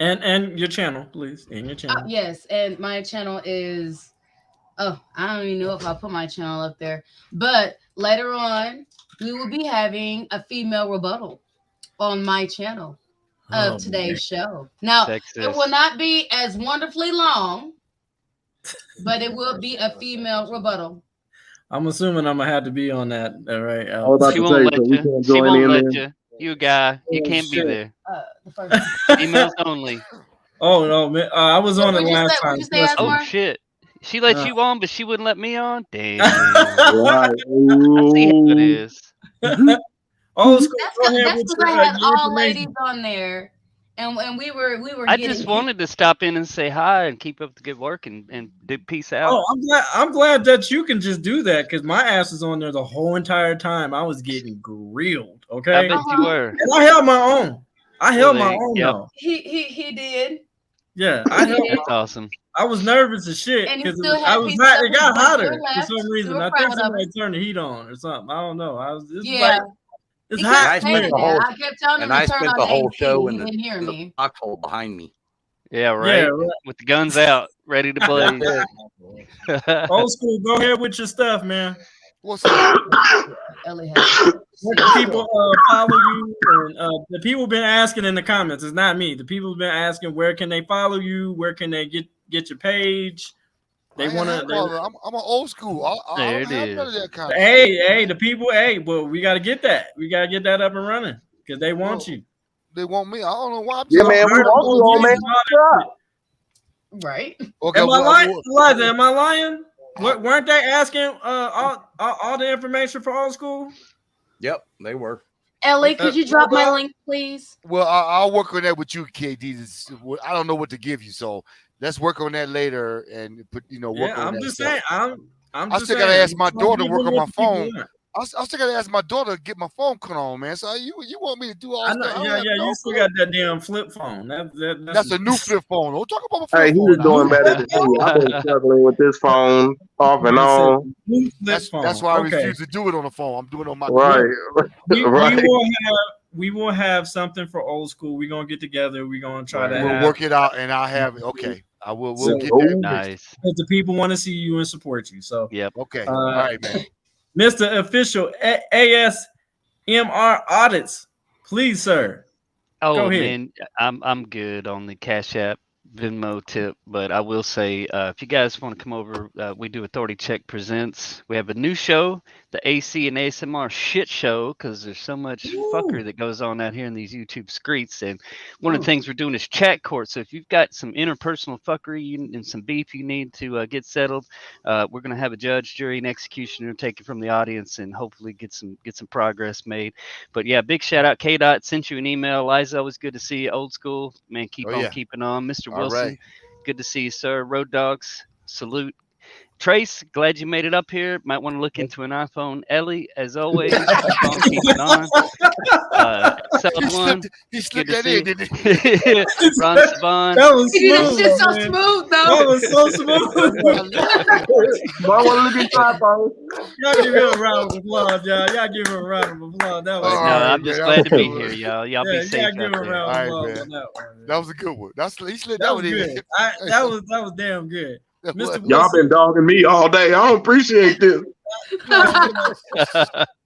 And your channel, please. And your channel. Yes, and my channel is I don't even know if I put my channel up there, but later on we will be having a female rebuttal on my channel of today's show. Now, it will not be as wonderfully long, but it will be a female rebuttal. I'm assuming I'm gonna have to be on that. All right. She won't let you. She won't let you. You a guy. You can't be there. Females only. Oh no, man. I was on it last time. Oh shit. She let you on, but she wouldn't let me on. Damn. Right. I see how it is. Old school. That's because I had all ladies on there, and we were. I just wanted to stop in and say hi and keep up the good work and peace out. Oh, I'm glad that you can just do that because my ass is on there the whole entire time. I was getting grilled. Okay, I bet you were. And I held my own. I held my own though. He did. Yeah, I held. That's awesome. I was nervous as shit because it got hotter for some reason. I think somebody turned the heat on or something. I don't know. It's hot. I kept telling him to turn on the whole show in the foxhole behind me. Yeah, right. Yeah, right. With the guns out, ready to blaze. Old school, go ahead with your stuff, man. What's up? Where can people follow you? And the people have been asking in the comments. It's not me. The people have been asking where can they follow you? Where can they get your page? They want to. I'm an old school. I don't have none of that kind of hey, the people. Hey, well, we got to get that. We got to get that up and running because they want you. They want me. I don't know why. Yeah, man. We want you, man. Right. Okay. Am I lying? Eliza, am I lying? Weren't they asking all the information for old school? Yep, they were. Ellie, could you drop my link, please? Well, I'll work on that with you, KD. I don't know what to give you, so let's work on that later and put work on that. Just saying. I still gotta ask my daughter to work on my phone. I still gotta ask my daughter to get my phone cut on, man. So you want me to do all that? Yeah. You still got that damn flip phone. That's a new flip phone. Don't talk about my flip phone. Hey, he's doing better than me. I've been struggling with this phone off and on. That's why I refuse to do it on the phone. I'm doing it on my We will have something for old school. We're gonna get together. We're gonna try to work it out, and I'll have it. Okay, I will. We'll get that. Nice. Because the people want to see you and support you. So yep. Okay. All right, man. Mr. Official ASMR Audits, please, sir. Oh man, I'm good on the Cash App. Venmo tip, but I will say if you guys want to come over, we do Authority Check Presents. We have a new show, the AC and ASMR shit show, because there's so much fuckery that goes on out here in these YouTube streets. And one of the things we're doing is chat court. So if you've got some interpersonal fuckery and some beef you need to get settled, we're going to have a judge, jury, and executioner take it from the audience and hopefully get some progress made. But yeah, big shout out. Kdot sent you an email. Liza, always good to see you. Old school man, keep on keeping on. Mr. Wilson, good to see you, sir. Road Dogs, salute. Trace, glad you made it up here. Might want to look into an iPhone. Ellie, as always, keep on keeping on. He slipped that in, didn't he? Ron Savon. That was He did that smooth. shit so man. smooth, though. That was so smooth. I want to look inside, bro. Y'all give him a round of applause, y'all. Y'all give him a round of applause. That was I'm just glad to be here, y'all. Y'all be safe Y'all give him out a there. round of applause on that one. That was a good one. He slid That that was one in. good. That was damn good. Mr. Y'all been dogging me all day. I don't appreciate this.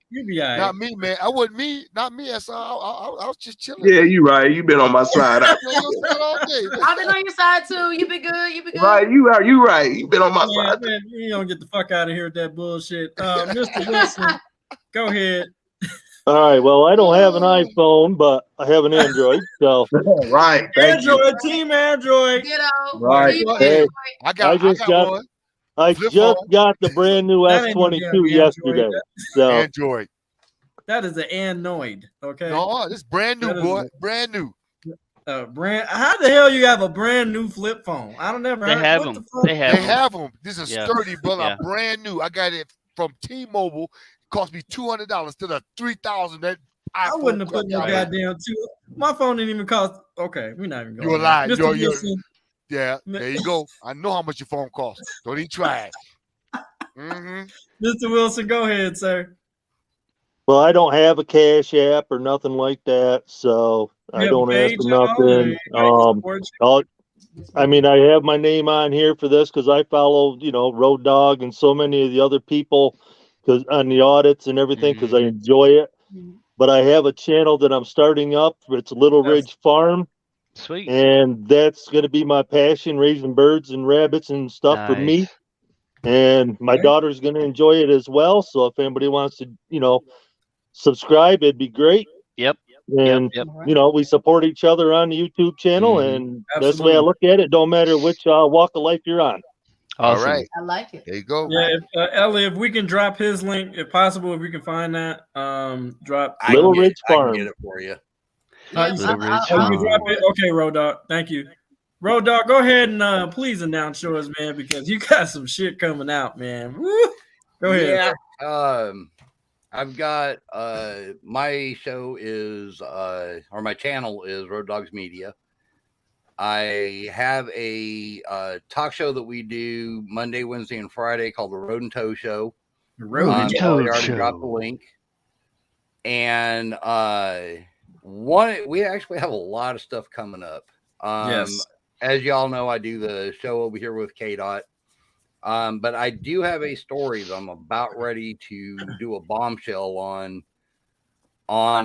You be all right. Not me, man. I wasn't me. Not me. I was just chilling. Yeah, you right. You been on my side. I've been on your side all day. I've been on your side too. You been good. You been good. Right, you right. You right. You been on my side. Man, you don't get the fuck out of here with that bullshit. Mr. Wilson, go ahead. All right. Well, I don't have an iPhone, but I have an Android. So right. Android, team Android. Ditto. Right. Team Hey, Android. I just got the brand new That ain't no S22 damn yesterday. Android. So Android. That is an Android. Okay. No, this brand new, boy. Brand new. How the hell you have a brand new flip phone? I don't ever. They heard, have what them. The fuck? They have them. This is Yeah. sturdy, brother. Yeah. Brand new. I got it from T-Mobile. It cost me $200 instead of $3,000. That I iPhone wouldn't have put no cost me. goddamn two. My phone didn't even cost. Okay, we're not even going. You're lying. Mr. Wilson. Yeah, there you go. I know how much your phone costs. Don't even try it. Mm-hmm. Mr. Wilson, go ahead, sir. well, I don't have a Cash App or nothing like that, so I don't ask for nothing. I mean, I have my name on here for this because I follow, Road Dogg and so many of the other people because on the audits and everything because I enjoy it. But I have a channel that I'm starting up. It's Little Ridge Farm. Sweet. And that's going to be my passion, raising birds and rabbits and stuff for me. And my daughter's going to enjoy it as well. So if anybody wants to, subscribe, it'd be great. Yep. And, we support each other on the YouTube channel. And that's the way I look at it. Don't matter which walk of life you're on. Awesome. All right. I like it. There you go. Yeah, Ellie, if we can drop his link, if possible, if we can find that, drop Little Ridge Farm. I can get it for you. Little Ridge You Farm. drop it? Okay, Road Dogg. Thank you. Road Dogg, go ahead and please announce yours, man, because you got some shit coming out, man. Woo! Go ahead. Yeah. I've got my show is or my channel is Road Dogs Media. I have a talk show that we do Monday, Wednesday, and Friday called the Road and Tow Show. The Road and Tow we already Show. dropped the link. And we actually have a lot of stuff coming up. Yes. As y'all know, I do the show over here with Kdot. But I do have a story that I'm about ready to do a bombshell on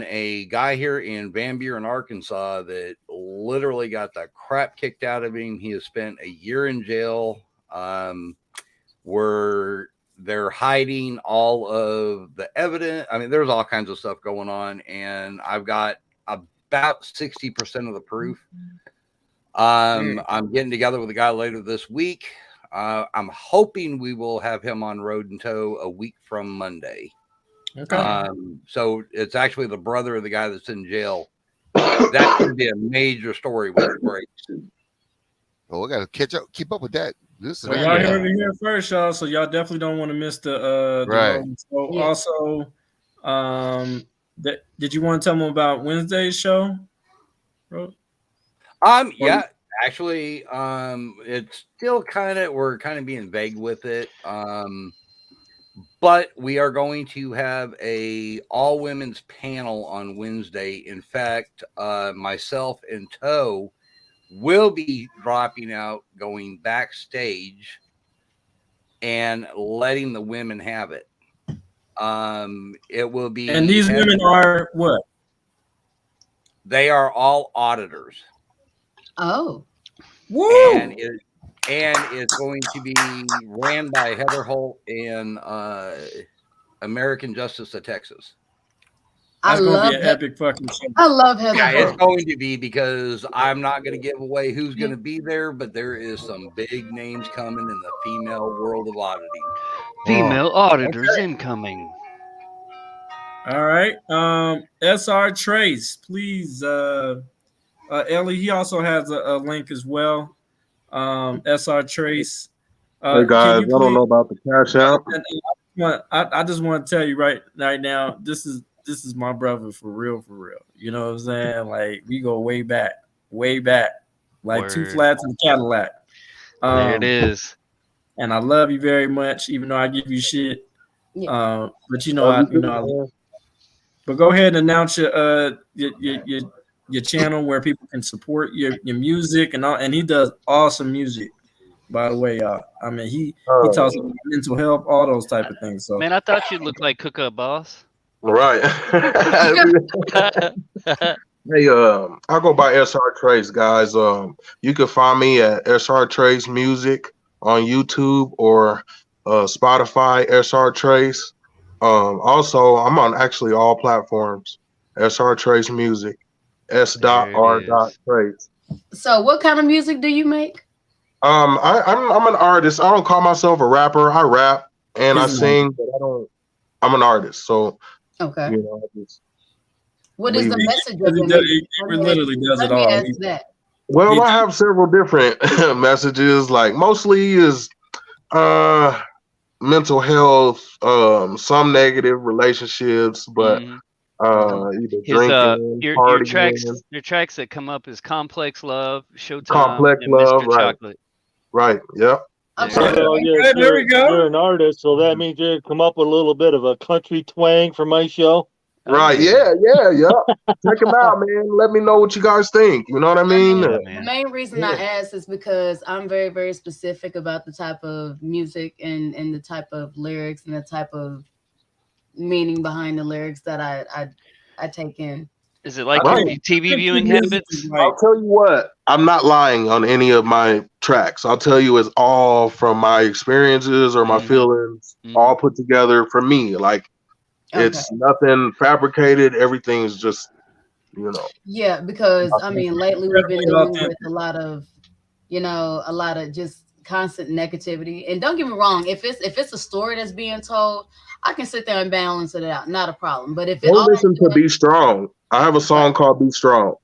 a guy here in Van Buren, Arkansas that literally got the crap kicked out of him. He has spent a year in jail where they're hiding all of the evidence. I mean, there's all kinds of stuff going on, and I've got about 60% of the proof. I'm getting together with a guy later this week. I'm hoping we will have him on Road and Tow a week from Monday. Okay. So it's actually the brother of the guy that's in jail. That's going to be a major story when it breaks. Oh, we got to keep up with that. So y'all heard it here first, y'all. So y'all definitely don't want to miss the right. So also, did you want to tell them about Wednesday's show? Yeah, actually, it's still we're kind of being vague with it. But we are going to have a all women's panel on Wednesday. In fact, myself and Toe will be dropping out, going backstage and letting the women have it. It will be. And these women are what? They are all auditors. Oh. Woo! And it's going to be ran by Heather Holt in American Justice of Texas. That's going to be an epic fucking show. I love Heather Yeah, it's Holt. going to be, because I'm not going to give away who's going to be there, but there is some big names coming in the female world of auditing. Female auditors incoming. All right. SR Trace, please. Ellie, he also has a link as well. SR Trace. Hey guys, I don't know about the cash out. I just want to tell you right now, this is my brother for real. You know what I'm saying? Like, we go way back, like Word. 2 flats in a Cadillac. There it is. And I love you very much, even though I give you shit. Yeah. But but go ahead and announce your channel where people can support your music and all. And he does awesome music, by the way, y'all. I mean, he talks about mental health, all those type of things. So, Man, I thought you'd look like Cook Up Boss. Right. Hey, I go by SR Trace, guys. You can find me at SR Trace Music on YouTube or Spotify, SR Trace. Also, I'm on actually all platforms. SR Trace Music, S.R.Trace. So, what kind of music do you make? I'm an artist. I don't call myself a rapper. I rap and I sing, but I'm an artist. So, okay. You know, What is the message of it? He literally does it all. Let me ask that. Well, I have several different messages. Like, mostly is mental health, some negative relationships, but either drinking, your partying. your tracks that come up is Complex Love, Showtime, Complex and Love, Mr. right. Chocolate. Right. Yep. So yes, there we go. You're an artist, so that means you come up with a little bit of a country twang for my show. Right. Yeah. Check them out, man. Let me know what you guys think. You know what I mean? The main reason I asked is because I'm very, very specific about the type of music and the type of lyrics and the type of meaning behind the lyrics that I take in. Is it like your TV viewing habits? I'll tell you what, I'm not lying on any of my tracks. I'll tell you it's all from my experiences or my feelings, all put together for me. Like, it's nothing fabricated. Everything's just, you know. Yeah, because I mean, lately we've been dealing with a lot of just constant negativity. And don't get me wrong, if it's a story that's being told, I can sit there and balance it out, not a problem. But if Don't listen to Be Strong. I have a song called Be Strong.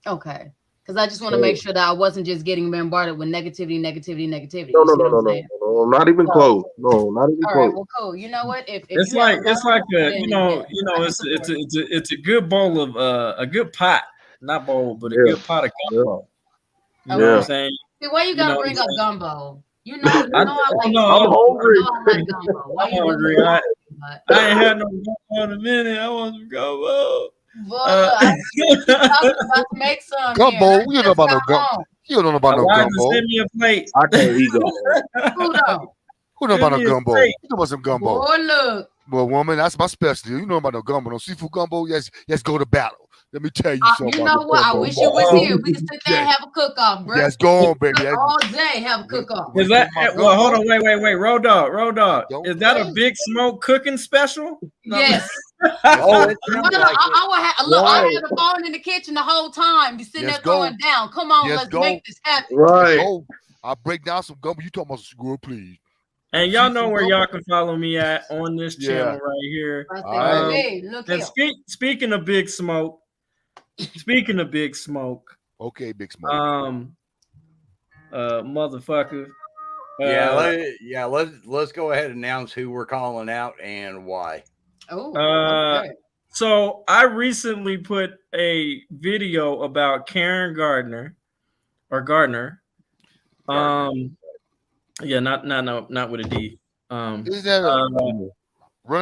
Okay. Because I just want to make sure that I wasn't just getting bombarded with negativity. No, not even close. No, not even all close. Right, well, cool. You know what? If it's like it's a good bowl of a good pot, not bowl, but a good pot of gumbo. You know what I'm saying? See, why you gotta bring up gumbo? You know I like. I'm hungry. I like gumbo. Why I'm hungry. I ain't had no gumbo in a minute. I want some gumbo. I was about to make some gumbo. You know about no gumbo. You don't know about no gumbo. Send me a plate. I can't eat gumbo. Who know about no gumbo? You know about some gumbo. Oh, look. Well, woman, that's my specialty. You know about no gumbo, no seafood gumbo. Yes, go to battle. Let me tell you something. You know what? I wish you was here. We can sit there and have a cook-off, bro. Yes, go on, baby. All day have a cook-off. Is that well? Hold on, wait. Road dog. Is that a Big Smoke cooking special? No. Yes. I had a phone in the kitchen the whole time. Be sitting there going down. Come on, let's make this happen. Right. I'll break down some gumbo. You talking about some girl, please. And y'all know where y'all can follow me at on this channel right here. Speaking of Big Smoke. Okay, Big Smoke. Motherfucker. Let's go ahead and announce who we're calling out and why. So I recently put a video about Karen Gardner. Yeah, not with a D. Is that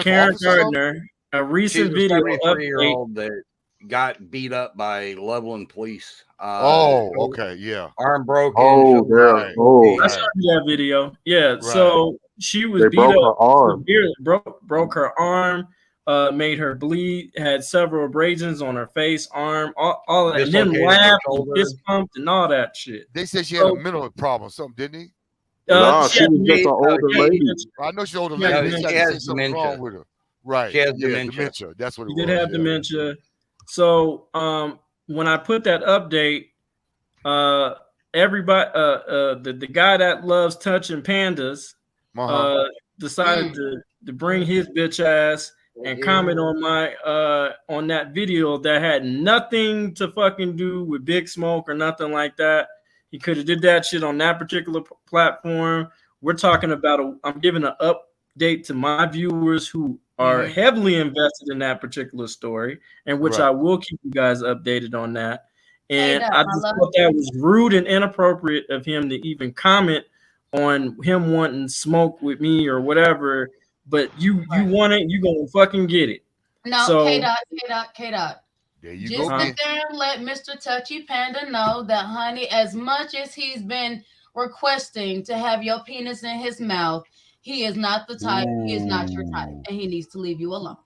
Karen Gardner, a recent video update that got beat up by Loveland police. Okay, yeah. Arm broken. I saw that video. Yeah, right. So she was beat up. Broke her arm. made her bleed, had several abrasions on her face, arm, all of that, and then Dislocated her laughed and shoulder. fist pumped and all that shit. They said she had a mental problem or something, didn't he? Nah, she had was just an older lady. I know she's an older She had lady. They dementia. said She has something dementia. wrong with her. Right. She has Yeah, dementia. That's what it She was. did have dementia. So when I put that update, everybody, the guy that loves touching pandas, decided to bring his bitch ass and comment on my on that video that had nothing to fucking do with Big Smoke or nothing like that. He could have did that shit on that particular platform. We're talking about I'm giving an update to my viewers who are heavily invested in that particular story, and which I will keep you guys updated on that. And I just thought that was rude and inappropriate of him to even comment on him wanting smoke with me or whatever. But you want it, you gonna fucking get it. No, So, Kdot. There you Just go. sit there and let Mr. Touchy Panda know that, honey, as much as he's been requesting to have your penis in his mouth, he is not the type. He is not your type, and he needs to leave you alone.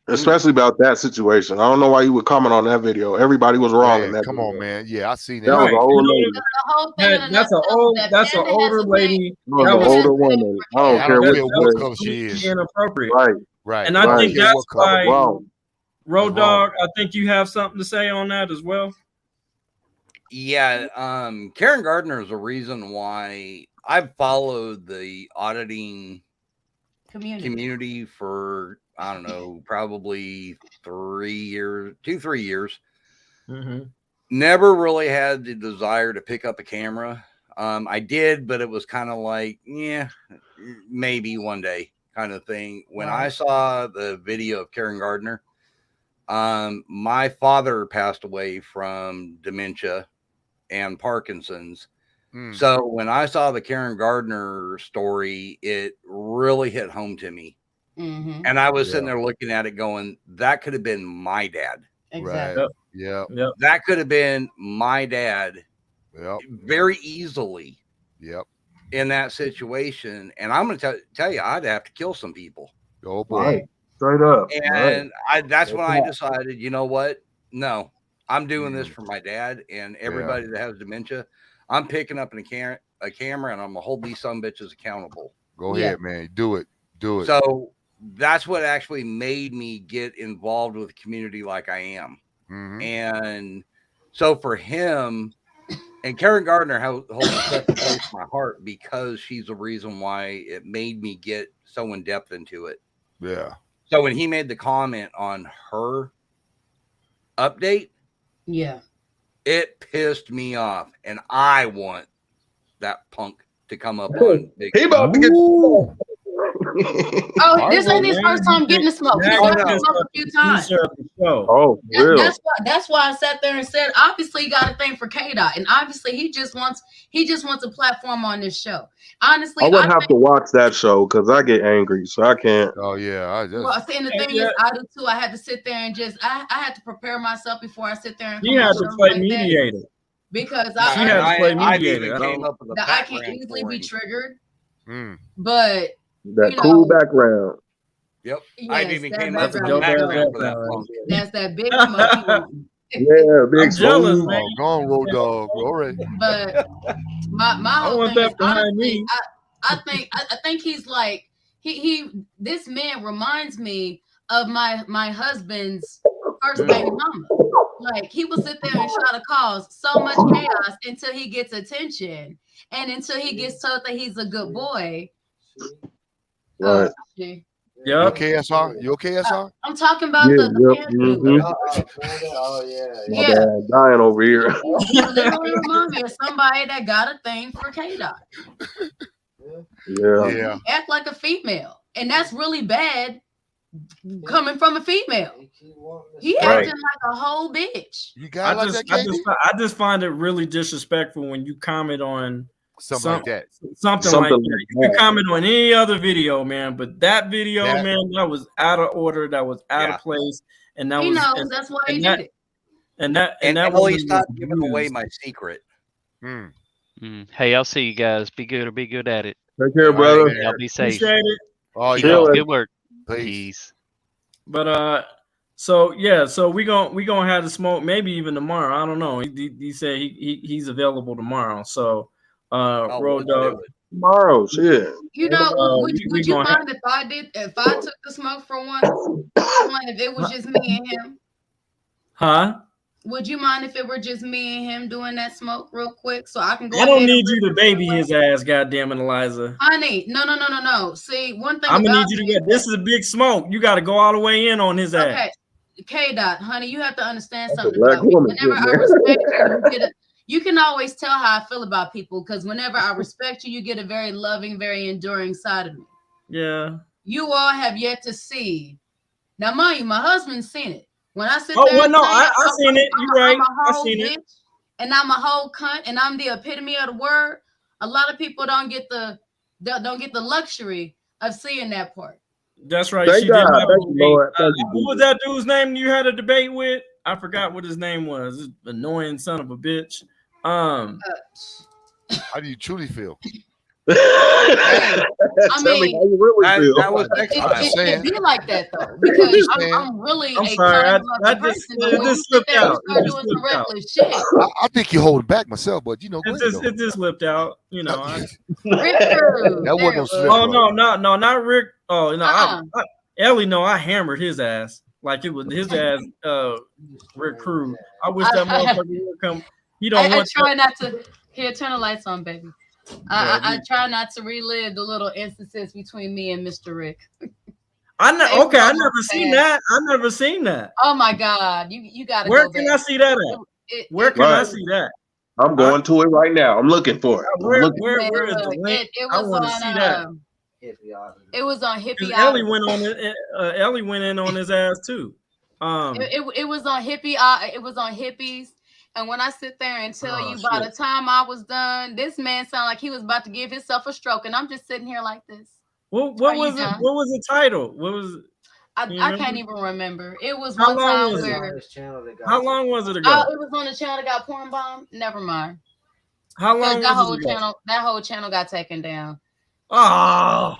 Especially about that situation. I don't know why you would comment on that video. Everybody was wrong in that Come video. on, man. Yeah, I seen that. That was an old lady. The whole thing that's an older lady. That was an older woman. I don't care what color she is. Inappropriate. Right. And I think that's why, wrong. Road Dog, I think you have something to say on that as well. Yeah, Karen Gardner is a reason why I've followed the auditing community for, I don't know, probably 3 years, 2-3 years. Never really had the desire to pick up a camera. I did, but it was kind of like, yeah, maybe one day kind of thing. When I saw the video of Karen Gardner, my father passed away from dementia and Parkinson's. So when I saw the Karen Gardner story, it really hit home to me. And I was sitting there looking at it going, that could have been my dad. Exactly. Yeah. That could have been my dad very easily in that situation. And I'm going to tell you, I'd have to kill some people. Oh, boy. Straight up. And that's when I decided, you know what? No, I'm doing this for my dad and everybody that has dementia. I'm picking up a camera and I'm going to hold these some bitches accountable. Go ahead, man. Do it. So that's what actually made me get involved with the community like I am. And so for him, and Karen Gardner holds a special place in my heart because she's the reason why it made me get so in depth into it. Yeah. So when he made the comment on her update, it pissed me off, and I want that punk to come up on big. He about to get. Oh, this ain't his first time getting the smoke. He's got the smoke a few times. Oh, really? That's why I sat there and said, obviously, he got a thing for Kdot, and obviously, he just wants a platform on this show. Honestly, I wouldn't have to watch that show because I get angry, so I can't. Oh yeah, well, see, and the thing is, I do too. I had to sit there and I had to prepare myself before I sit there and. He had to play mediator. Because I had to play mediator. I can easily be triggered, but that cool background. Yep. Yes, I even came that's up with the background for that punk. That's that big smoke. Yeah, big jealous, man. Go on, Road Dog. All right. But my whole thing is, honestly, I think he's like he this man reminds me of my husband's first baby mama. Like, he will sit there and try to cause so much chaos until he gets attention and until he gets told that he's a good boy. Right. You okay, SR? You okay, SR? I'm talking about the My bad, dying over here. You literally remind me of somebody that got a thing for Kdot. Yeah. Act like a female. And that's really bad coming from a female. He acting like a whole bitch. You got I just find it really disrespectful when you comment on something like that. Something like that. You can comment on any other video, man, but that video, man, that was out of order. That was out of place, and that he was. knows that's why he did it. And Ellie, stop giving away my secret. Hey, I'll see you guys. Be good or be good at it. Take care, brother. Y'all be safe. Appreciate it. Oh, Keep up. Good work. Peace. But so yeah, so we gonna have the smoke maybe even tomorrow. I don't know. He said he's available tomorrow. So Road Dog tomorrow, shit. You know, would you gonna mind if I took the smoke for once? If it was just me and him? Huh? Would you mind if it were just me and him doing that smoke real quick so I can go I don't ahead need you to baby his ass, goddamn it, Eliza. Honey, no. See, one thing I'm gonna about need you to get this is a big smoke. You got to go all the way in on his ass. Okay, Kdot, honey, you have to understand That's a something black about me. woman Whenever shit, I man. respect you, you can always tell how I feel about people because whenever I respect you, you get a very loving, very enduring side of me. Yeah. You all have yet to see. Now, mind you, my husband's seen it. When I sit Oh, there well, and no, say I seen it. You're right. I'm a I whole seen bitch it. and I'm a whole cunt and I'm the epitome of the word, a lot of people don't get the luxury of seeing that part. That's right. Thank She God. did have a Thank you, debate. Lord. Thank you, Who was Jesus. that dude's name you had a debate with? I forgot what his name was. This annoying son of a bitch. How do you truly feel? Tell me how you really feel. That was It be like that though, because I'm really I'm a sorry. kind loving person. But when you sit there and start doing some reckless shit, I think you're holding back myself, but go ahead. It just slipped out. You know. That wasn't no slip. Oh no, not Rick. Oh no, Uh-uh. Ellie. No, I hammered his ass like it was his ass. Rick Crew. I wish that motherfucker would come. He don't I want. try not to. Here, turn the lights on, baby. I Yeah, try not to relive the little instances between me and Mr. Rick. I know. Okay, I They never were seen bad. that. I never seen that. Oh my God, you gotta Where go can back. I see that at? Where can I Right. see that? I'm going to it right now. I'm looking for it. Where I'm looking. where is the Look, link? it I was want to on see that. it was on Because Hippie Ellie Island. went on it. Ellie went in on his ass too. It was on Hippie. It was on Hippies. And when I sit there and tell you, by the time I was done, this man sounded like he was about to give himself a stroke, and I'm just sitting here like this. What was it? done? What was the title? What was? I can't even remember. It was How one long time was it? where How long was it it ago? was on the channel that got porn bomb. Never mind. How long That was it ago? that whole channel got taken down. Oh,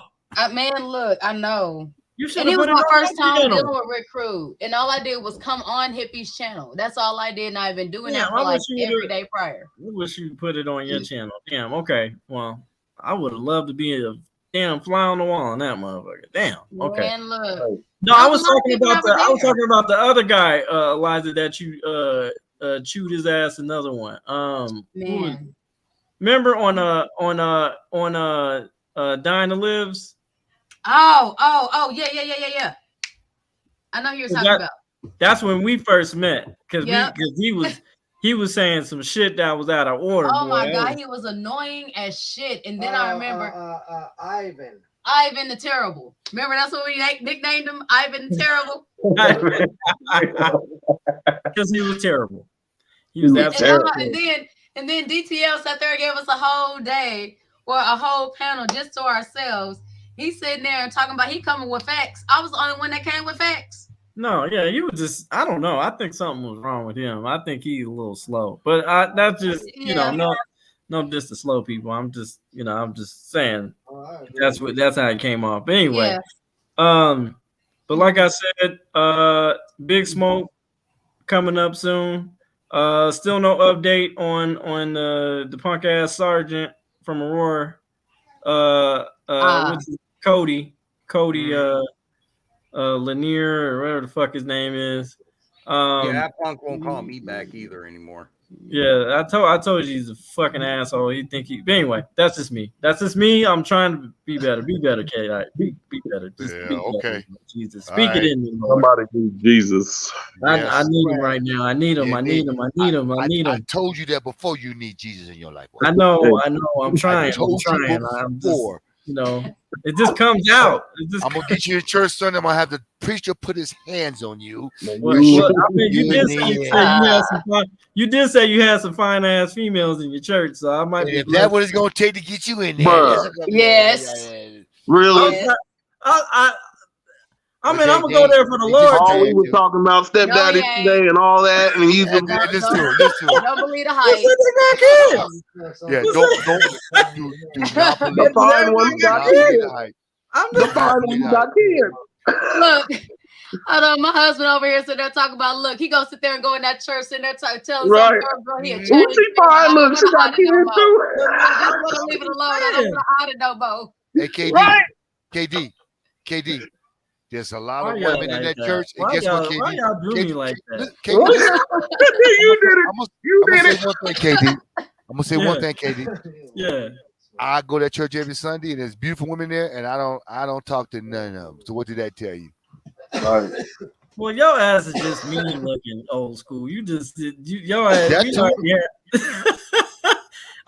man, look, I know. you should And have it was put it my on first that time channel. dealing with Rick Crew. And all I did was come on Hippie's channel. That's all I did. And I've been doing that for like every day prior. I wish you put it on your channel. Damn, okay. Well, I would have loved to be a damn fly on the wall on that motherfucker. Damn. Okay. Man, look. No, I was talking about the other guy, Eliza, that you chewed his ass. Another one. Man. Remember on Dinah Lives? Oh, yeah. I know who you're talking about. That's when we first met because Yep. he was saying some shit that was out of order. Oh boy. my God, he was annoying as shit. And then I remember Ivan the Terrible. Remember that's what we nicknamed him, Ivan the Terrible. Because he was terrible. He was absolutely terrible. And then DTL sat there and gave us a whole day or a whole panel just to ourselves. He's sitting there and talking about he coming with facts. I was the only one that came with facts. No, yeah, he was just, I don't know. I think something was wrong with him. I think he's a little slow. But that's just, no diss to slow people. I'm just saying that's how it came off. But anyway, but like I said, Big Smoke coming up soon. Still no update on the punk ass sergeant from Aurora. Which is Cody Lanier or whatever the fuck his name is. That punk won't call me back either anymore. Yeah, I told you he's a fucking asshole. But anyway, that's just me. I'm trying to be better. Be better, Kdot. Be better. Just be okay. Better. Jesus, speak it in me, Lord. Somebody need Jesus. I need him right now. I need him. I need him. I told you that before. You need Jesus in your life. I know. I'm trying. It just comes out. I'm gonna get you in church Sunday. I'm gonna have the preacher put his hands on you. You did say you had some fine ass females in your church, so I might be. If that's what it's gonna take to get you in there. Yes. Really? I'm gonna go there for the Lord. We were talking about stepdaddy today and all that, and he's Don't believe the hype. Yeah, don't do not believe the fine one got kids. Look, Hold on, my husband over here sitting there talking about, look, he gonna sit there and go in that church and they're telling Right. some girl he a Who change. she fine? Look, she got kids too. I just want to leave it alone. I don't want to audit no more. Hey, KD, Right. KD. There's a lot Why of y'all women in like that church, and Why guess what, y'all, why KD? y'all do me KD, like that? KD, You did it. I'm You gonna did say it. one thing, KD. I'm gonna say Yeah. one thing, KD. Yeah. I go to church every Sunday, and there's beautiful women there, and I don't talk to none of them. So what did that tell you? Right. Well, your ass is just mean looking old school. You just your ass. That You too. know, yeah.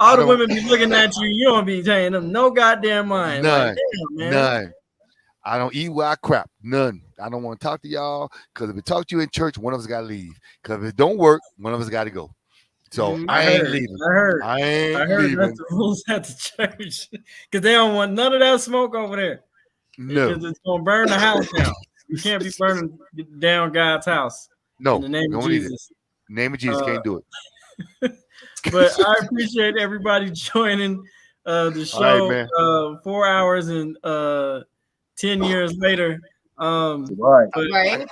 All the women be looking at you. You don't be paying them no goddamn mind. None, Like, damn, man. none. I don't eat where I crap. None. I don't want to talk to y'all because if it talk to you in church, one of us got to leave. Because if it don't work, one of us got to go. So I ain't leaving. I heard leaving. that's the rules at the church because they don't want none of that smoke over there. No. Because it's gonna burn the house down. You can't be burning down God's house. No. In the name of Don't need it. Jesus. Name of Jesus can't do it. But I appreciate everybody joining the show. All right, man. 4 hours and 10 years later. Right. Right.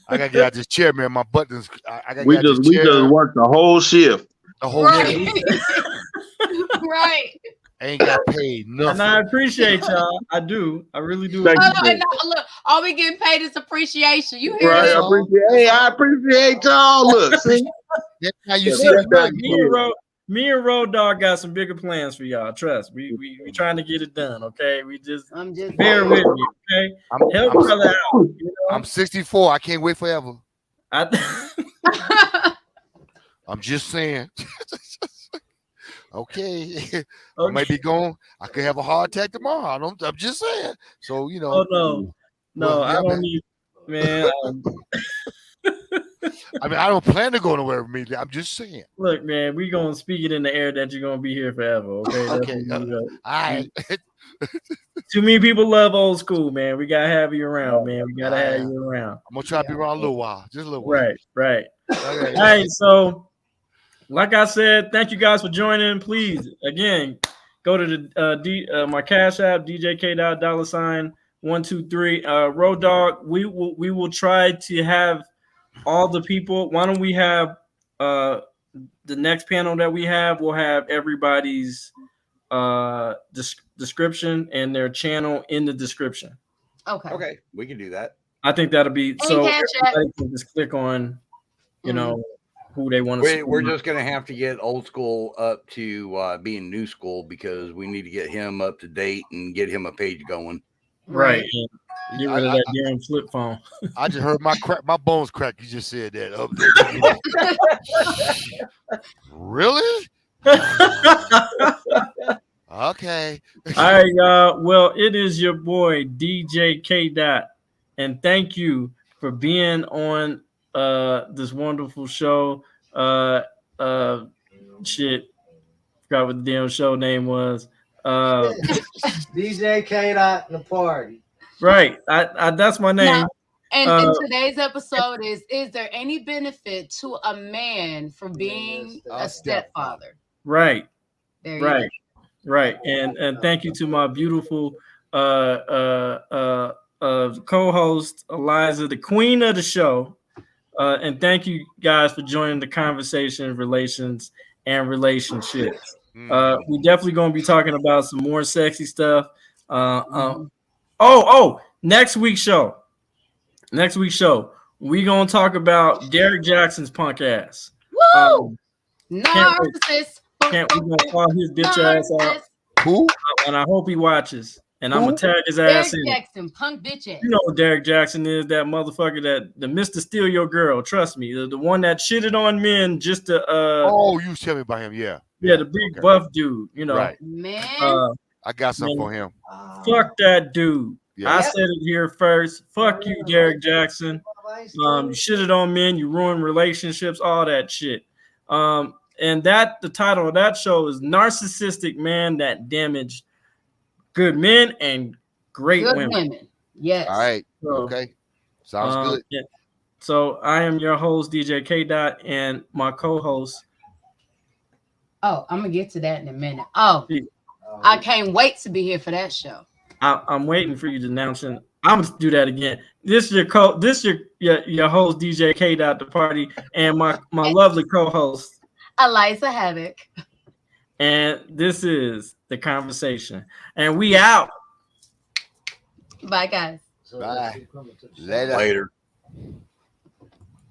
I gotta get out this chair, man. My buttons. I gotta We get out just this chair. worked the whole shift. The whole Right. shift. Right. Ain't got paid And nothing. I appreciate y'all. I do. I really do. Thank you, Hold on, and look, all we getting paid is appreciation. You hear Right. this? I appreciate y'all. Look, see. That's how you That's see what the that Me and Road Dog got some bigger plans for y'all. Trust we trying to get it done. Okay, I'm just bear with me. Okay, help brother out. You know? I'm 64. I can't wait forever. I'm just saying. Okay. I might be gone. I could have a heart attack tomorrow. I'm just saying. So you know. Oh no, I don't need, man. I mean, I don't plan to go nowhere immediately. I'm just saying. Look, man, we gonna speak it in the air that you're gonna be here forever. Okay. Okay. All right. Too many people love old school, man. We gotta have you around, man. We gotta have you around. I'm gonna try to be around a little while, just a little while. Right. Okay. All right. So, like I said, thank you guys for joining. Please, again, go to the my Cash App, DJ Kdot $123. Road Dog. We will try to have all the people. Why don't we have the next panel that we have? We'll have everybody's description and their channel in the description. Okay, we can do that. I think that'll be so Cash App. everybody can just click on, you know, who they want to. We're just gonna have to get old school up to being new school because we need to get him up to date and get him a page going. Right. Get rid of that damn flip phone. I just heard my bones crack. You just said that. Really? Okay. All right, y'all. Well, it is your boy DJ Kdot, and thank you for being on this wonderful show. Shit, forgot what the damn show name was. DJ Kdot and the party. Right. I that's my name. And today's episode is there any benefit to a man for being a stepfather? Right. There you go. Right. And thank you to my beautiful co-host Eliza, the queen of the show. And thank you guys for joining the conversation, relations and relationships. We definitely gonna be talking about some more sexy stuff. Next week's show. We gonna talk about Derek Jackson's punk ass. Woo! Narcissist. We gonna call his bitch ass out. Who? And I hope he watches. And I'm gonna tag his Derek ass in. Jackson, punk bitch ass. You know what Derek Jackson is, that motherfucker, that the Mr. Steal Your Girl. Trust me, the one that shitted on men just to you tell me about him, yeah. Yeah, the big buff dude, you know. Right. Man. I got something for him. Fuck that dude. Yeah. I said it here first. Fuck you, Derek Jackson. You shitted on men, you ruined relationships, all that shit. And the title of that show is Narcissistic Man That Damaged Good Men and Great Women. Yes. All right. So, okay. Sounds good. Yeah. So I am your host, DJ Kdot, and my co-host. Oh, I'm gonna get to that in a minute. Oh, I can't wait to be here for that show. I'm waiting for you to I'm gonna do that again. This your host DJ Kdot the party, and my lovely co-host Eliza Havoc. And this is the conversation. And we out. Bye guys. Bye. Later. Later.